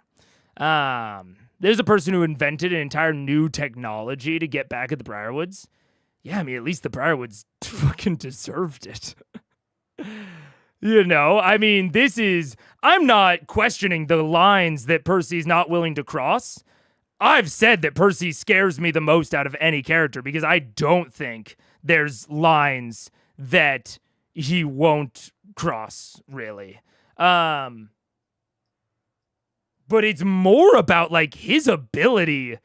There's a person who invented an entire new technology to get back at the Briarwoods. Yeah, I mean, at least the Briarwoods fucking deserved it. You know, I mean, I'm not questioning the lines that Percy's not willing to cross. I've said that Percy scares me the most out of any character because I don't think there's lines that he won't cross, really. But it's more about, like, his ability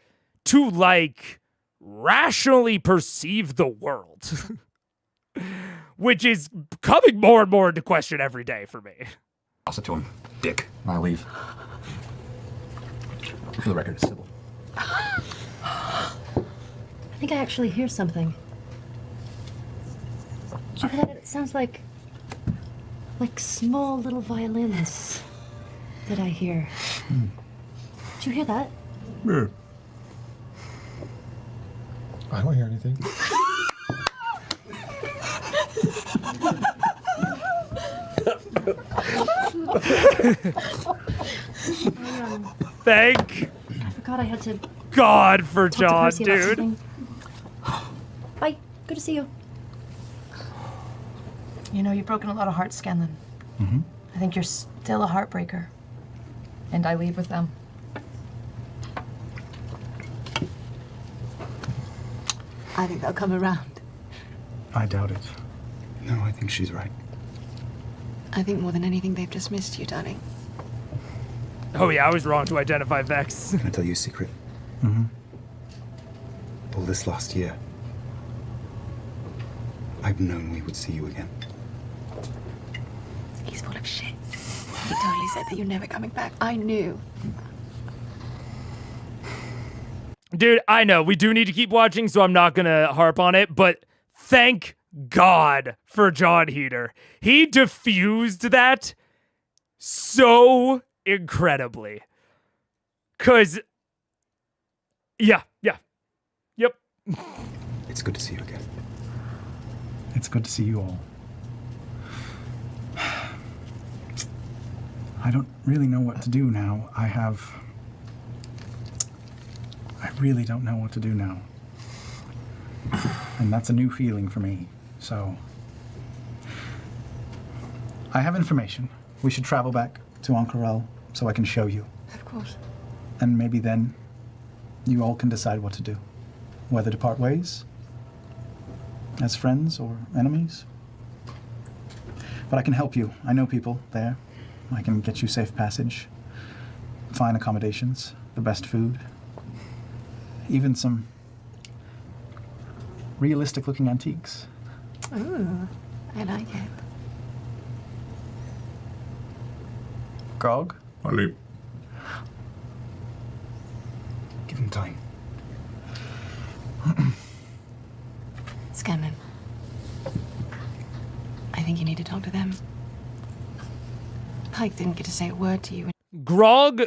to, like, rationally perceive the world. Which is coming more and more into question every day for me. Toss it to him. Dick. I leave. For the record, it's Sybil. I think I actually hear something. Did you hear that? It sounds like small little violins that I hear. Did you hear that? Yeah. I don't hear anything. Thank I forgot I had to God for talk to Jon, Percy about dude. something. Bye. Good to see you. You know, you've broken a lot of hearts, Scanlan. Mm-hmm. I think you're still a heartbreaker. And I leave with them. I think they'll come around. I doubt it. No, I think she's right. I think more than anything, they've just missed you, darling. Oh yeah, I was wrong to identify Vex. Can I tell you a secret? Mm-hmm. All this last year, I've known we would see you again. He's full of shit. He totally said that you're never coming back. I knew. Dude, I know, we do need to keep watching, so I'm not gonna harp on it, but thank God for Jon Heder. He diffused that so incredibly. 'Cause, yeah. Yep. It's good to see you again. It's good to see you all. I don't really know what to do now. I really don't know what to do now. And that's a new feeling for me, so. I have information. We should travel back to Ank'Harel so I can show you. Of course. And maybe then you all can decide what to do. Whether to part ways, as friends or enemies. But I can help you. I know people there. I can get you safe passage, fine accommodations, the best food, even some realistic-looking antiques. Ooh, I like it. Grog? I leave. Give him time. Scanlan. I think you need to talk to them. Pike didn't get to say a word to you. Grog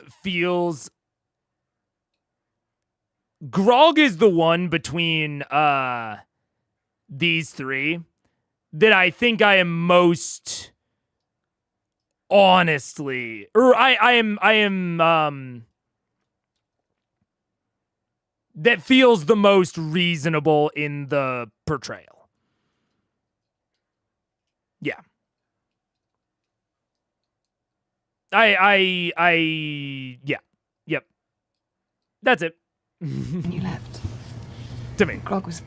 is the one between these three that I think I am most honestly, or I am that feels the most reasonable in the portrayal. Yeah. Yeah. Yep. That's it. When you left. To me. Grog was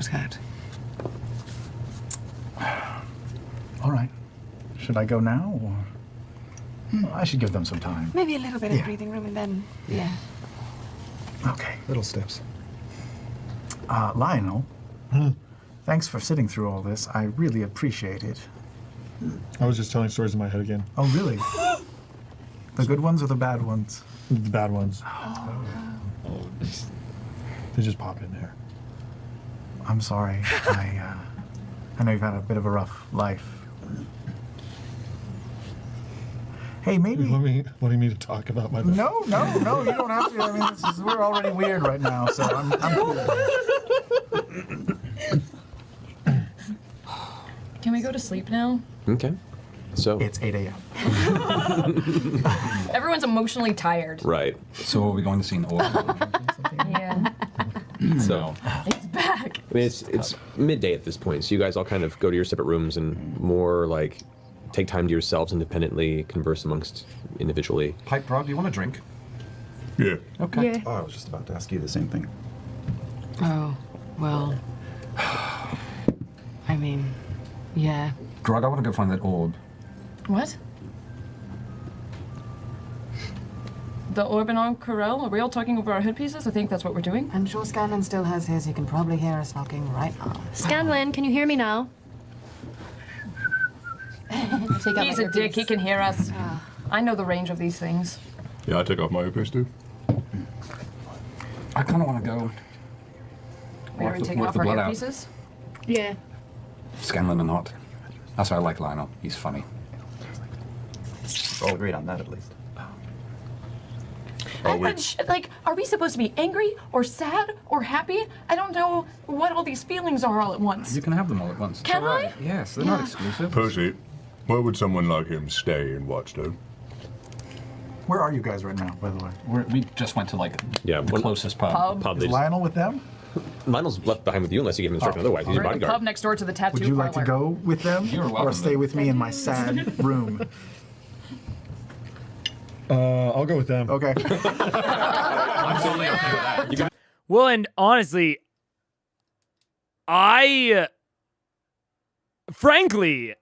hurt. All right. Should I go now, or? I should give them some time. Maybe a little bit of breathing room and then, yeah. Okay. Little steps. Lionel, Thanks for sitting through all this. I really appreciate it. I was just telling stories in my head again. Oh, really? The good ones or the bad ones? The bad ones. They just pop in there. I'm sorry. I know you've had a bit of a rough life. Hey, maybe. You wanting me to talk about my bad? No, you don't have to. I mean, we're already weird right now, so I'm cool. Can we go to sleep now? Okay. So it's 8 a.m. Everyone's emotionally tired. Right. So are we going to see an orc? Yeah. So It's back. I mean, it's midday at this point, so you guys all kind of go to your separate rooms and more like take time to yourselves independently, converse amongst individually. Pipe Prod, do you want a drink? Yeah. Okay. Yeah. Oh, I was just about to ask you the same thing. Oh, well. I mean, yeah. Grog, I want to go find that orb. What? The orb on Corel? Are we all talking over our headpieces? I think that's what we're doing. I'm sure Scanlan still has his. He can probably hear us knocking right now. Scanlan, can you hear me now? He's a dick. He can hear us. I know the range of these things. Yeah, I take off my earpiece too. I kind of want to go. Are we taking off our earpieces? Yeah. Scanlan and Hot. That's why I like Lionel. He's funny. All agreed on that at least. Like, are we supposed to be angry or sad or happy? I don't know what all these feelings are all at once. You can have them all at once. Can I? Yes, they're not exclusive. Percy, where would someone like him stay in Watchtower? Where are you guys right now, by the way? We just went to like the closest pub. Pub. Is Lionel with them? Lionel's left behind with you unless you give him instruction otherwise. He's a We're at the bodyguard. pub next door to the tattoo Would you like to parlor. go with them? You're welcome or stay to. with me in my sad room? I'll go with them. Okay. Well, and honestly, frankly,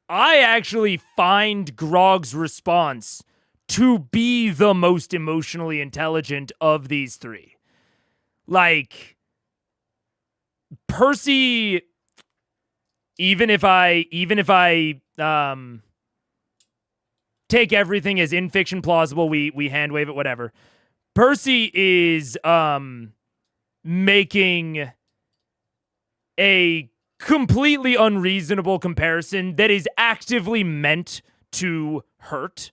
I actually find Grog's response to be the most emotionally intelligent of these three. Like, Percy, even if I take everything as in fiction plausible, we hand wave it, whatever. Percy is making a completely unreasonable comparison that is actively meant to hurt.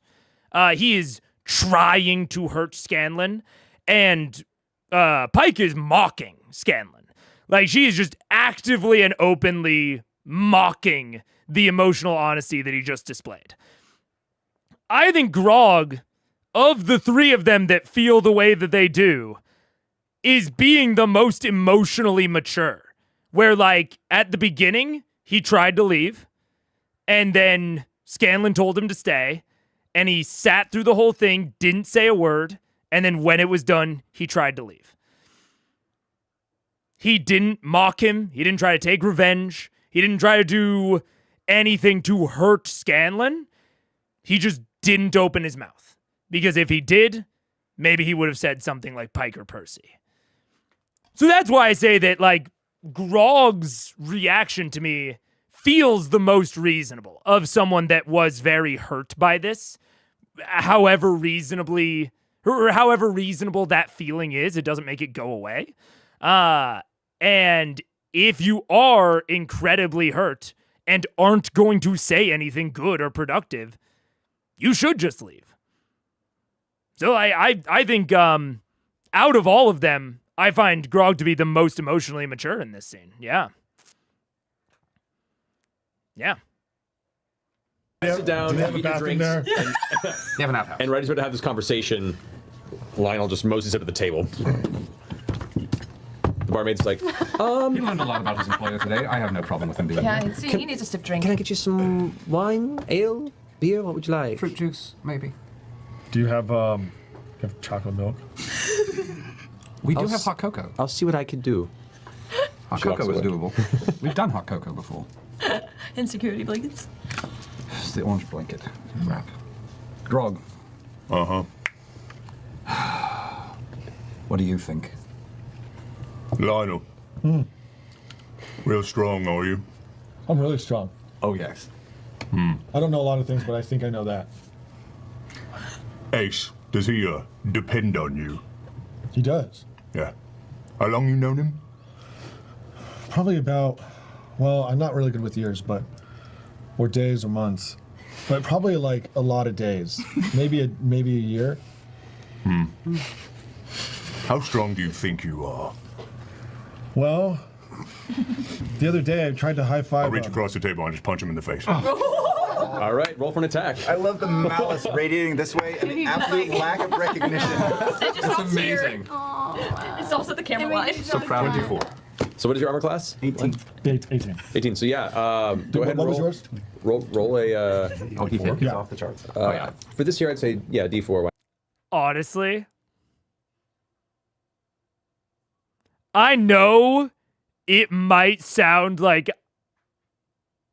He is trying to hurt Scanlan, and Pike is mocking Scanlan. Like, she is just actively and openly mocking the emotional honesty that he just displayed. I think Grog, of the three of them that feel the way that they do, is being the most emotionally mature. Where, like, at the beginning, he tried to leave, and then Scanlan told him to stay, and he sat through the whole thing, didn't say a word, and then when it was done, he tried to leave. He didn't mock him. He didn't try to take revenge. He didn't try to do anything to hurt Scanlan. He just didn't open his mouth. Because if he did, maybe he would have said something like Pike or Percy. So that's why I say that, like, Grog's reaction to me feels the most reasonable of someone that was very hurt by this. However reasonable that feeling is, it doesn't make it go away. And if you are incredibly hurt and aren't going to say anything good or productive, you should just leave. So I think out of all of them, I find Grog to be the most emotionally mature in this scene. Yeah. Yeah. Sit down, Do they have a eat your bathroom drinks, there? and, They have an outhouse. and right as we're to have this conversation, Lionel just moses up to the table. The barmaid's like, He learned a lot about his employer today. I have no problem with him doing Yeah, that. he needs a stiff drink. can I get you some wine, ale, beer? What would you like? Fruit juice, maybe. Do you have chocolate milk? We do have hot cocoa. I'll see what I can do. Hot She walks cocoa is away. doable. We've done hot cocoa before. Insecurity blankets. It's the orange blanket wrap. Grog, Uh-huh. what do you think? Lionel. Real strong, are you? I'm really strong. Oh, yes. I don't know a lot of things, but I think I know that. Ace, does he depend on you? He does. Yeah. How long you known him? Probably about, well, I'm not really good with years, but, or days or months. But probably like a lot of days. Maybe a year. How strong do you think you are? Well, the other day I tried to high five. I'll reach across the table and just punch him in the face. All right, roll for an attack. I love the malice radiating this way and the absolute lack of recognition. It's amazing. It's also the camera line. So proud of you. 24. So what is your armor class? 18. 18. 18. So yeah, go ahead and What roll. was yours? Roll a. Oh, he Yeah. he's off the charts. For this year, I'd say yeah, D4. Honestly, I know it might sound like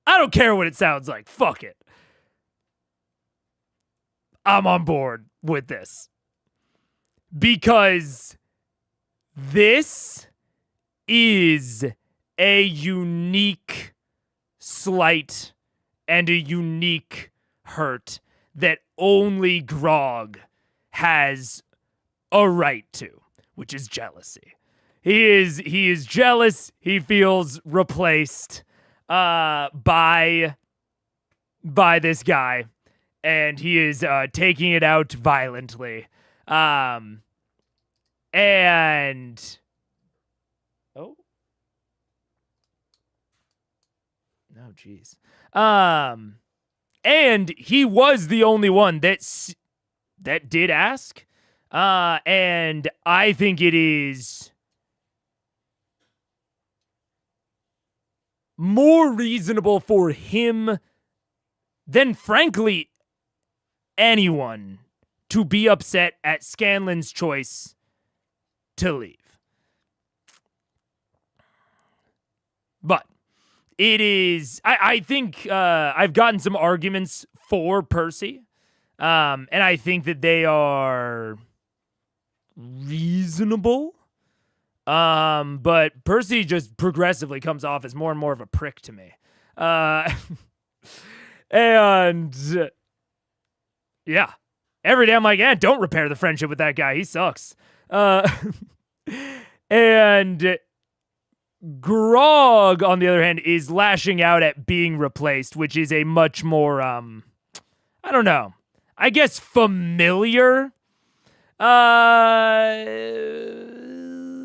I don't care what it sounds like. Fuck it. I'm on board with this. Because this is a unique slight and a unique hurt that only Grog has a right to, which is jealousy. He is jealous. He feels replaced by this guy, and he is taking it out violently. And oh no, jeez. And he was the only one that did ask. And I think it is more reasonable for him than, frankly, anyone to be upset at Scanlan's choice to leave. But it is, I think I've gotten some arguments for Percy, and I think that they are reasonable. But Percy just progressively comes off as more and more of a prick to me. And yeah, every day I'm like, don't repair the friendship with that guy. He sucks. And Grog, on the other hand, is lashing out at being replaced, which is a much more, I don't know, I guess familiar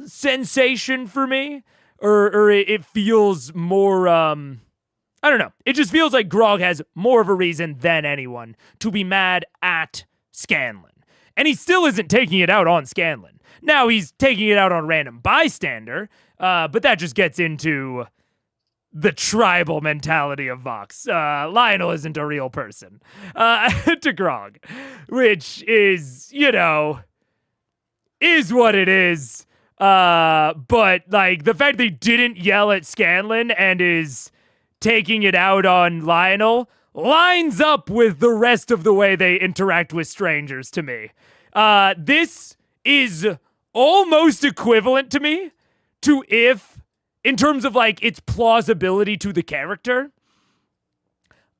sensation for me, or it feels more I don't know, it just feels like Grog has more of a reason than anyone to be mad at Scanlan, and he still isn't taking it out on Scanlan. Now he's taking it out on random bystander, but that just gets into the tribal mentality of Vox. Lionel isn't a real person to Grog, which is, is what it is. But like the fact that he didn't yell at Scanlan and is taking it out on Lionel lines up with the rest of the way they interact with strangers to me. This is almost equivalent to me to if, in terms of like its plausibility to the character,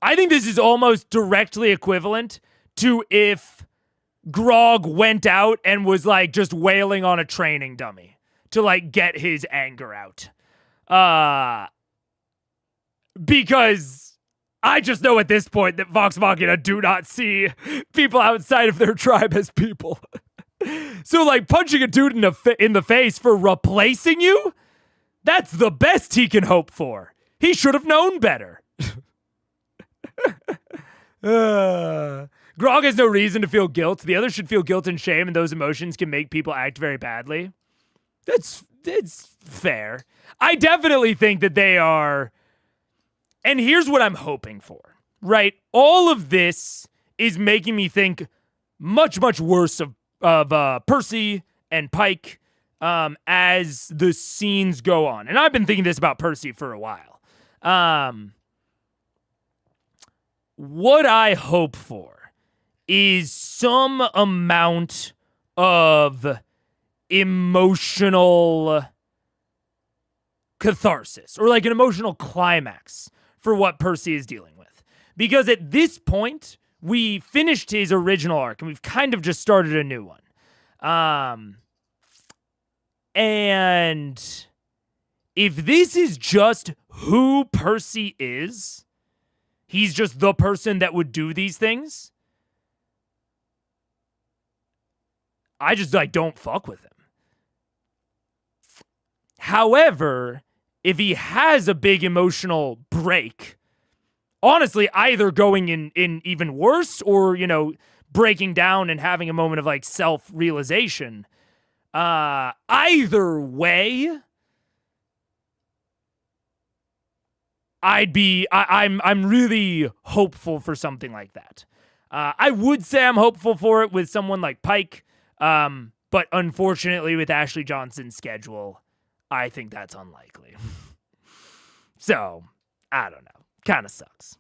I think this is almost directly equivalent to if Grog went out and was like just wailing on a training dummy to like get his anger out. Because I just know at this point that Vox Machina do not see people outside of their tribe as people. So like punching a dude in the face for replacing you, that's the best he can hope for. He should have known better. Grog has no reason to feel guilt. The others should feel guilt and shame, and those emotions can make people act very badly. It's fair. I definitely think that they are, and here's what I'm hoping for, right? All of this is making me think much, much worse of Percy and Pike as the scenes go on. And I've been thinking this about Percy for a while. What I hope for is some amount of emotional catharsis or like an emotional climax for what Percy is dealing with. Because at this point, we finished his original arc and we've kind of just started a new one. And if this is just who Percy is, he's just the person that would do these things, I just like don't fuck with him. However, if he has a big emotional break, honestly, either going in even worse or, you know, breaking down and having a moment of like self-realization, either way, I'm really hopeful for something like that. I would say I'm hopeful for it with someone like Pike, but unfortunately with Ashley Johnson's schedule, I think that's unlikely. So, I don't know. Kind of sucks.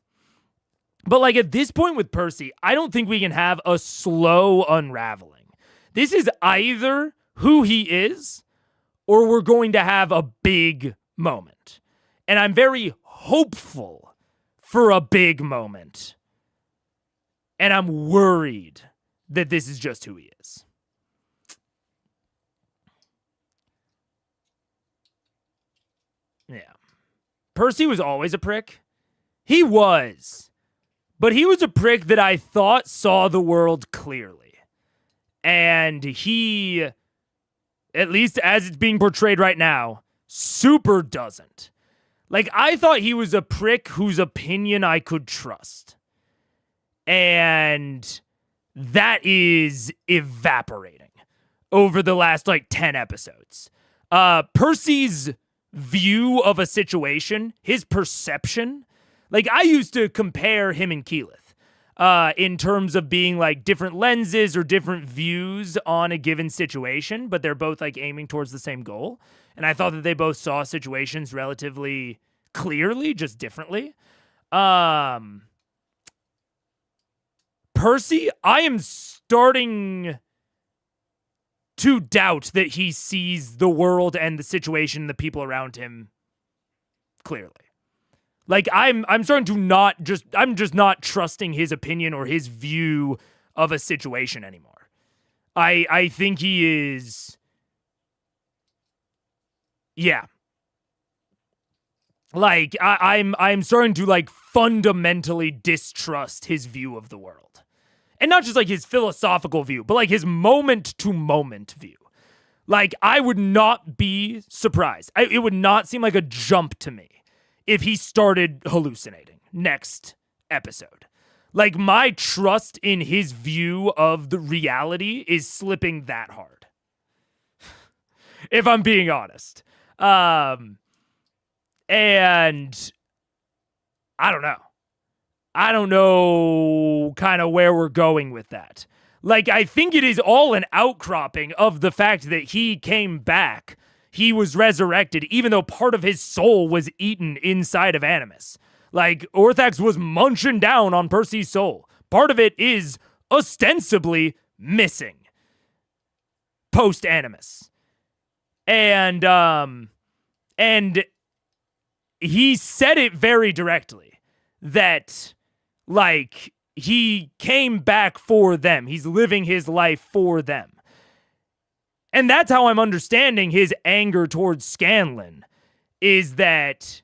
But like at this point with Percy, I don't think we can have a slow unraveling. This is either who he is or we're going to have a big moment. And I'm very hopeful for a big moment. And I'm worried that this is just who he is. Yeah. Percy was always a prick. He was. But he was a prick that I thought saw the world clearly. And he, at least as it's being portrayed right now, super doesn't. Like, I thought he was a prick whose opinion I could trust. And that is evaporating over the last, 10 episodes. Percy's view of a situation, his perception, I used to compare him and Keyleth in terms of being, different lenses or different views on a given situation, but they're both, aiming towards the same goal. And I thought that they both saw situations relatively clearly, just differently. Percy, I am starting to doubt that he sees the world and the situation, the people around him clearly. I'm starting to I'm just not trusting his opinion or his view of a situation anymore. I think he is, yeah. I'm starting to fundamentally distrust his view of the world. And not just his philosophical view, but his moment to moment view. I would not be surprised. It would not seem like a jump to me if he started hallucinating next episode. My trust in his view of the reality is slipping that hard. If I'm being honest. And I don't know. I don't know kind of where we're going with that. I think it is all an outcropping of the fact that he came back. He was resurrected, even though part of his soul was eaten inside of Animus. Orthax was munching down on Percy's soul. Part of it is ostensibly missing post-Animus. And he said it very directly that, he came back for them. He's living his life for them. And that's how I'm understanding his anger towards Scanlan, is that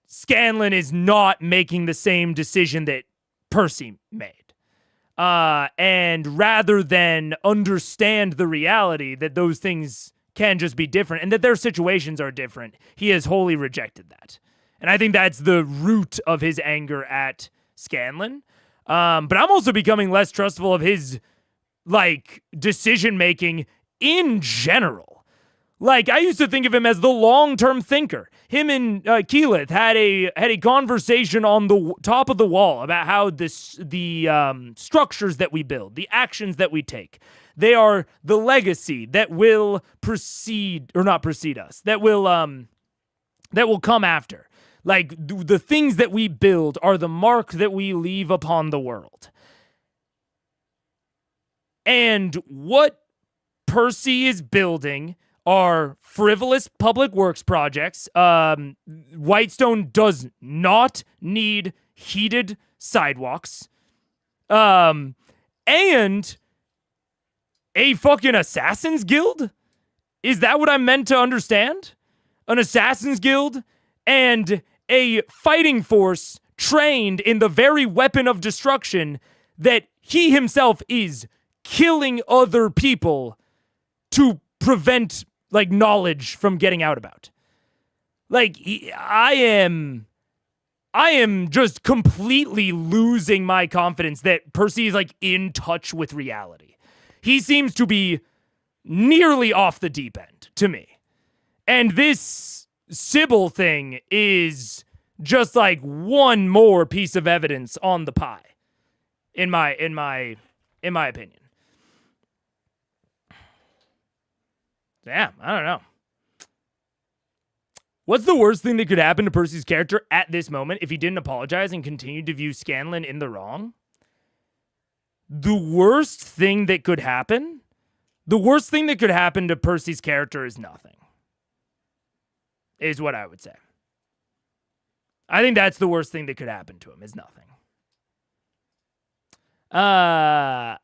Scanlan is not making the same decision that Percy made. And rather than understand the reality that those things can just be different and that their situations are different, he has wholly rejected that. And I think that's the root of his anger at Scanlan. But I'm also becoming less trustful of his decision-making in general. I used to think of him as the long-term thinker. Him and Keyleth had a conversation on the top of the wall about how the structures that we build, the actions that we take, they are the legacy that will not precede us, that will come after. The things that we build are the mark that we leave upon the world. And what Percy is building are frivolous public works projects. Whitestone does not need heated sidewalks. And a fucking Assassin's Guild? Is that what I'm meant to understand? An Assassin's Guild and a fighting force trained in the very weapon of destruction that he himself is killing other people to prevent, like, knowledge from getting out about. Like, I am just completely losing my confidence that Percy is, like, in touch with reality. He seems to be nearly off the deep end to me. And this Sybil thing is just like one more piece of evidence on the pie, in my opinion. Damn, I don't know. What's the worst thing that could happen to Percy's character at this moment if he didn't apologize and continued to view Scanlan in the wrong? The worst thing that could happen? The worst thing that could happen to Percy's character is nothing. Is what I would say. I think that's the worst thing that could happen to him, is nothing. Yeah.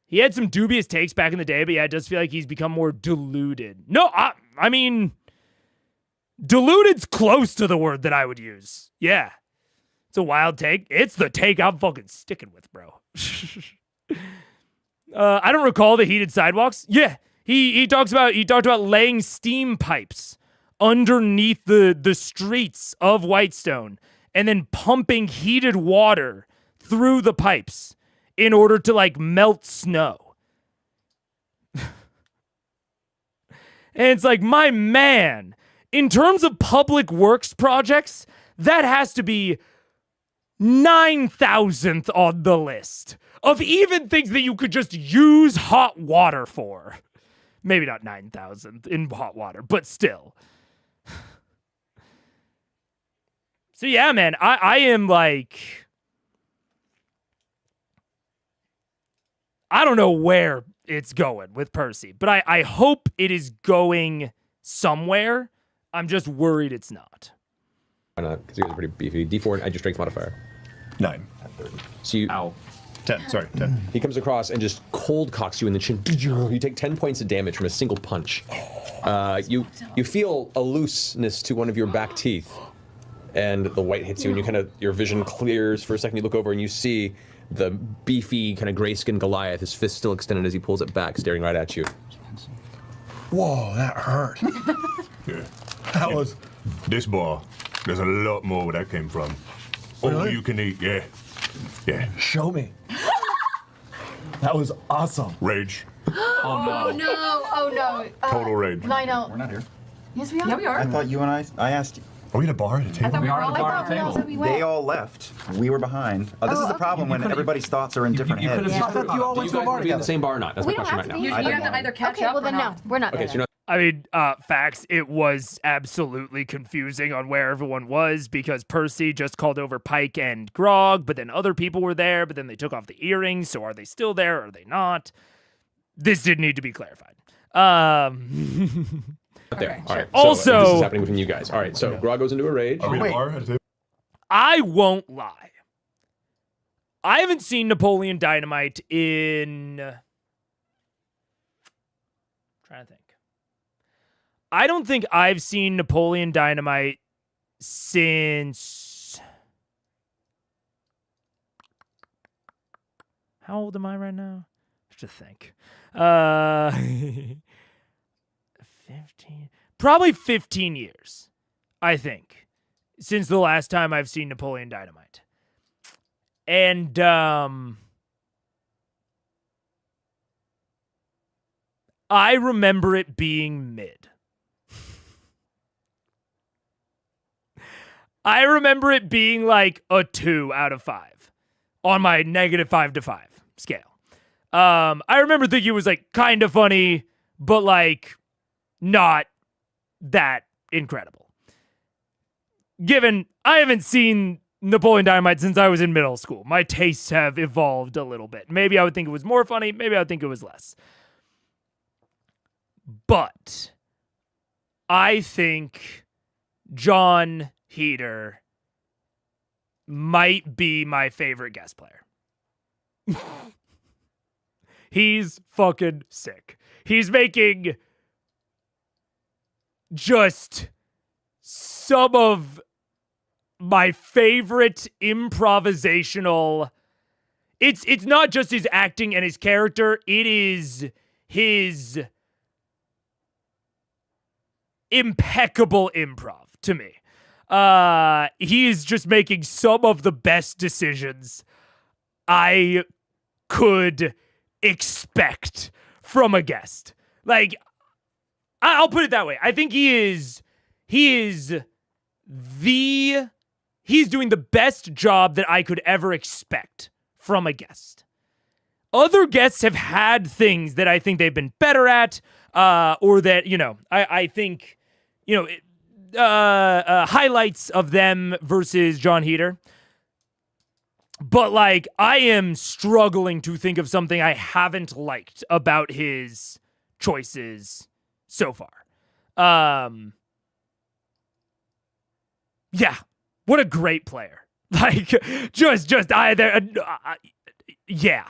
He had some dubious takes back in the day, but yeah, it does feel like he's become more deluded. No, I mean, deluded's close to the word that I would use. Yeah. It's a wild take. It's the take I'm fucking sticking with, bro. I don't recall the heated sidewalks. Yeah. He talked about laying steam pipes underneath the streets of Whitestone and then pumping heated water through the pipes in order to, like, melt snow. And it's like, my man, in terms of public works projects, that has to be 9,000th on the list of even things that you could just use hot water for. Maybe not 9,000th in hot water, but still. So yeah, man, I am like, I don't know where it's going with Percy, but I hope it is going somewhere. I'm just worried it's not. Why not? Because you guys are pretty beefy. D4 and add your strength modifier. 9. So you... Ow. 10, sorry, 10. He comes across and just cold cocks you in the chin. You take 10 points of damage from a single punch. You feel a looseness to one of your back teeth, and the white hits you, and your vision clears for a second. You look over and you see the beefy, kind of gray-skinned Goliath, his fist still extended as he pulls it back, staring right at you. Whoa, that hurt. Yeah. That was... This bar, there's a lot more where that came from. All Really? you can eat, yeah. Yeah. Show me. That was awesome. Rage. Oh no! Oh no! Total rage. Lionel. We're not here. Yes, we are. Yeah, we are. I thought you and I asked you. Are we at a bar at a table? thought we were all at the bar. They all left. We were behind. This is the problem when everybody's thoughts are in different heads. I thought you all went to a bar together. Be in the same bar or not? That's We my don't question have right to now. be. You have to either catch Okay, up well or then not. no, we're not Okay, there. so you're not. I mean, facts, it was absolutely confusing on where everyone was because Percy just called over Pike and Grog, but then other people were there, but then they took off the earrings, so are they still there or are they not? This did need to be clarified. There. Okay, All right. sure. So, Also- this is happening between you guys. All right. So Grog goes into a rage. Are we at a bar at a table? I won't lie. I haven't seen Napoleon Dynamite in... trying to think. I don't think I've seen Napoleon Dynamite since... How old am I right now? I have to think. 15... Probably 15 years, I think, since the last time I've seen Napoleon Dynamite. And, I remember it being mid. I remember it being like a 2 out of 5 on my -5 to 5 scale. I remember thinking it was like kind of funny, but like not that incredible. Given I haven't seen Napoleon Dynamite since I was in middle school, my tastes have evolved a little bit. Maybe I would think it was more funny, maybe I would think it was less. But I think Jon Heder might be my favorite guest player. He's fucking sick. He's making just some of my favorite improvisational. It's not just his acting and his character, it is his impeccable improv to me. He is just making some of the best decisions I could expect from a guest. Like, I'll put it that way. I think he's doing the best job that I could ever expect from a guest. Other guests have had things that I think they've been better at, or that, I think, highlights of them versus Jon Heder. But, like, I am struggling to think of something I haven't liked about his choices so far. Yeah, what a great player. Like, yeah.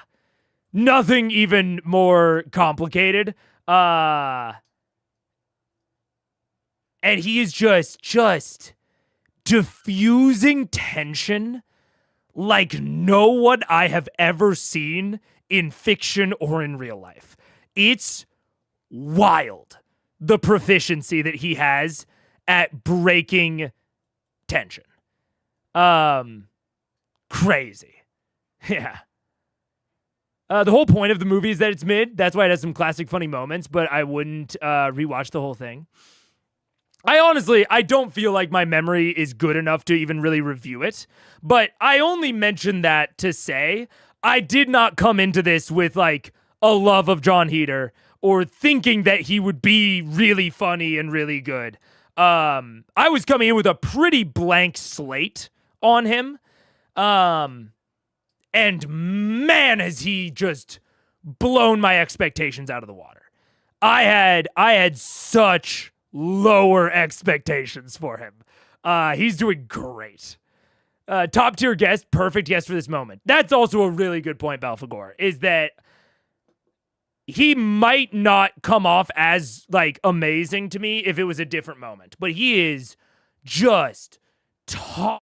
Nothing even more complicated. And he is just diffusing tension like no one I have ever seen in fiction or in real life. It's wild, the proficiency that he has at breaking tension. Crazy. Yeah. The whole point of the movie is that it's mid. That's why it has some classic funny moments, but I wouldn't rewatch the whole thing. I don't feel like my memory is good enough to even really review it, but I only mention that to say I did not come into this with like a love of Jon Heder or thinking that he would be really funny and really good. I was coming in with a pretty blank slate on him. And man, has he just blown my expectations out of the water. I had such lower expectations for him. He's doing great. Top tier guest, perfect guest for this moment. That's also a really good point, Balfagor, is that he might not come off as like amazing to me if it was a different moment, but he is just top.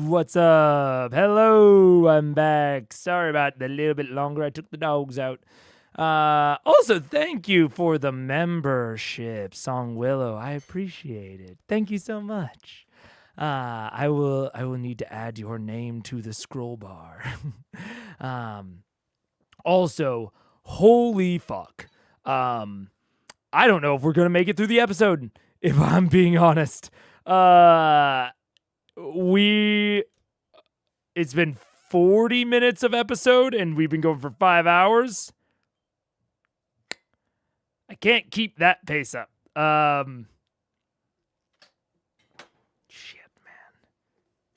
What's up? Hello, I'm back. Sorry about the little bit longer I took the dogs out. Also, thank you for the membership, Song Willow. I appreciate it. Thank you so much. I will need to add your name to the scroll bar. Also, holy fuck. I don't know if we're gonna make it through the episode, if I'm being honest. It's been 40 minutes of episode and we've been going for 5 hours. I can't keep that pace up. Shit, man.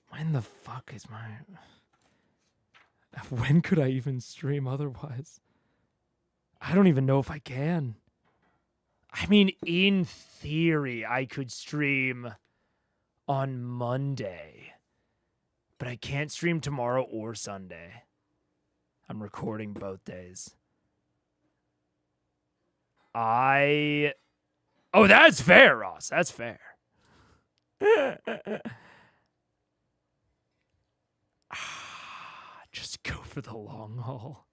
When the fuck is when could I even stream otherwise? I don't even know if I can. I mean, in theory, I could stream on Monday, but I can't stream tomorrow or Sunday. I'm recording both days. Oh, that's fair, Ross. That's fair. Just go for the long haul.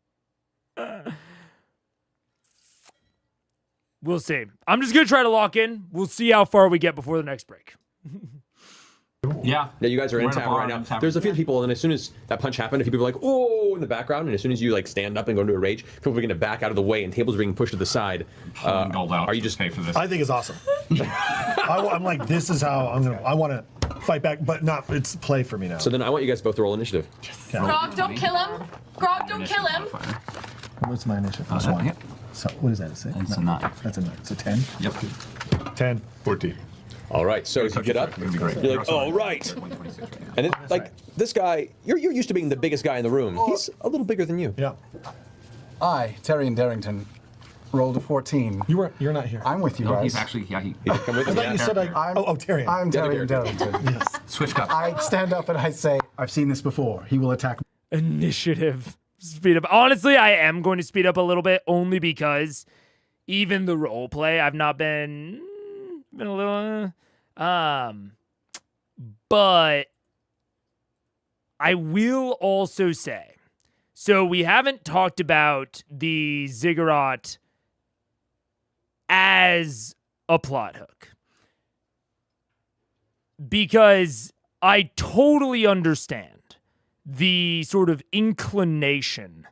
We'll see. I'm just going to try to lock in. We'll see how far we get before the next break. Yeah, you guys are in town right now. There's a few people, and as soon as that punch happened, a few people were like, "Oh!" in the background, and as soon as you like stand up and go into a rage, people begin to back out of the way, and tables are being pushed to the side. Are you just pay for this? I think it's awesome. I'm like, this is how I want to fight back, but not. It's play for me now. So then I want you guys both to roll initiative. Grog, don't kill him. Grog, don't kill him. What's my initiative? Plus one. So what is that? It's a 9. That's a 9. So 10. Yep. 10. 14. All right, so as you get up, you're like, "Oh, right." And then, like, this guy, you're used to being the biggest guy in the room. He's a little bigger than you. Yeah. I, Terry and Darrington, rolled a 14. You're not here. I'm with you No, guys. he's actually, He did come with I you. thought you said Terry. I'm Terry and Darrington. Yes. Switched up. I stand up and I say, I've seen this before. He will attack me. Initiative. Speed up. Honestly, I am going to speed up a little bit only because even the role play, I've not been a little but I will also say, so we haven't talked about the ziggurat as a plot hook, because I totally understand the sort of inclination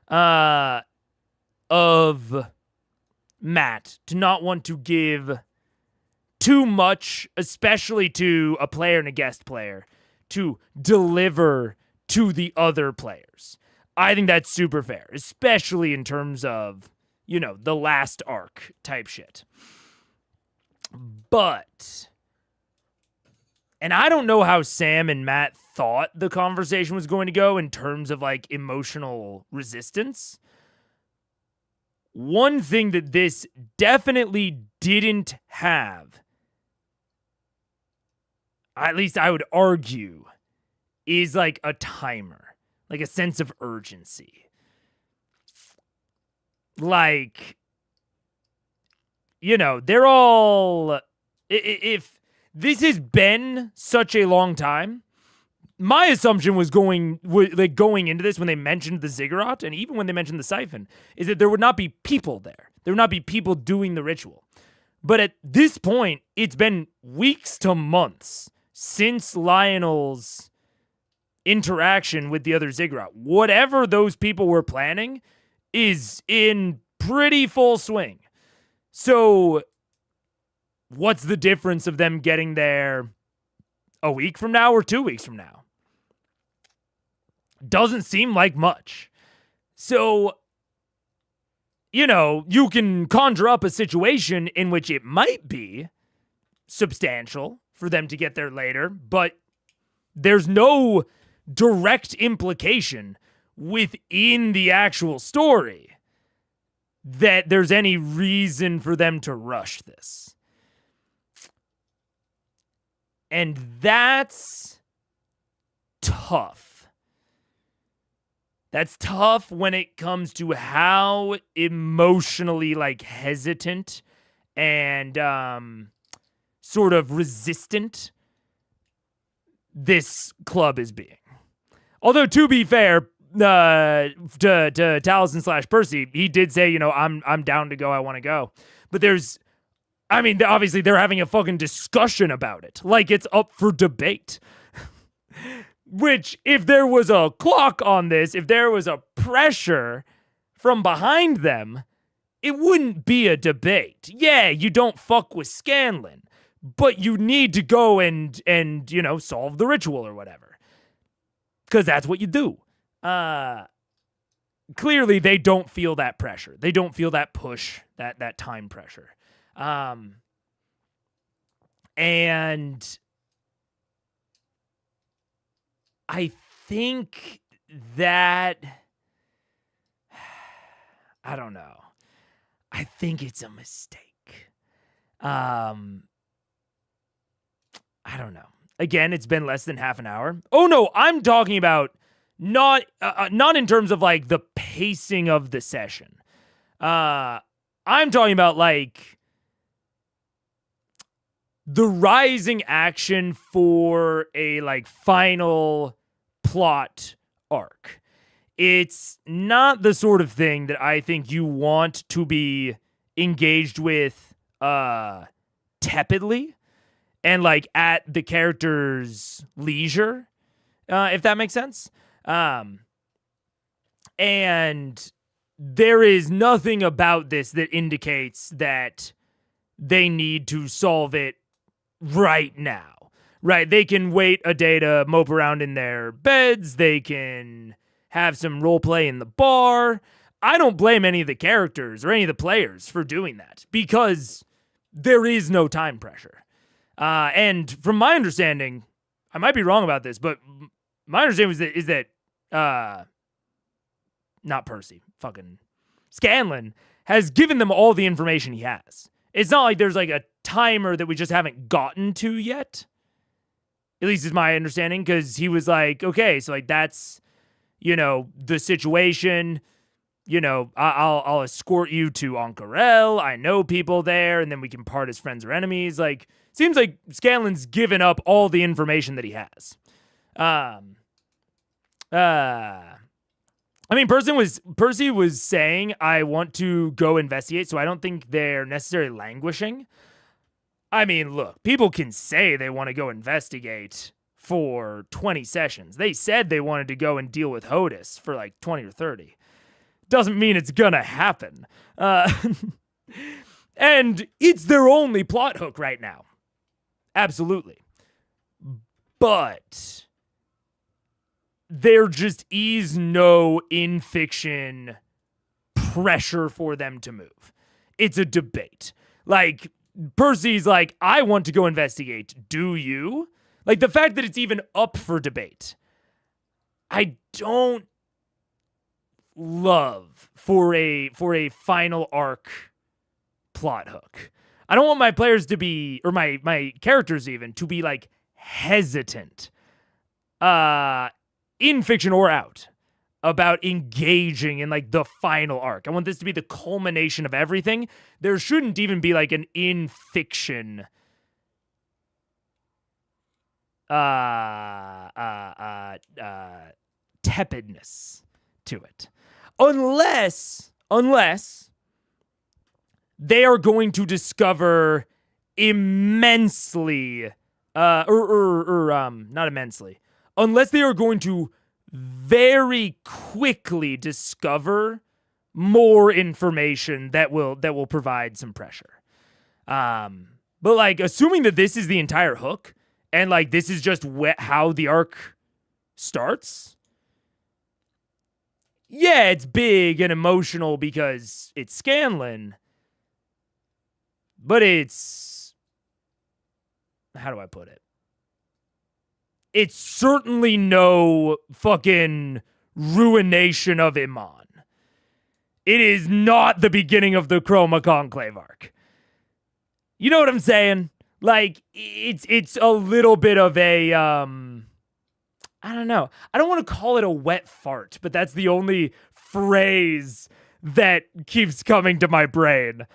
of Matt to not want to give too much, especially to a player and a guest player, to deliver to the other players. I think that's super fair, especially in terms of, the last arc type shit. But, and I don't know how Sam and Matt thought the conversation was going to go in terms of like emotional resistance. One thing that this definitely didn't have, at least I would argue, is like a timer, like a sense of urgency. Like, they're all, if this has been such a long time, my assumption was going into this when they mentioned the ziggurat, and even when they mentioned the siphon, is that there would not be people there. There would not be people doing the ritual. But at this point, it's been weeks to months since Lionel's interaction with the other ziggurat. Whatever those people were planning is in pretty full swing. So what's the difference of them getting there a week from now or 2 weeks from now? Doesn't seem like much. So, you can conjure up a situation in which it might be substantial for them to get there later, but there's no direct implication within the actual story that there's any reason for them to rush this. And that's tough. That's tough when it comes to how emotionally hesitant and sort of resistant this club is being. Although, to be fair, to Taliesin / Percy, he did say, you know, I'm down to go. I want to go. But obviously they're having a fucking discussion about it. Like it's up for debate. Which, if there was a clock on this, if there was a pressure from behind them, it wouldn't be a debate. Yeah, you don't fuck with Scanlan, but you need to go and you know, solve the ritual or whatever. Because that's what you do. Clearly, they don't feel that pressure. They don't feel that push, that time pressure. And I think that, I don't know. I think it's a mistake. I don't know. Again, it's been less than half an hour. Oh no, I'm talking about not in terms of like the pacing of the session. I'm talking about like the rising action for a like final plot arc. It's not the sort of thing that I think you want to be engaged with tepidly and like at the character's leisure, if that makes sense. And there is nothing about this that indicates that they need to solve it right now, right? They can wait a day to mope around in their beds. They can have some role play in the bar. I don't blame any of the characters or any of the players for doing that because there is no time pressure. And from my understanding, I might be wrong about this, but my understanding is that not Percy, fucking Scanlan has given them all the information he has. It's not like there's like a timer that we just haven't gotten to yet. At least is my understanding, because he was like, okay, so like that's, you know, the situation. You know, I'll escort you to Ank'Harel. I know people there, and then we can part as friends or enemies. Like, seems like Scanlan's given up all the information that he has. I mean, Percy was saying, I want to go investigate, so I don't think they're necessarily languishing. I mean, look, people can say they want to go investigate for 20 sessions. They said they wanted to go and deal with Hodis for like 20 or 30. Doesn't mean it's gonna happen. And it's their only plot hook right now. Absolutely. But there just is no in-fiction pressure for them to move. It's a debate. Like, Percy's like, I want to go investigate. Do you? Like, the fact that it's even up for debate, I don't love for a final arc plot hook. I don't want my players to be, or my characters even, to be like hesitant, in fiction or out, about engaging in like the final arc. I want this to be the culmination of everything. There shouldn't even be like an in fiction tepidness to it. Unless they are going to discover immensely, not immensely, unless they are going to very quickly discover more information that will provide some pressure. But like, assuming that this is the entire hook and like this is just how the arc starts, yeah, it's big and emotional because it's Scanlan, but it's, how do I put it? It's certainly no fucking ruination of Iman. It is not the beginning of the Chroma Conclave arc. You know what I'm saying? Like, it's a little bit of a, I don't know. I don't want to call it a wet fart, but that's the only phrase that keeps coming to my brain.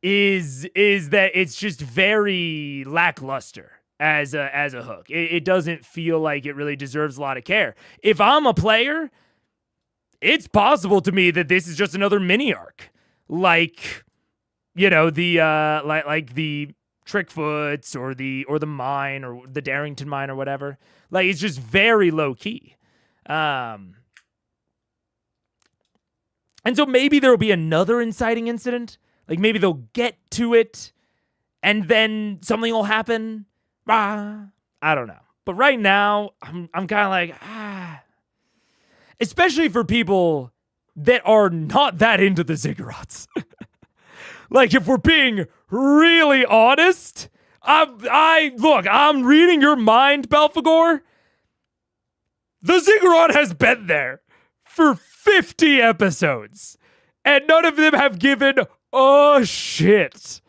is that it's just very lackluster as a hook. It doesn't feel like it really deserves a lot of care. If I'm a player, it's possible to me that this is just another mini arc, like, you know, the like the Trickfoots or the mine or the Darrington mine or whatever. Like, it's just very low key. And so maybe there will be another inciting incident. Like, maybe they'll get to it and then something will happen. I don't know. But right now, I'm kind of like, especially for people that are not that into the ziggurats. Like, if we're being really honest, I'm reading your mind, Belphegor. The ziggurat has been there for 50 episodes, and none of them have given a shit.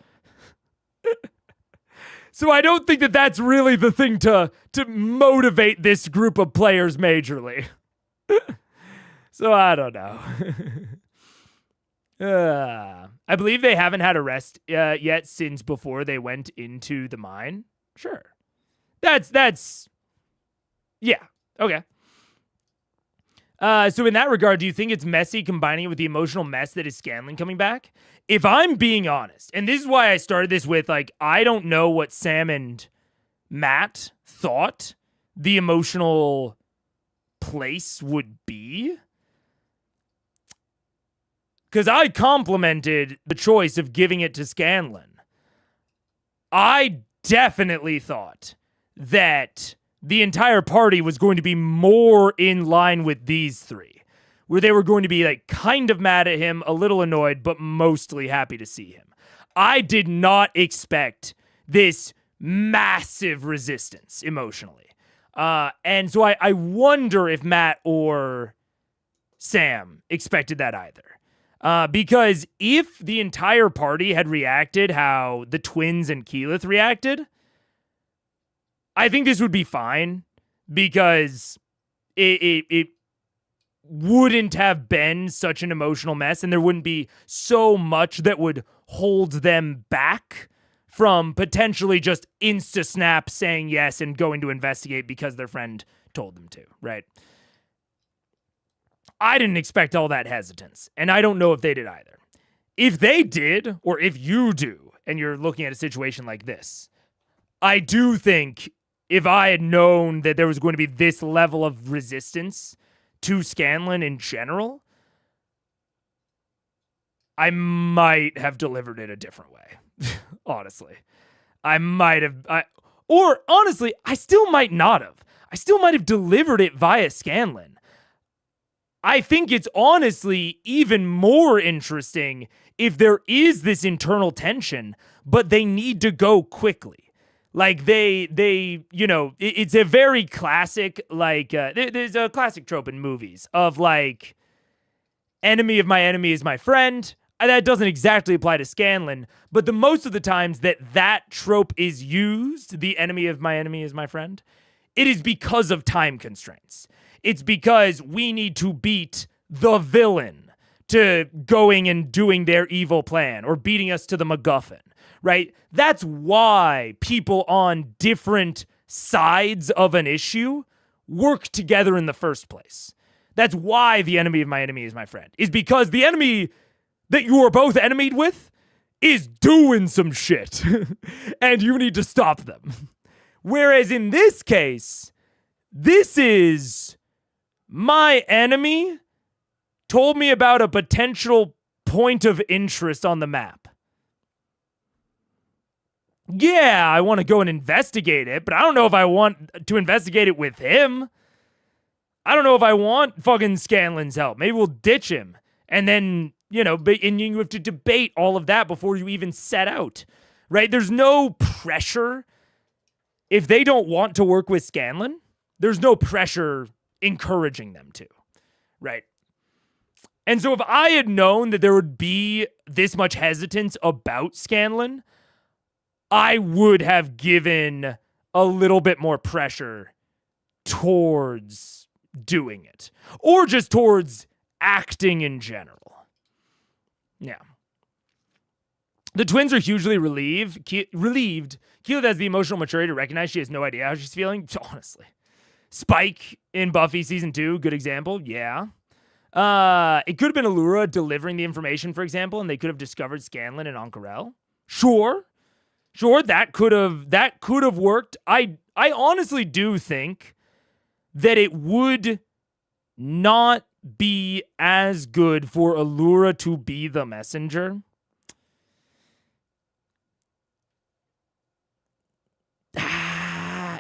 So I don't think that that's really the thing to motivate this group of players majorly. So I don't know. I believe they haven't had a rest yet since before they went into the mine. Sure. That's yeah. Okay. So in that regard, do you think it's messy combining it with the emotional mess that is Scanlan coming back? If I'm being honest, and this is why I started this with, like, I don't know what Sam and Matt thought the emotional place would be. Because I complimented the choice of giving it to Scanlan. I definitely thought that the entire party was going to be more in line with these three, where they were going to be, like, kind of mad at him, a little annoyed, but mostly happy to see him. I did not expect this massive resistance emotionally. And so I wonder if Matt or Sam expected that either. Because if the entire party had reacted how the twins and Keyleth reacted, I think this would be fine, because it wouldn't have been such an emotional mess, and there wouldn't be so much that would hold them back from potentially just insta-snap saying yes and going to investigate because their friend told them to, right? I didn't expect all that hesitance, and I don't know if they did either. If they did, or if you do, and you're looking at a situation like this, I do think if I had known that there was going to be this level of resistance to Scanlan in general, I might have delivered it a different way. Honestly. I might have... Or, honestly, I still might not have. I still might have delivered it via Scanlan. I think it's honestly even more interesting if there is this internal tension, but they need to go quickly. Like, they, you know, it's a very classic, like, there's a classic trope in movies of, like, enemy of my enemy is my friend. That doesn't exactly apply to Scanlan, but the most of the times that trope is used, the enemy of my enemy is my friend, it is because of time constraints. It's because we need to beat the villain to going and doing their evil plan, or beating us to the MacGuffin. Right? That's why people on different sides of an issue work together in the first place. That's why the enemy of my enemy is my friend. Is because the enemy that you are both enemied with is doing some shit. And you need to stop them. Whereas in this case, this is my enemy told me about a potential point of interest on the map. Yeah, I want to go and investigate it, but I don't know if I want to investigate it with him. I don't know if I want fucking Scanlan's help. Maybe we'll ditch him. And then, you know, and you have to debate all of that before you even set out, right? There's no pressure. If they don't want to work with Scanlan, there's no pressure encouraging them to, right? And so if I had known that there would be this much hesitance about Scanlan, I would have given a little bit more pressure towards doing it, or just towards acting in general. Yeah. The twins are hugely relieved. Keyleth has the emotional maturity to recognize she has no idea how she's feeling. Honestly. Spike in Buffy season 2, good example. Yeah. It could have been Allura delivering the information, for example, and they could have discovered Scanlan and Ank'Harel. Sure, that could have worked. I honestly do think that it would not be as good for Allura to be the messenger.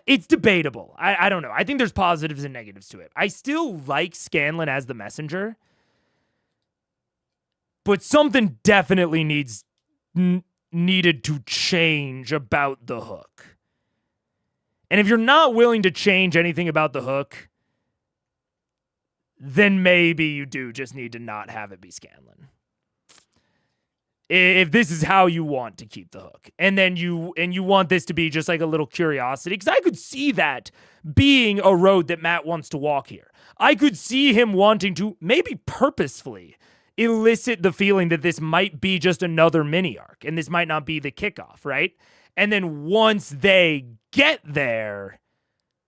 It's debatable. I don't know. I think there's positives and negatives to it. I still like Scanlan as the messenger, but something definitely needed to change about the Hook. And if you're not willing to change anything about the Hook, then maybe you do just need to not have it be Scanlan. If this is how you want to keep the Hook, and then you want this to be just like a little curiosity, because I could see that being a road that Matt wants to walk here. I could see him wanting to maybe purposefully elicit the feeling that this might be just another mini arc, and this might not be the kickoff, right? And then once they get there,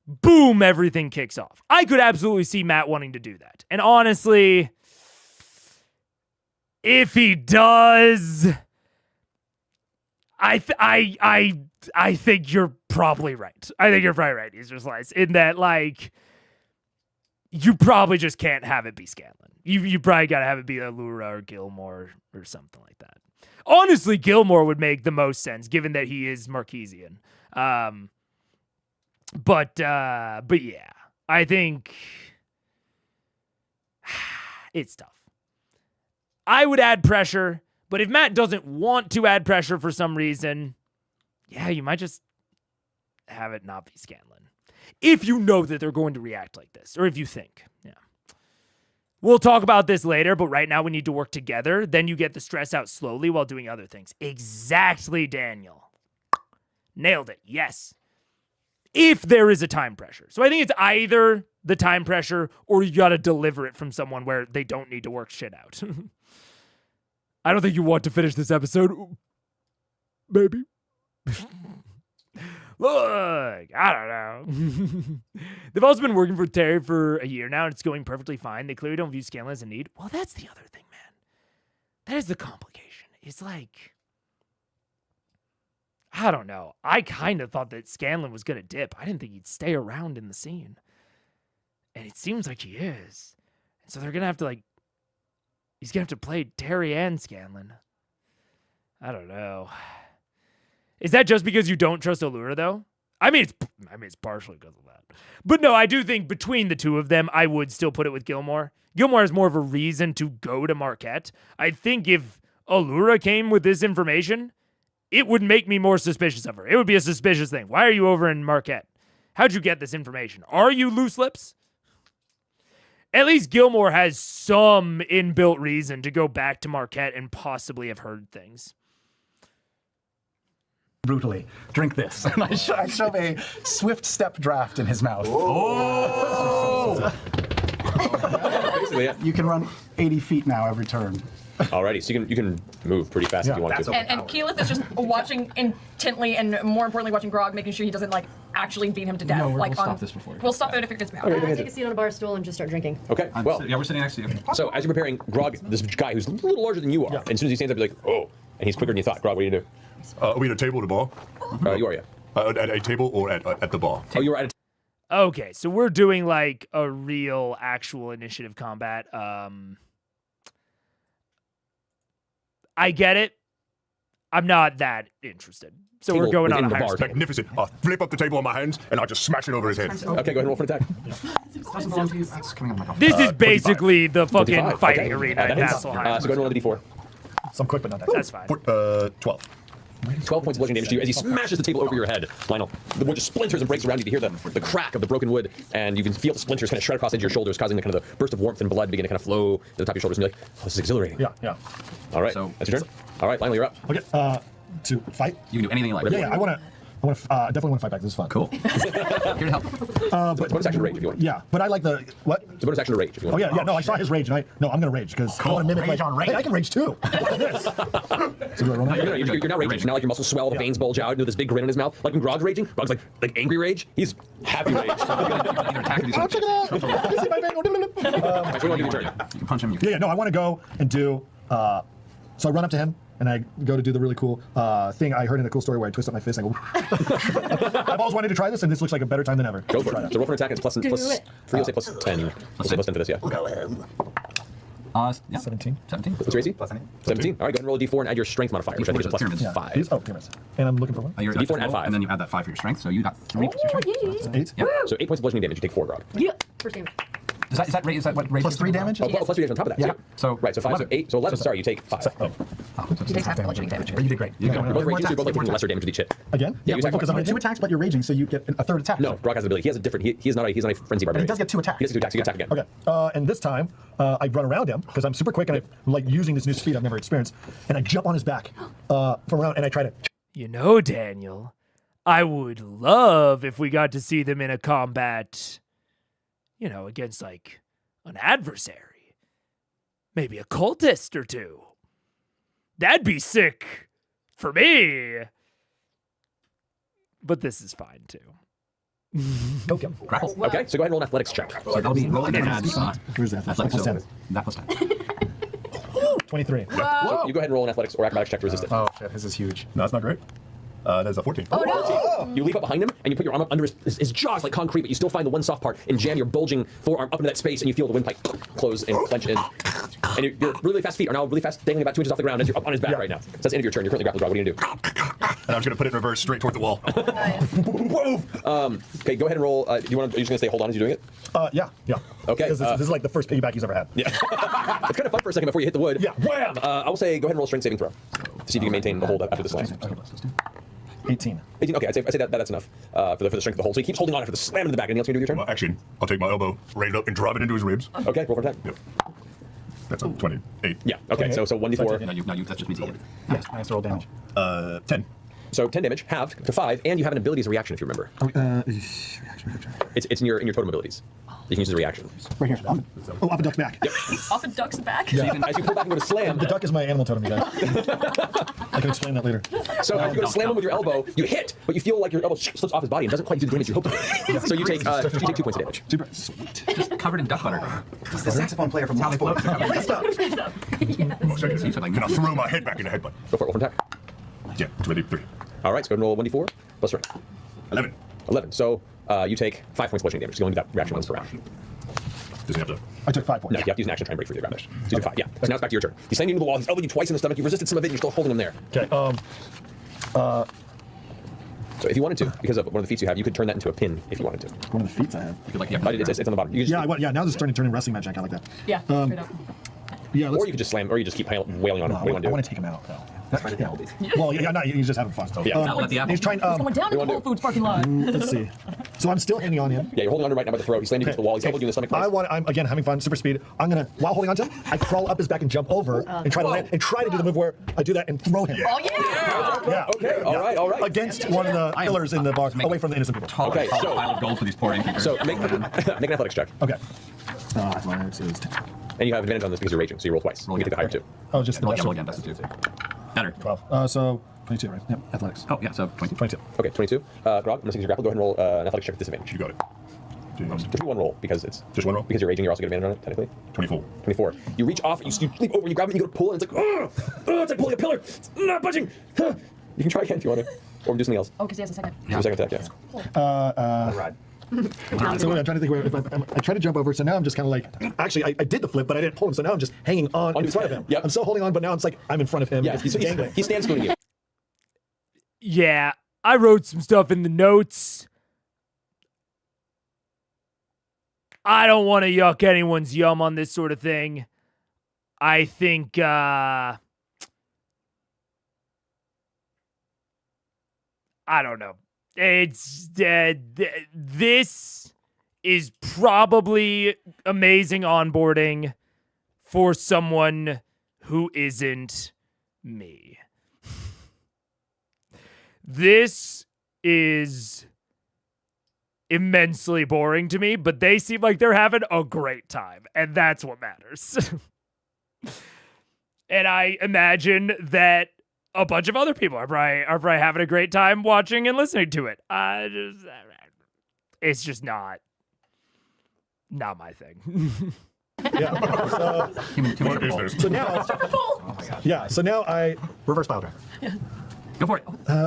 boom, everything kicks off. I could absolutely see Matt wanting to do that. And honestly, if he does, I think you're probably right. I think you're probably right, Easter Slice, in that, like, you probably just can't have it be Scanlan. You probably got to have it be Allura or Gilmore or something like that. Honestly, Gilmore would make the most sense, given that he is Marquesian. But yeah, I think it's tough. I would add pressure, but if Matt doesn't want to add pressure for some reason, yeah, you might just have it not be Scanlan. If you know that they're going to react like this, or if you think, yeah. We'll talk about this later, but right now we need to work together. Then you get the stress out slowly while doing other things. Exactly, Daniel. Nailed it. Yes. If there is a time pressure. So I think it's either the time pressure or you got to deliver it from someone where they don't need to work shit out. I don't think you want to finish this episode. Maybe. Look, I don't know. They've also been working for Terry for a year now, and it's going perfectly fine. They clearly don't view Scanlan as a need. Well, that's the other thing, man. That is the complication. It's like, I don't know. I kind of thought that Scanlan was going to dip. I didn't think he'd stay around in the scene. And it seems like he is. And so they're going to have to, like, he's going to have to play Terry and Scanlan. I don't know. Is that just because you don't trust Allura, though? I mean, it's partially because of that. But no, I do think between the two of them, I would still put it with Gilmore. Gilmore has more of a reason to go to Marquette. I think if Allura came with this information, it would make me more suspicious of her. It would be a suspicious thing. Why are you over in Marquette? How'd you get this information? Are you loose lips? At least Gilmore has some inbuilt reason to go back to Marquette and possibly have heard things. Brutally, drink this. And I shove a swift step draft in his mouth. Oh! You can run 80 feet now every turn. Alrighty, so you can move pretty fast if you want to. And Keyleth is just watching intently, and more importantly, watching Grog, making sure he doesn't like actually beat him to death. No, we'll like stop this before. We'll stop it if it gets bad. Take a seat on a bar stool and just start drinking. Okay, well. Yeah, we're sitting next to you. So as you're preparing, Grog, this guy who's a little larger than you are, and as soon as he stands up, you're like, oh, and he's quicker than you thought. Grog, what do you do? Are we at a table at a bar? You are, yeah. At a table or at the bar? Oh, you were at a Okay, so we're doing like a real actual initiative combat. I get it. I'm not that interested. So we're going on a higher speed. Magnificent. I'll flip up the table on my hands and I'll just smash it over his head. Okay, go ahead and roll for an attack. This is basically the fucking 25. fighting Okay. arena at That hits. Castle So High. go ahead and roll the d4. So I'm quick, but not that. That's fine. 12. 12 points of bludgeoning damage to you as he smashes the table over your head. Lionel, the wood just splinters and breaks around you to hear the crack of the broken wood, and you can feel the splinters kind of shred across into your shoulders, causing the kind of the burst of warmth and blood begin to kind of flow to the top of your shoulders, and you're like, oh, this is exhilarating. Yeah. All right, So- that's your turn. All right, Lionel, you're up. Okay, to fight? You can do anything you like. Yeah, I want to I definitely want to fight back. This is fun. Cool. Here to help. But bonus action to rage if you want. Yeah, but I like the what? It's a bonus action to rage if you Oh want. yeah. No, I saw his rage, and I'm gonna rage because I want to mimic Rage on rage. Hey, I can rage too. Look at this. So do I roll now? You're now raging. Now like your muscles swell, the veins bulge out, this big grin on his mouth. Like when Grog's raging, Grog's like angry rage. He's happy rage. Attack with Oh, check it out. You see my vein? What do you want to do your turn? You can punch him. Yeah, no, I want to go and do. So I run up to him and I go to do the really cool thing I heard in a cool story where I twist up my fist and I go. I've always wanted to try this, and this looks like a better time than ever. Go for it. So roll for an attack. It's plus 3. You'll say plus 10. You'll say plus 10 for this, yeah. Yeah. 17. 17. What's your AC? Plus any? 17. All right, go ahead and roll a d4 and add your strength modifier, which I think is a plus Pyramids. 5. Oh, pyramids. And I'm looking for one. You're D4 and add roll, 5. and then you add that 5 for your strength, so you got 3 plus your strength. 8. Yeah. So 8 points of bludgeoning damage. You take 4, Grog. Yeah. First game. Is that what rage Plus is? 3 damage? Oh, plus 3 damage on top of that. Yeah. So right, so 5, so 8, so 11. Sorry, you take 5. He takes half bludgeoning damage. You did great. You're both raging, so you're both like taking lesser damage with each hit. Again? Yeah, you attack because I'm twice. raging. 2 attacks, but you're raging, so you get a third attack. No, Grog has an ability. He has a different. He's not a frenzy barbarian. But he does get 2 attacks. He gets 2 attacks. He can attack again. Okay. And this time, I run around him because I'm super quick and I'm like using this new speed I've never experienced. And I jump on his back from around and I try to. You know, Daniel, I would love if we got to see them in a combat, against like an adversary. Maybe a cultist or 2. That'd be sick for me. But this is fine too. Okay. Grapple. Okay, so go ahead and roll an athletics check. So that'll be rolling and add Where's that? athletics. Plus 10. So that plus 10. 23. So you go ahead and roll an athletics or acrobatics check to resist it. Oh, shit, this is huge. No, that's not great. That's a 14. You leap up behind him and you put your arm up under his jaws like concrete, but you still find the one soft part and jam your bulging forearm up into that space, and you feel the windpipe close and clench in. And your really fast feet are now really fast, dangling about 2 inches off the ground as you're up on his back right now. So that's the end of your turn. You're currently grappled. What are you gonna do? And I'm just gonna put it in reverse straight toward the wall. Okay, go ahead and roll. Are you just gonna stay hold on as you're doing it? Yeah. Okay, Because this is like the first piggyback he's ever had. Yeah. It's kind of fun for a second before you hit the wood. Yeah. Wham! I will say go ahead and roll a strength saving throw to see if you can maintain the hold after the slam. 18. 18. Okay, I'd say that's enough for the strength of the hold. So he keeps holding on after the slam in the back. Anything else you gonna do with your turn? Well, actually, I'll take my elbow, raise it up, and drop it into his ribs. Okay, roll for attack. Yep. That's a 28. Yeah. Okay. So 1d4. No, that just means you hit. Yes, nice roll damage. 10. So 10 damage, halved to 5, and you have an ability as a reaction if you remember. It's in your totem abilities. You can use it as a reaction. Right here. Off a duck's back. Off a duck's back. Yeah. As you pull back and go to slam. The duck is my animal totem, you guys. I can explain that later. So as you go to slam him with your elbow, you hit, but you feel like your elbow slips off his body and doesn't quite do the damage you hoped it would. So you take 2 points of damage. Super sweet. Just covered in duck butter. He's the saxophone player from Lost Boys. I'm gonna throw my head back in the headbutt. Go for it. Roll for attack. Yeah, 23. All right. So go ahead and roll 1d4 plus strength. 11. 11. So you take 5 points bludgeoning damage. You only do that reaction once per round. Does he have to? I took 5 points. No, you have to use an action to try and break free of your damage. So you do 5. Yeah. So now it's back to your turn. He's slammed you into the wall. He's elbowed you twice in the stomach. You resisted some of it. And you're still holding him there. Okay. So if you wanted to, because of one of the feats you have, you could turn that into a pin if you wanted to. One of the feats I have. You could like, It's on the bottom. You could just, Yeah, now this is starting to turn into wrestling match. I like that. Yeah, straight up. Yeah, let's. or you could just slam, or you just keep wailing on him. No, What do you want to I do? want to take him out, though. Well, yeah, no, he's just having fun. So. Yeah. Let the apple. He's trying. Going down to the Whole Foods parking lot. Let's see. So I'm still hanging on him. Yeah, you're holding on to him right now by the throat. He's slammed you against the wall. He's elbowed you in the stomach. I'm again having fun, super speed. I'm gonna, while holding on to him, I crawl up his back and jump over and try to land and try to do the move where I do that and throw him. Oh yeah! Yeah. Okay. All right. All right. Against one of the pillars in the bar, away from the innocent people. Okay, so- pile of gold for these poor innkeepers. So make an athletics check, Okay. Athletics is 10. and you have advantage on this because you're raging, so you roll twice. You can take the higher two. Oh, just the Roll best. again, best of 2. Better. 12. So 22, right? Yep. Athletics. Oh, yeah, so 20. 22. Okay, 22. Grog, I'm gonna see your grapple. Go ahead and roll an athletics check with disadvantage. You got it. Just do one roll because it's Just one roll? because you're raging. You're also getting advantage on it technically. 24. 24. You reach off, you leap over, you grab it, and you go to pull, and it's like, it's like pulling a pillar. It's not budging. You can try again if you want to, or do something else. Oh, because he has a second. Do a second attack, yeah. Ride. So I'm trying to think where, if I try to jump over, so now I'm just kind of like, actually, I did the flip, but I didn't pull him, so now I'm just hanging on in front of him. Yep. I'm still holding on, but now it's like I'm in front of him. Yeah, because he's dangling. he stands spooning you. Yeah, I wrote some stuff in the notes. I don't want to yuck anyone's yum on this sort of thing. I think, I don't know. It's, this is probably amazing onboarding for someone who isn't me. This is immensely boring to me, but they seem like they're having a great time, and that's what matters. And I imagine that a bunch of other people are probably having a great time watching and listening to it. It's just not my thing. Yeah. So now, so now I reverse biogram. Go for it.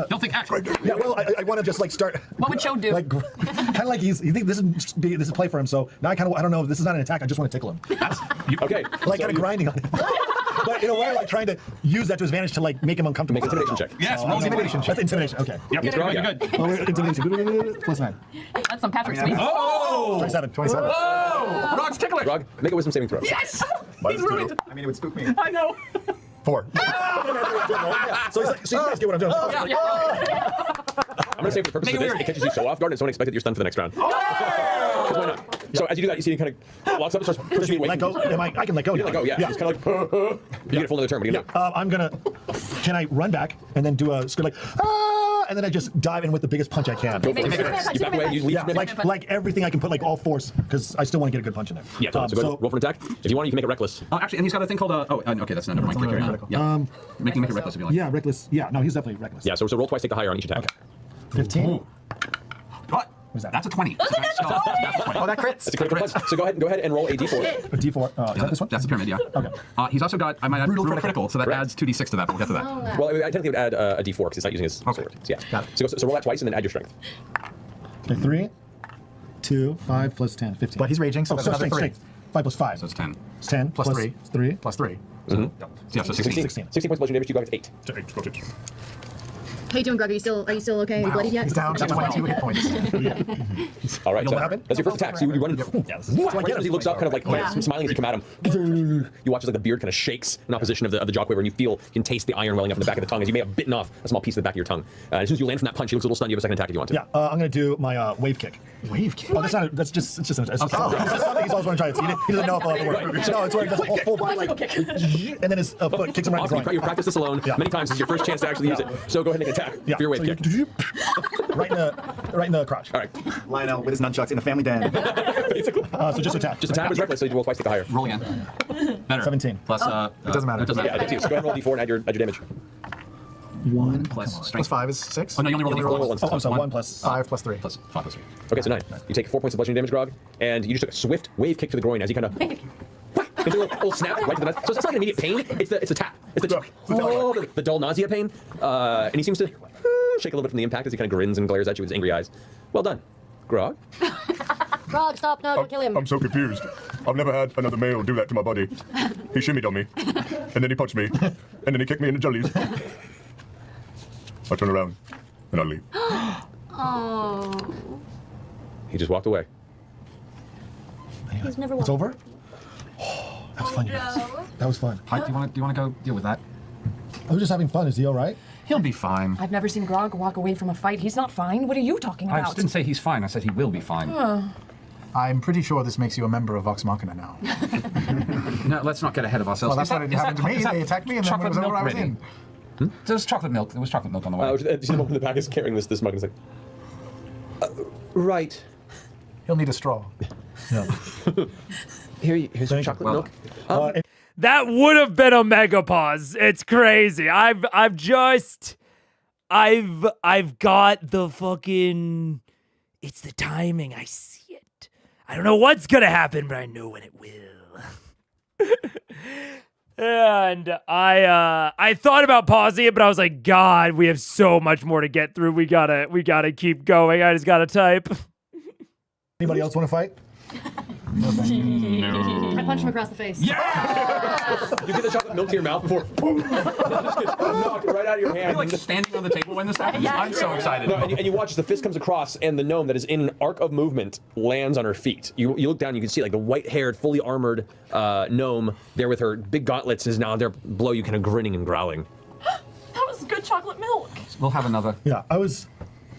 Don't think action. Yeah, well, I want to just like start. What would Cho do? Like, kind of like you think this is play for him. So now I don't know. This is not an attack. I just want to tickle him. Okay. Like kind of grinding on him. But in a way, like trying to use that to his advantage to like make him uncomfortable. Make an intimidation check. Yes, roll intimidation check. That's intimidation. Okay. Yep, Yes, you're yeah. good. Oh, wait, intimidation. Plus 9. That's some Patrick Swayze. Oh! 27. Oh! Grog's tickling. Grog, make a wisdom saving throw. Yes! He's ruined. I mean, it would spook me. I know. 4. So he's like, so you guys get what I'm doing. I'm gonna say for the purpose of this, it catches you so off guard and someone expected you're stunned for the next round. 'Cause why not? So as you do that, you see he kind of walks up and starts pushing you away. Let go. I can let go. You can let go, yeah. He's kind of like, you get a full another turn. What do you do? I'm gonna. Can I run back and then do a script like, and then I just dive in with the biggest punch I can. Go for it. You back away, you leap. Yeah, like everything I can put, like all force, because I still want to get a good punch in there. Yeah, so go ahead, roll for an attack. If you want, you can make it reckless. Oh, actually, and he's got a thing called okay, that's never mind. Click here. Yeah. Make it reckless if you like. Yeah, reckless. Yeah, no, he's definitely reckless. Yeah, so roll twice, take the higher on each attack. Okay. 15. What? That's a 20. Oh, that crits. That's a critical punch. So go ahead and roll a d4. A d4. Is that this one? That's the pyramid, yeah. Okay. He's also got, I might add brutal critical, so that adds 2d6 to that, but we'll get to that. Well, I technically would add a d4 because it's not using his sword. So, yeah. Got it. So roll that twice and then add your strength. Okay, 3, 2, 5 plus 10, 15. But he's raging, so that's another 3. Strength. 5 plus 5. So it's 10. It's 10 Plus 3. 3. Plus 3. Yeah, so 16. 16 points of bludgeoning damage, you got 8. How you doing, Greg? Are you still okay? Are you bloodied yet? He's down to 22 hit points. All right, so what happened? that's your first attack. So you run in. Right as he looks up, kind of like smiling as you come at him. You watch as like the beard kind of shakes in opposition of the jawquiver, and you feel, you can taste the iron welling up in the back of the tongue as you may have bitten off a small piece of the back of your tongue. As soon as you land from that punch, he looks a little stunned. You have a second attack if you want to. Yeah, I'm going to do my wave kick. Wave kick? Oh, it's just it's something he's always want to try it. He doesn't know if it'll work. No, it's where he does a whole full body, like, and then his foot kicks him right in the groin. You've practiced this alone many times. This is your first chance to actually use it. So go ahead and make an attack for your wave kick. Right in the crotch. All right. Lionel with his nunchucks in a family den. Basically. So just attack. Just attack was reckless, so you roll twice, take the higher. Roll again. Better. 17. Plus, It doesn't matter. It doesn't Yeah, matter. it's you. So go ahead and roll d4 and add your damage. 1 Plus Plus strength. 5 is 6. Oh, no, you only roll You only roll d4. once. Oh, I'm sorry, 1 plus 5 plus 3. Plus 5 plus 3. Okay, so 9. You take 4 points of bludgeoning damage, Grog, and you just took a swift wave kick to the groin as you kind of. It's a little snap right to the nuts. So it's not an immediate pain. It's a tap. It's the dull nausea pain. And he seems to shake a little bit from the impact as he kind of grins and glares at you with his angry eyes. Well done, Grog. Grog, stop! No, don't kill him. I'm so confused. I've never had another male do that to my body. He shimmied on me, and then he punched me, and then he kicked me in the jollies. I turn around, and I leave. Oh. He just walked away. He's never. It's over? That was fun, you guys. That was fun. Pike, do you want to go deal with that? I was just having fun. Is he all right? He'll be fine. I've never seen Grog walk away from a fight. He's not fine. What are you talking I about? didn't say he's fine. I said he will be fine. I'm pretty sure this makes you a member of Vox Machina now. No, let's not get ahead of ourselves. Well, that's what happened to me. They attacked me, and then when it was over, I was in. There was chocolate milk. There was chocolate milk on the way. You see the woman in the back is carrying this mug and it's like, right. He'll need a straw. Here's some chocolate milk. That would have been a mega pause. It's crazy. I've got the fucking. It's the timing. I see it. I don't know what's gonna happen, but I know when it will. And I thought about pausing it, but I was like, God, we have so much more to get through. We gotta keep going. I just gotta type. Anybody else want to fight? I punched him across the face. Yeah! You get the chocolate milk to your mouth before knock it right out of your hand. You're like standing on the table when this happens. I'm so excited. No, and you watch as the fist comes across and the gnome that is in an arc of movement lands on her feet. You look down, you can see like the white-haired, fully armored gnome there with her big gauntlets is now there below you, kind of grinning and growling. That was good chocolate milk. We'll have another. Yeah,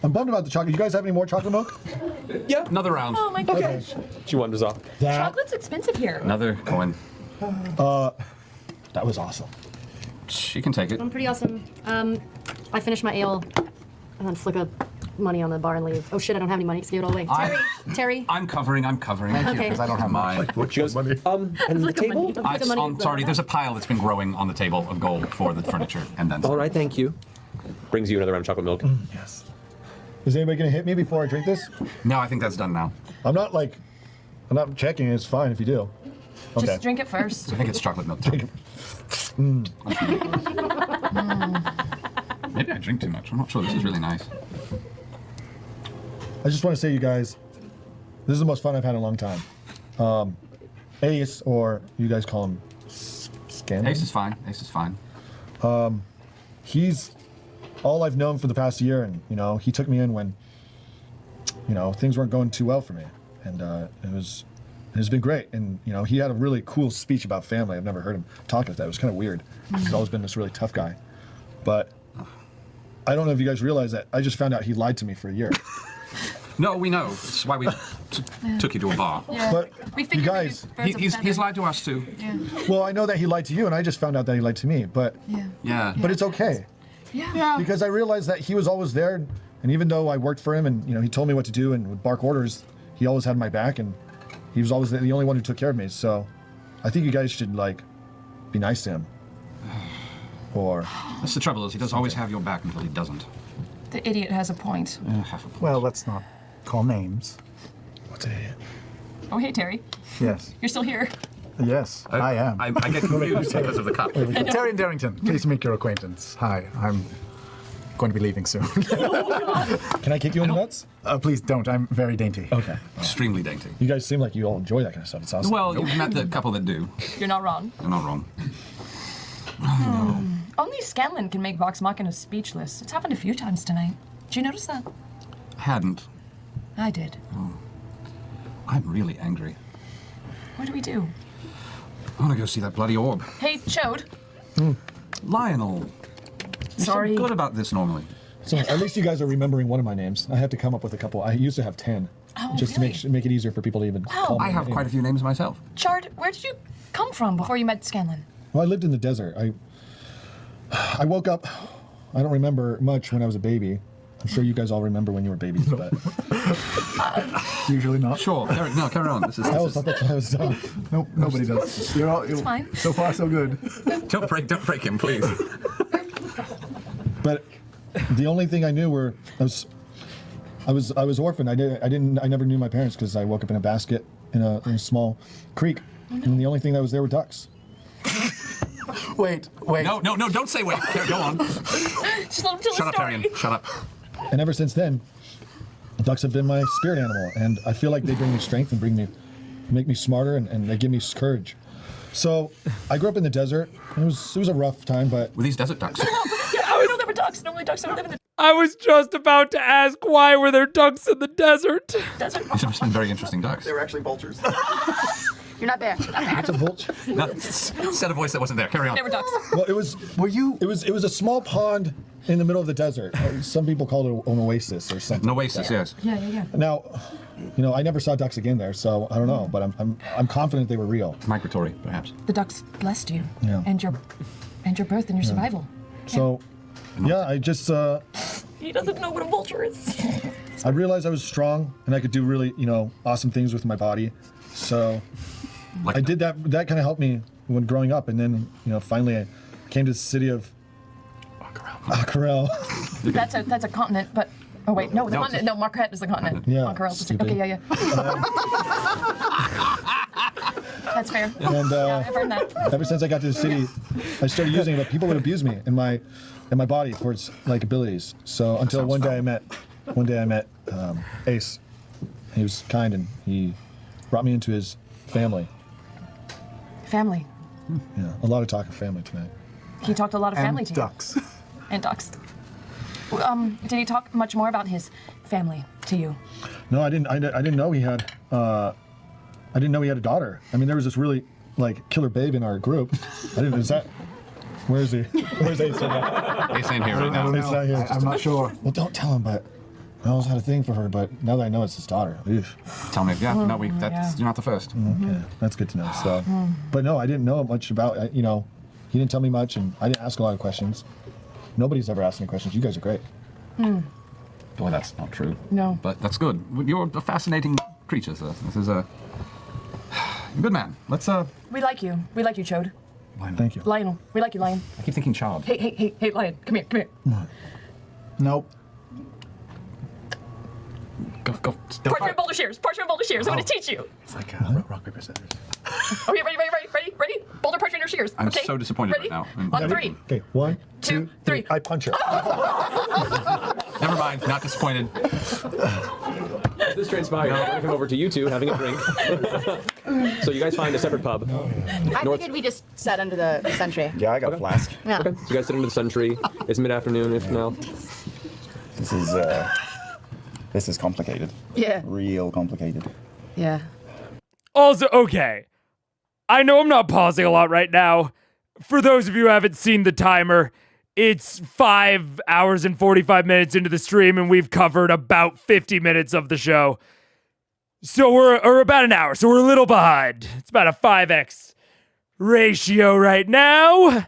I'm bummed about the chocolate. You guys have any more chocolate milk? Yeah. Another round. Oh my gosh. She wanders off. Chocolate's expensive here. Another coin. That was awesome. She can take it. I'm pretty awesome. I finished my ale and then flick a money on the bar and leave. Oh shit, I don't have any money. Just give it all away. Terry. I'm covering. Thank you, Okay. because I don't have mine. What you money? And the table? Sorry, there's a pile that's been growing on the table of gold for the furniture, and then. All right, thank you. Brings you another round of chocolate milk. Yes. Is anybody gonna hit me before I drink this? No, I think that's done now. I'm not checking. It's fine if you do. Okay. Just drink it first. I think it's chocolate milk. Maybe I drink too much. I'm not sure. This is really nice. I just want to say, you guys, this is the most fun I've had in a long time. Ace, or you guys call him Scanlan? Ace is fine. Ace is fine. He's all I've known for the past year, and he took me in when things weren't going too well for me, and it's been great. And he had a really cool speech about family. I've never heard him talk like that. It was kind of weird. He's always been this really tough guy, but I don't know if you guys realize that I just found out he lied to me for a year. No, we know. That's why we took you to a bar. Yeah. But we you guys, he's lied to us too. Yeah. well, I know that he lied to you, and I just found out that he lied to me. But Yeah. but it's okay. Yeah. Because I realized that he was always there, and even though I worked for him, and he told me what to do and would bark orders, he always had my back, and he was always the only one who took care of me. So I think you guys should be nice to him. Or That's the trouble, is he does always have your back until he doesn't. The idiot has a point. Half a point. Well, let's not call names. what's an idiot? Oh, hey, Terry. Yes. You're still here. Yes, I am. I get confused because of the cup. Terry and Darrington, pleased to make your acquaintance. Hi, I'm going to be leaving soon. Can I kick you in the nuts? Please don't. I'm very dainty. Okay. Extremely dainty. You guys seem like you all enjoy that kind of stuff. It's awesome. Well, you've met the couple that do. You're not wrong. You're not wrong. Only Scanlan can make Vox Machina speechless. It's happened a few times tonight. Did you notice that? Hadn't. I did. I'm really angry. What do we do? I want to go see that bloody orb. Hey, Chode. Lionel. You're Sorry. so good about this normally. So at least you guys are remembering one of my names. I have to come up with a couple. I used to have 10. Oh, just really? to make it easier for people to even call me. I have quite a few names myself. Chard, where did you come from before you met Scanlan? Well, I lived in the desert. I woke up. I don't remember much when I was a baby. I'm sure you guys all remember when you were babies, but usually not. Sure. Carry on. This is. I always thought that's what I was done. Nope, nobody does. You're fine. So far, so good. Don't break him, please. But the only thing I knew were I was orphaned. I never knew my parents because I woke up in a basket in a small creek, and the only thing that was there were ducks. Wait. No, don't say wait. Go on. Just let him tell Shut the up, story. Arian. Shut up. And ever since then, ducks have been my spirit animal, and I feel like they bring me strength and make me smarter, and they give me courage. So I grew up in the desert. It was a rough time, but Were these desert ducks? I know there were ducks. Normally ducks don't live in the I was just about to ask, why were there ducks in the desert? desert. These have been very interesting ducks. They were actually vultures. You're not there. it's a vulture. No, said a voice that wasn't there. Carry on. There were ducks. Well, it was. Were you? It was a small pond in the middle of the desert. Some people call it an oasis or something. An oasis, yes. Yeah. Now, I never saw ducks again there, so I don't know. But I'm confident they were real. Migratory, perhaps. The ducks blessed you. Yeah. And your birth and your survival. So, yeah, I just He doesn't know what a vulture is. I realized I was strong and I could do really awesome things with my body. So Like I did that. That kind of helped me when growing up, and then finally I came to the city of Acarel. That's a continent, but oh wait, no, the No, continent. No, Marquette is the continent. Yeah, Acarel's the stupid. okay, yeah. That's fair. And Yeah, I've heard that. ever since I got to the city, I started using it, but people would abuse me in my body for its abilities. So until one day I met Ace. He was kind and he brought me into his family. Family. Yeah, a lot of talk of family tonight. He talked a lot of family to ducks. you. And ducks. Did he talk much more about his family to you? No, I didn't know he had. I didn't know he had a daughter. I mean, there was this really killer babe in our group. Where is he? Where's Ace? Ace ain't here right now. Ace not here. I'm not sure. Well, don't tell him, but I always had a thing for her, but now that I know it's his daughter. Oof. Tell me. Yeah, no, you're not the first. Okay, that's good to know. So, but no, I didn't know much about. He didn't tell me much, and I didn't ask a lot of questions. Nobody's ever asked me questions. You guys are great. Boy, that's not true. No. But that's good. You're a fascinating creature, sir. This is a good man. Let's We like you. We like you, Chode. Thank you. Lionel. We like you, Lion. I keep thinking child. Hey, Lion. Come here. Nope. Go. Parchment, boulder, shears. Parchment, boulder, shears. I'm going to teach you. It's like rock, paper, scissors. Okay, ready? Boulder, parchment, or shears. I'm okay? so disappointed ready? right now. On three. Okay, 1, 2, 3. I punch her. Never mind. Not disappointed. As this transpires, I'm going to come over to you two having a drink. So you guys find a separate pub. I figured we just sat under the sentry. Yeah, I got a flask. Yeah. Okay, so you guys sit under the sentry. It's mid-afternoon if now. This is complicated. Yeah. Real complicated. Yeah. Also, okay. I know I'm not pausing a lot right now. For those of you who haven't seen the timer, it's 5 hours and 45 minutes into the stream, and we've covered about 50 minutes of the show. So or about an hour, so we're a little behind. It's about a 5x ratio right now.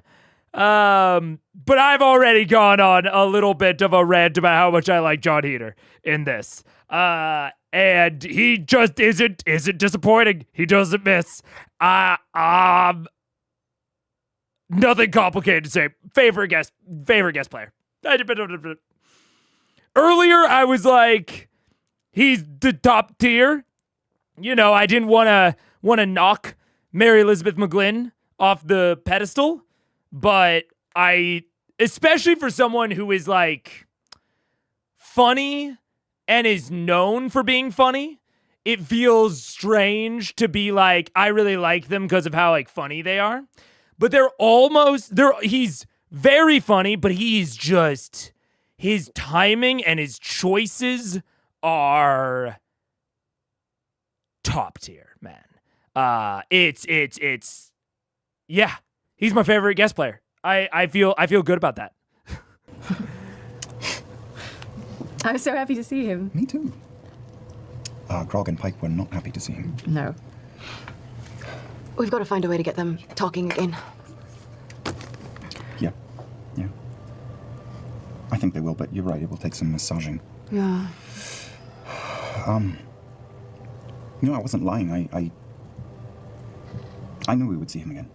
But I've already gone on a little bit of a rant about how much I like Jon Heder in this. And he just isn't disappointing. He doesn't miss. Nothing complicated to say. Favorite guest player. Earlier, I was like, he's the top tier. You know, I didn't want to knock Mary Elizabeth McGlynn off the pedestal, but especially for someone who is like funny and is known for being funny, it feels strange to be like, I really like them because of how like funny they are. But he's very funny, but he's just, his timing and his choices are top tier, man. Yeah, he's my favorite guest player. I feel good about that. I'm so happy to see him. Me too. Grog and Pike were not happy to see him. No. We've got to find a way to get them talking again. Yeah. I think they will, but you're right, it will take some massaging. Yeah. No, I wasn't lying. I knew we would see him again.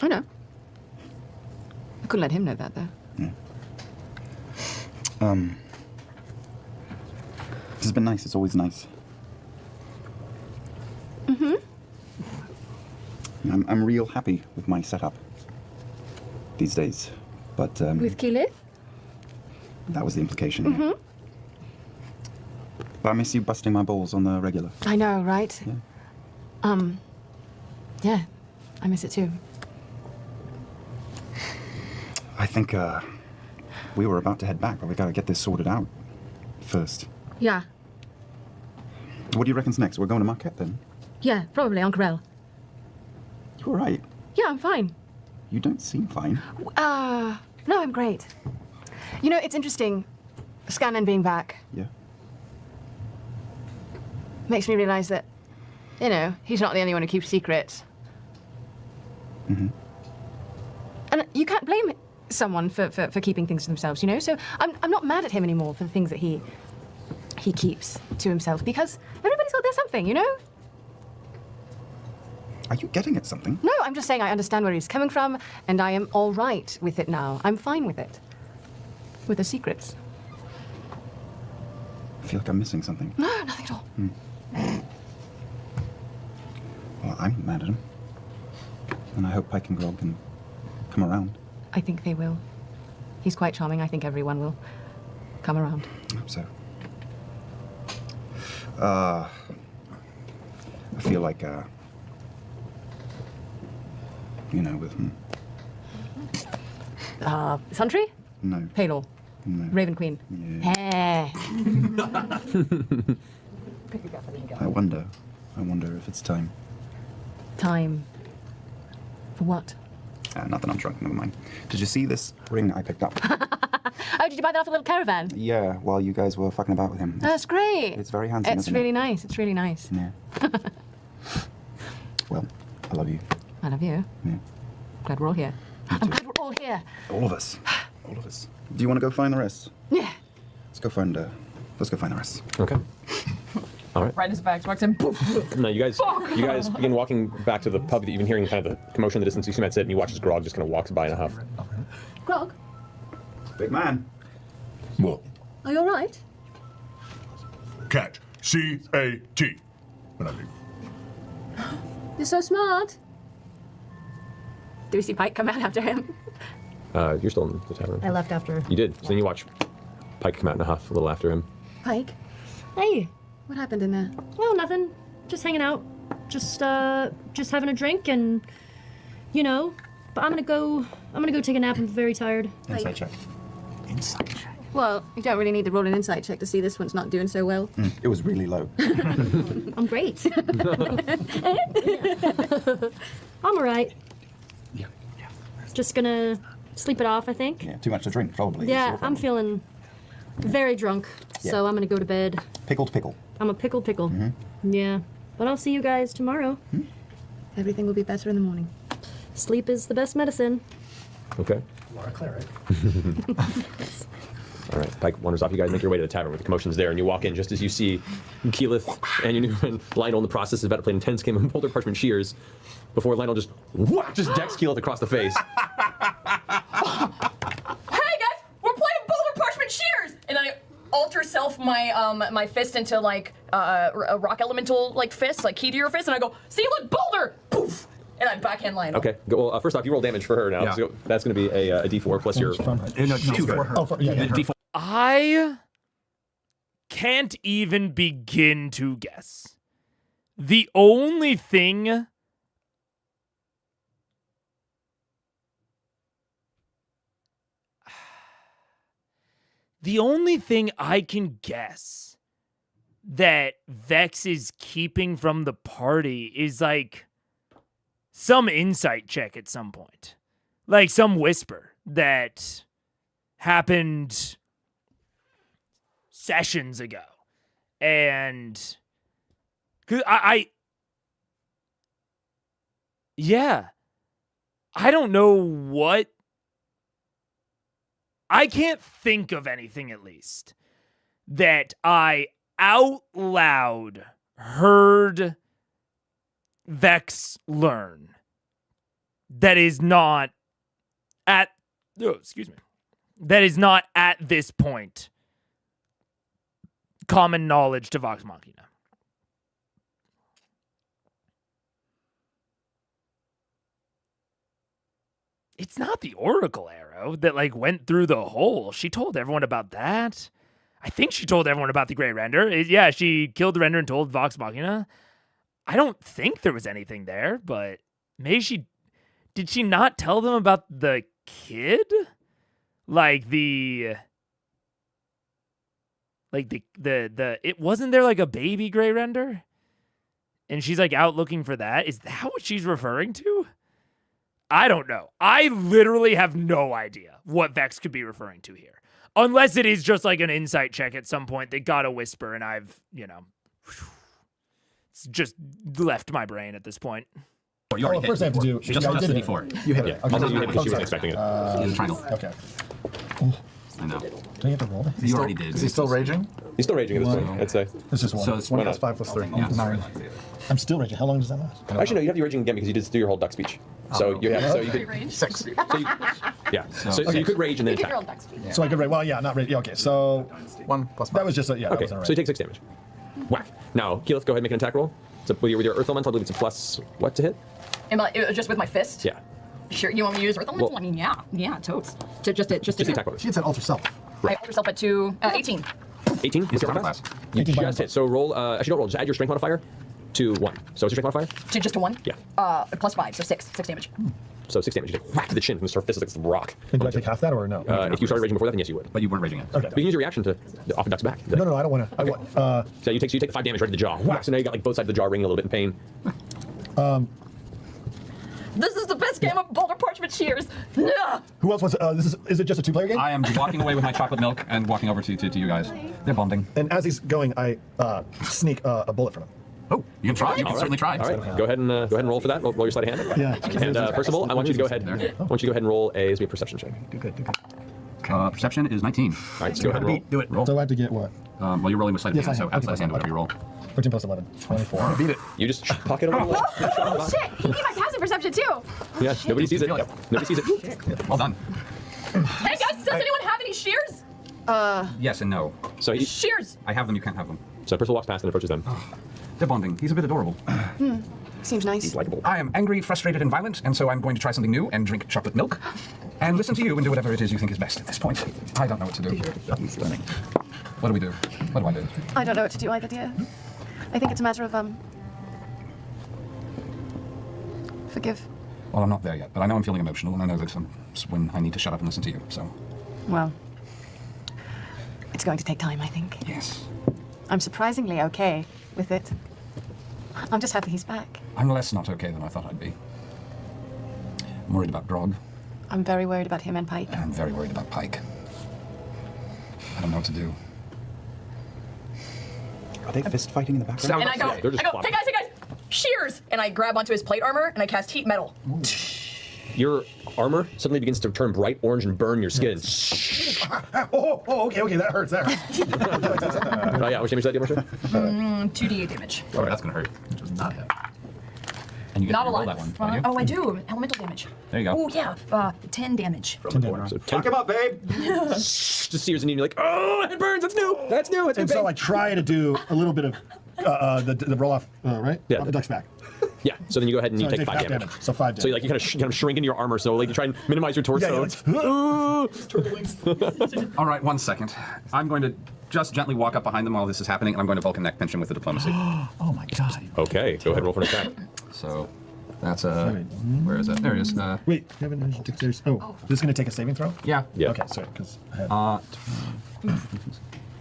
I know. I couldn't let him know that, though. Yeah. This has been nice. It's always nice. Mm-hmm. I'm real happy with my setup these days, but With Keyleth? that was the implication. Mm-hmm. Yeah. But I miss you busting my balls on the regular. I know, right? Yeah. Yeah, I miss it too. I think we were about to head back, but we gotta get this sorted out first. Yeah. What do you reckon's next? We're going to Marquette then? Yeah, probably, Uncle Rel. You all right? Yeah, I'm fine. You don't seem fine. No, I'm great. You know, it's interesting, Scanlan being back. Yeah. Makes me realize that, you know, he's not the only one who keeps secrets. Mm-hmm. And you can't blame someone for keeping things to themselves, you know? So I'm not mad at him anymore for the things that he keeps to himself, because everybody's got their something, you know? Are you getting at something? No, I'm just saying I understand where he's coming from, and I am all right with it now. I'm fine with it. With the secrets. I feel like I'm missing something. No, nothing at all. Well, I'm not mad at him. And I hope Pike and Grog can come around. I think they will. He's quite charming. I think everyone will come around. I hope so. I feel like, you know, with... Sundry? No. Palor? No. Raven Queen? Yeah. Hey. I wonder if it's time. Time. For what? Not that I'm drunk, never mind. Did you see this ring I picked up? Oh, did you buy that off a little caravan? Yeah, while you guys were fucking about with him. That's great. It's very handsome, It's isn't really it? nice. It's really nice. Yeah. Well, I love you. I love you. Yeah. Glad we're all here. I'm glad we're all here. All of us. all of us. Do you want to go find the rest? Yeah. Let's go find the rest. Okay. All right. Right as Vax walks in. Poof. No, you guys begin walking back to the pub that you've been hearing kind of the commotion in the distance. You see Matt sit and you watch as Grog just kind of walks by in a huff. Grog, Big man. What? are you all right? Cat. C-A-T. When I leave. You're so smart. Do we see Pike come out after him? You're still in the tavern. I left after. You did. So then you watch Pike come out in a huff a little after him. Pike, Hey, what happened in there? well, nothing. Just hanging out. Just having a drink and, you know. But I'm gonna go take a nap. I'm very tired. Insight check. Insight check. Well, you don't really need to roll an insight check to see this one's not doing so well. It was really low. I'm great. I'm alright. Yeah. Just gonna sleep it off, I think. Yeah, too much to drink, probably. Yeah, I'm feeling very drunk, so Yeah. I'm gonna go to bed. Pickled pickle. I'm a pickled pickle. Yeah. But I'll see you guys tomorrow. Everything will be better in the morning. Sleep is the best medicine. Okay. Laura Cleric. All right, Pike wanders off. You guys make your way to the tavern where the commotion's there, and you walk in just as you see Keyleth and your new friend Lionel in the process is about to play an intense game of Boulder Parchment Shears before Lionel just decks Keyleth across the face. Hey guys, we're playing Boulder Parchment Shears, and then I alter self my my fist into like a rock elemental like fist, like key to your fist, and I go, see, look, Boulder, poof, and I backhand Lionel. Okay, well, first off, you roll damage for her now. Yeah. So that's going to be a D4 plus your. No, two for her. Oh, yeah. D4. I can't even begin to guess. The only thing I can guess that Vex is keeping from the party is like some insight check at some point. Like some whisper that happened sessions ago. And cause yeah, I don't know what, I can't think of anything at least that I out loud heard Vex learn that is not at, that is not at this point common knowledge to Vox Machina. It's not the Oracle arrow that like went through the hole. She told everyone about that. I think she told everyone about the Grey Render. Yeah, she killed the Render and told Vox Machina. I don't think there was anything there, but maybe she... Did she not tell them about the kid? Like the... Like the it wasn't there like a baby Grey Render? And she's like out looking for that? Is that what she's referring to? I don't know. I literally have no idea what Vex could be referring to here. Unless it is just like an insight check at some point. They got a whisper and I've, it's just left my brain at this point. You already first I have to do. Just I the did it. D4. You hit Yeah, it. also you hit because she wasn't expecting it. He's a triangle. Okay. I know. Do I have to roll it? You already did. Is he still raging? He's still raging at this point, I'd say. It's just one. So it's 1 Why plus not? 5 plus 3. Yeah. 9. I'm still raging. How long does that last? Actually, no, you have the raging again because you did do your whole duck speech. So you have, so you could, 6. so you could rage and then attack. So I could rage. Well, yeah, not rage. Yeah, okay, so 1 plus 5. that was just a, yeah. That Okay, wasn't a so you rage. take 6 damage. Whack. Now, Keyleth, go ahead and make an attack roll. So with your Earth Elemental, I believe it's a plus what to hit? Just with my fist? Yeah. Sure, you want me to use Earth Elemental? Well- I mean, yeah, totes. Just attack bonus. She had said alter self. I alter yourself at 18. 18 is your armor class? You 18 just hit. So roll, actually don't roll, just add your strength modifier to 1. So what's your strength modifier? Just to 1? Yeah. Plus 5, so 6 damage. So 6 damage. You get whack to the chin from the fist like it's a rock. And do I take half that or no? If you started raging before that, then yes, you would. But you weren't raging it. Okay. But you can use your reaction to off the duck's back. No, I don't want to. I want. So you take the 5 damage right to the jaw. Whack. So now you got like both sides of the jaw ringing a little bit in pain. This is the best game of Boulder Parchment Shears. Yeah. Who else wants? Is it just a 2-player game? I am walking away with my chocolate milk and walking over to you guys. They're bonding. And as he's going, I sneak a bullet from him. Oh, you can try. You can certainly try. All right, go ahead and roll for that. Roll your sleight of hand. Yeah. And first of all, I want you to go ahead. I want you to go ahead and roll a perception check. Do good. Okay. Perception is 19. All right, let's go ahead and roll. Do it. Roll. So I have to get what? Well, you're rolling with sleight of Yes, hand, I so have. outside hand, whatever you roll. 13 plus 11. 24. Beat it. You just pocket it on the wall. Oh, shit! He beat my passive perception, too! Yeah, nobody sees it. Nobody sees it. Well done. Hey guys, does anyone have any shears? Yes and no. So he, Shears. I have them, you can't have them. so Percival walks past and approaches them. They're bonding. He's a bit adorable. Seems nice. He's likable. I am angry, frustrated, and violent, and so I'm going to try something new and drink chocolate milk and listen to you and do whatever it is you think is best at this point. I don't know what to do. What do we do? What do I do? I don't know what to do either, dear. I think it's a matter of, forgive. Well, I'm not there yet, but I know I'm feeling emotional, and I know that it's when I need to shut up and listen to you, so. Well, it's going to take time, I think. Yes. I'm surprisingly okay with it. I'm just happy he's back. I'm less not okay than I thought I'd be. I'm worried about Grog, I'm very worried about him and Pike. and I'm very worried about Pike. I don't know what to do. Are they fist fighting in the background? And I go, they're just hey plotting. guys, shears! And I grab onto his plate armor and I cast heat metal. Your armor suddenly begins to turn bright orange and burn your skin. Okay, that hurts. That hurts. Oh yeah, which damage is that, Marcia? 2d8 damage. Oh, that's gonna hurt. It does not hit. And you get Not to a roll lot. that one, don't you? Oh, I do. Elemental damage. There you go. Oh, yeah. 10 damage. So 10. Fuck him up, babe! Just sears in you and you're like, oh, it burns, that's new, that's new, it's And new. so I try to do a little bit of the roll off, right? Yeah. Off the duck's back. Yeah, so then you go ahead and So you I take take 5 half damage. damage. So 5 damage. So you kind of shrink into your armor, so like you try and minimize your torso. All right, 1 second. I'm going to just gently walk up behind them while this is happening, and I'm going to Vulcan neck pinch him with the diplomacy. Oh my god. Okay, go ahead and roll for an attack. So that's where is it? There it is. Wait, you haven't dexterity. Oh, this is going to take a saving throw? Yeah. Okay, sorry, because I have.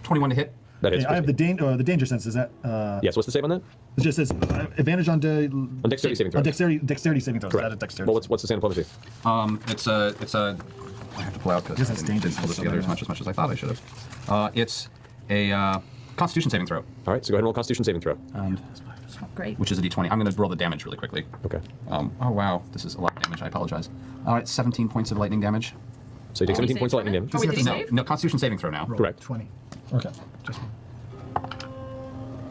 21 to hit. That hits. I have the danger sense. Is that? Yes. What's the save on that? It just says advantage on dexterity saving throws. On dexterity saving throws. Correct. That is dexterity. Well, what's the save on diplomacy? It's a. I have to pull out because I didn't pull this together as much as I thought I should have. It's a Constitution saving throw. All right, so go ahead and roll a Constitution saving throw. Great. Which is a d20. I'm going to roll the damage really quickly. Okay. Oh wow, this is a lot of damage. I apologize. All right, 17 points of lightning damage. So you take 17 points of lightning damage. Oh, wait, did he save? No, Constitution saving throw now. Correct. 20. Okay. Just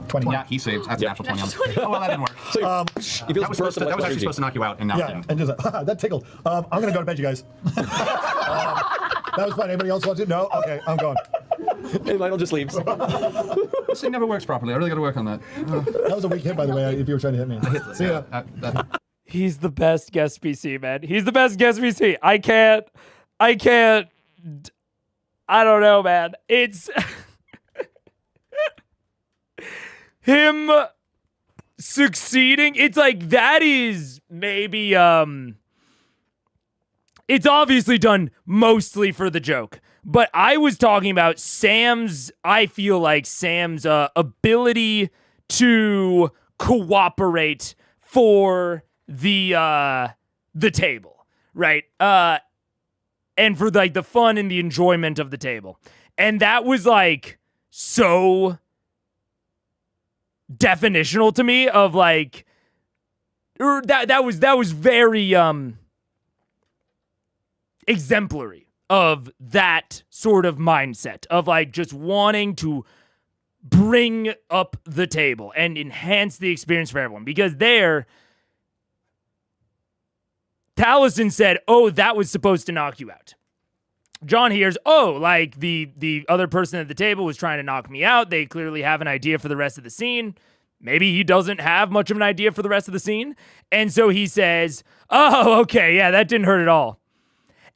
20. Yeah, he saves. That's a natural 20 on. Oh well, that didn't work. So you feel That was, that was actually supposed to knock you out, and now it Yeah, didn't. and just like, that tickled. I'm going to go to bed, you guys. That was fun. Anybody else want to? No? Okay, I'm going. And Lionel just leaves. This thing never works properly. I really got to work on that. That was a weak hit, by the way, if you were trying to hit me. See ya. He's the best guest PC, man. He's the best guest PC. I can't. I don't know, man. It's him succeeding. It's like that is maybe it's obviously done mostly for the joke. But I was talking about I feel like Sam's ability to cooperate for the table, right? And for like the fun and the enjoyment of the table. And that was like so definitional to me of like that was very exemplary of that sort of mindset of like just wanting to bring up the table and enhance the experience for everyone. Because there, Taliesin said, oh, that was supposed to knock you out. Jon hears, oh, like the other person at the table was trying to knock me out. They clearly have an idea for the rest of the scene. Maybe he doesn't have much of an idea for the rest of the scene. And so he says, oh, okay, yeah, that didn't hurt at all.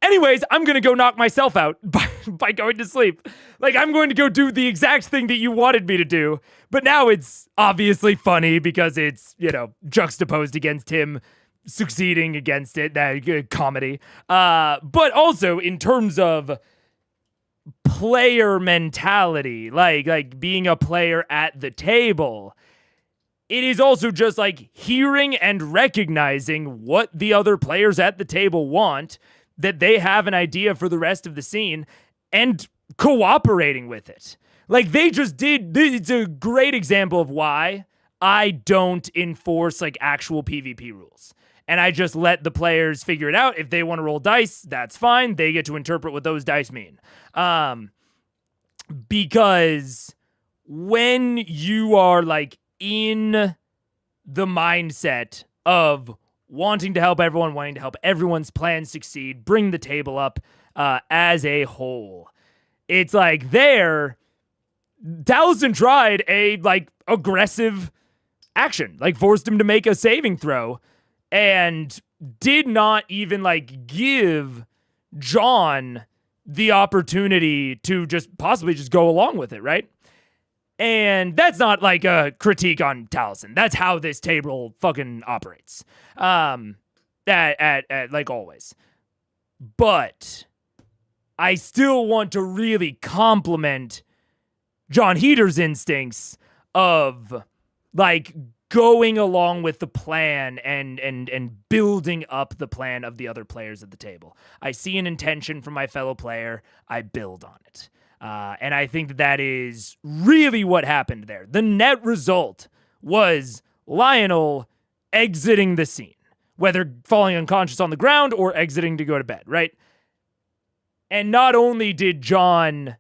Anyways, I'm going to go knock myself out by going to sleep. Like, I'm going to go do the exact thing that you wanted me to do. But now it's obviously funny because it's, juxtaposed against him succeeding against it, that comedy. But also in terms of player mentality, like being a player at the table, it is also just like hearing and recognizing what the other players at the table want, that they have an idea for the rest of the scene, and cooperating with it. Like they just did. It's a great example of why I don't enforce like actual PvP rules. and I just let the players figure it out. If they want to roll dice, that's fine. They get to interpret what those dice mean. Because when you are like in the mindset of wanting to help everyone, wanting to help everyone's plans succeed, bring the table up as a whole, it's like Taliesin tried a like aggressive action, like forced him to make a saving throw, and did not even like give Jon the opportunity to just possibly just go along with it, right? And that's not like a critique on Taliesin. That's how this table fucking operates. At like always. But I still want to really compliment Jon Heder's instincts of like going along with the plan and building up the plan of the other players at the table. I see an intention from my fellow player. I build on it. And I think that is really what happened there. The net result was Lionel exiting the scene, whether falling unconscious on the ground or exiting to go to bed, right? And not only did Jon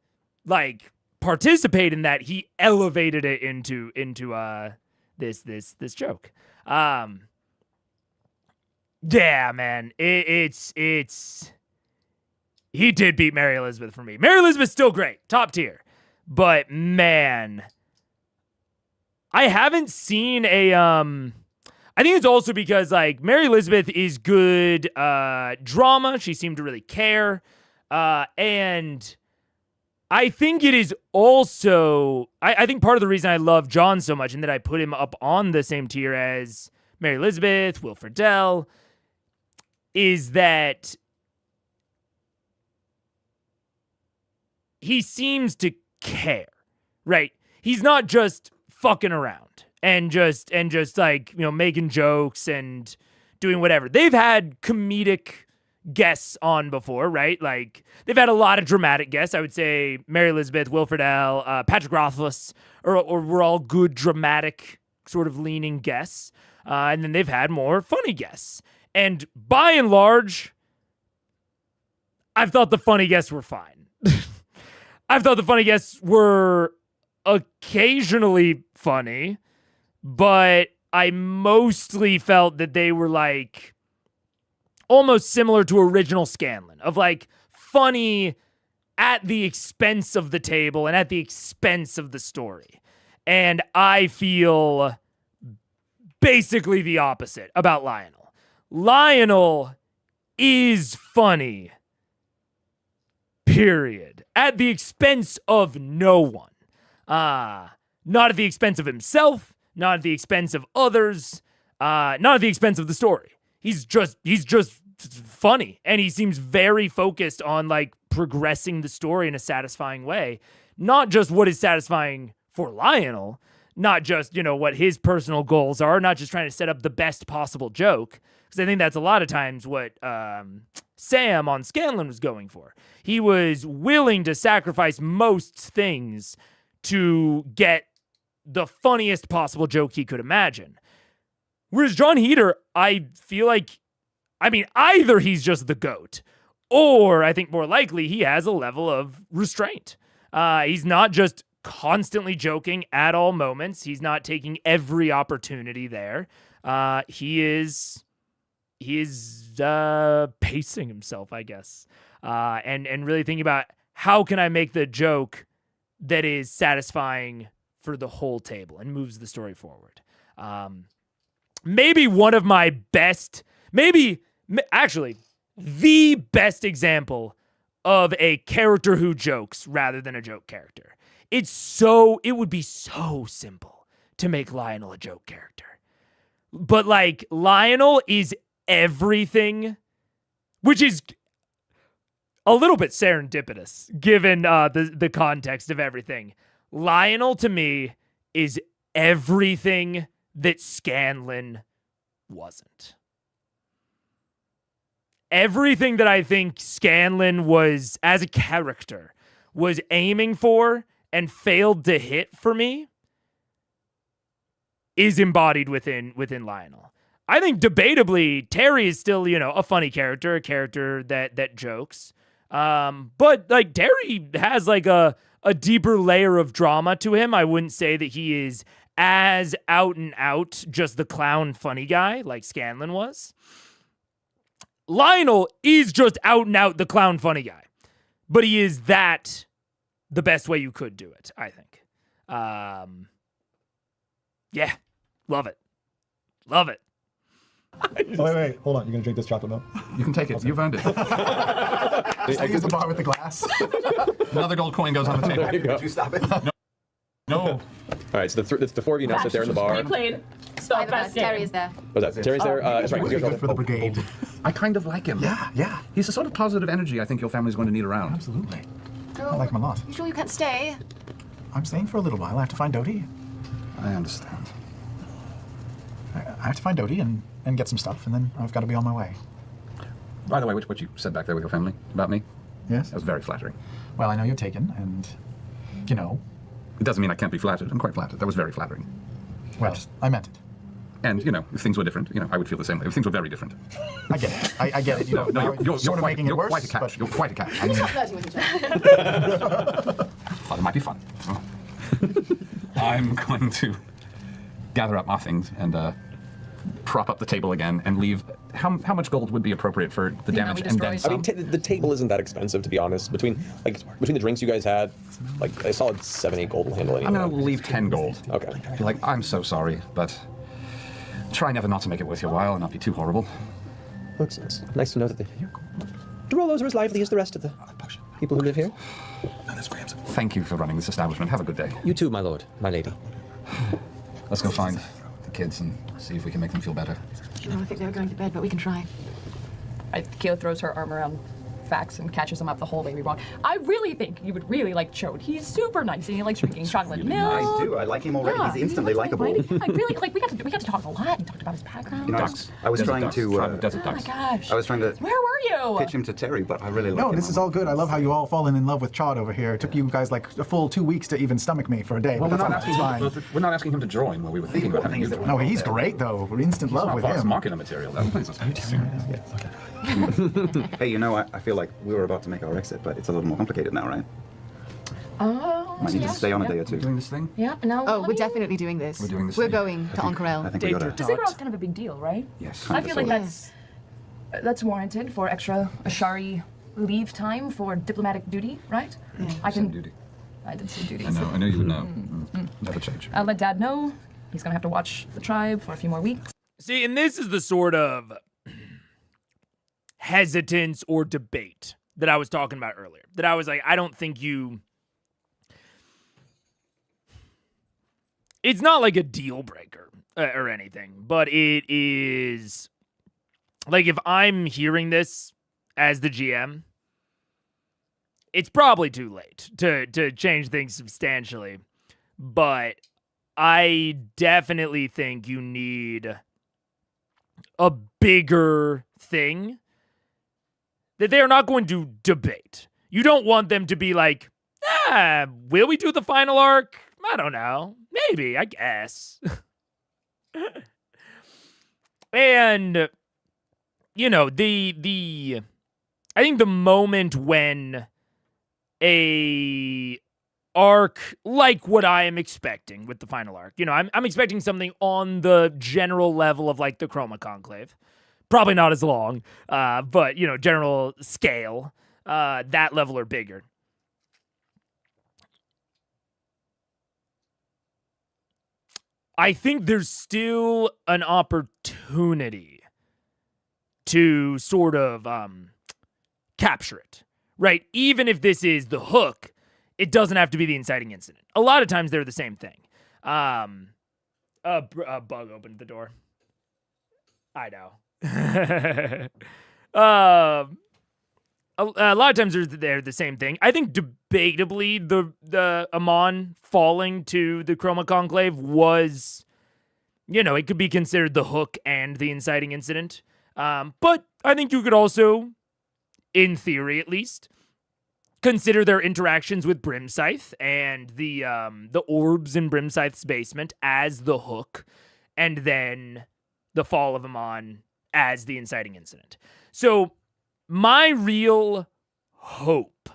like participate in that, he elevated it into this joke. Yeah, man, it's he did beat Mary Elizabeth for me. Mary Elizabeth's still great, top tier, but man, I haven't seen a I think it's also because like Mary Elizabeth is good drama. She seemed to really care, and I think it is also, I think part of the reason I love Jon so much and that I put him up on the same tier as Mary Elizabeth, Will Friedle, is that he seems to care, right? He's not just fucking around and just like, you know, making jokes and doing whatever. They've had comedic guests on before, right? Like they've had a lot of dramatic guests. I would say Mary Elizabeth, Will Friedle, Patrick Rothfuss, or were all good dramatic sort of leaning guests. And then they've had more funny guests. And by and large, I've thought the funny guests were fine. I've thought the funny guests were occasionally funny, but I mostly felt that they were like almost similar to original Scanlan, of like funny at the expense of the table and at the expense of the story. And I feel basically the opposite about Lionel. Lionel is funny, period, at the expense of no one. Not at the expense of himself, not at the expense of others, not at the expense of the story. He's just funny, and he seems very focused on like progressing the story in a satisfying way. Not just what is satisfying for Lionel, not just, you know, what his personal goals are, not just trying to set up the best possible joke, because I think that's a lot of times what Sam on Scanlan was going for. He was willing to sacrifice most things to get the funniest possible joke he could imagine. Whereas Jon Heder, I feel like, I mean, either he's just the GOAT, or I think more likely he has a level of restraint. He's not just constantly joking at all moments. He's not taking every opportunity there. He is pacing himself, I guess, and really thinking about how can I make the joke that is satisfying for the whole table and moves the story forward. Maybe one of my best, actually the best example of a character who jokes rather than a joke character. It would be so simple to make Lionel a joke character. But like Lionel is everything, which is a little bit serendipitous given the context of everything. Lionel to me is everything that Scanlan wasn't. Everything that I think Scanlan was, as a character, was aiming for and failed to hit for me is embodied within Lionel. I think debatably Terry is still, a funny character, a character that jokes. But like Terry has like a deeper layer of drama to him. I wouldn't say that he is as out and out just the clown funny guy like Scanlan was. Lionel is just out and out the clown funny guy. But he is that the best way you could do it, I think. Yeah. Love it. Love it. Wait, hold on. You're gonna drink this chocolate milk? You can take it. You've earned it. Just use the bar with the glass. Another gold coin goes on the table. Did you stop it? No. All right, so the four of you now sit there in the bar. Replayed. So best Terry is there. What's that? Terry's there. That's right. Would You be guys good for the brigade. I kind of like him. Yeah. He's the sort of positive energy I think your family's going to need around. Absolutely. Oh, I like him a lot. You sure you can't stay? I'm staying for a little while. I have to find Dodie. I understand. I have to find Dodie and get some stuff, and then I've got to be on my way. By the way, what you said back there with your family about me, Yes? that was very flattering. Well, I know you're taken, and, It doesn't mean I can't be flattered. I'm quite flattered. That was very flattering. well, I meant it. And, if things were different, I would feel the same way. If things were very different. I get it. I get it. You're sort of quite, making it you're worse. quite a catch. but- You're quite a catch. Stop flirting with each other. Thought it might be fun. I'm going to gather up my things and prop up the table again and leave. How much gold would be appropriate for the damage and then I some? mean, the table isn't that expensive, to be honest. Between the drinks you guys had, like a solid 7-8 gold will handle anything. I'm going to leave 10 gold. Okay. Be like, I'm so sorry, but try never not to make it worth your while and not be too horrible. Looks nice to know that the Dorollos are as lively as the rest of the people who live here. Thank you for running this establishment. Have a good day. You too, my lord, my lady. Let's go find the kids and see if we can make them feel better. No, I think they were going to bed, but we can try. Keela throws her arm around Fax and catches him up the whole way we walk. I really think you would really like Chode. He's super nice and he likes drinking chocolate milk. I do. I like him already. Yeah, He's instantly he likes likable. inviting- Like really, like we got to talk a lot. He talked about his background. I was trying to. Oh my gosh. I was trying to Where were you? pitch him to Terry, but I really like No, him. this is all good. I love how you all fallen in love with Chod over here. It took you guys like a full 2 weeks to even stomach me for a day. Well, but we're that's not, fine. asking, we're not asking him to join when we were thinking about having you join. No, he's great though. We're instant He's love not with Vox him. Machina material, though. Hey, I feel like we were about to make our exit, but it's a little more complicated now, right? Oh, Might need to stay on a day or two. Doing this thing? Yeah, no. Oh, we're definitely doing this. We're doing this We're thing. going to Oncarel. I think we gotta. Ziggurat's kind of a big deal, right? Yes. I feel like that's warranted for extra Ashari leave time for diplomatic duty, right? I can. Duty. I did say duty. I know you would know. Never change. I'll let Dad know. He's gonna have to watch the tribe for a few more weeks. See, and this is the sort of hesitance or debate that I was talking about earlier. That I was like, I don't think you... It's not like a deal breaker or anything, but it is... Like, if I'm hearing this as the GM, it's probably too late to change things substantially. But I definitely think you need a bigger thing that they are not going to debate. You don't want them to be like, will we do the final arc? I don't know. Maybe, I guess. And, I think the moment when a arc like what I am expecting with the final arc, I'm expecting something on the general level of like the Chroma Conclave. Probably not as long, but, general scale, that level or bigger. I think there's still an opportunity to sort of capture it, right? Even if this is the hook, it doesn't have to be the inciting incident. A lot of times they're the same thing. A bug opened the door. I know. A lot of times they're the same thing. I think debatably the Amon falling to the Chroma Conclave was, it could be considered the hook and the inciting incident. But I think you could also, in theory at least, consider their interactions with Brimscythe and the orbs in Brimscythe's basement as the hook, and then the fall of Amon as the inciting incident. So my real hope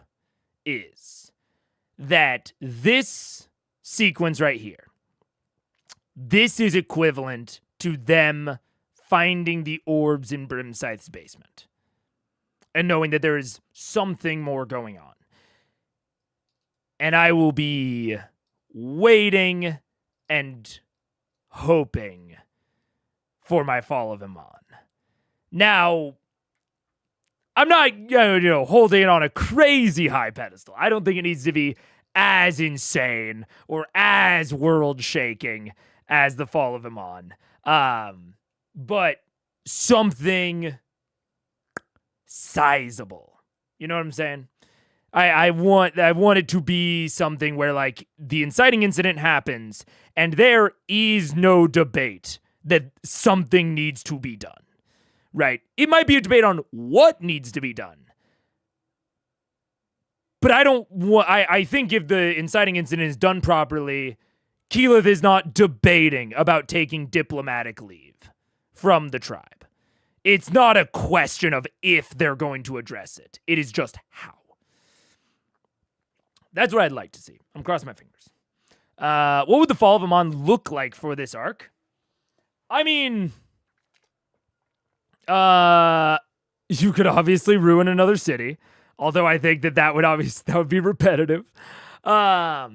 is that this sequence right here, this is equivalent to them finding the orbs in Brimscythe's basement and knowing that there is something more going on. And I will be waiting and hoping for my fall of Amon. Now, I'm not holding it on a crazy high pedestal. I don't think it needs to be as insane or as world-shaking as the fall of Amon. But something sizable. You know what I'm saying? I want it to be something where, like, the inciting incident happens and there is no debate that something needs to be done. Right? It might be a debate on what needs to be done. But I think if the inciting incident is done properly, Keyleth is not debating about taking diplomatic leave from the tribe. It's not a question of if they're going to address it. It is just how. That's what I'd like to see. I'm crossing my fingers. What would the fall of Amon look like for this arc? I mean, you could obviously ruin another city, although I think that would be repetitive. I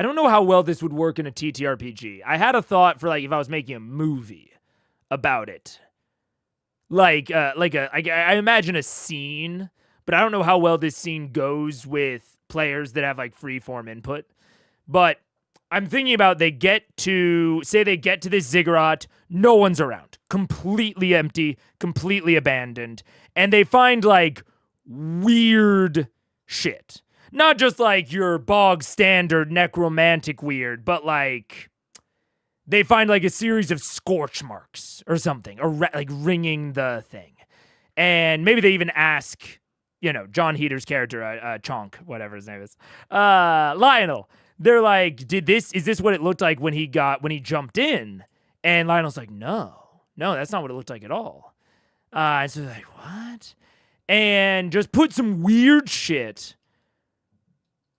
don't know how well this would work in a TTRPG. I had a thought for, like, if I was making a movie about it. I imagine a scene, but I don't know how well this scene goes with players that have, like, free-form input. But I'm thinking about they get to this ziggurat, no one's around. Completely empty, completely abandoned. And they find, like, weird shit. Not just, like, your bog standard necromantic weird, but, like, they find, like, a series of scorch marks or something, or like ringing the thing. And maybe they even ask, Jon Heder's character, Chonk, whatever his name is, Lionel. They're like, is this what it looked like when he jumped in? And Lionel's like, no, that's not what it looked like at all. And so they're like, what? And just put some weird shit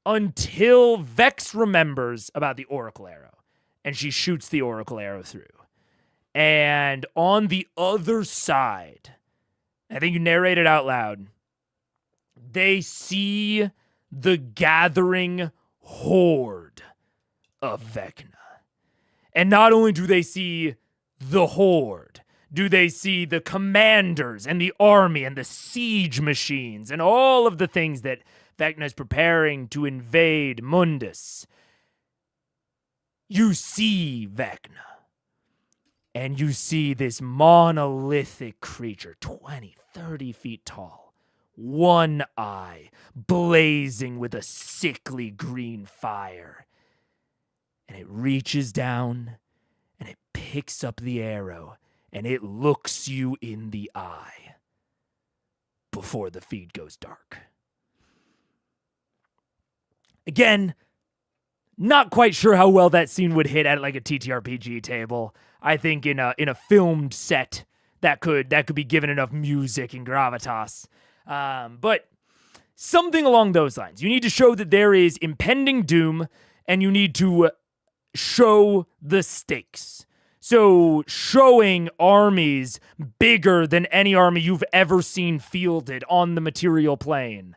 until Vex remembers about the Oracle Arrow. And she shoots the Oracle Arrow through. And on the other side, I think you narrate it out loud, they see the gathering horde of Vecna. And not only do they see the horde, do they see the commanders and the army and the siege machines and all of the things that Vecna is preparing to invade Mundus. You see Vecna. And you see this monolithic creature, 20, 30 feet tall. One eye, blazing with a sickly green fire. And it reaches down, and it picks up the arrow, and it looks you in the eye before the feed goes dark. Again, not quite sure how well that scene would hit at, like, a TTRPG table. I think in a filmed set that could be given enough music and gravitas. But something along those lines. You need to show that there is impending doom, and you need to show the stakes. So showing armies bigger than any army you've ever seen fielded on the material plane,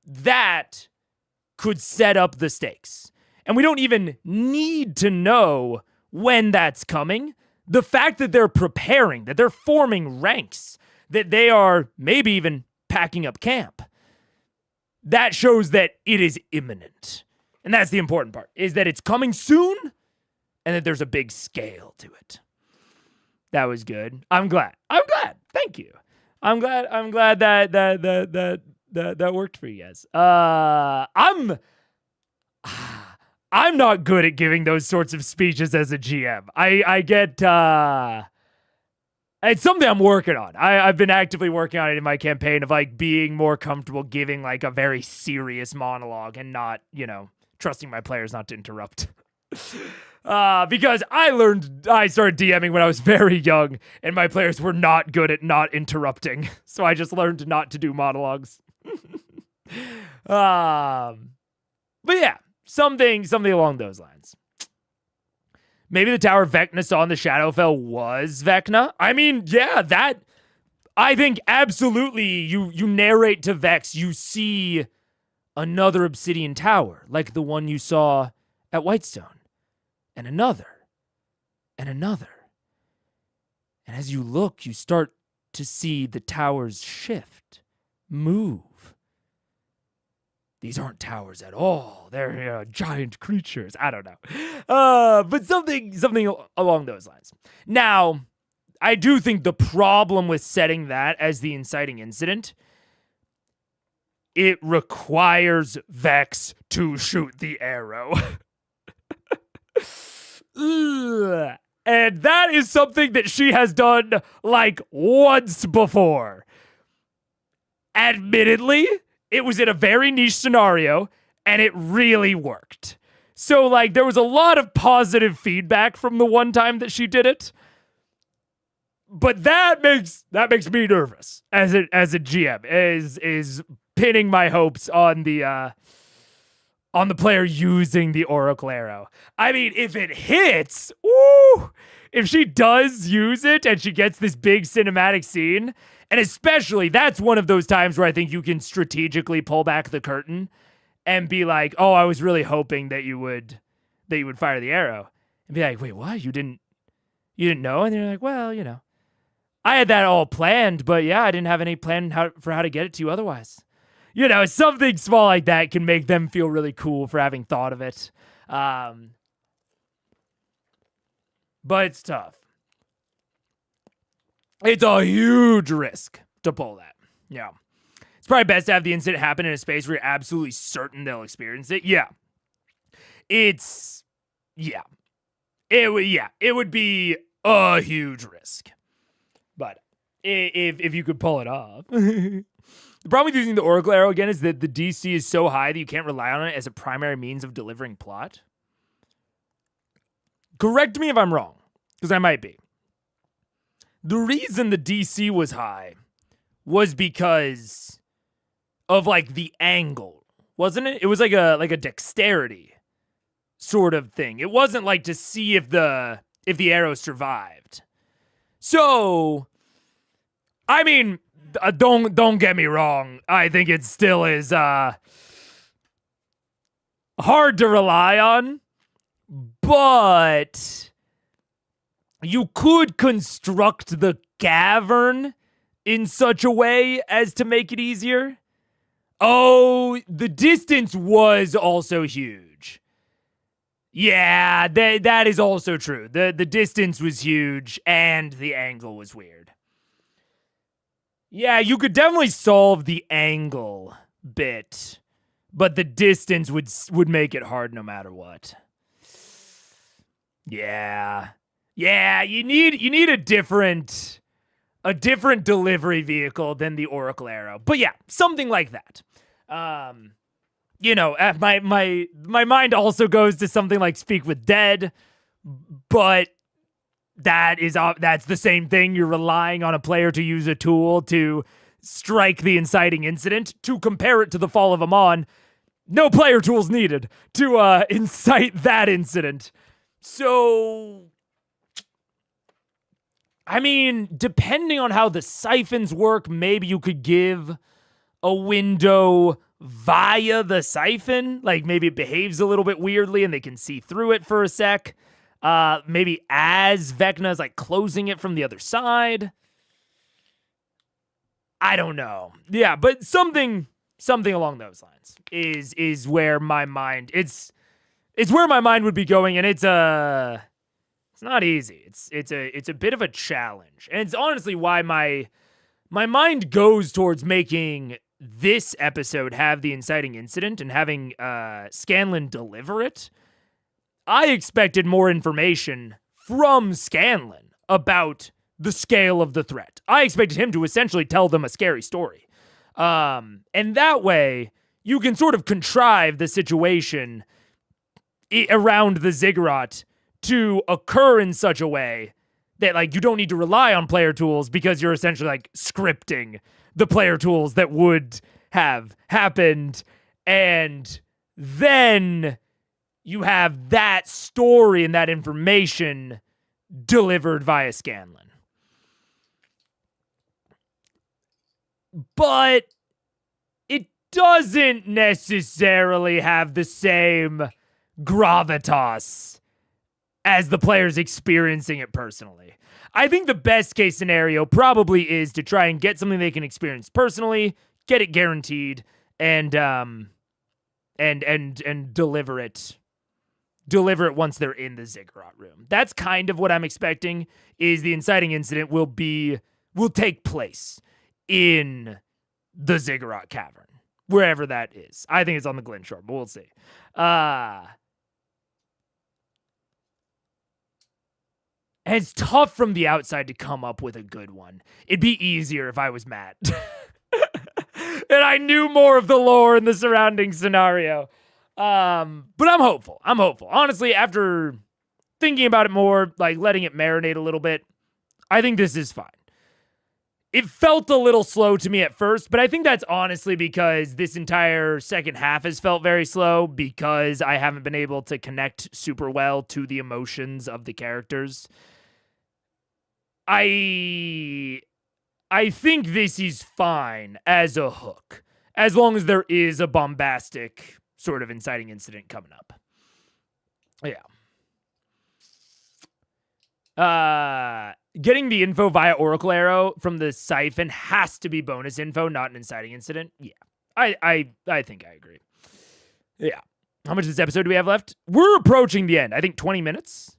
that could set up the stakes. And we don't even need to know when that's coming. The fact that they're preparing, that they're forming ranks, that they are maybe even packing up camp, that shows that it is imminent. And that's the important part, is that it's coming soon and that there's a big scale to it. That was good. I'm glad. Thank you. I'm glad that worked for you guys. I'm not good at giving those sorts of speeches as a GM. I get It's something I'm working on. I've been actively working on it in my campaign of like being more comfortable giving like a very serious monologue and not, trusting my players not to interrupt. Because I started DMing when I was very young and my players were not good at not interrupting. So I just learned not to do monologues. But yeah, something along those lines. Maybe the Tower Vecna saw in the Shadowfell was Vecna. I mean, yeah, that I think absolutely you narrate to Vex, you see another obsidian tower, like the one you saw at Whitestone, and another, and another. And as you look, you start to see the towers shift, move. These aren't towers at all. They're giant creatures. I don't know. But something along those lines. Now, I do think the problem with setting that as the inciting incident, it requires Vex to shoot the arrow. And that is something that she has done like once before. Admittedly, it was in a very niche scenario, and it really worked. So, like, there was a lot of positive feedback from the one time that she did it. But that makes me nervous as a GM, is pinning my hopes on the player using the Oracle Arrow. I mean, if it hits, ooh, if she does use it and she gets this big cinematic scene, and especially, that's one of those times where I think you can strategically pull back the curtain and be like, oh, I was really hoping that you would fire the arrow. And be like, wait, what? You didn't know? And they're like, well, I had that all planned, but yeah, I didn't have any plan for how to get it to you otherwise. Something small like that can make them feel really cool for having thought of it. But it's tough. It's a huge risk to pull that. Yeah. It's probably best to have the incident happen in a space where you're absolutely certain they'll experience it. Yeah. It would be a huge risk. But if you could pull it off. The problem with using the Oracle Arrow again is that the DC is so high that you can't rely on it as a primary means of delivering plot. Correct me if I'm wrong, because I might be. The reason the DC was high was because of like the angle, wasn't it? It was like a dexterity sort of thing. It wasn't like to see if the arrow survived. So, I mean, don't get me wrong. I think it still is hard to rely on, but you could construct the cavern in such a way as to make it easier. Oh, the distance was also huge. Yeah, that is also true. The distance was huge and the angle was weird. Yeah, you could definitely solve the angle bit, but the distance would make it hard no matter what. Yeah. Yeah, you need a different delivery vehicle than the Oracle Arrow. But yeah, something like that. My mind also goes to something like Speak with Dead, but that's the same thing. You're relying on a player to use a tool to strike the inciting incident. To compare it to the Fall of Amon, no player tools needed to incite that incident. So, I mean, depending on how the siphons work, maybe you could give a window via the siphon. Like, maybe it behaves a little bit weirdly and they can see through it for a sec. Maybe as Vecna is, like, closing it from the other side. I don't know. Yeah, but something along those lines is where my mind... It's where my mind would be going, and it's not easy. It's a bit of a challenge. And it's honestly why my mind goes towards making this episode have the inciting incident and having Scanlan deliver it. I expected more information from Scanlan about the scale of the threat. I expected him to essentially tell them a scary story. And that way, you can sort of contrive the situation around the ziggurat to occur in such a way that, like, you don't need to rely on player tools because you're essentially, like, scripting the player tools that would have happened. And then you have that story and that information delivered via Scanlan. But it doesn't necessarily have the same gravitas as the players experiencing it personally. I think the best case scenario probably is to try and get something they can experience personally, get it guaranteed, and deliver it. Deliver it once they're in the ziggurat room. That's kind of what I'm expecting, is the inciting incident will take place in the ziggurat cavern, wherever that is. I think it's on the Glen Shore, but we'll see. And it's tough from the outside to come up with a good one. It'd be easier if I was Matt. And I knew more of the lore and the surrounding scenario. But I'm hopeful. Honestly, after thinking about it more, like letting it marinate a little bit, I think this is fine. It felt a little slow to me at first, but I think that's honestly because this entire second half has felt very slow because I haven't been able to connect super well to the emotions of the characters. I think this is fine as a hook, as long as there is a bombastic sort of inciting incident coming up. Yeah. Getting the info via Oracle Arrow from the siphon has to be bonus info, not an inciting incident. Yeah, I think I agree. Yeah. How much of this episode do we have left? We're approaching the end. I think 20 minutes.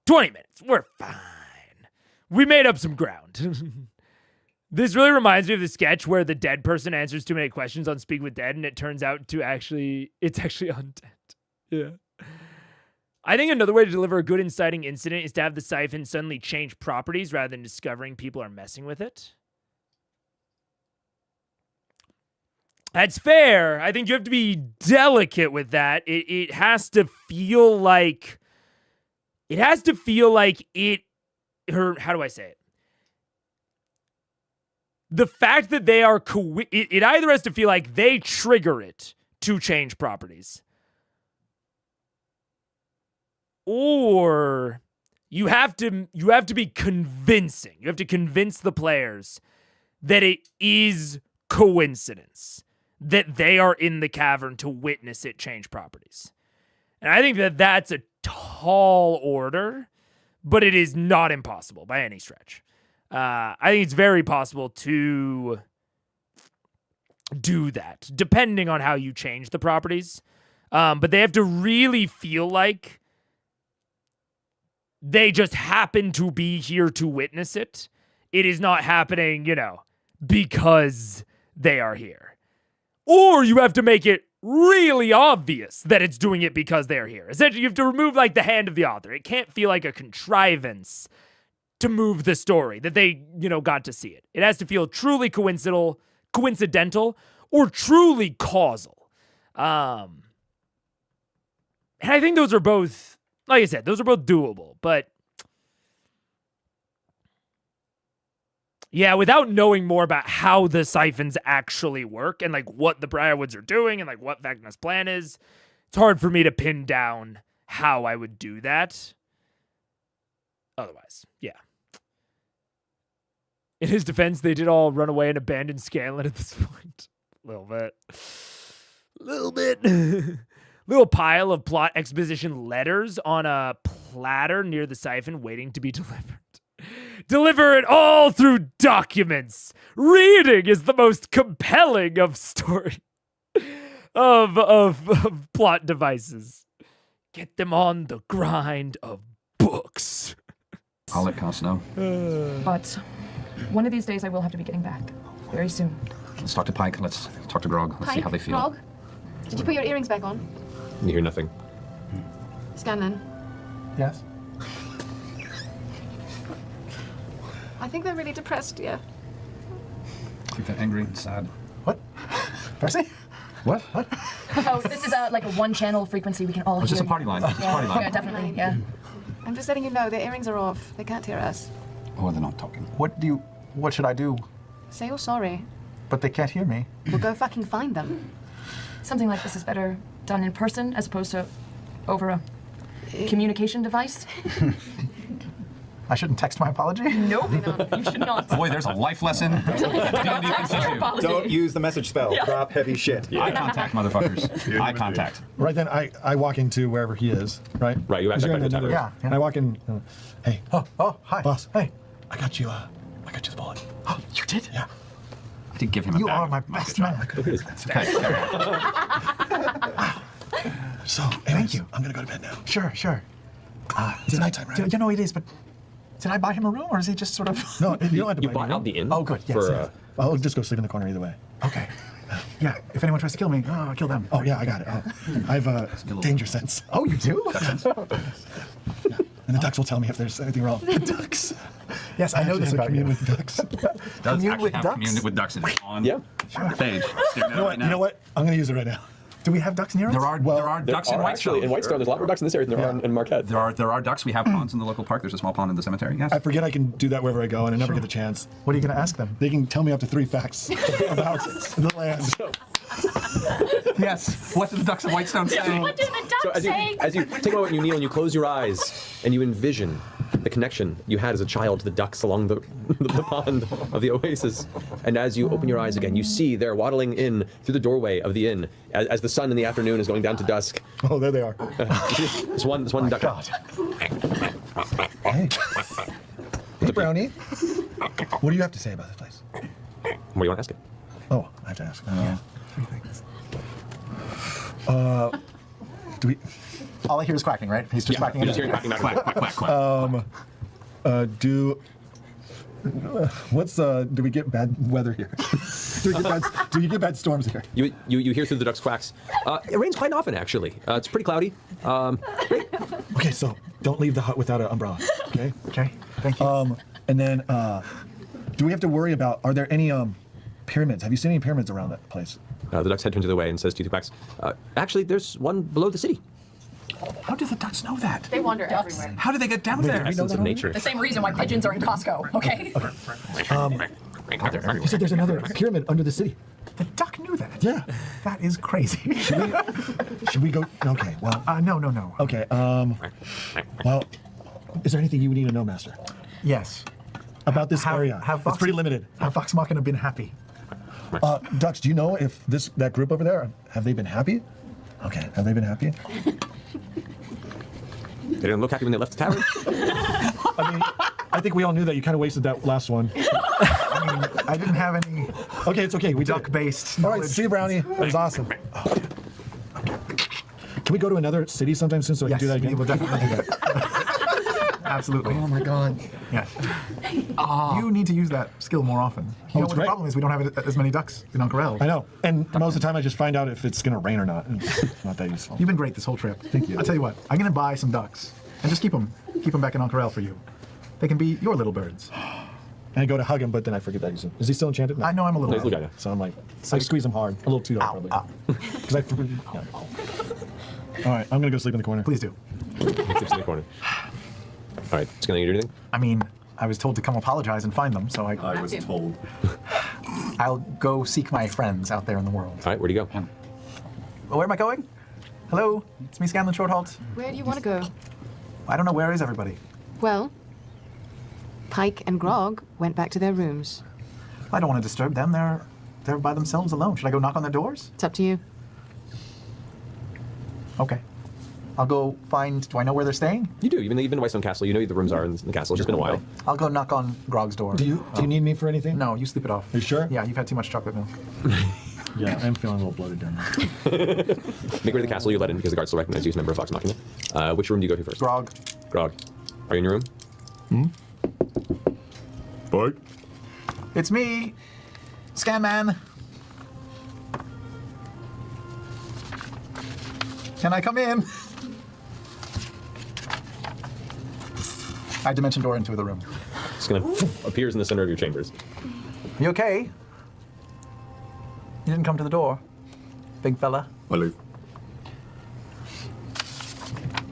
20 minutes. We're fine. We made up some ground. This really reminds me of the sketch where the dead person answers too many questions on Speak with Dead, and it turns out to it's actually undead. Yeah. I think another way to deliver a good inciting incident is to have the siphon suddenly change properties rather than discovering people are messing with it. That's fair. I think you have to be delicate with that. It has to feel like how do I say it? The fact that they are it either has to feel like they trigger it to change properties, or you have to be convincing. You have to convince the players that it is coincidence that they are in the cavern to witness it change properties. And I think that that's a tall order, but it is not impossible by any stretch. I think it's very possible to do that, depending on how you change the properties. But they have to really feel like they just happen to be here to witness it. It is not happening, because they are here. Or you have to make it really obvious that it's doing it because they're here. Essentially, you have to remove, like, the hand of the author. It can't feel like a contrivance to move the story, that they, got to see it. It has to feel truly coincidental or truly causal. And I think those are both, like I said, those are both doable, but yeah, without knowing more about how the siphons actually work and, like, what the Briarwoods are doing and, like, what Vecna's plan is, it's hard for me to pin down how I would do that. Otherwise, yeah. In his defense, they did all run away and abandon Scanlan at this point. A little bit. Little pile of plot exposition letters on a platter near the siphon waiting to be delivered. Deliver it all through documents. Reading is the most compelling of story of plot devices. Get them on the grind of books. I'll let Cass know. But one of these days I will have to be getting back. Very soon. Let's talk to Pike. Let's talk to Grog. Let's see how they feel. Grog, did you put your earrings back on? You hear nothing. Scanlan. Yes? think they're really depressed, yeah. I think they're angry and sad. What? Percy? What? Oh, this is like a one-channel frequency we can all hear. It's just a party line. It's a party line. Yeah, definitely, yeah. I'm just letting you know, their earrings are off. They can't hear us. Oh, they're not talking. What should I do? Say you're sorry. But they can't hear me. We'll go fucking find them. Something like this is better done in person as opposed to over a communication device. I shouldn't text my apology? Nope, you should not. Boy, there's a life lesson. Don't use the message spell. Yeah. Drop heavy shit. Eye contact, motherfuckers. Eye contact. Right then, I walk into wherever he is, right? Right, you He's back in to the another- tower. Yeah. And I walk in, hey, Oh, hi. boss, Hey. I got you the bullet. Oh, you did? Yeah. I did give him a You bag are of my best man. Okay, carry on. So, thank you. I'm gonna go to bed now. Sure. It's nighttime, right? You know it is, but did I buy him a room, or is he just sort of... No, you don't have to You buy bought me out the inn? Oh, good. Yes, For, yes. I'll just go sleep in the corner either way. Okay. Yeah, if anyone tries to kill me, I'll kill them. Oh, yeah, I got it. I have a danger sense. Oh, you do? And the ducks will tell me if there's anything wrong. The ducks. Yes, I know this about commune you. with ducks. Does Commune actually with have ducks? commune with ducks. It's on Yeah. stage. You know what? I'm gonna use it right now. Do we have ducks near us? There are ducks in Actually, Whitestone. in Whitestone, there's a lot more ducks in this area than there are in Marquette. There are ducks. We have ponds in the local park. There's a small pond in the cemetery. Yes. I forget I can do that wherever I go, and I never get the chance. What are you going to ask them? They can tell me up to 3 facts about the land. Yes. What do the ducks of Whitestone say? What do the So ducks say? as you take a moment, you kneel and you close your eyes, and you envision the connection you had as a child to the ducks along the pond of the oasis. And as you open your eyes again, you see they're waddling in through the doorway of the inn as the sun in the afternoon is going down to dusk. Oh, there they are. There's one duck. God. Hey. Hey, Brownie. What do you have to say about this place? What do you want to ask it? Oh, I have to ask. Yeah. 3 things. Do we? All I hear is quacking, right? He's just quacking. You're just hearing quacking back and forth. Quack, quack. Do we get bad weather here? do you get bad storms here? You hear through the duck's quacks. It rains quite often, actually. It's pretty cloudy. Great. Okay, so don't leave the hut without an umbrella. Okay. Okay, thank you. And then, do we have to worry about? Are there any pyramids? Have you seen any pyramids around that place? The duck's head turns the other way and says to the quacks, actually, there's one below the city. How do the ducks know that? They wander everywhere. How do they get down there? Essence of nature. The same reason why pigeons are in Costco, okay? You said there's another pyramid under the city. The duck knew that? Yeah. That is crazy. Should we go? Okay. Well. No. Okay. Well, is there anything you would need to know, Master, Yes. about this area? It's pretty limited. Have Vox Machina been happy? Ducks, do you know if that group over there have they been happy? Okay. Have they been happy? They didn't look happy when they left the tavern. I mean, I think we all knew that. You kind of wasted that last one. I mean, I didn't have any Okay, it's okay. We did it. duck-based All right, knowledge. see you, Brownie. It was awesome. Can we go to another city sometime soon so I Yes, can do that again? we will definitely do that. Absolutely. Oh my God. Yes. You need to use that skill more often. You know it's what the great. problem is? We don't have as many ducks in Uncarel. I know. And most of the time I just find out if it's going to rain or not. It's not that useful. You've been great this whole trip. Thank you. I'll tell you what. I'm going to buy some ducks and just keep them back in Uncarel for you. They can be your little birds. And I go to hug him, but then I forget that he's in. Is he still enchanted? No. I know I'm a little. Look at it. So I'm like, I squeeze him hard. A little too hard, probably. Because I forget. Yeah. All right, I'm going to go sleep in the corner. Please do. He slips in the corner. All right, Scanlan, you do anything? I mean, I was told to come apologize and find them, so I was told. I'll go seek my friends out there in the world. All right, where do you go? Well, where am I going? Hello, it's me, Scanlan Shorthalt. Where do you want to go? I don't know, where is everybody? Well, Pike and Grog went back to their rooms. I don't want to disturb them. They're by themselves alone. Should I go knock on their doors? It's up to you. Okay. I'll go find. Do I know where they're staying? You do. You've been to Whitestone Castle. You know where the rooms are in the castle. It's just been a while. I'll go knock on Grog's door. Do you need me for anything? No, you sleep it off. Are you sure? Yeah, you've had too much chocolate milk. Yeah, I'm feeling a little bloated down there. Make way to the castle. You let in because the guards still recognize you as a member of Vox Machina. Which room do you go to first? Grog. Grog. Are you in your room? Bye. It's me, Scanman. Can I come in? I dimension door into the room. kind of appears in the center of your chambers. You okay? You didn't come to the door, big fella. I leave.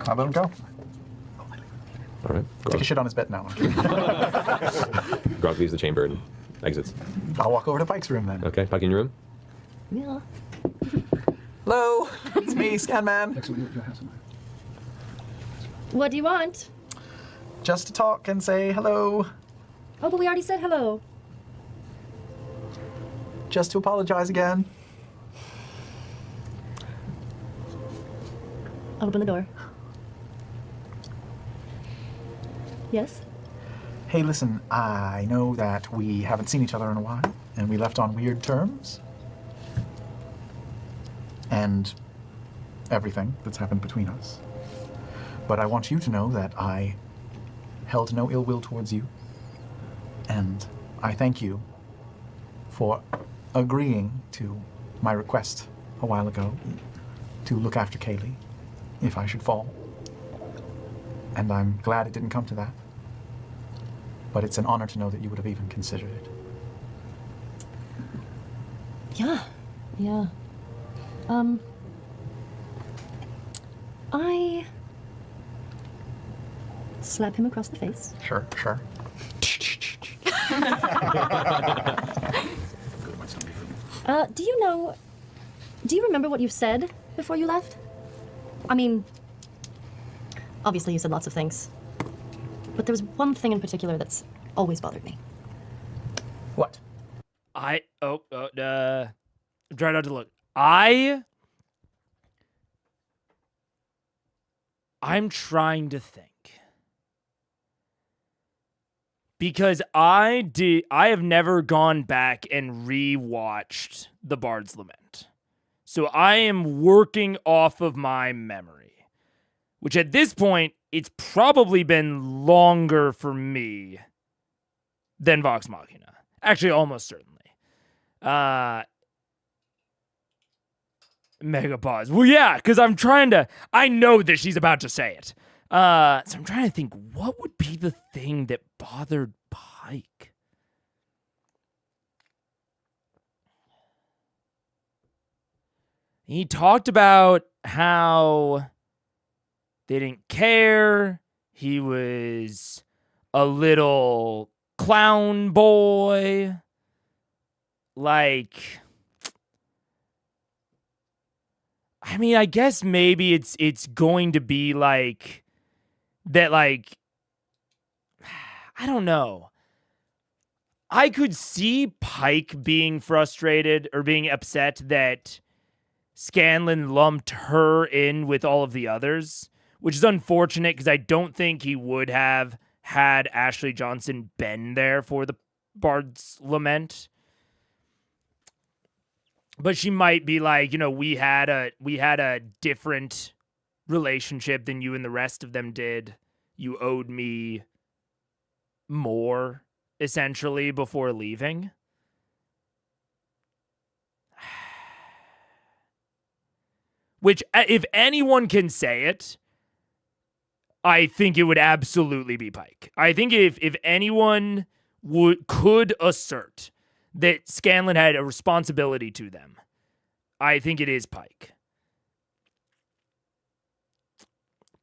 I'll let him go. All right. Take a shit on his bed now. Grog leaves the chamber and exits. I'll walk over to Pike's room then. Okay, Pike in your room. Yeah. Hello, it's me, Scanman. What do you want? Just to talk and say hello. Oh, but we already said hello. Just to apologize again. I'll open the door. Yes? Hey, listen, I know that we haven't seen each other in a while, and we left on weird terms. And everything that's happened between us. But I want you to know that I held no ill will towards you. And I thank you for agreeing to my request a while ago to look after Kaylee if I should fall. And I'm glad it didn't come to that. But it's an honor to know that you would have even considered it. Yeah. Yeah. I slap him across the face. Sure, sure. Do you remember what you said before you left? I mean, obviously you said lots of things, but there was one thing in particular that's always bothered me. What? I'm trying not to look. I'm trying to think. Because I have never gone back and rewatched The Bard's Lament. So I am working off of my memory, which at this point, it's probably been longer for me than Vox Machina. Actually, almost certainly. Mega pause. Well, yeah, because I know that she's about to say it. So I'm trying to think, what would be the thing that bothered Pike? He talked about how they didn't care. He was a little clown boy. Like, I mean, I guess maybe it's going to be like that, like, I don't know. I could see Pike being frustrated or being upset that Scanlan lumped her in with all of the others, which is unfortunate because I don't think he would have had Ashley Johnson been there for the Bard's Lament. But she might be like, we had a different relationship than you and the rest of them did. You owed me more, essentially, before leaving. Which, if anyone can say it, I think it would absolutely be Pike. I think if anyone could assert that Scanlan had a responsibility to them, I think it is Pike.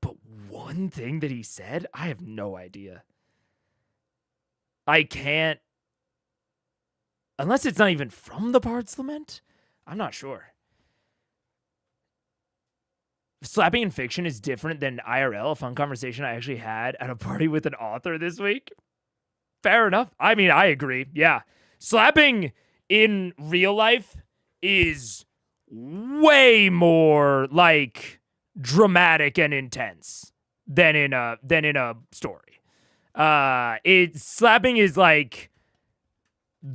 But one thing that he said, I have no idea. I can't, unless it's not even from the Bard's Lament, I'm not sure. Slapping in fiction is different than IRL, a fun conversation I actually had at a party with an author this week. Fair enough. I mean, I agree. Yeah. Slapping in real life is way more like dramatic and intense than in a story. Slapping is like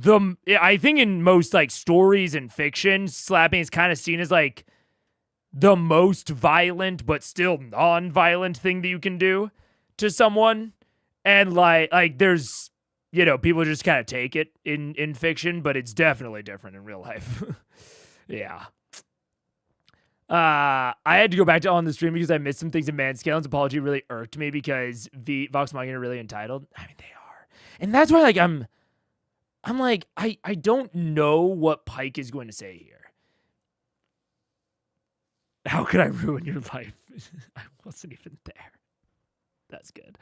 I think in most like stories and fiction, slapping is kind of seen as like the most violent but still non-violent thing that you can do to someone. And like there's, people just kind of take it in fiction, but it's definitely different in real life. Yeah. I had to go back to on the stream because I missed some things in Manscalen's apology really irked me because Vox Machina are really entitled. I mean, they are. And that's why, like, I'm like, I don't know what Pike is going to say here. How could I ruin your life? I wasn't even there. That's good.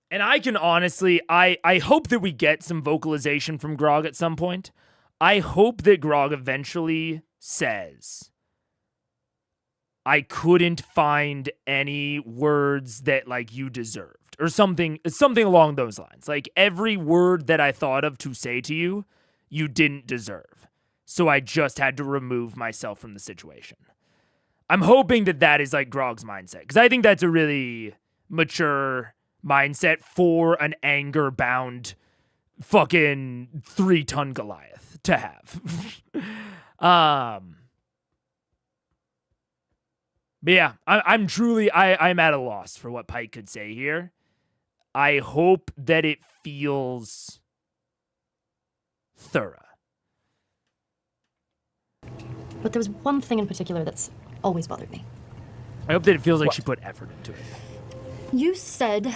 And I can honestly, I hope that we get some vocalization from Grog at some point. I hope that Grog eventually says, I couldn't find any words that, like, you deserved. Or something along those lines. Like, every word that I thought of to say to you, you didn't deserve. So I just had to remove myself from the situation. I'm hoping that that is, like, Grog's mindset. Because I think that's a really mature mindset for an anger-bound fucking 3-ton Goliath to have. But yeah, I'm truly, I'm at a loss for what Pike could say here. I hope that it feels thorough. But there was one thing in particular that's always bothered me. I hope that it feels like she put effort into it. You said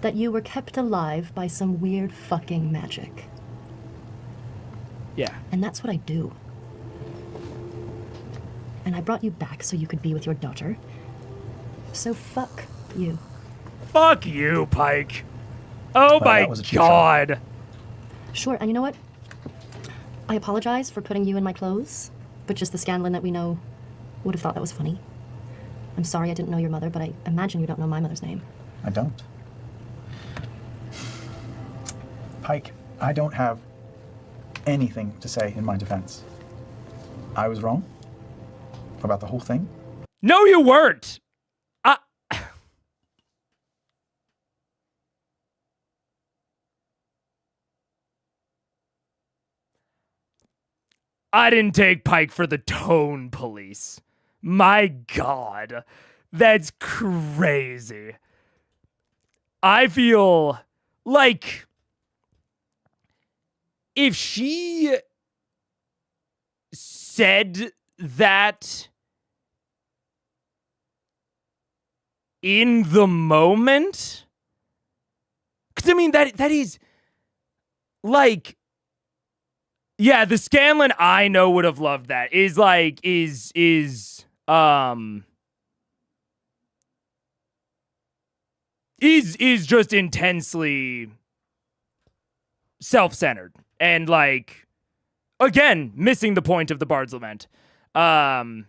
that you were kept alive by some weird fucking magic. Yeah. And that's what I do. And I brought you back so you could be with your daughter. So fuck you. Fuck you, Pike. Oh my god. Sure, and you know what? I apologize for putting you in my clothes, but just the Scanlan that we know would have thought that was funny. I'm sorry I didn't know your mother, but I imagine you don't know my mother's name. I don't. Pike, I don't have anything to say in my defense. I was wrong about the whole thing. No, you weren't. I didn't take Pike for the tone police. My God, that's crazy. I feel like if she said that in the moment, because I mean that is like, yeah, the Scanlan I know would have loved that. Is just intensely self-centered and, like, again, missing the point of the Bard's Lament. Like,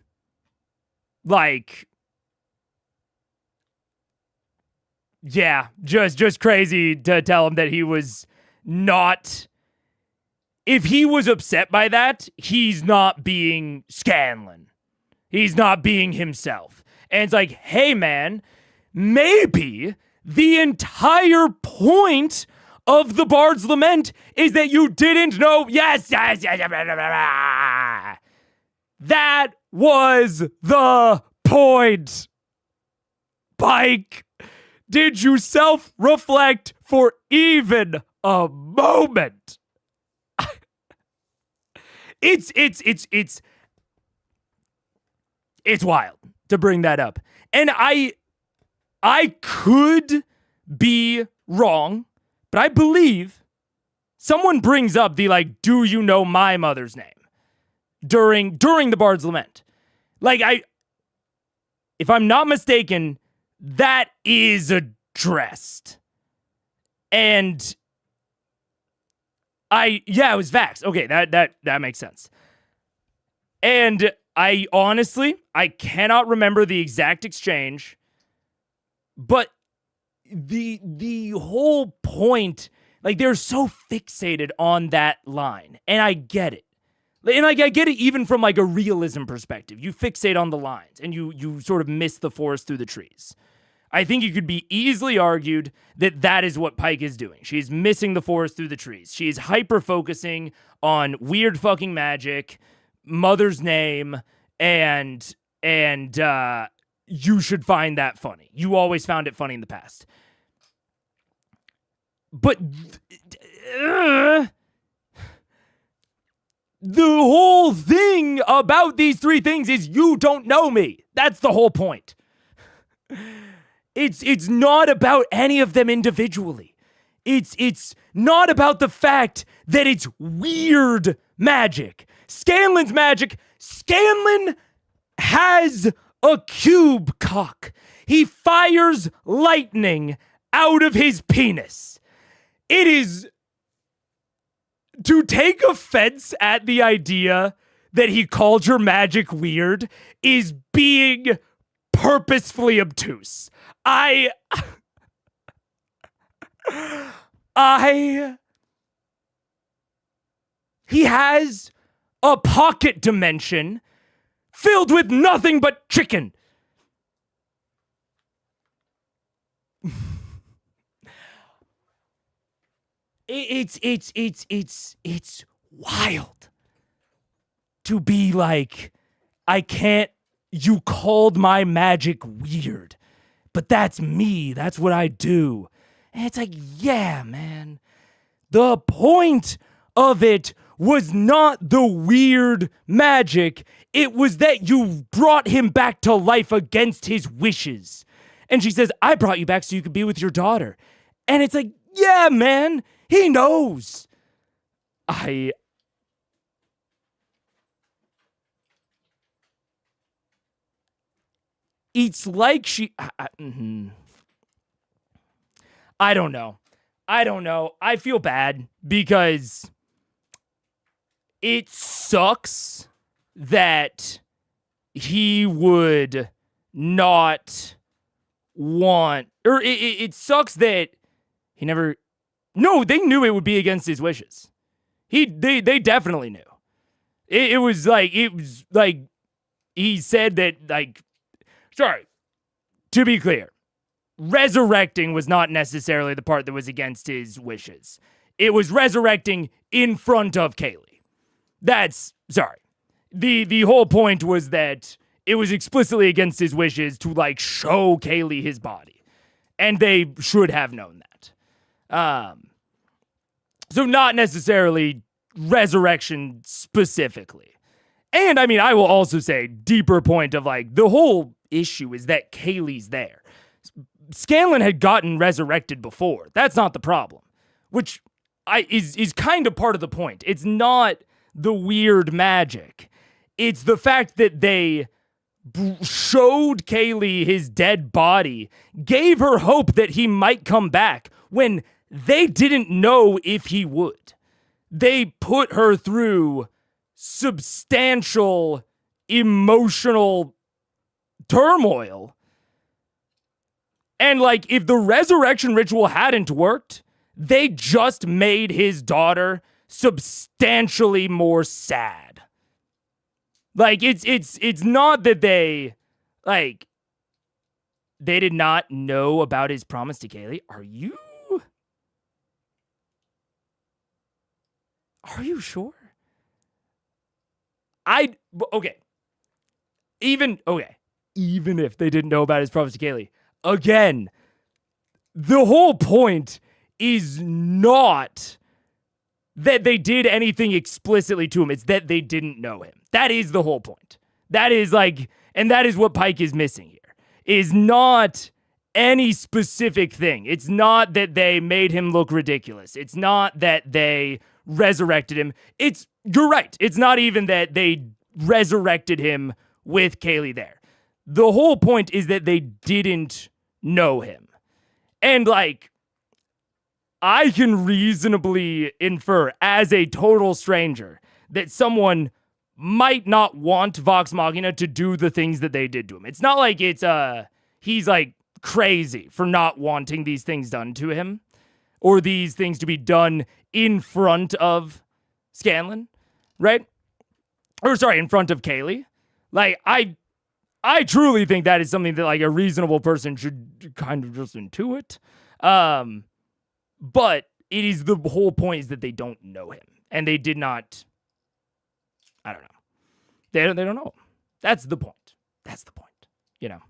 yeah, just crazy to tell him that he was not. If he was upset by that, he's not being Scanlan. He's not being himself. And it's like, hey, man, maybe the entire point of the Bard's Lament is that you didn't know. Yes. That was the point. Pike, did you self-reflect for even a moment? It's wild to bring that up. And I could be wrong, but I believe someone brings up the, like, do you know my mother's name during the Bard's Lament. Like, if I'm not mistaken, that is addressed. And it was Vax. Okay, that makes sense. And I honestly cannot remember the exact exchange, but the whole point, like, they're so fixated on that line, and I get it. And, like, I get it even from, like, a realism perspective. You fixate on the lines, and you sort of miss the forest through the trees. I think it could be easily argued that that is what Pike is doing. She's missing the forest through the trees. She is hyper-focusing on weird fucking magic, mother's name, and you should find that funny. You always found it funny in the past. But the whole thing about these three things is you don't know me. That's the whole point. It's not about any of them individually. It's not about the fact that it's weird magic. Scanlan's magic. Scanlan has a cube cock. He fires lightning out of his penis. It is... To take offense at the idea that he called your magic weird is being purposefully obtuse. He has a pocket dimension filled with nothing but chicken. It's wild to be like, you called my magic weird, but that's me. That's what I do. And it's like, yeah, man. The point of it was not the weird magic. It was that you brought him back to life against his wishes. And she says, I brought you back so you could be with your daughter. And it's like, yeah, man. He knows. It's like she... I don't know. I feel bad because it sucks that he would not want... Or it sucks that he never... No, they knew it would be against his wishes. They definitely knew. It was like he said that, like, sorry, to be clear, resurrecting was not necessarily the part that was against his wishes. It was resurrecting in front of Kaylee. That's, sorry. The whole point was that it was explicitly against his wishes to, like, show Kaylee his body. And they should have known that. So not necessarily resurrection specifically. And I mean, I will also say deeper point of like the whole issue is that Kaylee's there. Scanlan had gotten resurrected before. That's not the problem, which is kind of part of the point. It's not the weird magic. It's the fact that they showed Kaylee his dead body, gave her hope that he might come back when they didn't know if he would. They put her through substantial emotional turmoil. And like, if the resurrection ritual hadn't worked, they just made his daughter substantially more sad. Like, it's not that they did not know about his promise to Kaylee. Are you sure? Even if they didn't know about his promise to Kaylee, again, the whole point is not that they did anything explicitly to him. It's that they didn't know him. That is the whole point. That is and that is what Pike is missing here, is not any specific thing. It's not that they made him look ridiculous. It's not that they resurrected him. You're right. It's not even that they resurrected him with Kaylee there. The whole point is that they didn't know him. And like, I can reasonably infer as a total stranger that someone might not want Vox Machina to do the things that they did to him. It's not like he's like crazy for not wanting these things done to him or these things to be done in front of Scanlan, right? Or sorry, in front of Kaylee. Like, I truly think that is something that like a reasonable person should kind of just intuit. But it is the whole point is that they don't know him. And they did not, I don't know. They don't know him. That's the point. You know.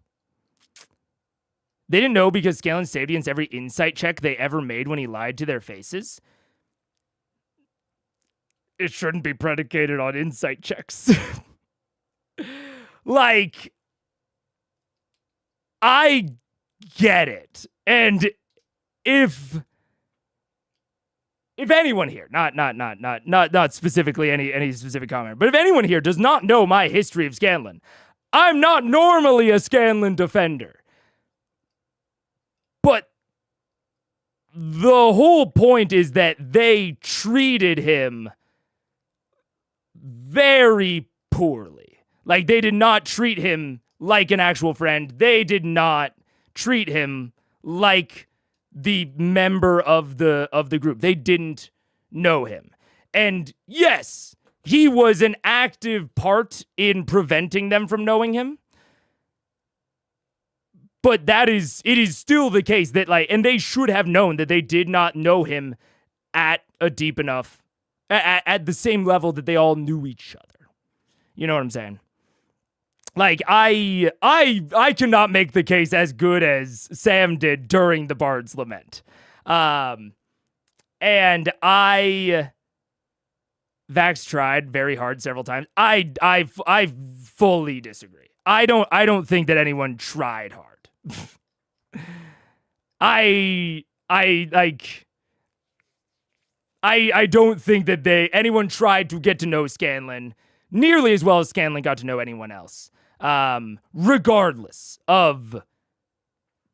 They didn't know because Scanlan saved against every insight check they ever made when he lied to their faces. it shouldn't be predicated on insight checks. Like, I get it. And if anyone here, not specifically any specific comment, but if anyone here does not know my history of Scanlan, I'm not normally a Scanlan defender. But the whole point is that they treated him very poorly. Like, they did not treat him like an actual friend. They did not treat him like the member of the group. They didn't know him. And yes, he was an active part in preventing them from knowing him. But it is still the case that, like, and they should have known that they did not know him at a deep enough, at the same level that they all knew each other. You know what I'm saying? Like, I cannot make the case as good as Sam did during the Bard's Lament. And Vax tried very hard several times. I fully disagree. I don't think that anyone tried hard. I don't think that anyone tried to get to know Scanlan nearly as well as Scanlan got to know anyone else. Regardless of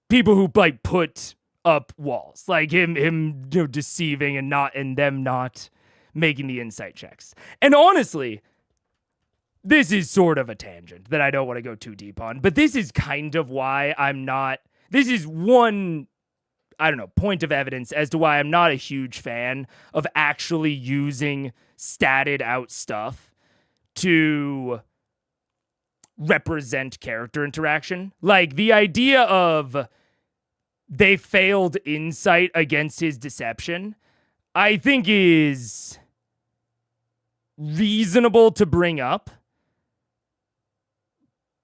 people who like put up walls, like him deceiving and them not making the insight checks. And honestly, this is sort of a tangent that I don't want to go too deep on, but this is kind of why this is one, I don't know, point of evidence as to why I'm not a huge fan of actually using statted out stuff to represent character interaction. Like, the idea of they failed insight against his deception, I think is reasonable to bring up,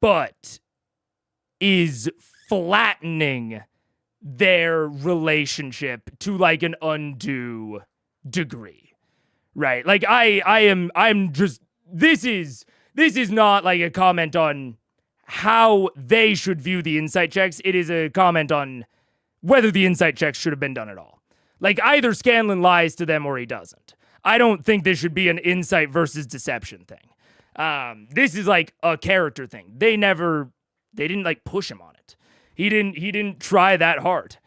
but is flattening their relationship to like an undue degree, right? Like, I'm just, this is not like a comment on how they should view the insight checks. It is a comment on whether the insight checks should have been done at all. Like, either Scanlan lies to them or he doesn't. I don't think this should be an insight versus deception thing. This is like a character thing. They didn't like push him on it. He didn't try that hard.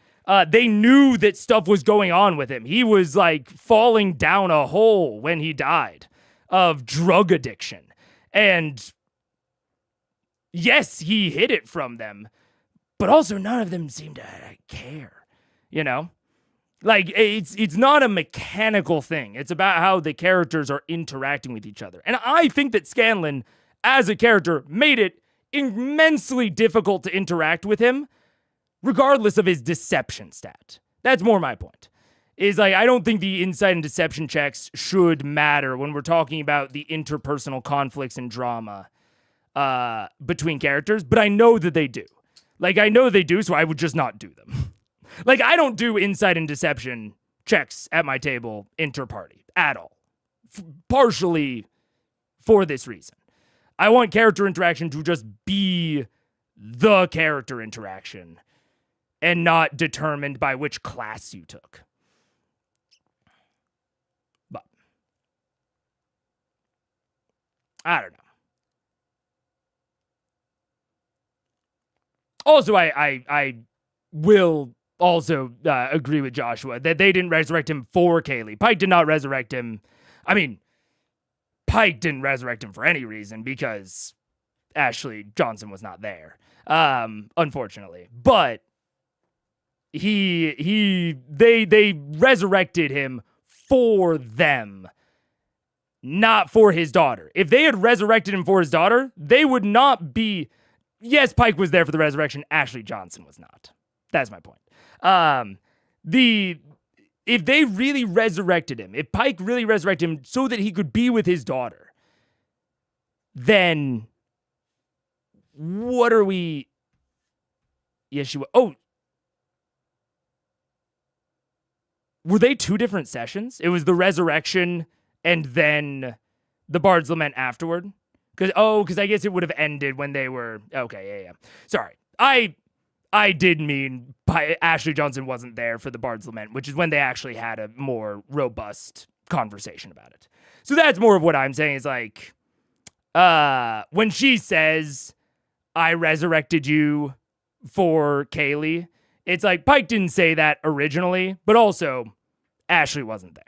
They knew that stuff was going on with him. He was like falling down a hole when he died of drug addiction. And yes, he hid it from them, but also none of them seemed to care, you know? Like, it's not a mechanical thing. It's about how the characters are interacting with each other. And I think that Scanlan, as a character, made it immensely difficult to interact with him, regardless of his deception stat. That's more my point. Is like, I don't think the insight and deception checks should matter when we're talking about the interpersonal conflicts and drama between characters, but I know that they do. Like, I know they do, so I would just not do them. Like, I don't do insight and deception checks at my table inter-party at all. Partially for this reason. I want character interaction to just be the character interaction and not determined by which class you took. But I don't know. Also, I will also agree with Joshua that they didn't resurrect him for Kaylee. Pike did not resurrect him. I mean, Pike didn't resurrect him for any reason because Ashley Johnson was not there, unfortunately. But they resurrected him for them, not for his daughter. If they had resurrected him for his daughter, they would not be. Yes, Pike was there for the resurrection. Ashley Johnson was not. That's my point. If they really resurrected him, if Pike really resurrected him so that he could be with his daughter, then what are we? Yeshua. Oh, were they two different sessions? It was the resurrection and then the Bard's Lament afterward. Because I guess it would have ended when they were yeah. Sorry, I did mean Ashley Johnson wasn't there for the Bard's Lament, which is when they actually had a more robust conversation about it. So that's more of what I'm saying is like, when she says, I resurrected you for Kaylee, it's like Pike didn't say that originally, but also Ashley wasn't there.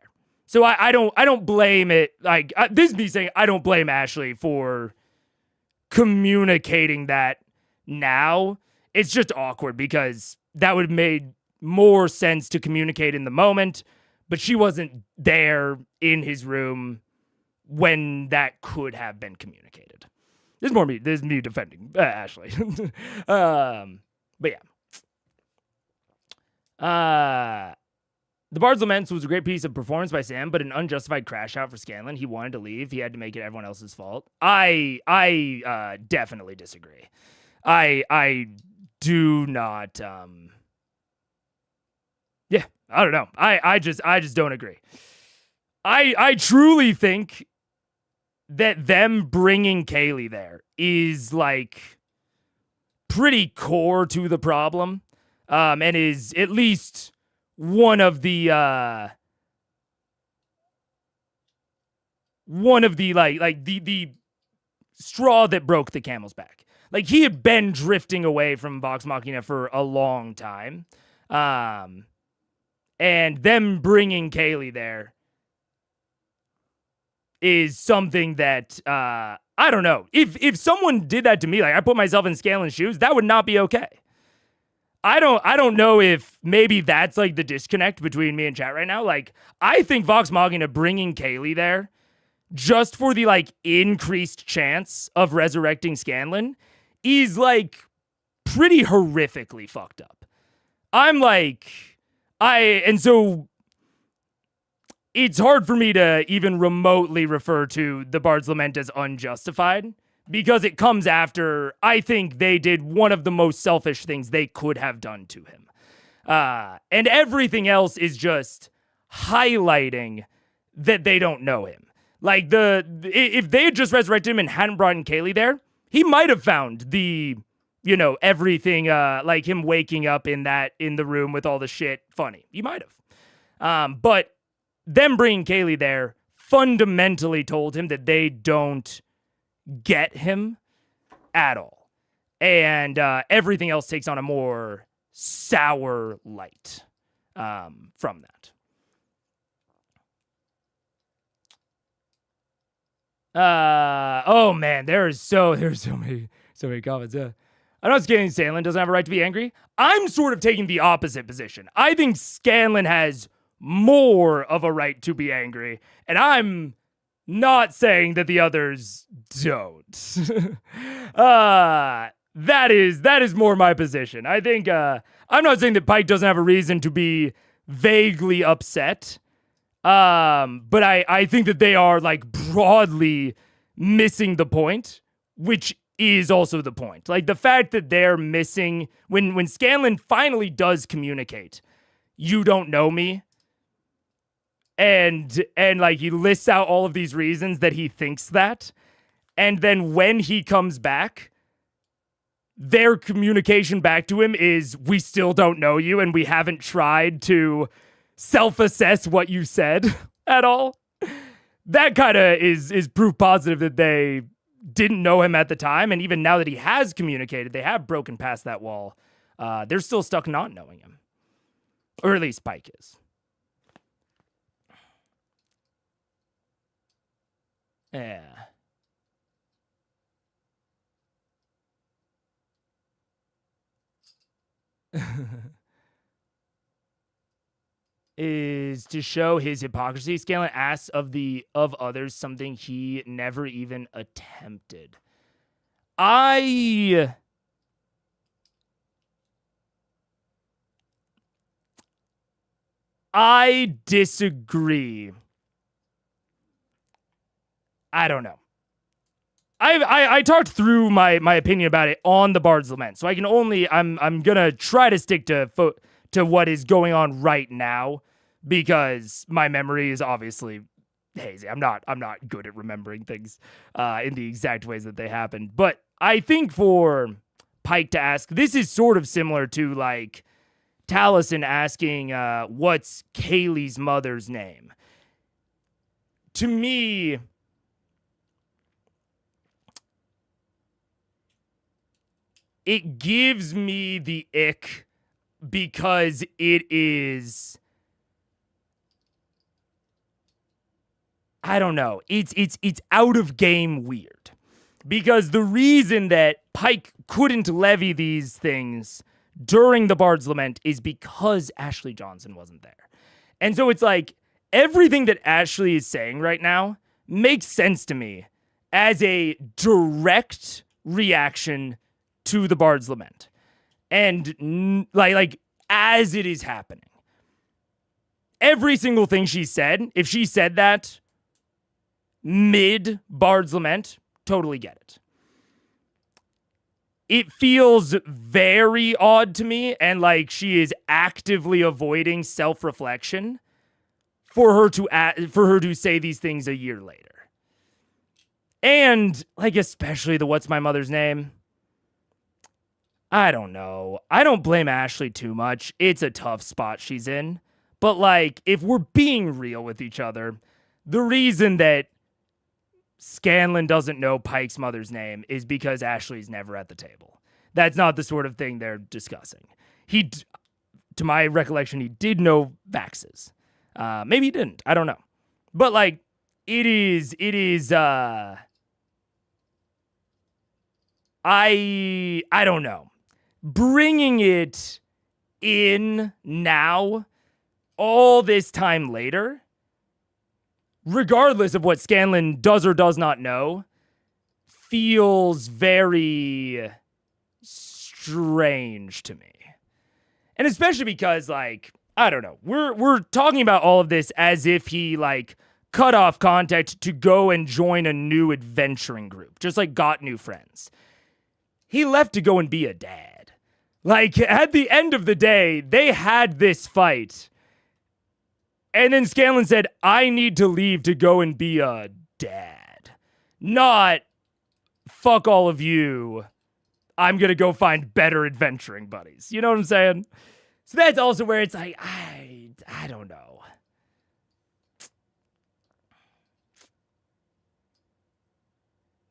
So I don't blame it. Like, this is me saying I don't blame Ashley for communicating that now. It's just awkward because that would have made more sense to communicate in the moment, but she wasn't there in his room when that could have been communicated. This is me defending Ashley. But yeah. The Bard's Laments was a great piece of performance by Sam, but an unjustified crash out for Scanlan. He wanted to leave. He had to make it everyone else's fault. I definitely disagree. I do not. Yeah, I don't know. I just don't agree. I truly think that them bringing Kaylee there is like pretty core to the problem, and is at least one of the the straw that broke the camel's back. Like, he had been drifting away from Vox Machina for a long time, and them bringing Kaylee there is something that I don't know. If someone did that to me, like I put myself in Scanlan's shoes, that would not be okay. I don't know if maybe that's like the disconnect between me and chat right now. Like, I think Vox Machina bringing Kaylee there just for the like increased chance of resurrecting Scanlan is like pretty horrifically fucked up. And so it's hard for me to even remotely refer to the Bard's Lament as unjustified, because it comes after, I think they did one of the most selfish things they could have done to him. And everything else is just highlighting that they don't know him. Like, if they had just resurrected him and hadn't brought in Kaylee there, he might have found the, everything, like him waking up in the room with all the shit funny. He might have. But them bringing Kaylee there fundamentally told him that they don't get him at all, and everything else takes on a more sour light from that. Oh man, there's so many comments. I know Scanlan doesn't have a right to be angry. I'm sort of taking the opposite position. I think Scanlan has more of a right to be angry, and I'm not saying that the others don't. That is more my position. I think I'm not saying that Pike doesn't have a reason to be vaguely upset. But I think that they are like broadly missing the point, which is also the point. Like, the fact that they're missing when Scanlan finally does communicate, you don't know me. And like, he lists out all of these reasons that he thinks that. And then when he comes back, their communication back to him is, we still don't know you, and we haven't tried to self-assess what you said at all. That kind of is proof positive that they didn't know him at the time, and even now that he has communicated, they have broken past that wall. They're still stuck not knowing him. Or at least Pike is. Yeah. Is to show his hypocrisy. Scanlan asks of others something he never even attempted. I disagree. I don't know. I talked through my opinion about it on the Bard's Lament, so I can only I'm gonna try to stick to what is going on right now, because my memory is obviously hazy. I'm not good at remembering things in the exact ways that they happened. But I think for Pike to ask, this is sort of similar to like Taliesin asking, what's Kaylee's mother's name? To me, it gives me the ick because it is, I don't know, it's out of game weird. Because the reason that Pike couldn't levy these things during the Bard's Lament is because Ashley Johnson wasn't there. And so it's like, everything that Ashley is saying right now makes sense to me as a direct reaction to the Bard's Lament. And like as it is happening. Every single thing she said, if she said that mid Bard's Lament, totally get it. It feels very odd to me, and like she is actively avoiding self-reflection for her to say these things a year later. And like especially the what's my mother's name? I don't know. I don't blame Ashley too much. It's a tough spot she's in. But like if we're being real with each other, the reason that Scanlan doesn't know Pike's mother's name is because Ashley's never at the table. That's not the sort of thing they're discussing. To my recollection, he did know Vax's. Maybe he didn't. I don't know. But like, it is, I don't know. Bringing it in now, all this time later, regardless of what Scanlan does or does not know, feels very strange to me. And especially because, like, I don't know, we're talking about all of this as if he, like, cut off contact to go and join a new adventuring group, just, like, got new friends. He left to go and be a dad. Like, at the end of the day, they had this fight. And then Scanlan said, I need to leave to go and be a dad. Not, fuck all of you. I'm going to go find better adventuring buddies. You know what I'm saying? So that's also where it's like, I don't know.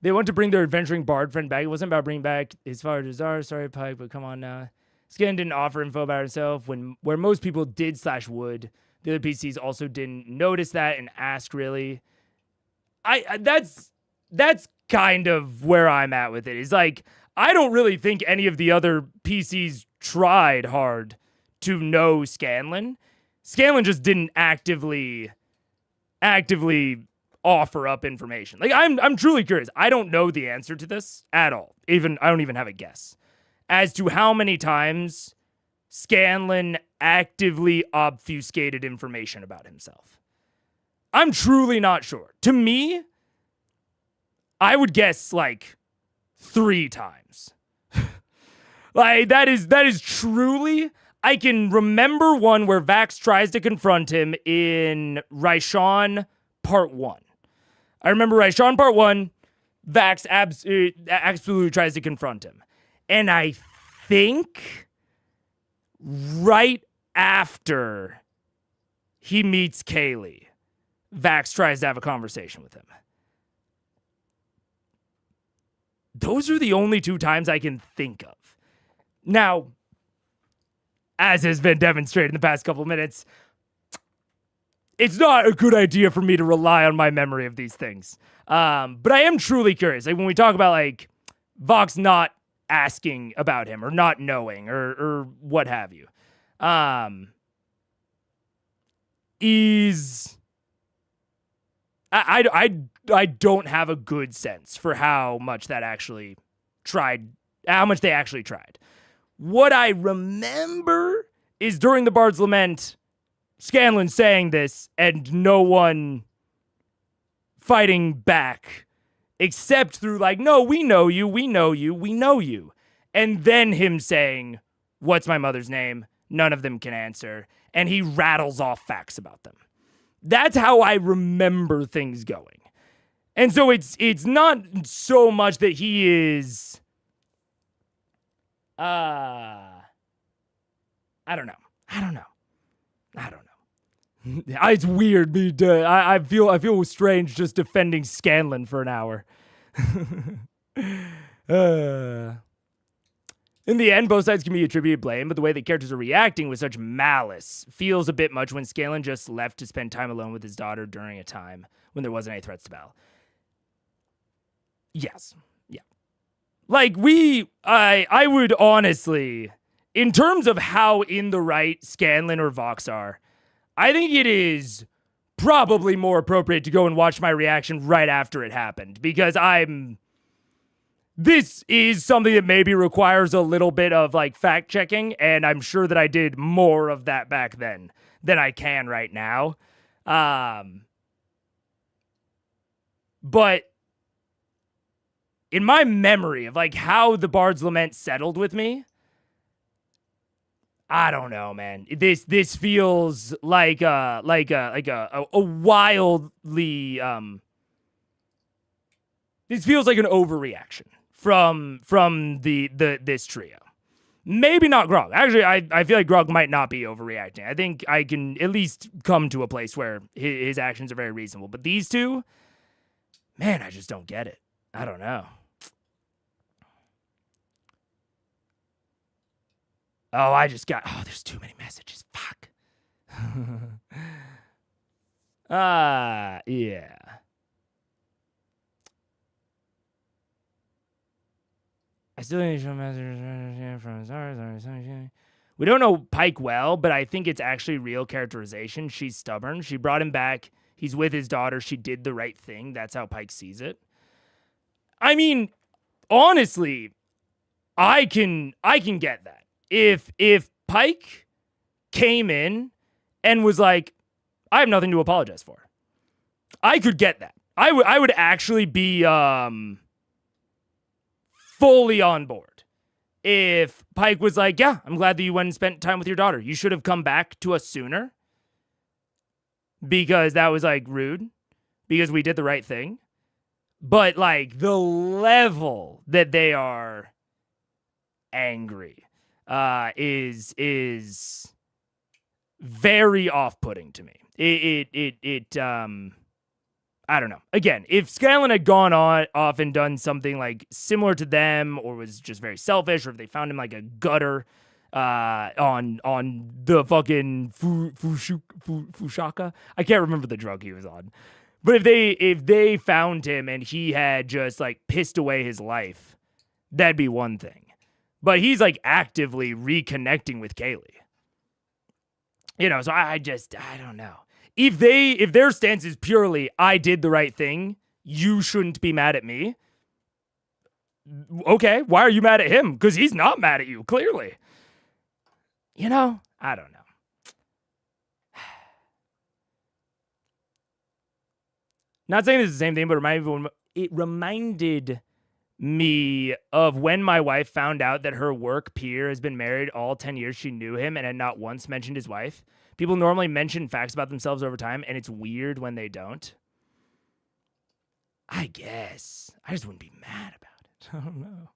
They want to bring their adventuring bard friend back. It wasn't about bringing back his father Desire. Sorry, Pike, but come on now. Scanlan didn't offer info about himself where most people did / would. The other PCs also didn't notice that and ask really. That's kind of where I'm at with it. It's like, I don't really think any of the other PCs tried hard to know Scanlan. Scanlan just didn't actively offer up information. Like, I'm truly curious. I don't know the answer to this at all. I don't even have a guess as to how many times Scanlan actively obfuscated information about himself. I'm truly not sure. To me, I would guess like 3 times. Like that is truly, I can remember one where Vax tries to confront him in Raishan Part 1. I remember Raishan Part 1, Vax absolutely tries to confront him. And I think right after he meets Kaylee, Vax tries to have a conversation with him. Those are the only 2 times I can think of. Now, as has been demonstrated in the past couple minutes, it's not a good idea for me to rely on my memory of these things. But I am truly curious. Like when we talk about like Vox not asking about him or not knowing or what have you. I don't have a good sense for how much they actually tried. What I remember is during the Bard's Lament, Scanlan saying this and no one fighting back except through like, no, we know you. And then him saying, what's my mother's name? None of them can answer. And he rattles off facts about them. That's how I remember things going. And so it's not so much that he is I don't know. It's weird. I feel strange just defending Scanlan for an hour. In the end, both sides can be attributed blame, but the way the characters are reacting with such malice feels a bit much when Scanlan just left to spend time alone with his daughter during a time when there wasn't any threats to Belle. Yes. Yeah. Like, I would honestly, in terms of how in the right Scanlan or Vox are, I think it is probably more appropriate to go and watch my reaction right after it happened, because this is something that maybe requires a little bit of like fact checking, and I'm sure that I did more of that back then than I can right now. But in my memory of like how the Bard's Lament settled with me, I don't know, man. This feels like a wildly this feels like an overreaction from this trio. Maybe not Grog. Actually, I feel like Grog might not be overreacting. I think I can at least come to a place where his actions are very reasonable. But these two, man, I just don't get it. I don't know. Oh, there's too many messages. Fuck. Yeah. I still need to show messages from sorry. We don't know Pike well, but I think it's actually real characterization. She's stubborn. She brought him back. He's with his daughter. She did the right thing. That's how Pike sees it. I mean, honestly, I can get that. If Pike came in and was like, I have nothing to apologize for, I could get that. I would actually be fully on board. If Pike was like, yeah, I'm glad that you went and spent time with your daughter. You should have come back to us sooner, because that was like rude, because we did the right thing. But like the level that they are angry is very off-putting to me. I don't know. Again, if Scanlan had gone off and done something like similar to them, or was just very selfish, or if they found him like a gutter on the fucking Fushaka, I can't remember the drug he was on. But if they found him and he had just like pissed away his life, that'd be one thing. But he's like actively reconnecting with Kaylee. You know, so I don't know. If their stance is purely, I did the right thing, you shouldn't be mad at me. Okay, why are you mad at him? Because he's not mad at you, clearly. You know, I don't know. Not saying it's the same thing, but it reminded me of when my wife found out that her work peer has been married all 10 years she knew him and had not once mentioned his wife. People normally mention facts about themselves over time, and it's weird when they don't. I guess. I just wouldn't be mad about it. I don't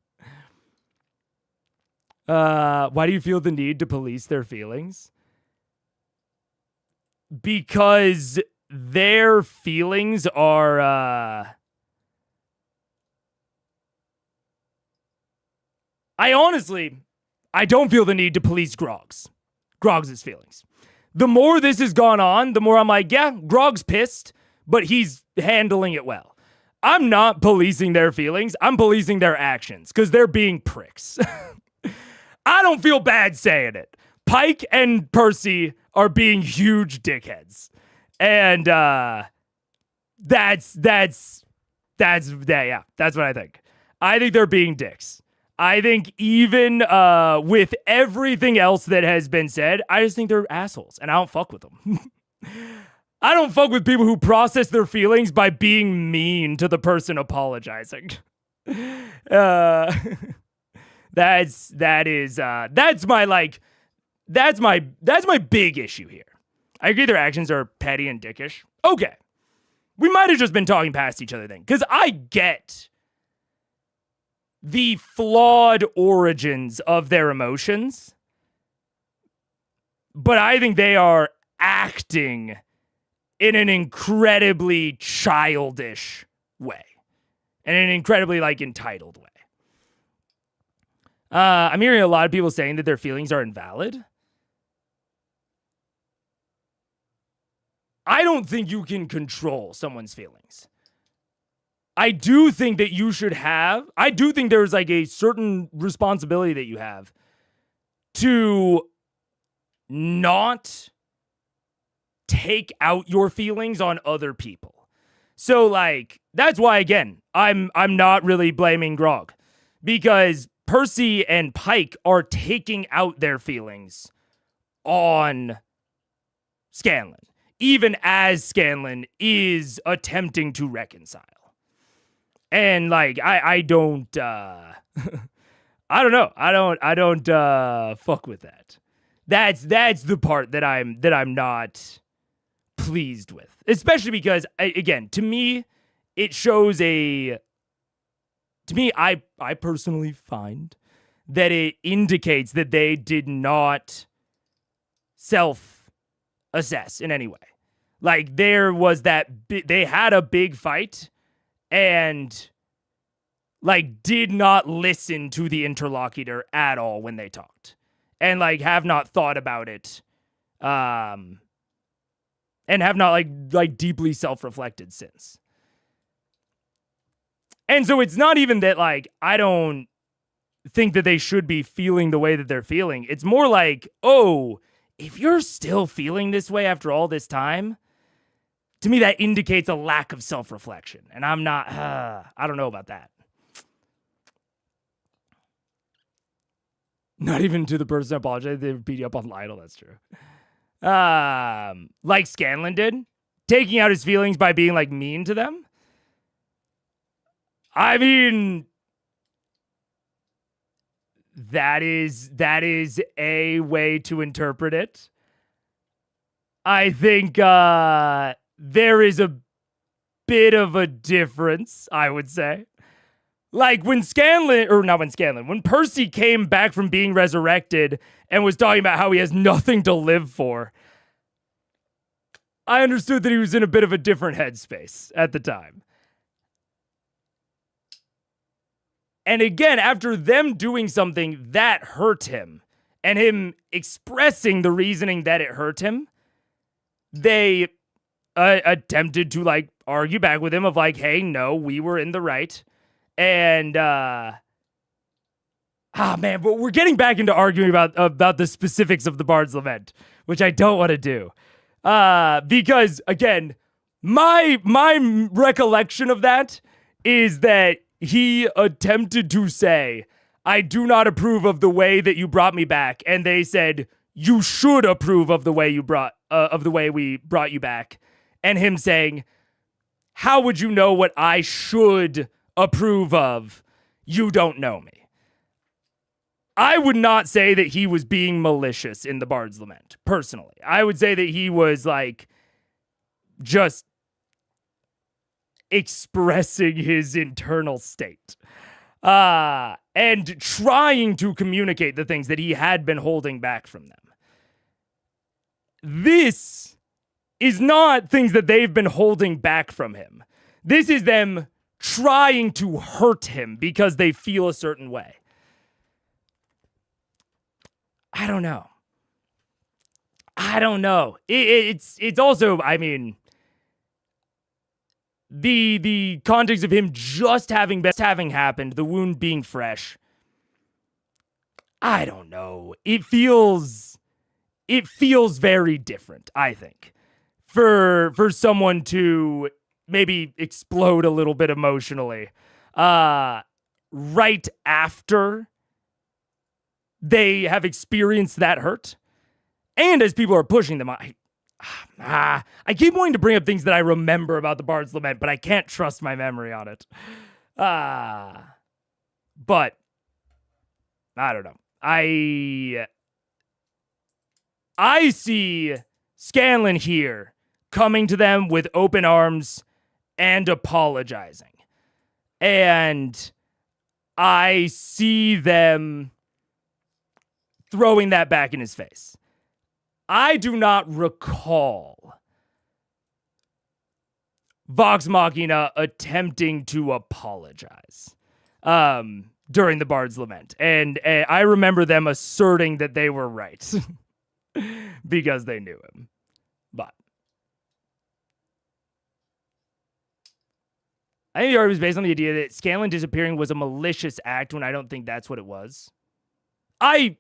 know. Why do you feel the need to police their feelings? Because their feelings are I don't feel the need to police Grog's feelings. The more this has gone on, the more I'm like, yeah, Grog's pissed, but he's handling it well. I'm not policing their feelings. I'm policing their actions, because they're being pricks. I don't feel bad saying it. Pike and Percy are being huge dickheads. And that's what I think. I think they're being dicks. I think even with everything else that has been said, I just think they're assholes, and I don't fuck with them. I don't fuck with people who process their feelings by being mean to the person apologizing. That's my big issue here. I agree their actions are petty and dickish. Okay. We might have just been talking past each other then, because I get the flawed origins of their emotions, but I think they are acting in an incredibly childish way, and an incredibly, like, entitled way. I'm hearing a lot of people saying that their feelings are invalid. I don't think you can control someone's feelings. I do think that you should have, I do think there's like a certain responsibility that you have to not take out your feelings on other people. So like, that's why, again, I'm not really blaming Grog, because Percy and Pike are taking out their feelings on Scanlan, even as Scanlan is attempting to reconcile. And like, I don't, I don't know. I don't fuck with that. That's the part that I'm not pleased with, especially because, again, to me, it shows I personally find that it indicates that they did not self-assess in any way. Like, there was they had a big fight and, like, did not listen to the interlocutor at all when they talked. And, like, have not thought about it. And have not, like deeply self-reflected since. And so it's not even that, like, I don't think that they should be feeling the way that they're feeling. It's more like, oh, if you're still feeling this way after all this time, to me that indicates a lack of self-reflection. And I'm not, I don't know about that. Not even to the person that apologized, they beat you up on Lionel, that's true. Like Scanlan did, taking out his feelings by being, like, mean to them. I mean, that is a way to interpret it. I think there is a bit of a difference, I would say. Like when Percy came back from being resurrected and was talking about how he has nothing to live for, I understood that he was in a bit of a different headspace at the time. And again, after them doing something that hurt him, and him expressing the reasoning that it hurt him, they attempted to, like, argue back with him of like, hey, no, we were in the right. And, man, but we're getting back into arguing about the specifics of the Bard's Lament, which I don't want to do. Because, again, my recollection of that is that he attempted to say, I do not approve of the way that you brought me back. And they said, you should approve of the way we brought you back. And him saying, how would you know what I should approve of? You don't know me. I would not say that he was being malicious in the Bard's Lament, personally. I would say that he was, like, just expressing his internal state. And trying to communicate the things that he had been holding back from them. This is not things that they've been holding back from him. This is them trying to hurt him because they feel a certain way. I don't know. It's also, I mean, the context of him just having happened, the wound being fresh. I don't know. It feels very different, I think, for someone to maybe explode a little bit emotionally right after they have experienced that hurt. And as people are pushing them, I keep wanting to bring up things that I remember about the Bard's Lament, but I can't trust my memory on it. But I don't know. I see Scanlan here coming to them with open arms and apologizing. And I see them throwing that back in his face. I do not recall Vox Machina attempting to apologize during the Bard's Lament. And I remember them asserting that they were right because they knew him. But I think the argument was based on the idea that Scanlan disappearing was a malicious act when I don't think that's what it was. I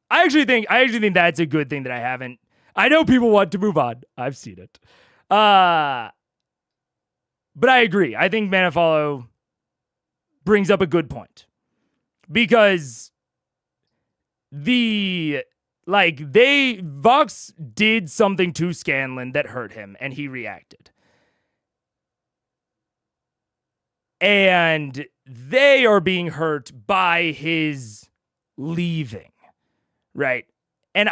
actually think that's a good thing that I haven't. I know people want to move on. I've seen it. But I agree. I think Manifollow brings up a good point. Because Vox did something to Scanlan that hurt him, and he reacted. And they are being hurt by his leaving, right? And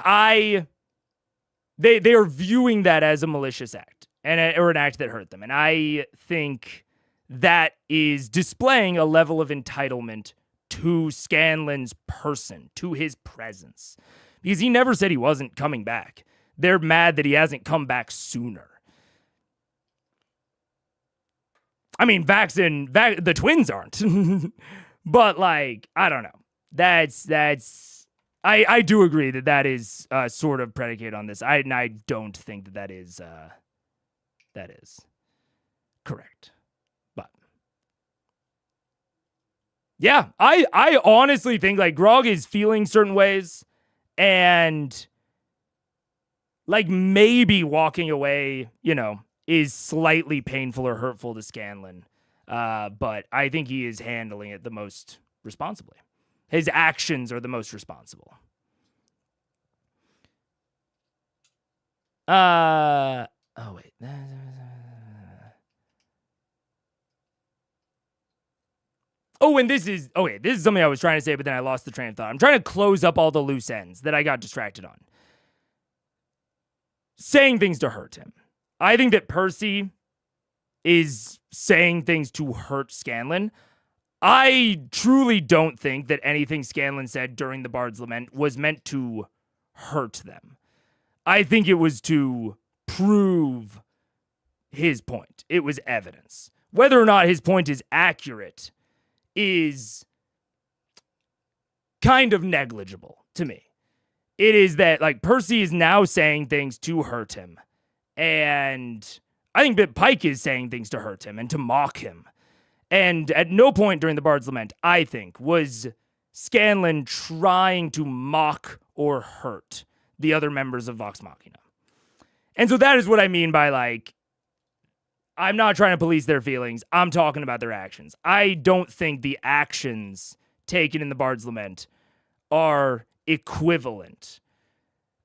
they are viewing that as a malicious act or an act that hurt them. And I think that is displaying a level of entitlement to Scanlan's person, to his presence, because he never said he wasn't coming back. They're mad that he hasn't come back sooner. I mean, the twins aren't, but I don't know. I do agree that is sort of predicated on this. I don't think that is correct. But yeah, I honestly think Grog is feeling certain ways, and maybe walking away, is slightly painful or hurtful to Scanlan. But I think he is handling it the most responsibly. His actions are the most responsible. Oh, wait. Oh, and this is something I was trying to say, but then I lost the train of thought. I'm trying to close up all the loose ends that I got distracted on. Saying things to hurt him. I think that Percy is saying things to hurt Scanlan. I truly don't think that anything Scanlan said during the Bard's Lament was meant to hurt them. I think it was to prove his point. It was evidence. Whether or not his point is accurate is kind of negligible to me. It is that Percy is now saying things to hurt him. And I think that Pike is saying things to hurt him and to mock him. And at no point during the Bard's Lament, I think, was Scanlan trying to mock or hurt the other members of Vox Machina. And so that is what I mean by I'm not trying to police their feelings. I'm talking about their actions. I don't think the actions taken in the Bard's Lament are equivalent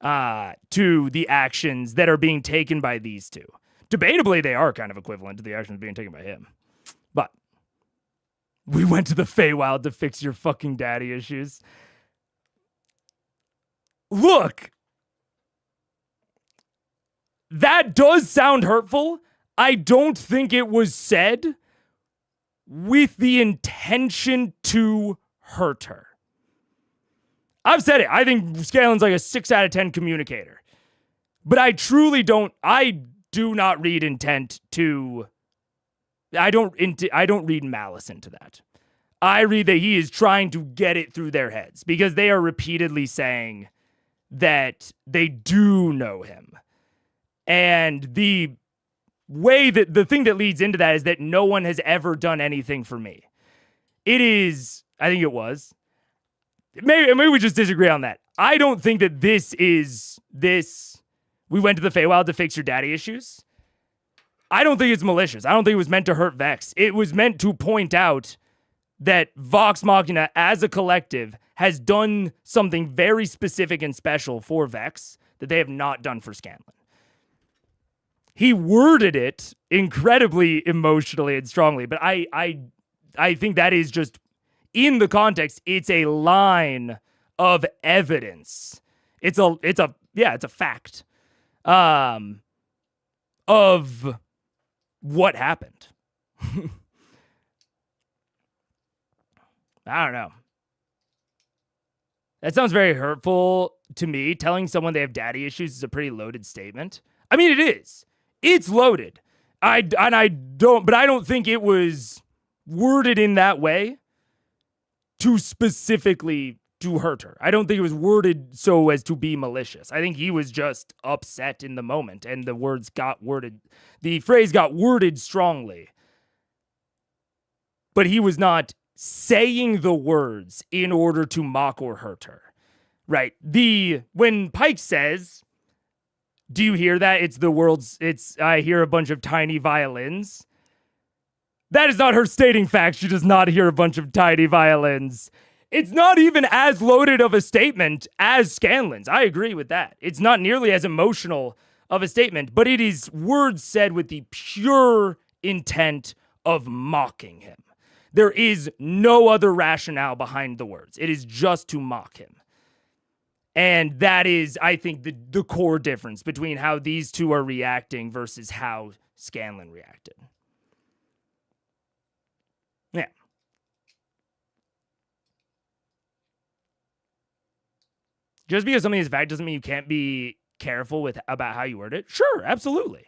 to the actions that are being taken by these two. Debatably, they are kind of equivalent to the actions being taken by him. But we went to the Feywild to fix your fucking daddy issues. Look, that does sound hurtful. I don't think it was said with the intention to hurt her. I've said it. I think Scanlan's a 6 out of 10 communicator. But I truly don't. I do not read intent to. I don't read malice into that. I read that he is trying to get it through their heads because they are repeatedly saying that they do know him. And the thing that leads into that is that no one has ever done anything for me. It is, I think it was. Maybe we just disagree on that. I don't think that this. We went to the Feywild to fix your daddy issues. I don't think it's malicious. I don't think it was meant to hurt Vex. It was meant to point out that Vox Machina as a collective has done something very specific and special for Vex that they have not done for Scanlan. He worded it incredibly emotionally and strongly, but I think that is just, in the context, it's a line of evidence. It's a yeah, it's a fact of what happened. I don't know. That sounds very hurtful to me. Telling someone they have daddy issues is a pretty loaded statement. I mean, it is. It's loaded. I don't think it was worded in that way to specifically to hurt her. I don't think it was worded so as to be malicious. I think he was just upset in the moment, and the phrase got worded strongly. But he was not saying the words in order to mock or hurt her. Right? When Pike says, do you hear that? I hear a bunch of tiny violins. That is not her stating facts. She does not hear a bunch of tiny violins. It's not even as loaded of a statement as Scanlan's. I agree with that. It's not nearly as emotional of a statement, but it is words said with the pure intent of mocking him. There is no other rationale behind the words. It is just to mock him. And that is, I think, the core difference between how these two are reacting versus how Scanlan reacted. Yeah. Just because something is a fact doesn't mean you can't be careful about how you word it. Sure, absolutely.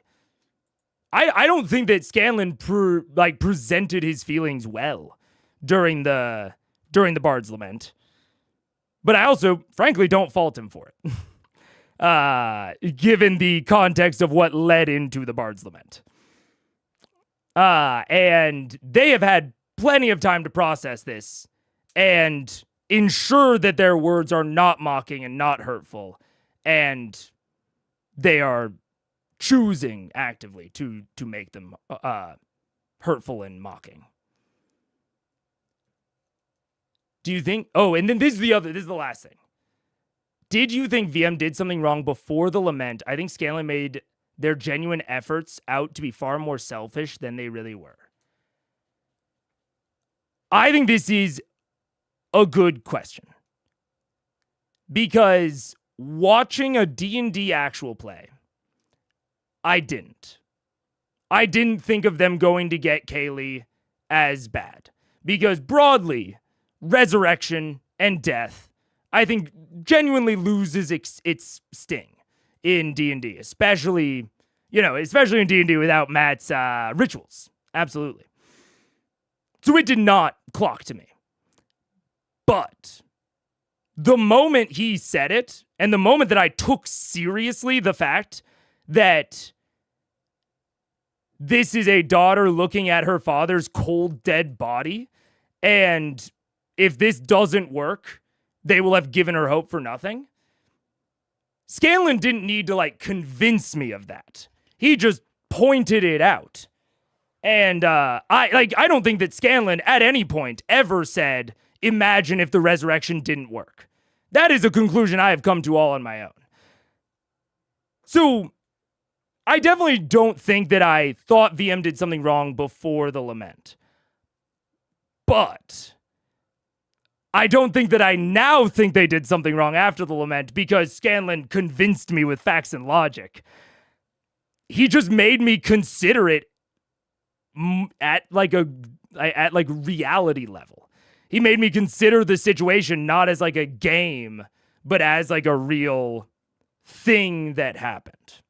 I don't think that Scanlan presented his feelings well during the Bard's Lament. But I also, frankly, don't fault him for it, given the context of what led into the Bard's Lament. And they have had plenty of time to process this and ensure that their words are not mocking and not hurtful. And they are choosing actively to make them hurtful and mocking. Do you think... Oh, and then this is the last thing. Did you think VM did something wrong before the lament? I think Scanlan made their genuine efforts out to be far more selfish than they really were. I think this is a good question. Because watching a D&D actual play, I didn't. I didn't think of them going to get Kaylee as bad. Because broadly, resurrection and death, I think, genuinely loses its sting in D&D, especially in D&D without Matt's rituals. Absolutely. So it did not clock to me. But the moment he said it, and the moment that I took seriously the fact that this is a daughter looking at her father's cold, dead body, and if this doesn't work, they will have given her hope for nothing. Scanlan didn't need to convince me of that. He just pointed it out. And I don't think that Scanlan at any point ever said, imagine if the resurrection didn't work. That is a conclusion I have come to all on my own. So I definitely don't think that I thought VM did something wrong before the lament. But I don't think that I now think they did something wrong after the lament because Scanlan convinced me with facts and logic. He just made me consider it at reality level. He made me consider the situation not as a game, but as a real thing that happened.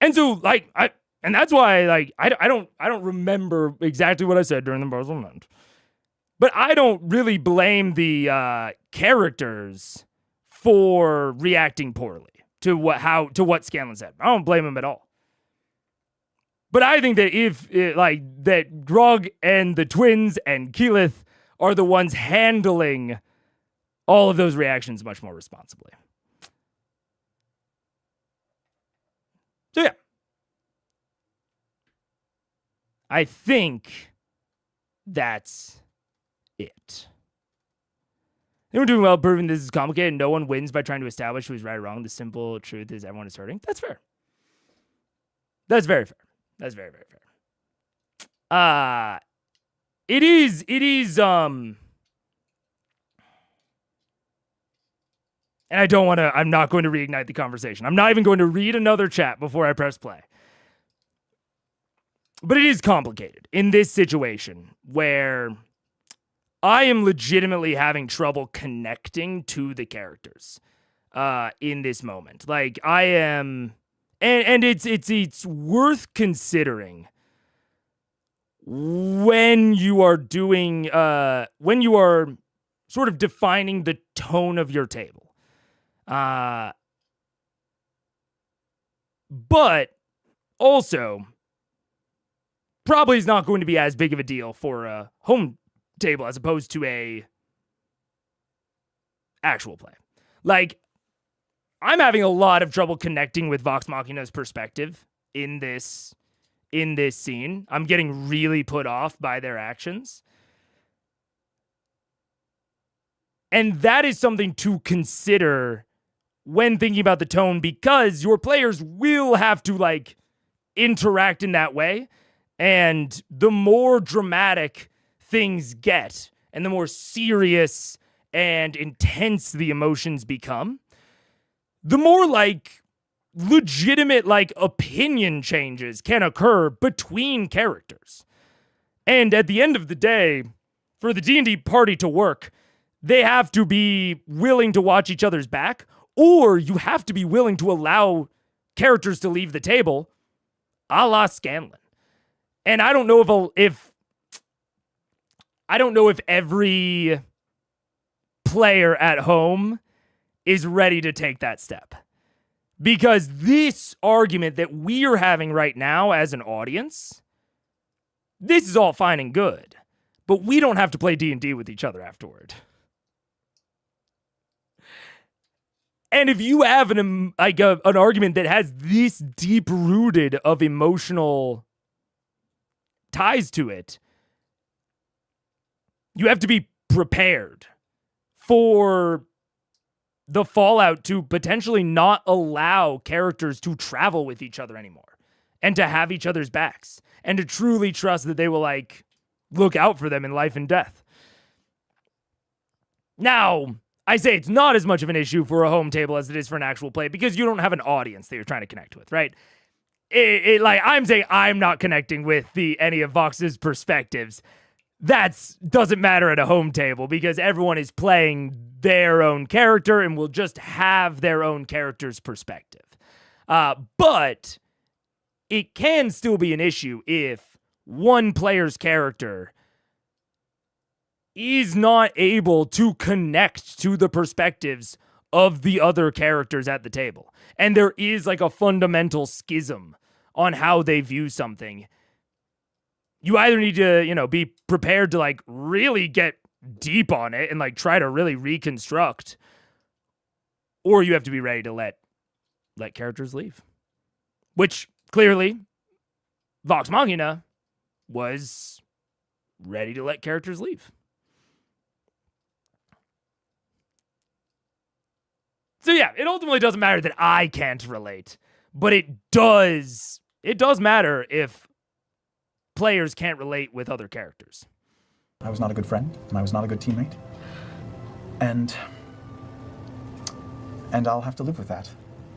And so and that's why I don't remember exactly what I said during the Bard's Lament. But I don't really blame the characters for reacting poorly to what Scanlan said. I don't blame him at all. But I think that that Grog and the twins and Keyleth are the ones handling all of those reactions much more responsibly. So yeah. I think that's it. They were doing well proving this is complicated. No one wins by trying to establish who's right or wrong. The simple truth is everyone is hurting. That's fair. That's very fair. That's very, very fair. It is And I don't want to, I'm not going to reignite the conversation. I'm not even going to read another chat before I press play. But it is complicated in this situation where I am legitimately having trouble connecting to the characters in this moment. Like I am, and it's worth considering when you are doing, when you are sort of defining the tone of your table. But also, probably is not going to be as big of a deal for a home table as opposed to a actual play. Like, I'm having a lot of trouble connecting with Vox Machina's perspective in this scene. I'm getting really put off by their actions. And that is something to consider when thinking about the tone, because your players will have to like interact in that way. And the more dramatic things get and the more serious and intense the emotions become, the more like legitimate like opinion changes can occur between characters. And at the end of the day, for the D&D party to work, they have to be willing to watch each other's back, or you have to be willing to allow characters to leave the table, a la Scanlan. And I don't know if every player at home is ready to take that step. Because this argument that we are having right now as an audience, this is all fine and good, but we don't have to play D&D with each other afterward. And if you have an argument that has this deep-rooted of emotional ties to it, you have to be prepared for the fallout to potentially not allow characters to travel with each other anymore and to have each other's backs and to truly trust that they will like look out for them in life and death. Now, I say it's not as much of an issue for a home table as it is for an actual play because you don't have an audience that you're trying to connect with, right? Like I'm saying, I'm not connecting with any of Vox's perspectives. That doesn't matter at a home table because everyone is playing their own character and will just have their own character's perspective. But it can still be an issue if one player's character is not able to connect to the perspectives of the other characters at the table. And there is like a fundamental schism on how they view something. You either need to, be prepared to like really get deep on it and like try to really reconstruct, or you have to be ready to let characters leave. Which clearly Vox Machina was ready to let characters leave. So yeah, it ultimately doesn't matter that I can't relate, but it does matter if players can't relate with other characters. I was not a good friend, and I was not a good teammate. And I'll have to live with that.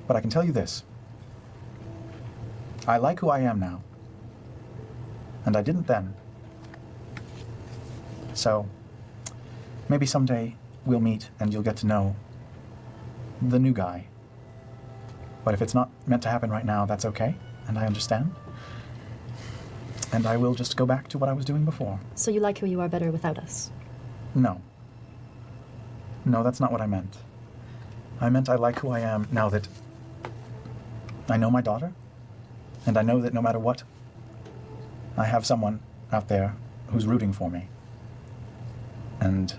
But I can tell you this. I like who I am now. And I didn't then. So, maybe someday we'll meet and you'll get to know the new guy. But if it's not meant to happen right now, that's okay, and I understand. And I will just go back to what I was doing before. So you like who you are better without us? No. No, that's not what I meant. I meant I like who I am now that I know my daughter, and I know that no matter what, I have someone out there who's rooting for me. And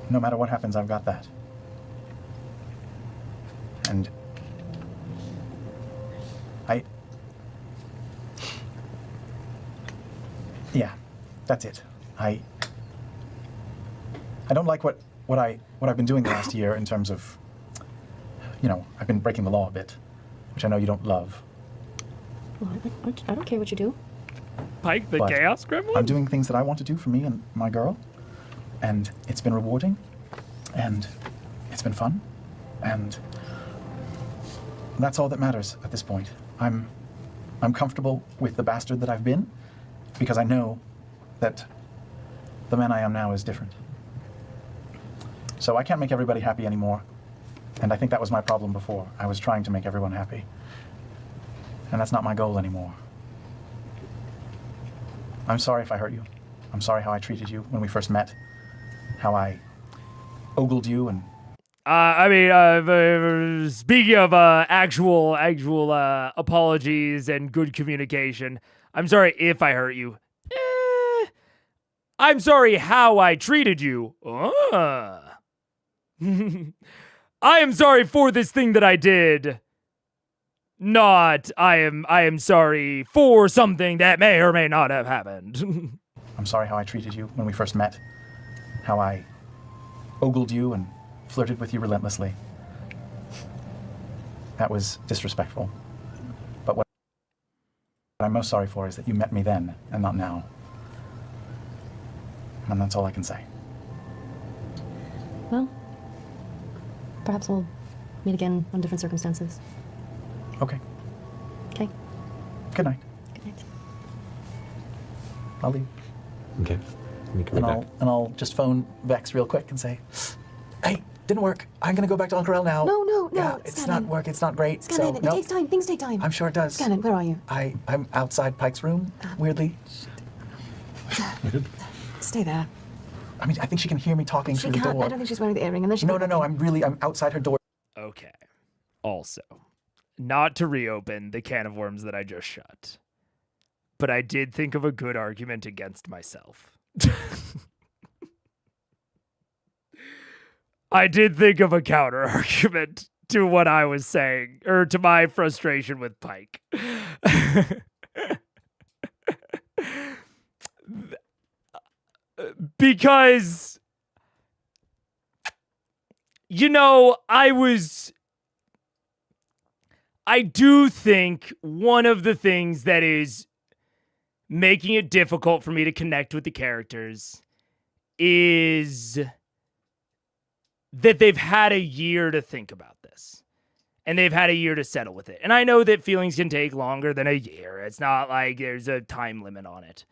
no matter what happens, I've got that. And yeah, that's it. I don't like what I've been doing the last year in terms of, I've been breaking the law a bit, which I know you don't love. Well, I don't care what you do. Pike the Chaos Gremlin? I'm doing things that I want to do for me and my girl, and it's been rewarding, and it's been fun, and that's all that matters at this point. I'm comfortable with the bastard that I've been, because I know that the man I am now is different. So I can't make everybody happy anymore, and I think that was my problem before. I was trying to make everyone happy, and that's not my goal anymore. I'm sorry if I hurt you. I'm sorry how I treated you when we first met, how I ogled you and... speaking of actual apologies and good communication, I'm sorry if I hurt you. I'm sorry how I treated you. I am sorry for this thing that I did. Not, I am sorry for something that may or may not have happened. I'm sorry how I treated you when we first met, how I ogled you and flirted with you relentlessly. That was disrespectful. But what I'm most sorry for is that you met me then and not now. And that's all I can say. Well, perhaps we'll meet again under different circumstances. Okay. Okay. Good night. Good night. I'll leave. Okay. You can And I'll just phone Vex real quick and say, hey, didn't work. I'm gonna go back to Uncle Rel now. No. Yeah, it's not work. It's not great. Scanlan, So it nope. takes time. Things take time. I'm sure it does. Scanlan, where are you? I'm outside Pike's room. Weirdly. Stay there. I mean, I think she can hear me talking She through the can't. door. I don't think she's wearing the earring. And then she No. I'm outside her door. Okay. Also, not to reopen the can of worms that I just shut, but I did think of a good argument against myself. I did think of a counter argument to what I was saying, or to my frustration with Pike. Because, you know, I do think one of the things that is making it difficult for me to connect with the characters is that they've had a year to think about this. And they've had a year to settle with it. And I know that feelings can take longer than a year. It's not like there's a time limit on it.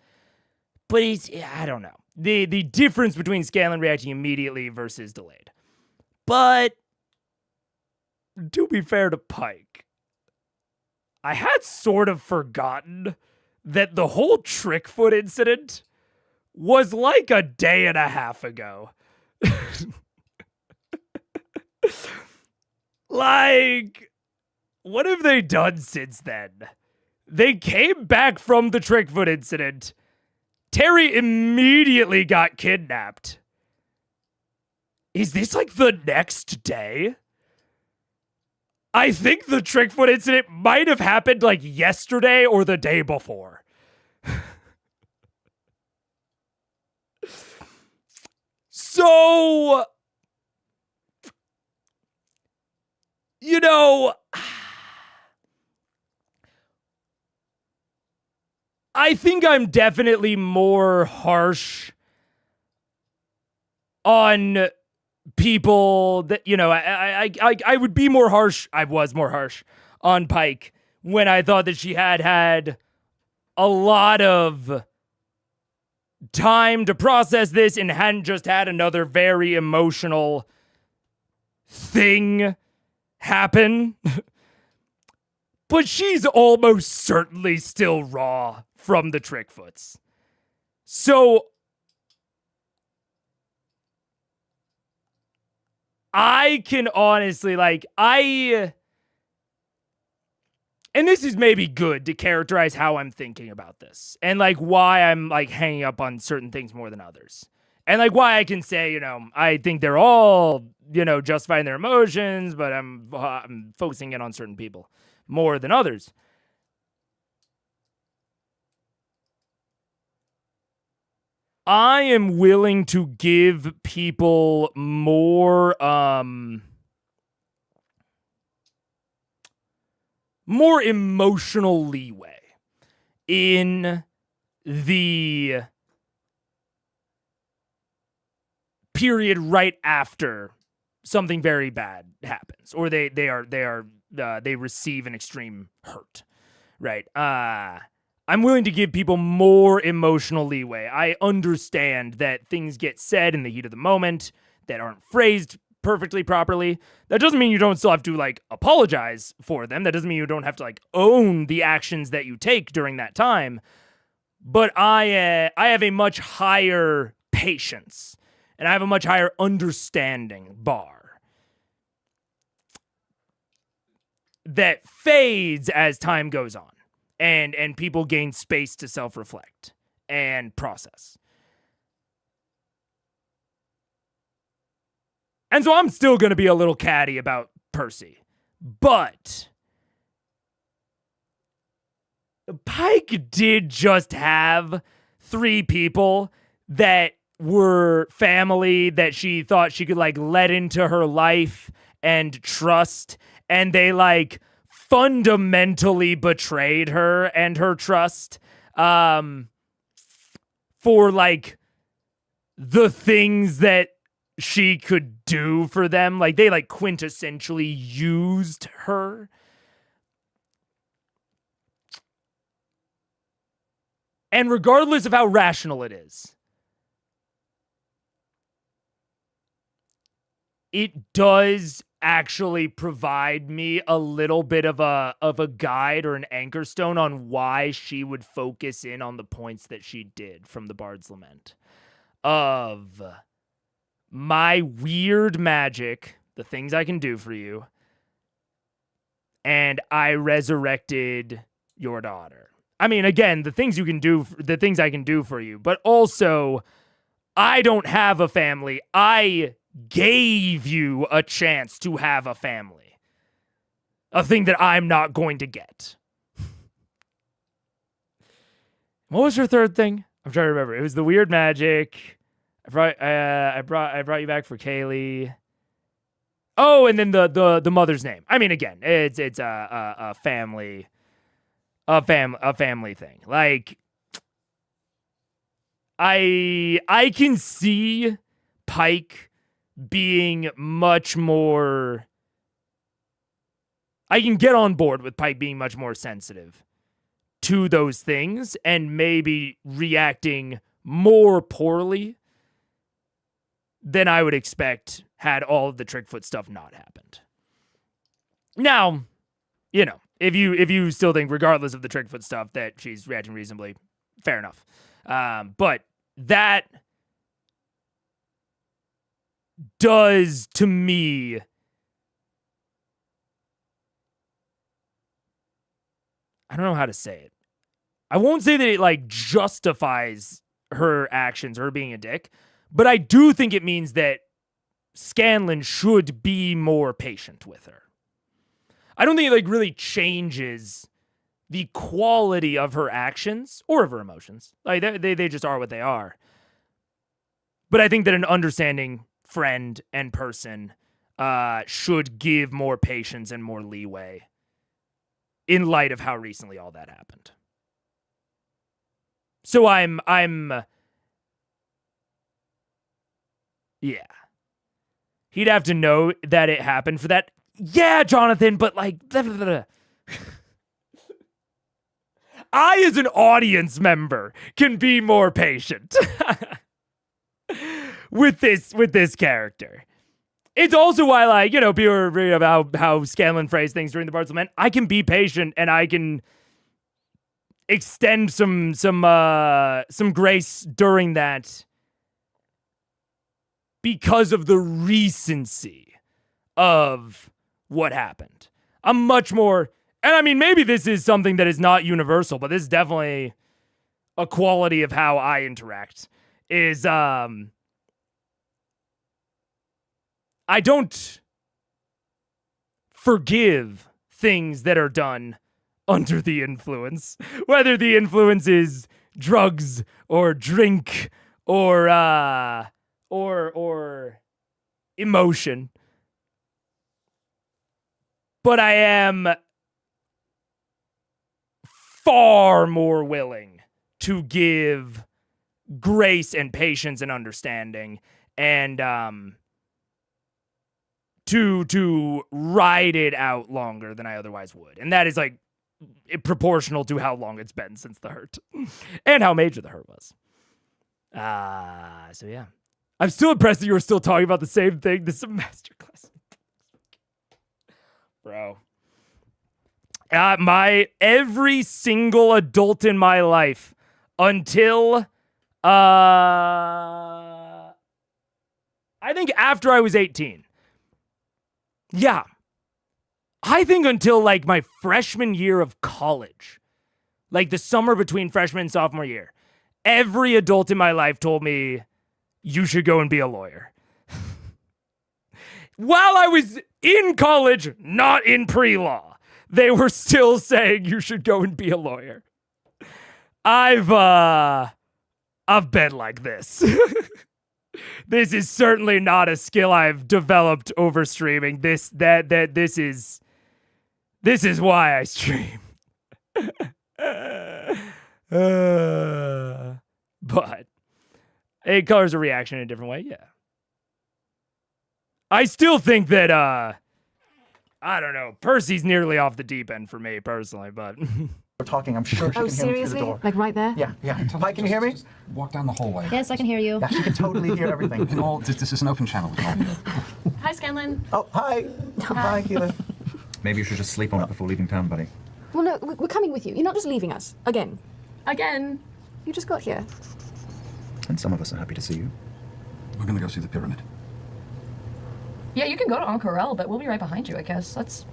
But I don't know. The difference between Scanlan reacting immediately versus delayed. But to be fair to Pike, I had sort of forgotten that the whole Trickfoot incident was like a day and a half ago. Like, what have they done since then? They came back from the Trickfoot incident. Terry immediately got kidnapped. Is this like the next day? I think the Trickfoot incident might have happened like yesterday or the day before. So, you know, I think I'm definitely more harsh on people that, you know, I would be more harsh. I was more harsh on Pike when I thought that she had a lot of time to process this and hadn't just had another very emotional thing happen. But she's almost certainly still raw from the Trickfoots. So I can honestly, and this is maybe good to characterize how I'm thinking about this and why I'm hanging up on certain things more than others. And why I can say, you know, I think they're all, you know, justifying their emotions, but I'm focusing in on certain people more than others. I am willing to give people more emotional leeway in the period right after something very bad happens, or they receive an extreme hurt, right? I'm willing to give people more emotional leeway. I understand that things get said in the heat of the moment that aren't phrased perfectly properly. That doesn't mean you don't still have to like apologize for them. That doesn't mean you don't have to like own the actions that you take during that time. But I have a much higher patience and I have a much higher understanding bar that fades as time goes on and people gain space to self-reflect and process. And so I'm still going to be a little catty about Percy. But Pike did just have 3 people that were family that she thought she could like let into her life and trust, and they like fundamentally betrayed her and her trust for like the things that she could do for them. Like they like quintessentially used her. And regardless of how rational it is, it does actually provide me a little bit of a guide or an anchor stone on why she would focus in on the points that she did from the Bard's Lament. Of my weird magic, the things I can do for you, and I resurrected your daughter. I mean, again, the things I can do for you, but also I don't have a family. I gave you a chance to have a family. A thing that I'm not going to get. What was your third thing? I'm trying to remember. It was the weird magic. I brought you back for Kaylee. Oh, and then the mother's name. I mean, again, it's a family thing. Like I can see Pike being much more. I can get on board with Pike being much more sensitive to those things and maybe reacting more poorly than I would expect had all of the Trickfoot stuff not happened. Now, you know, if you still think, regardless of the Trickfoot stuff, that she's reacting reasonably, fair enough. But that does, to me, I don't know how to say it. I won't say that it, like, justifies her actions, her being a dick, but I do think it means that Scanlan should be more patient with her. I don't think it, like, really changes the quality of her actions or of her emotions. Like, they just are what they are. But I think that an understanding friend and person should give more patience and more leeway in light of how recently all that happened. So I'm yeah. He'd have to know that it happened for that. Yeah, Jonathan, but like blah, blah, blah. I, as an audience member, can be more patient with this character. It's also why, like, you know, people are reading about how Scanlan phrased things during the Bard's Lament. I can be patient and I can extend some grace during that because of the recency of what happened. I'm much more, and I mean, maybe this is something that is not universal, but this is definitely a quality of how I interact, is I don't forgive things that are done under the influence, whether the influence is drugs or drink or emotion. But I am far more willing to give grace and patience and understanding and to ride it out longer than I otherwise would. And that is like proportional to how long it's been since the hurt and how major the hurt was. So yeah. I'm still impressed that you were still talking about the same thing this semester class. Bro. Every single adult in my life until I think after I was 18. Yeah. I think until like my freshman year of college. Like the summer between freshman and sophomore year. Every adult in my life told me you should go and be a lawyer. While I was in college, not in pre-law, they were still saying you should go and be a lawyer. I've been like this. This is certainly not a skill I've developed over streaming. This is why I stream. But it colors a reaction in a different way, yeah. I still think that, I don't know, Percy's nearly off the deep end for me, personally, but... We're talking, I'm sure she can hear me through seriously? the door. Like right there? Yeah. Hi, can you hear me? Just walk down the hallway. Yes, I can hear you. Yeah, she can totally hear everything. We can all, this is an open channel. We can all- Hi, Scanlan. Oh, hi. Hi, Keela. Maybe you should just sleep on it before leaving town, buddy. Well, no, we're coming with you. You're not just leaving us. Again. Again. You just got here. And some of us are happy to see you. We're gonna go see the pyramid. Yeah, you can go to Ankarel, but we'll be right behind you, I guess.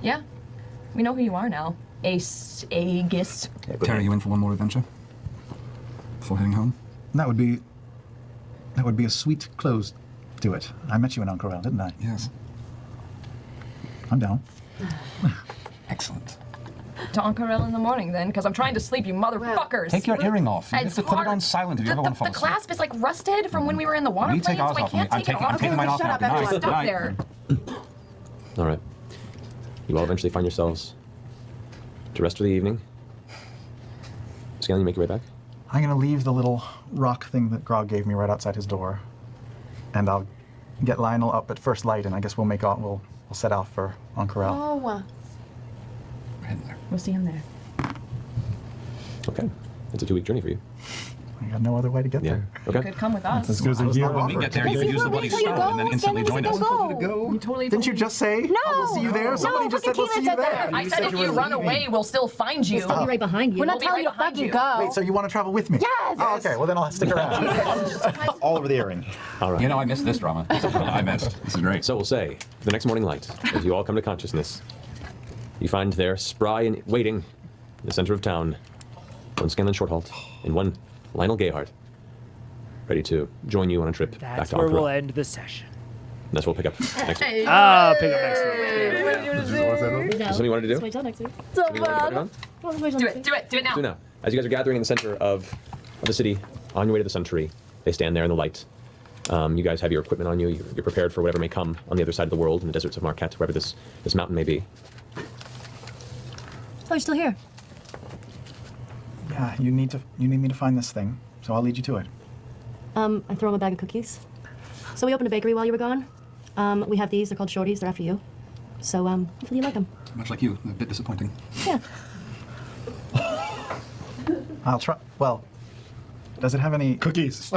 Yeah. We know who you are now. Aegis. Terry, you in for one more adventure? Before heading home? That would be a sweet close to it. I met you in Uncle didn't I? Yes. I'm down. Excellent. To Ankarel in the morning, then, because I'm trying to sleep, you motherfuckers. Take your earring off. You have It's to put it hard. on silent if you ever want to fall The asleep. clasp is like rusted from when we were in the water We take planes, ours so I off. can't take it off. I'm taking mine off now. Good night. Stuck Good night. there. All right. You all eventually find yourselves to rest for the evening. Scanlan, you make your way back? I'm gonna leave the little rock thing that Grog gave me right outside his door, and I'll get Lionel up at first light, and I guess we'll set out for Uncle. Oh. We're heading there. We'll see him there. Okay. It's a 2-week journey for you. I got no other way to get there. Okay. You could come with us. As good as a year. When we get there, you Yes, use the you bloody will. Wait till you stone and then go. instantly Scanlan, join you us. said go. You totally Didn't you just say? No. We'll see you there. Somebody just said we'll see you Keela said there. that. I said if you run away, we'll still find you. We'll still be right behind you. We're not We'll be telling you right to behind fucking you. go. Wait, so you want to travel with me? Yes. Oh, okay. Well, then I'll stick around. All over the earring. All right. You know, I missed this drama. I missed. This is great. So we'll say, the next morning light, as you all come to consciousness, you find there, spry and waiting in the center of town, one Scanlan Shorthalt and one Lionel Gayheart, ready to join you on a trip back That's to where Ankara. we'll end the session. And that's what we'll pick up next week. I'll pick up next week. Is there something you wanted to do? Wait till next week. Something you wanted to put on? Do it now. Do now. As you guys are gathering in the center of the city, on your way to the Sun Tree, they stand there in the light. You guys have your equipment on you. You're prepared for whatever may come on the other side of the world, in the deserts of Marquette, wherever this mountain may be. Oh, you're still here. Yeah, you need me to find this thing, so I'll lead you to it. I throw him a bag of cookies. So we opened a bakery while you were gone. We have these. They're called Shorties. They're after you. So hopefully you like them. Much like you, a bit disappointing. Yeah. I'll try. Well, does it have any cookies?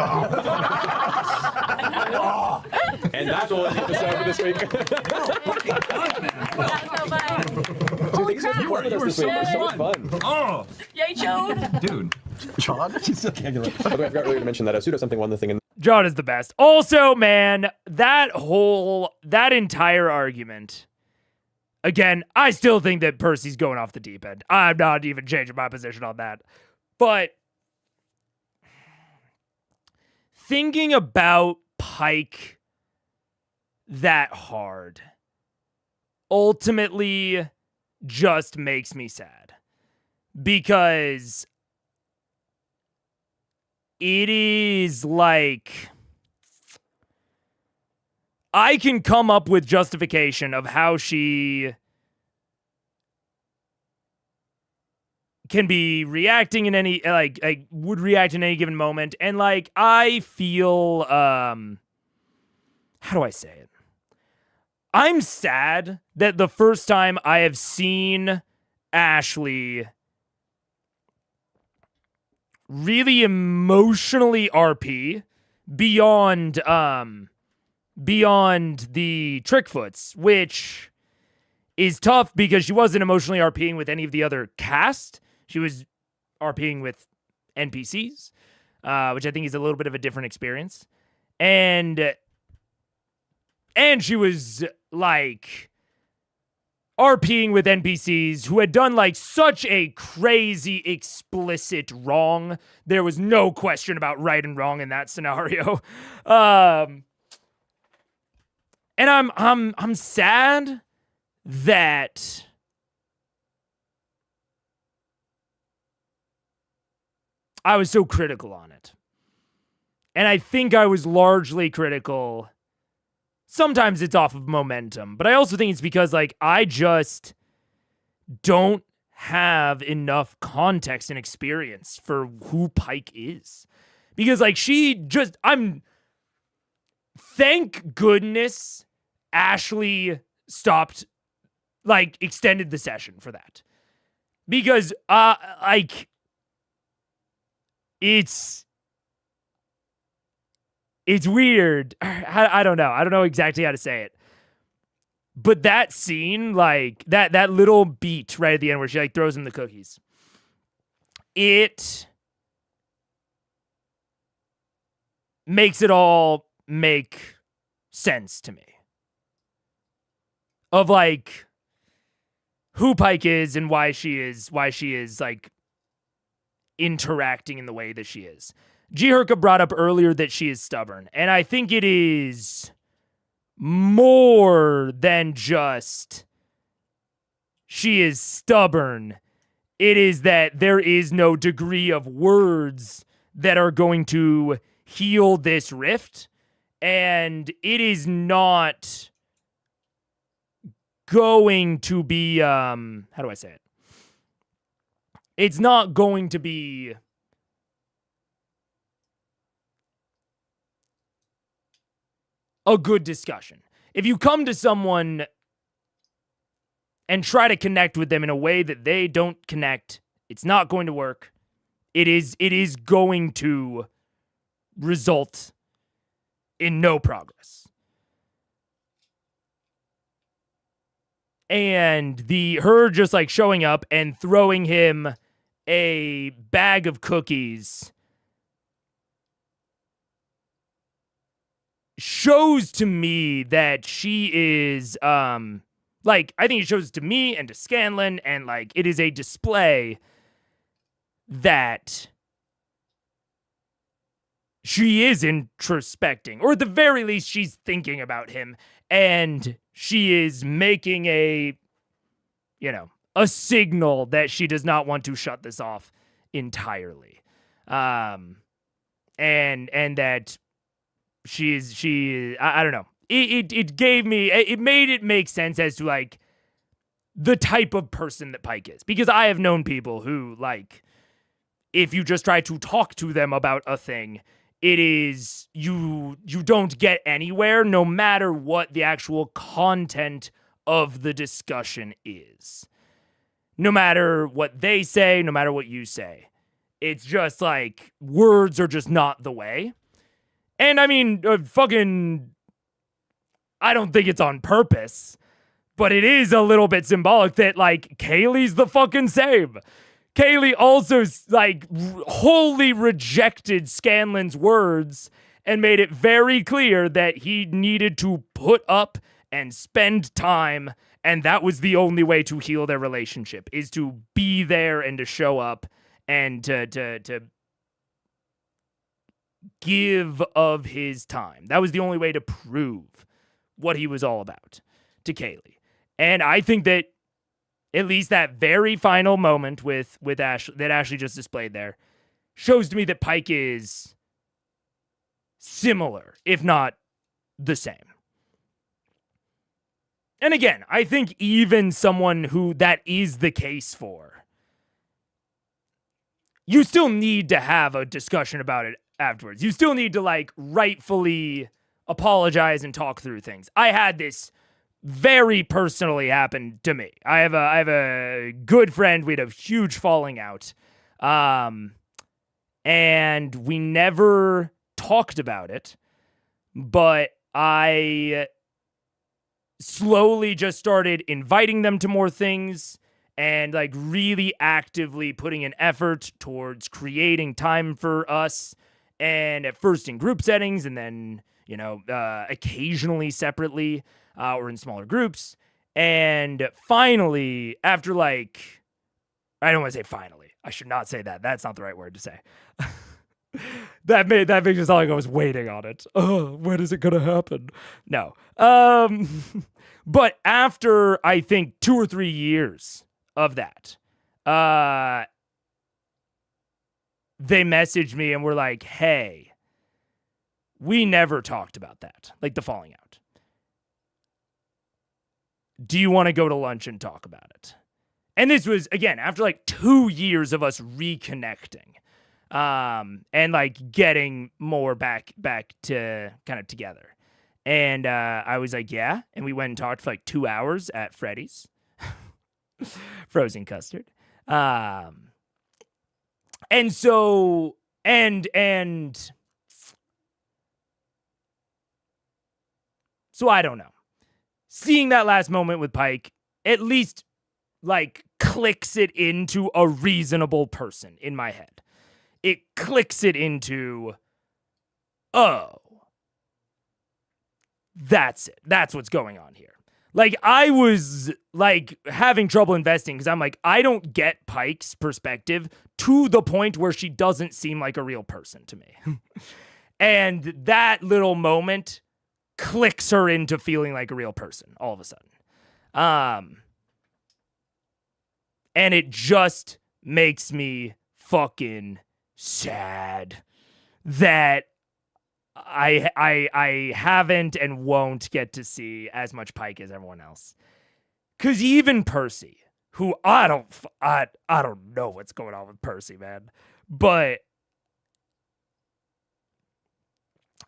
And that's what we'll end the episode for this week. You were so fun. Oh! Yay, Chode! Dude. John? By the way, I forgot earlier to mention that Pseudo something won the thing in. John is the best. Also, man, that entire argument. Again, I still think that Percy's going off the deep end. I'm not even changing my position on that. But thinking about Pike that hard ultimately just makes me sad. Because it is like I can come up with justification of how she can be reacting in any like would react in any given moment, and like I feel how do I say it? I'm sad that the first time I have seen Ashley really emotionally RP beyond the Trickfoots, which is tough because she wasn't emotionally RPing with any of the other cast. She was RPing with NPCs, which I think is a little bit of a different experience. And she was like RPing with NPCs who had done like such a crazy explicit wrong. There was no question about right and wrong in that scenario. And I'm sad that I was so critical on it. And I think I was largely critical. Sometimes it's off of momentum, but I also think it's because like I just don't have enough context and experience for who Pike is. Because like thank goodness Ashley stopped, like extended the session for that. Because like it's weird. I don't know. I don't know exactly how to say it. But that scene, like that little beat right at the end where she like throws him the cookies, it makes it all make sense to me. Of like who Pike is and why she is like interacting in the way that she is. G. Herka brought up earlier that she is stubborn, and I think it is more than just she is stubborn. It is that there is no degree of words that are going to heal this rift, and it is not going to be, how do I say it? It's not going to be a good discussion. If you come to someone and try to connect with them in a way that they don't connect, it's not going to work. It is going to result in no progress. And her just like showing up and throwing him a bag of cookies shows to me that she is like, I think it shows to me and to Scanlan, and like it is a display that she is introspecting, or at the very least she's thinking about him, and she is making a signal that she does not want to shut this off entirely. And that I don't know. It made it make sense as to like the type of person that Pike is. Because I have known people who, like, if you just try to talk to them about a thing, it is, you don't get anywhere no matter what the actual content of the discussion is. No matter what they say, no matter what you say. It's just like, words are just not the way. And I mean, I don't think it's on purpose, but it is a little bit symbolic that, like, Kaylee's the fucking same. Kaylee also, like, wholly rejected Scanlan's words and made it very clear that he needed to put up and spend time, and that was the only way to heal their relationship, is to be there and to show up and to give of his time. That was the only way to prove what he was all about to Kaylee. And I think that at least that very final moment with Ashley, that Ashley just displayed there, shows to me that Pike is similar, if not the same. And again, I think even someone who that is the case for, you still need to have a discussion about it afterwards. You still need to, like, rightfully apologize and talk through things. I had this very personally happened to me. I have a good friend. We had a huge falling out. And we never talked about it, but I slowly just started inviting them to more things and like really actively putting an effort towards creating time for us. And at first in group settings, and then, occasionally separately or in smaller groups. And finally, after I don't want to say finally. I should not say that. That's not the right word to say. That makes it sound like I was waiting on it. Oh, when is it gonna happen? No. But after I think 2 or 3 years of that, they messaged me and were like, "Hey, we never talked about that, like the falling out. Do you want to go to lunch and talk about it?" And this was, again, after like 2 years of us reconnecting. And like getting more back to kind of together. And I was like, yeah. And we went and talked for like 2 hours at Freddy's. Frozen custard. And so, and so I don't know. Seeing that last moment with Pike, at least like clicks it into a reasonable person in my head. It clicks it into, oh, that's it. That's what's going on here. Like, I was, like, having trouble investing because I'm like, I don't get Pike's perspective to the point where she doesn't seem like a real person to me. And that little moment clicks her into feeling like a real person all of a sudden. And it just makes me fucking sad that I haven't and won't get to see as much Pike as everyone else. Cause even Percy, who I don't know what's going on with Percy, man. But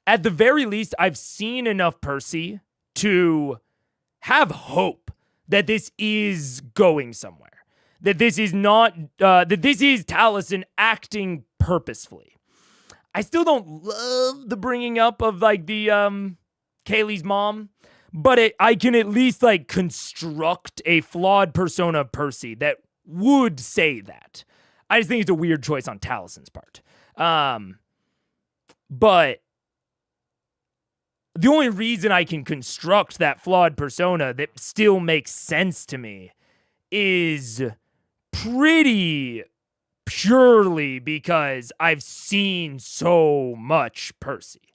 at the very least, I've seen enough Percy to have hope that this is going somewhere. That this is not, that this is Taliesin acting purposefully. I still don't love the bringing up of like the Kaylee's mom, but I can at least like construct a flawed persona of Percy that would say that. I just think it's a weird choice on Taliesin's part. But the only reason I can construct that flawed persona that still makes sense to me is pretty purely because I've seen so much Percy.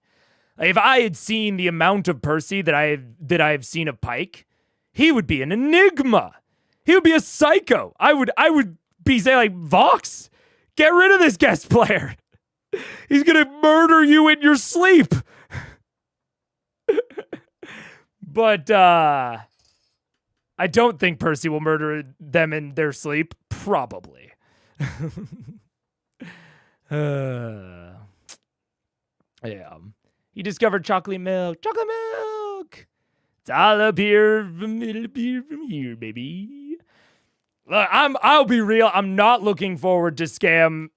Like, if I had seen the amount of Percy that I've seen of Pike, he would be an enigma. He would be a psycho. I would be saying like, Vox, get rid of this guest player. He's gonna murder you in your sleep. But I don't think Percy will murder them in their sleep. Probably. Yeah. He discovered chocolate milk. Chocolate milk. It's all up here from here, baby. Look, I'll be real. I'm not looking forward to Sam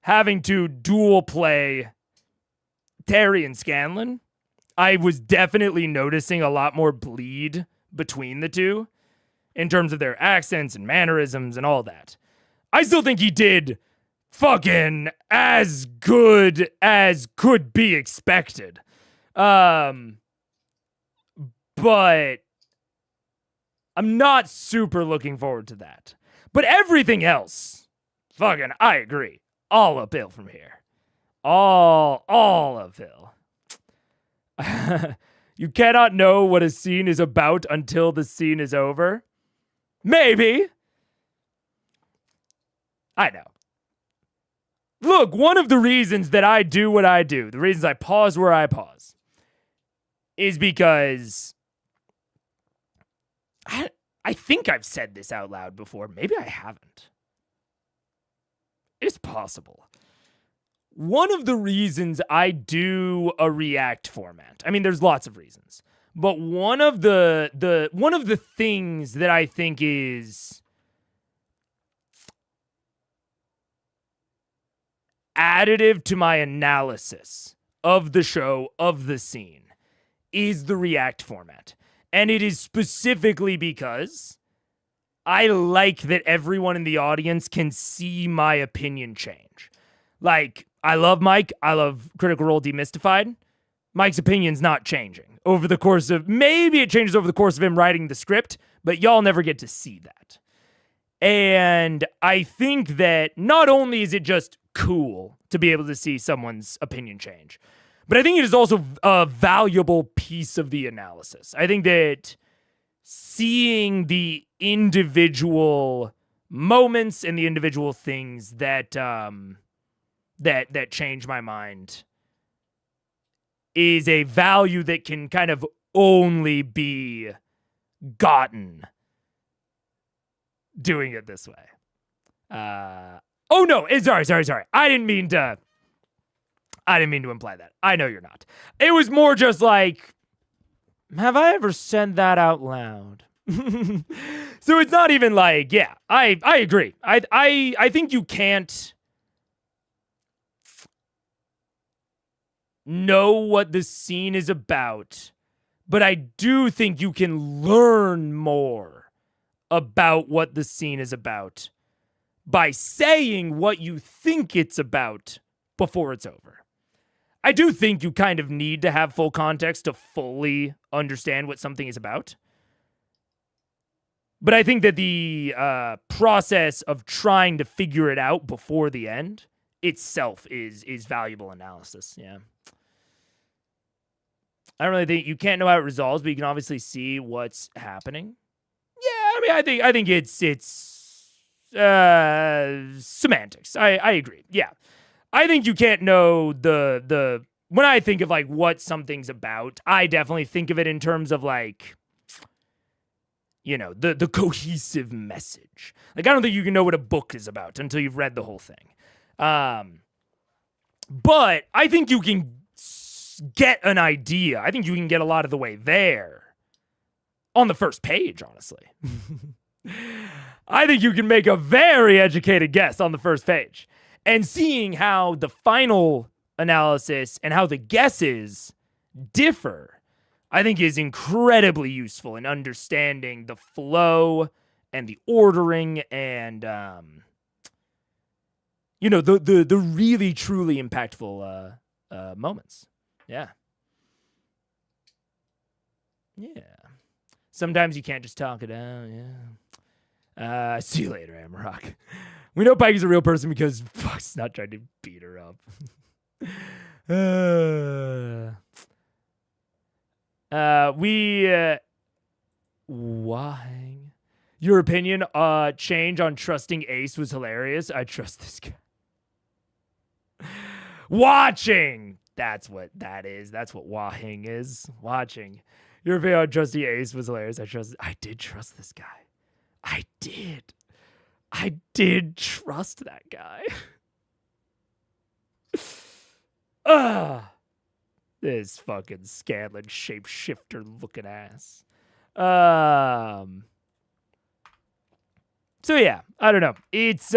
having to dual play Terry and Scanlan. I was definitely noticing a lot more bleed between the two in terms of their accents and mannerisms and all that. I still think he did fucking as good as could be expected. But I'm not super looking forward to that. But everything else, fucking, I agree. All uphill from here. All uphill. You cannot know what a scene is about until the scene is over. Maybe. I know. Look, one of the reasons that I do what I do, the reasons I pause where I pause, is because I think I've said this out loud before. Maybe I haven't. It's possible. One of the reasons I do a React format, I mean, there's lots of reasons, But one of the things that I think is additive to my analysis of the show, of the scene, is the react format. And it is specifically because I like that everyone in the audience can see my opinion change. Like, I love Mike. I love Critical Role Demystified. Mike's opinion's not changing over the course of, maybe it changes over the course of him writing the script, but y'all never get to see that. And I think that not only is it just cool to be able to see someone's opinion change, but I think it is also a valuable piece of the analysis. I think that seeing the individual moments and the individual things that that change my mind is a value that can kind of only be gotten doing it this way. Oh no, sorry. I didn't mean to imply that. I know you're not. It was more just like, have I ever said that out loud? So it's not even like, yeah, I agree. I think you can't know what the scene is about, but I do think you can learn more about what the scene is about by saying what you think it's about before it's over. I do think you kind of need to have full context to fully understand what something is about. But I think that the process of trying to figure it out before the end itself is valuable analysis. Yeah. I don't really think you can't know how it resolves, but you can obviously see what's happening. Yeah, I mean, I think it's semantics. I agree. Yeah. I think you can't know the when I think of like what something's about, I definitely think of it in terms of like, you know, the cohesive message. Like, I don't think you can know what a book is about until you've read the whole thing. But I think you can get an idea. I think you can get a lot of the way there on the first page, honestly. I think you can make a very educated guess on the first page. And seeing how the final analysis and how the guesses differ, I think is incredibly useful in understanding the flow and the ordering and, you know, the really, truly impactful moments. Yeah. Yeah. Sometimes you can't just talk it out. Yeah. See you later, Amarok. We know Pike is a real person because Fox not trying to beat her up. Why? Your opinion change on trusting Ace was hilarious. I trust this guy. Watching. That's what that is. That's what wahing is. Watching. Your opinion on trusting Ace was hilarious. I did trust this guy. I did trust that guy. This fucking Scanlan shapeshifter looking ass. So yeah, I don't know. It's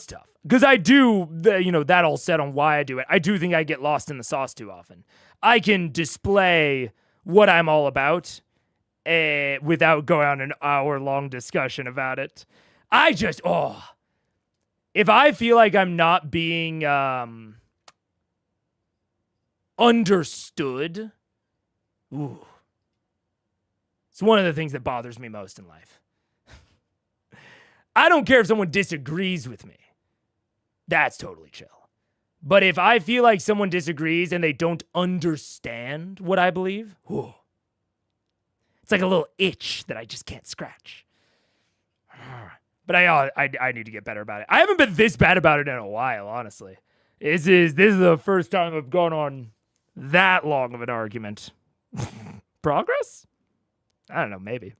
tough because I do, that all said on why I do it. I do think I get lost in the sauce too often. I can display what I'm all about without going on an hour-long discussion about it. If I feel like I'm not being understood, it's one of the things that bothers me most in life. I don't care if someone disagrees with me. That's totally chill. But if I feel like someone disagrees and they don't understand what I believe, it's like a little itch that I just can't scratch. But I need to get better about it. I haven't been this bad about it in a while, honestly. This is the first time I've gone on that long of an argument. Progress? I don't know, maybe.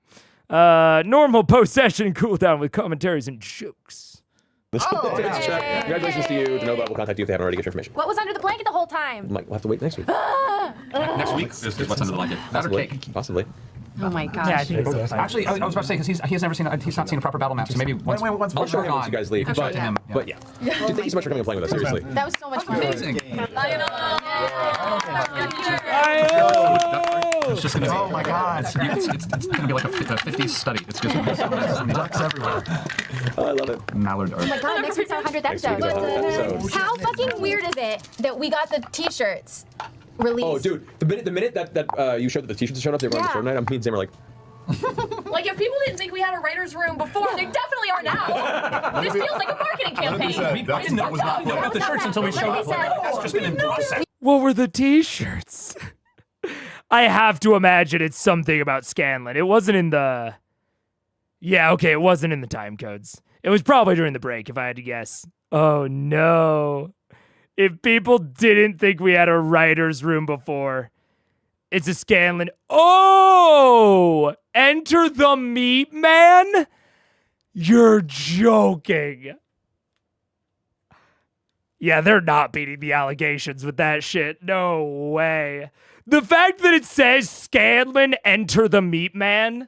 Normal post-session cooldown with commentaries and jokes. Congratulations to you. Denova will contact you if they haven't already get your information. What was under the blanket the whole time? We'll have to wait next week. Next week is what's under the blanket. That or Possibly. cake. Possibly. Oh my gosh. Yeah, I think so. Actually, I was about to say because he's never seen he's not seen a proper battle map, so maybe once I'll show him once you guys leave. I'll show it But, to him. but yeah. Dude, thank you so much for coming and playing with us. Seriously. That was so much fun. Amazing. It's just gonna be. Oh my God. It's gonna be like a 50s study. It's just gonna be ducks everywhere. Oh, I love it. Mallard art. Oh my god, next week's our 100th Next week is our 100th episode. episode. How fucking weird is it that we got the t-shirts released? Oh, dude, the minute that you showed that the t-shirts showed up, they were on the show tonight. Me and Sam were like, Like, if people didn't think we had a writer's room before, they definitely are now. This feels like a marketing campaign. We didn't know it was not. We got the shirts until we showed up. That's just been in process. What were the t-shirts? I have to imagine it's something about Scanlan. It wasn't in the... Yeah, okay, it wasn't in the time codes. It was probably during the break, if I had to guess. Oh, no. If people didn't think we had a writer's room before, it's a Scanlan. Oh! Enter the Meat Man? You're joking. Yeah, they're not beating the allegations with that shit. No way. The fact that it says Scanlan enter the Meat Man.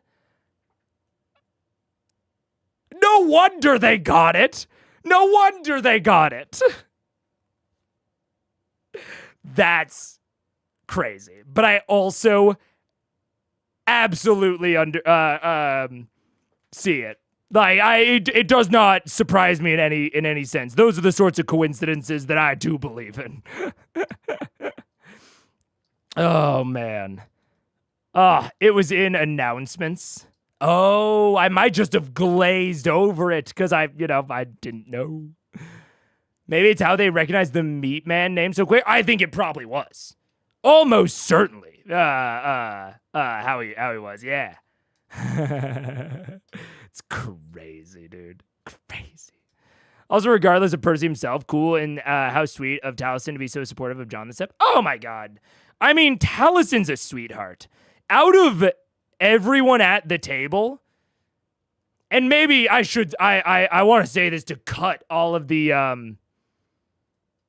No wonder they got it. No wonder they got it. That's crazy. But I also absolutely see it. Like it does not surprise me in any sense. Those are the sorts of coincidences that I do believe in. Oh man. It was in announcements. Oh, I might just have glazed over it because I didn't know. Maybe it's how they recognize the Meat Man name so quick. I think it probably was. Almost certainly. How he was, yeah. It's crazy, dude. Crazy. Also, regardless of Percy himself, cool and how sweet of Taliesin to be so supportive of Jon this step. Oh my god. I mean, Talisin's a sweetheart. Out of everyone at the table, and maybe I want to say this to cut all of the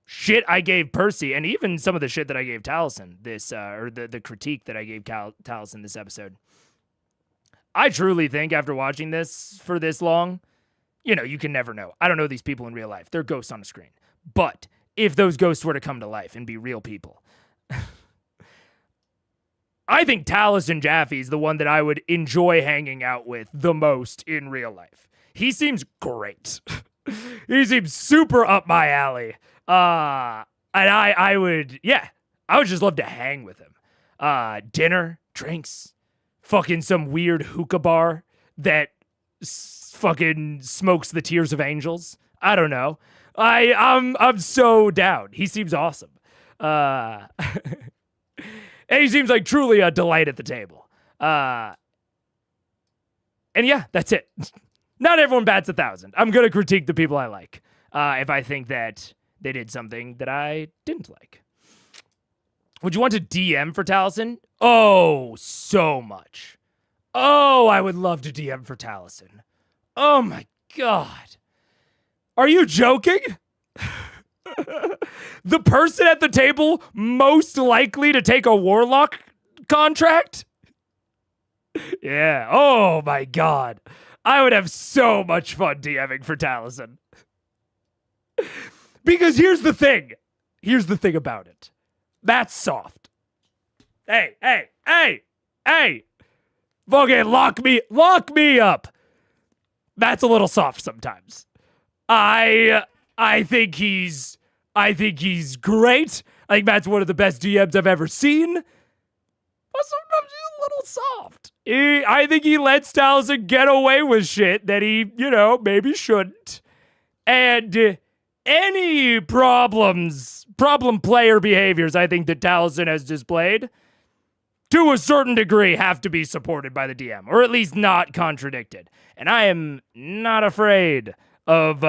shit I gave Percy, and even some of the shit that I gave Taliesin this, or the critique that I gave Taliesin this episode. I truly think after watching this for this long, you can never know. I don't know these people in real life. They're ghosts on a screen. But if those ghosts were to come to life and be real people, I think Taliesin Jaffe is the one that I would enjoy hanging out with the most in real life. He seems great. He seems super up my alley. And I would just love to hang with him. Dinner, drinks, fucking some weird hookah bar that fucking smokes the tears of angels. I don't know. I'm so down. He seems awesome. And he seems like truly a delight at the table. And yeah, that's it. Not everyone bats 1,000. I'm going to critique the people I like if I think that they did something that I didn't like. Would you want to DM for Taliesin? Oh, so much. Oh, I would love to DM for Taliesin. Oh my god. Are you joking? The person at the table most likely to take a warlock contract? Yeah. Oh my god. I would have so much fun DMing for Taliesin. Because here's the thing. Here's the thing about it. That's soft. Hey. Fucking lock me up. That's a little soft sometimes. I think he's great. I think Matt's one of the best DMs I've ever seen. But sometimes he's a little soft. I think he lets Taliesin get away with shit that he, maybe shouldn't. And any problem player behaviors I think that Taliesin has displayed, to a certain degree, have to be supported by the DM, or at least not contradicted. And I am not afraid of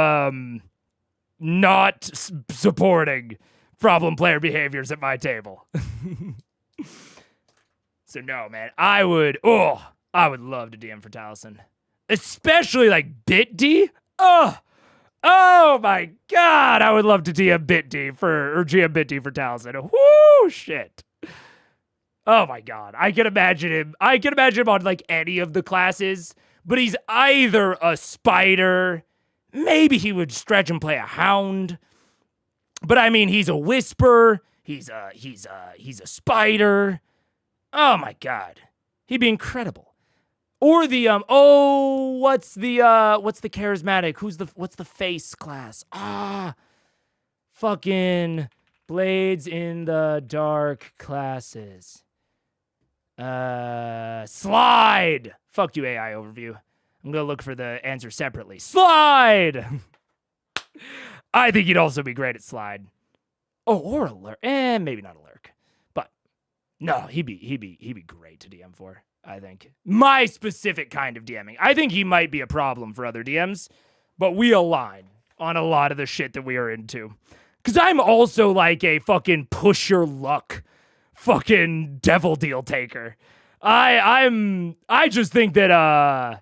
not supporting problem player behaviors at my table. So no, man, I would love to DM for Taliesin. Especially like Bit D. Oh my god, I would love to DM Bit D for Taliesin. Whoo, shit. Oh my god, I can imagine him. I can imagine him on like any of the classes, but he's either a spider, maybe he would stretch and play a hound. But I mean, he's a whisper, he's a spider. Oh my god. He'd be incredible. Or the what's the charismatic? What's the face class? Fucking Blades in the Dark classes. Slide. Fuck you, AI overview. I'm gonna look for the answer separately. Slide. I think he'd also be great at slide. Oh, or a lurk. Maybe not a lurk. But no, he'd be great to DM for. I think. My specific kind of DMing. I think he might be a problem for other DMs, but we align on a lot of the shit that we are into. Because I'm also like a fucking push your luck fucking devil deal taker. I just think that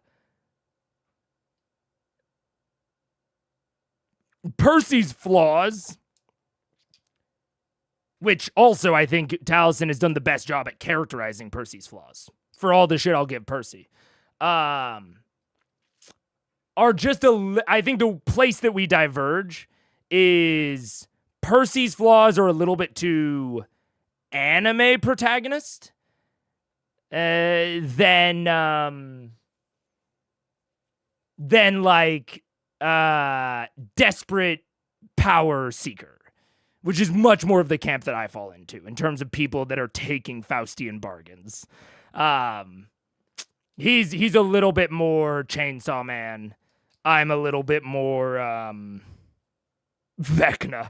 Percy's flaws, which also I think Taliesin has done the best job at characterizing Percy's flaws. For all the shit I'll give Percy, are just I think the place that we diverge is Percy's flaws are a little bit too anime protagonist than like desperate power seeker, which is much more of the camp that I fall into in terms of people that are taking Faustian bargains. He's a little bit more Chainsaw Man. I'm a little bit more Vecna.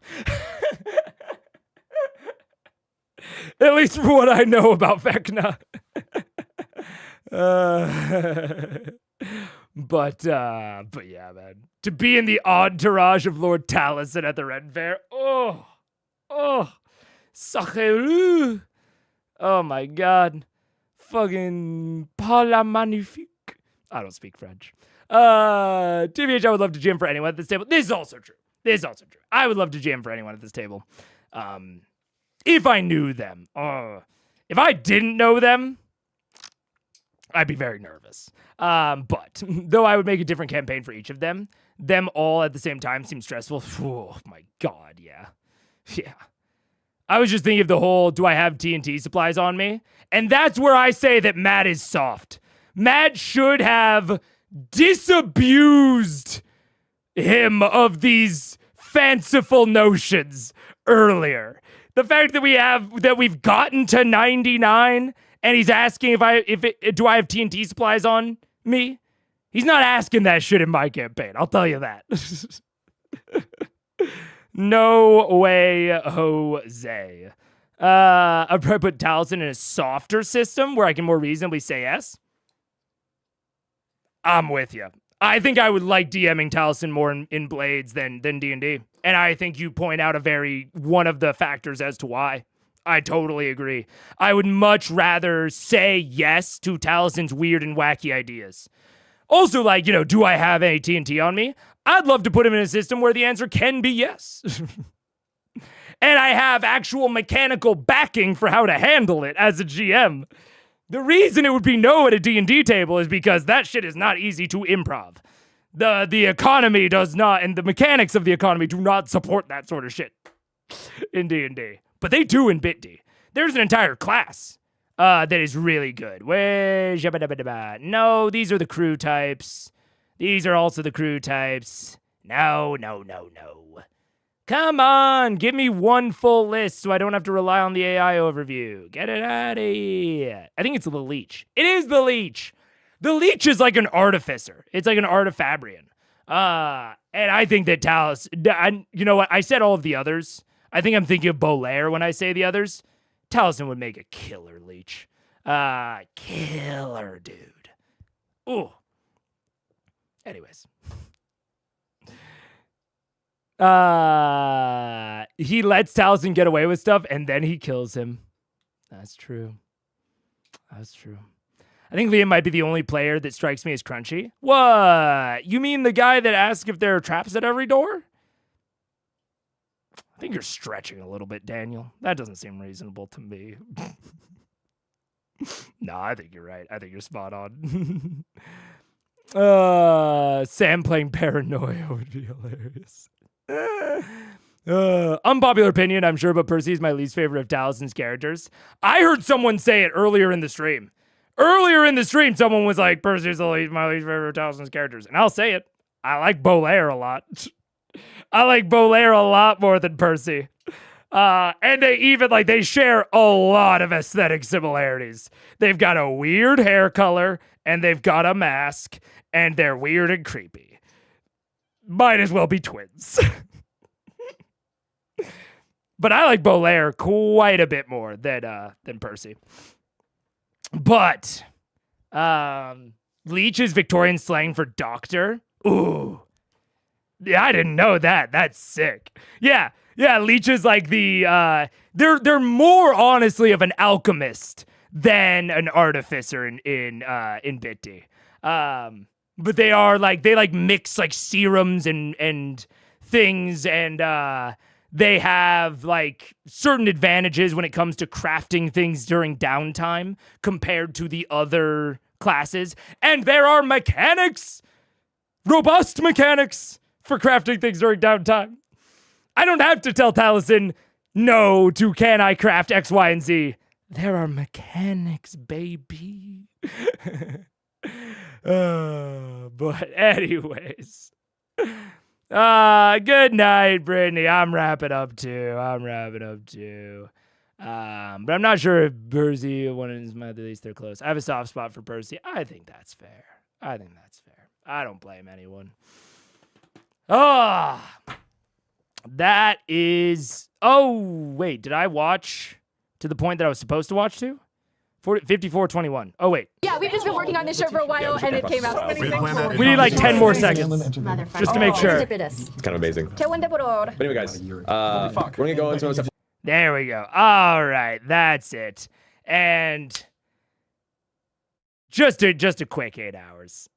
At least from what I know about Vecna. But yeah, man. To be in the entourage of Lord Taliesin at the Red Fair. Oh, sacré. Oh my god. Fucking Paula Magnifique. I don't speak French. TVH, I would love to jam for anyone at this table. This is also true. I would love to jam for anyone at this table. If I knew them. If I didn't know them, I'd be very nervous. But though I would make a different campaign for each of them all at the same time seems stressful. Oh my god, yeah. Yeah. I was just thinking of the whole, do I have TNT supplies on me? And that's where I say that Matt is soft. Matt should have disabused him of these fanciful notions earlier. The fact that we've gotten to 99 and he's asking do I have TNT supplies on me? He's not asking that shit in my campaign. I'll tell you that. No way, Jose. I'd probably put Taliesin in a softer system where I can more reasonably say yes. I'm with you. I think I would like DMing Taliesin more in Blades than D&D. And I think you point out one of the factors as to why. I totally agree. I would much rather say yes to Taliesin's weird and wacky ideas. Also, like, do I have any TNT on me? I'd love to put him in a system where the answer can be yes. And I have actual mechanical backing for how to handle it as a GM. The reason it would be no at a D&D table is because that shit is not easy to improv. The economy does not, and the mechanics of the economy do not support that sort of shit in D&D. But they do in BitD. There's an entire class that is really good. No, these are the crew types. These are also the crew types. No. Come on, give me one full list so I don't have to rely on the AI overview. Get it out of here. I think it's the Leech. It is the Leech. The Leech is like an artificer. It's like an artifabrian. And I think that you know what? I said all of the others. I think I'm thinking of Bolaire when I say the others. Taliesin would make a killer Leech. Killer dude. Ooh. Anyways. He lets Taliesin get away with stuff and then he kills him. That's true. I think Liam might be the only player that strikes me as crunchy. What? You mean the guy that asks if there are traps at every door? I think you're stretching a little bit, Daniel. That doesn't seem reasonable to me. No, I think you're right. I think you're spot on. Sam playing Paranoia would be hilarious. Unpopular opinion, I'm sure, but Percy is my least favorite of Talison's characters. I heard someone say it earlier in the stream. Earlier in the stream, someone was like, Percy's my least favorite of Talison's characters. And I'll say it. I like Bolaire a lot. I like Bolaire a lot more than Percy. And they share a lot of aesthetic similarities. They've got a weird hair color, and they've got a mask, and they're weird and creepy. Might as well be twins. But I like Bolaire quite a bit more than Percy. But Leech is Victorian slang for doctor. Ooh. Yeah, I didn't know that. That's sick. Yeah, Leech is like the they're more honestly of an alchemist than an artificer in Bitty. But they mix like serums and things, and they have like certain advantages when it comes to crafting things during downtime compared to the other classes. And there are mechanics, robust mechanics for crafting things during downtime. I don't have to tell Taliesin no to can I craft X, Y, and Z. There are mechanics, baby. But anyways. Good night, Brittany. I'm wrapping up too. But I'm not sure if Percy one of his mother, at least they're close. I have a soft spot for Percy. I think that's fair. I don't blame anyone. That is... Oh, wait. Did I watch to the point that I was supposed to watch to? 54:21. Oh, wait. Yeah, we've just been working on this show for a while, and it came out. We need like 10 more seconds. Just to make sure. It's kind of amazing. But anyway, guys, we're going to go into stuff. There we go. All right. That's it. And just a quick 8 hours.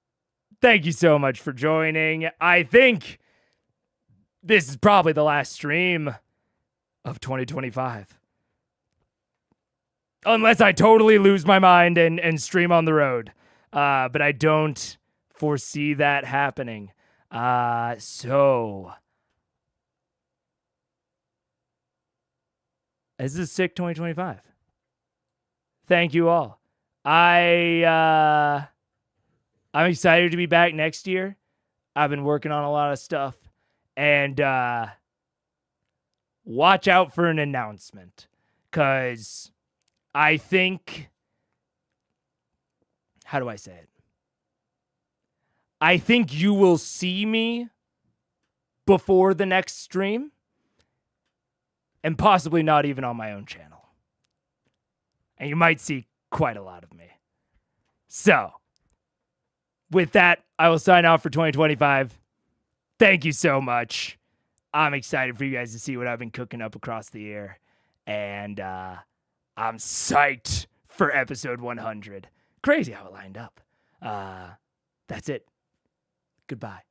Thank you so much for joining. I think this is probably the last stream of 2025. Unless I totally lose my mind and stream on the road. But I don't foresee that happening. So this is sick 2025. Thank you all. I'm excited to be back next year. I've been working on a lot of stuff. And watch out for an announcement. Because I think... How do I say it? I think you will see me before the next stream. And possibly not even on my own channel. And you might see quite a lot of me. So, with that, I will sign off for 2025. Thank you so much. I'm excited for you guys to see what I've been cooking up across the year. And I'm psyched for episode 100. Crazy how it lined up. That's it. Goodbye.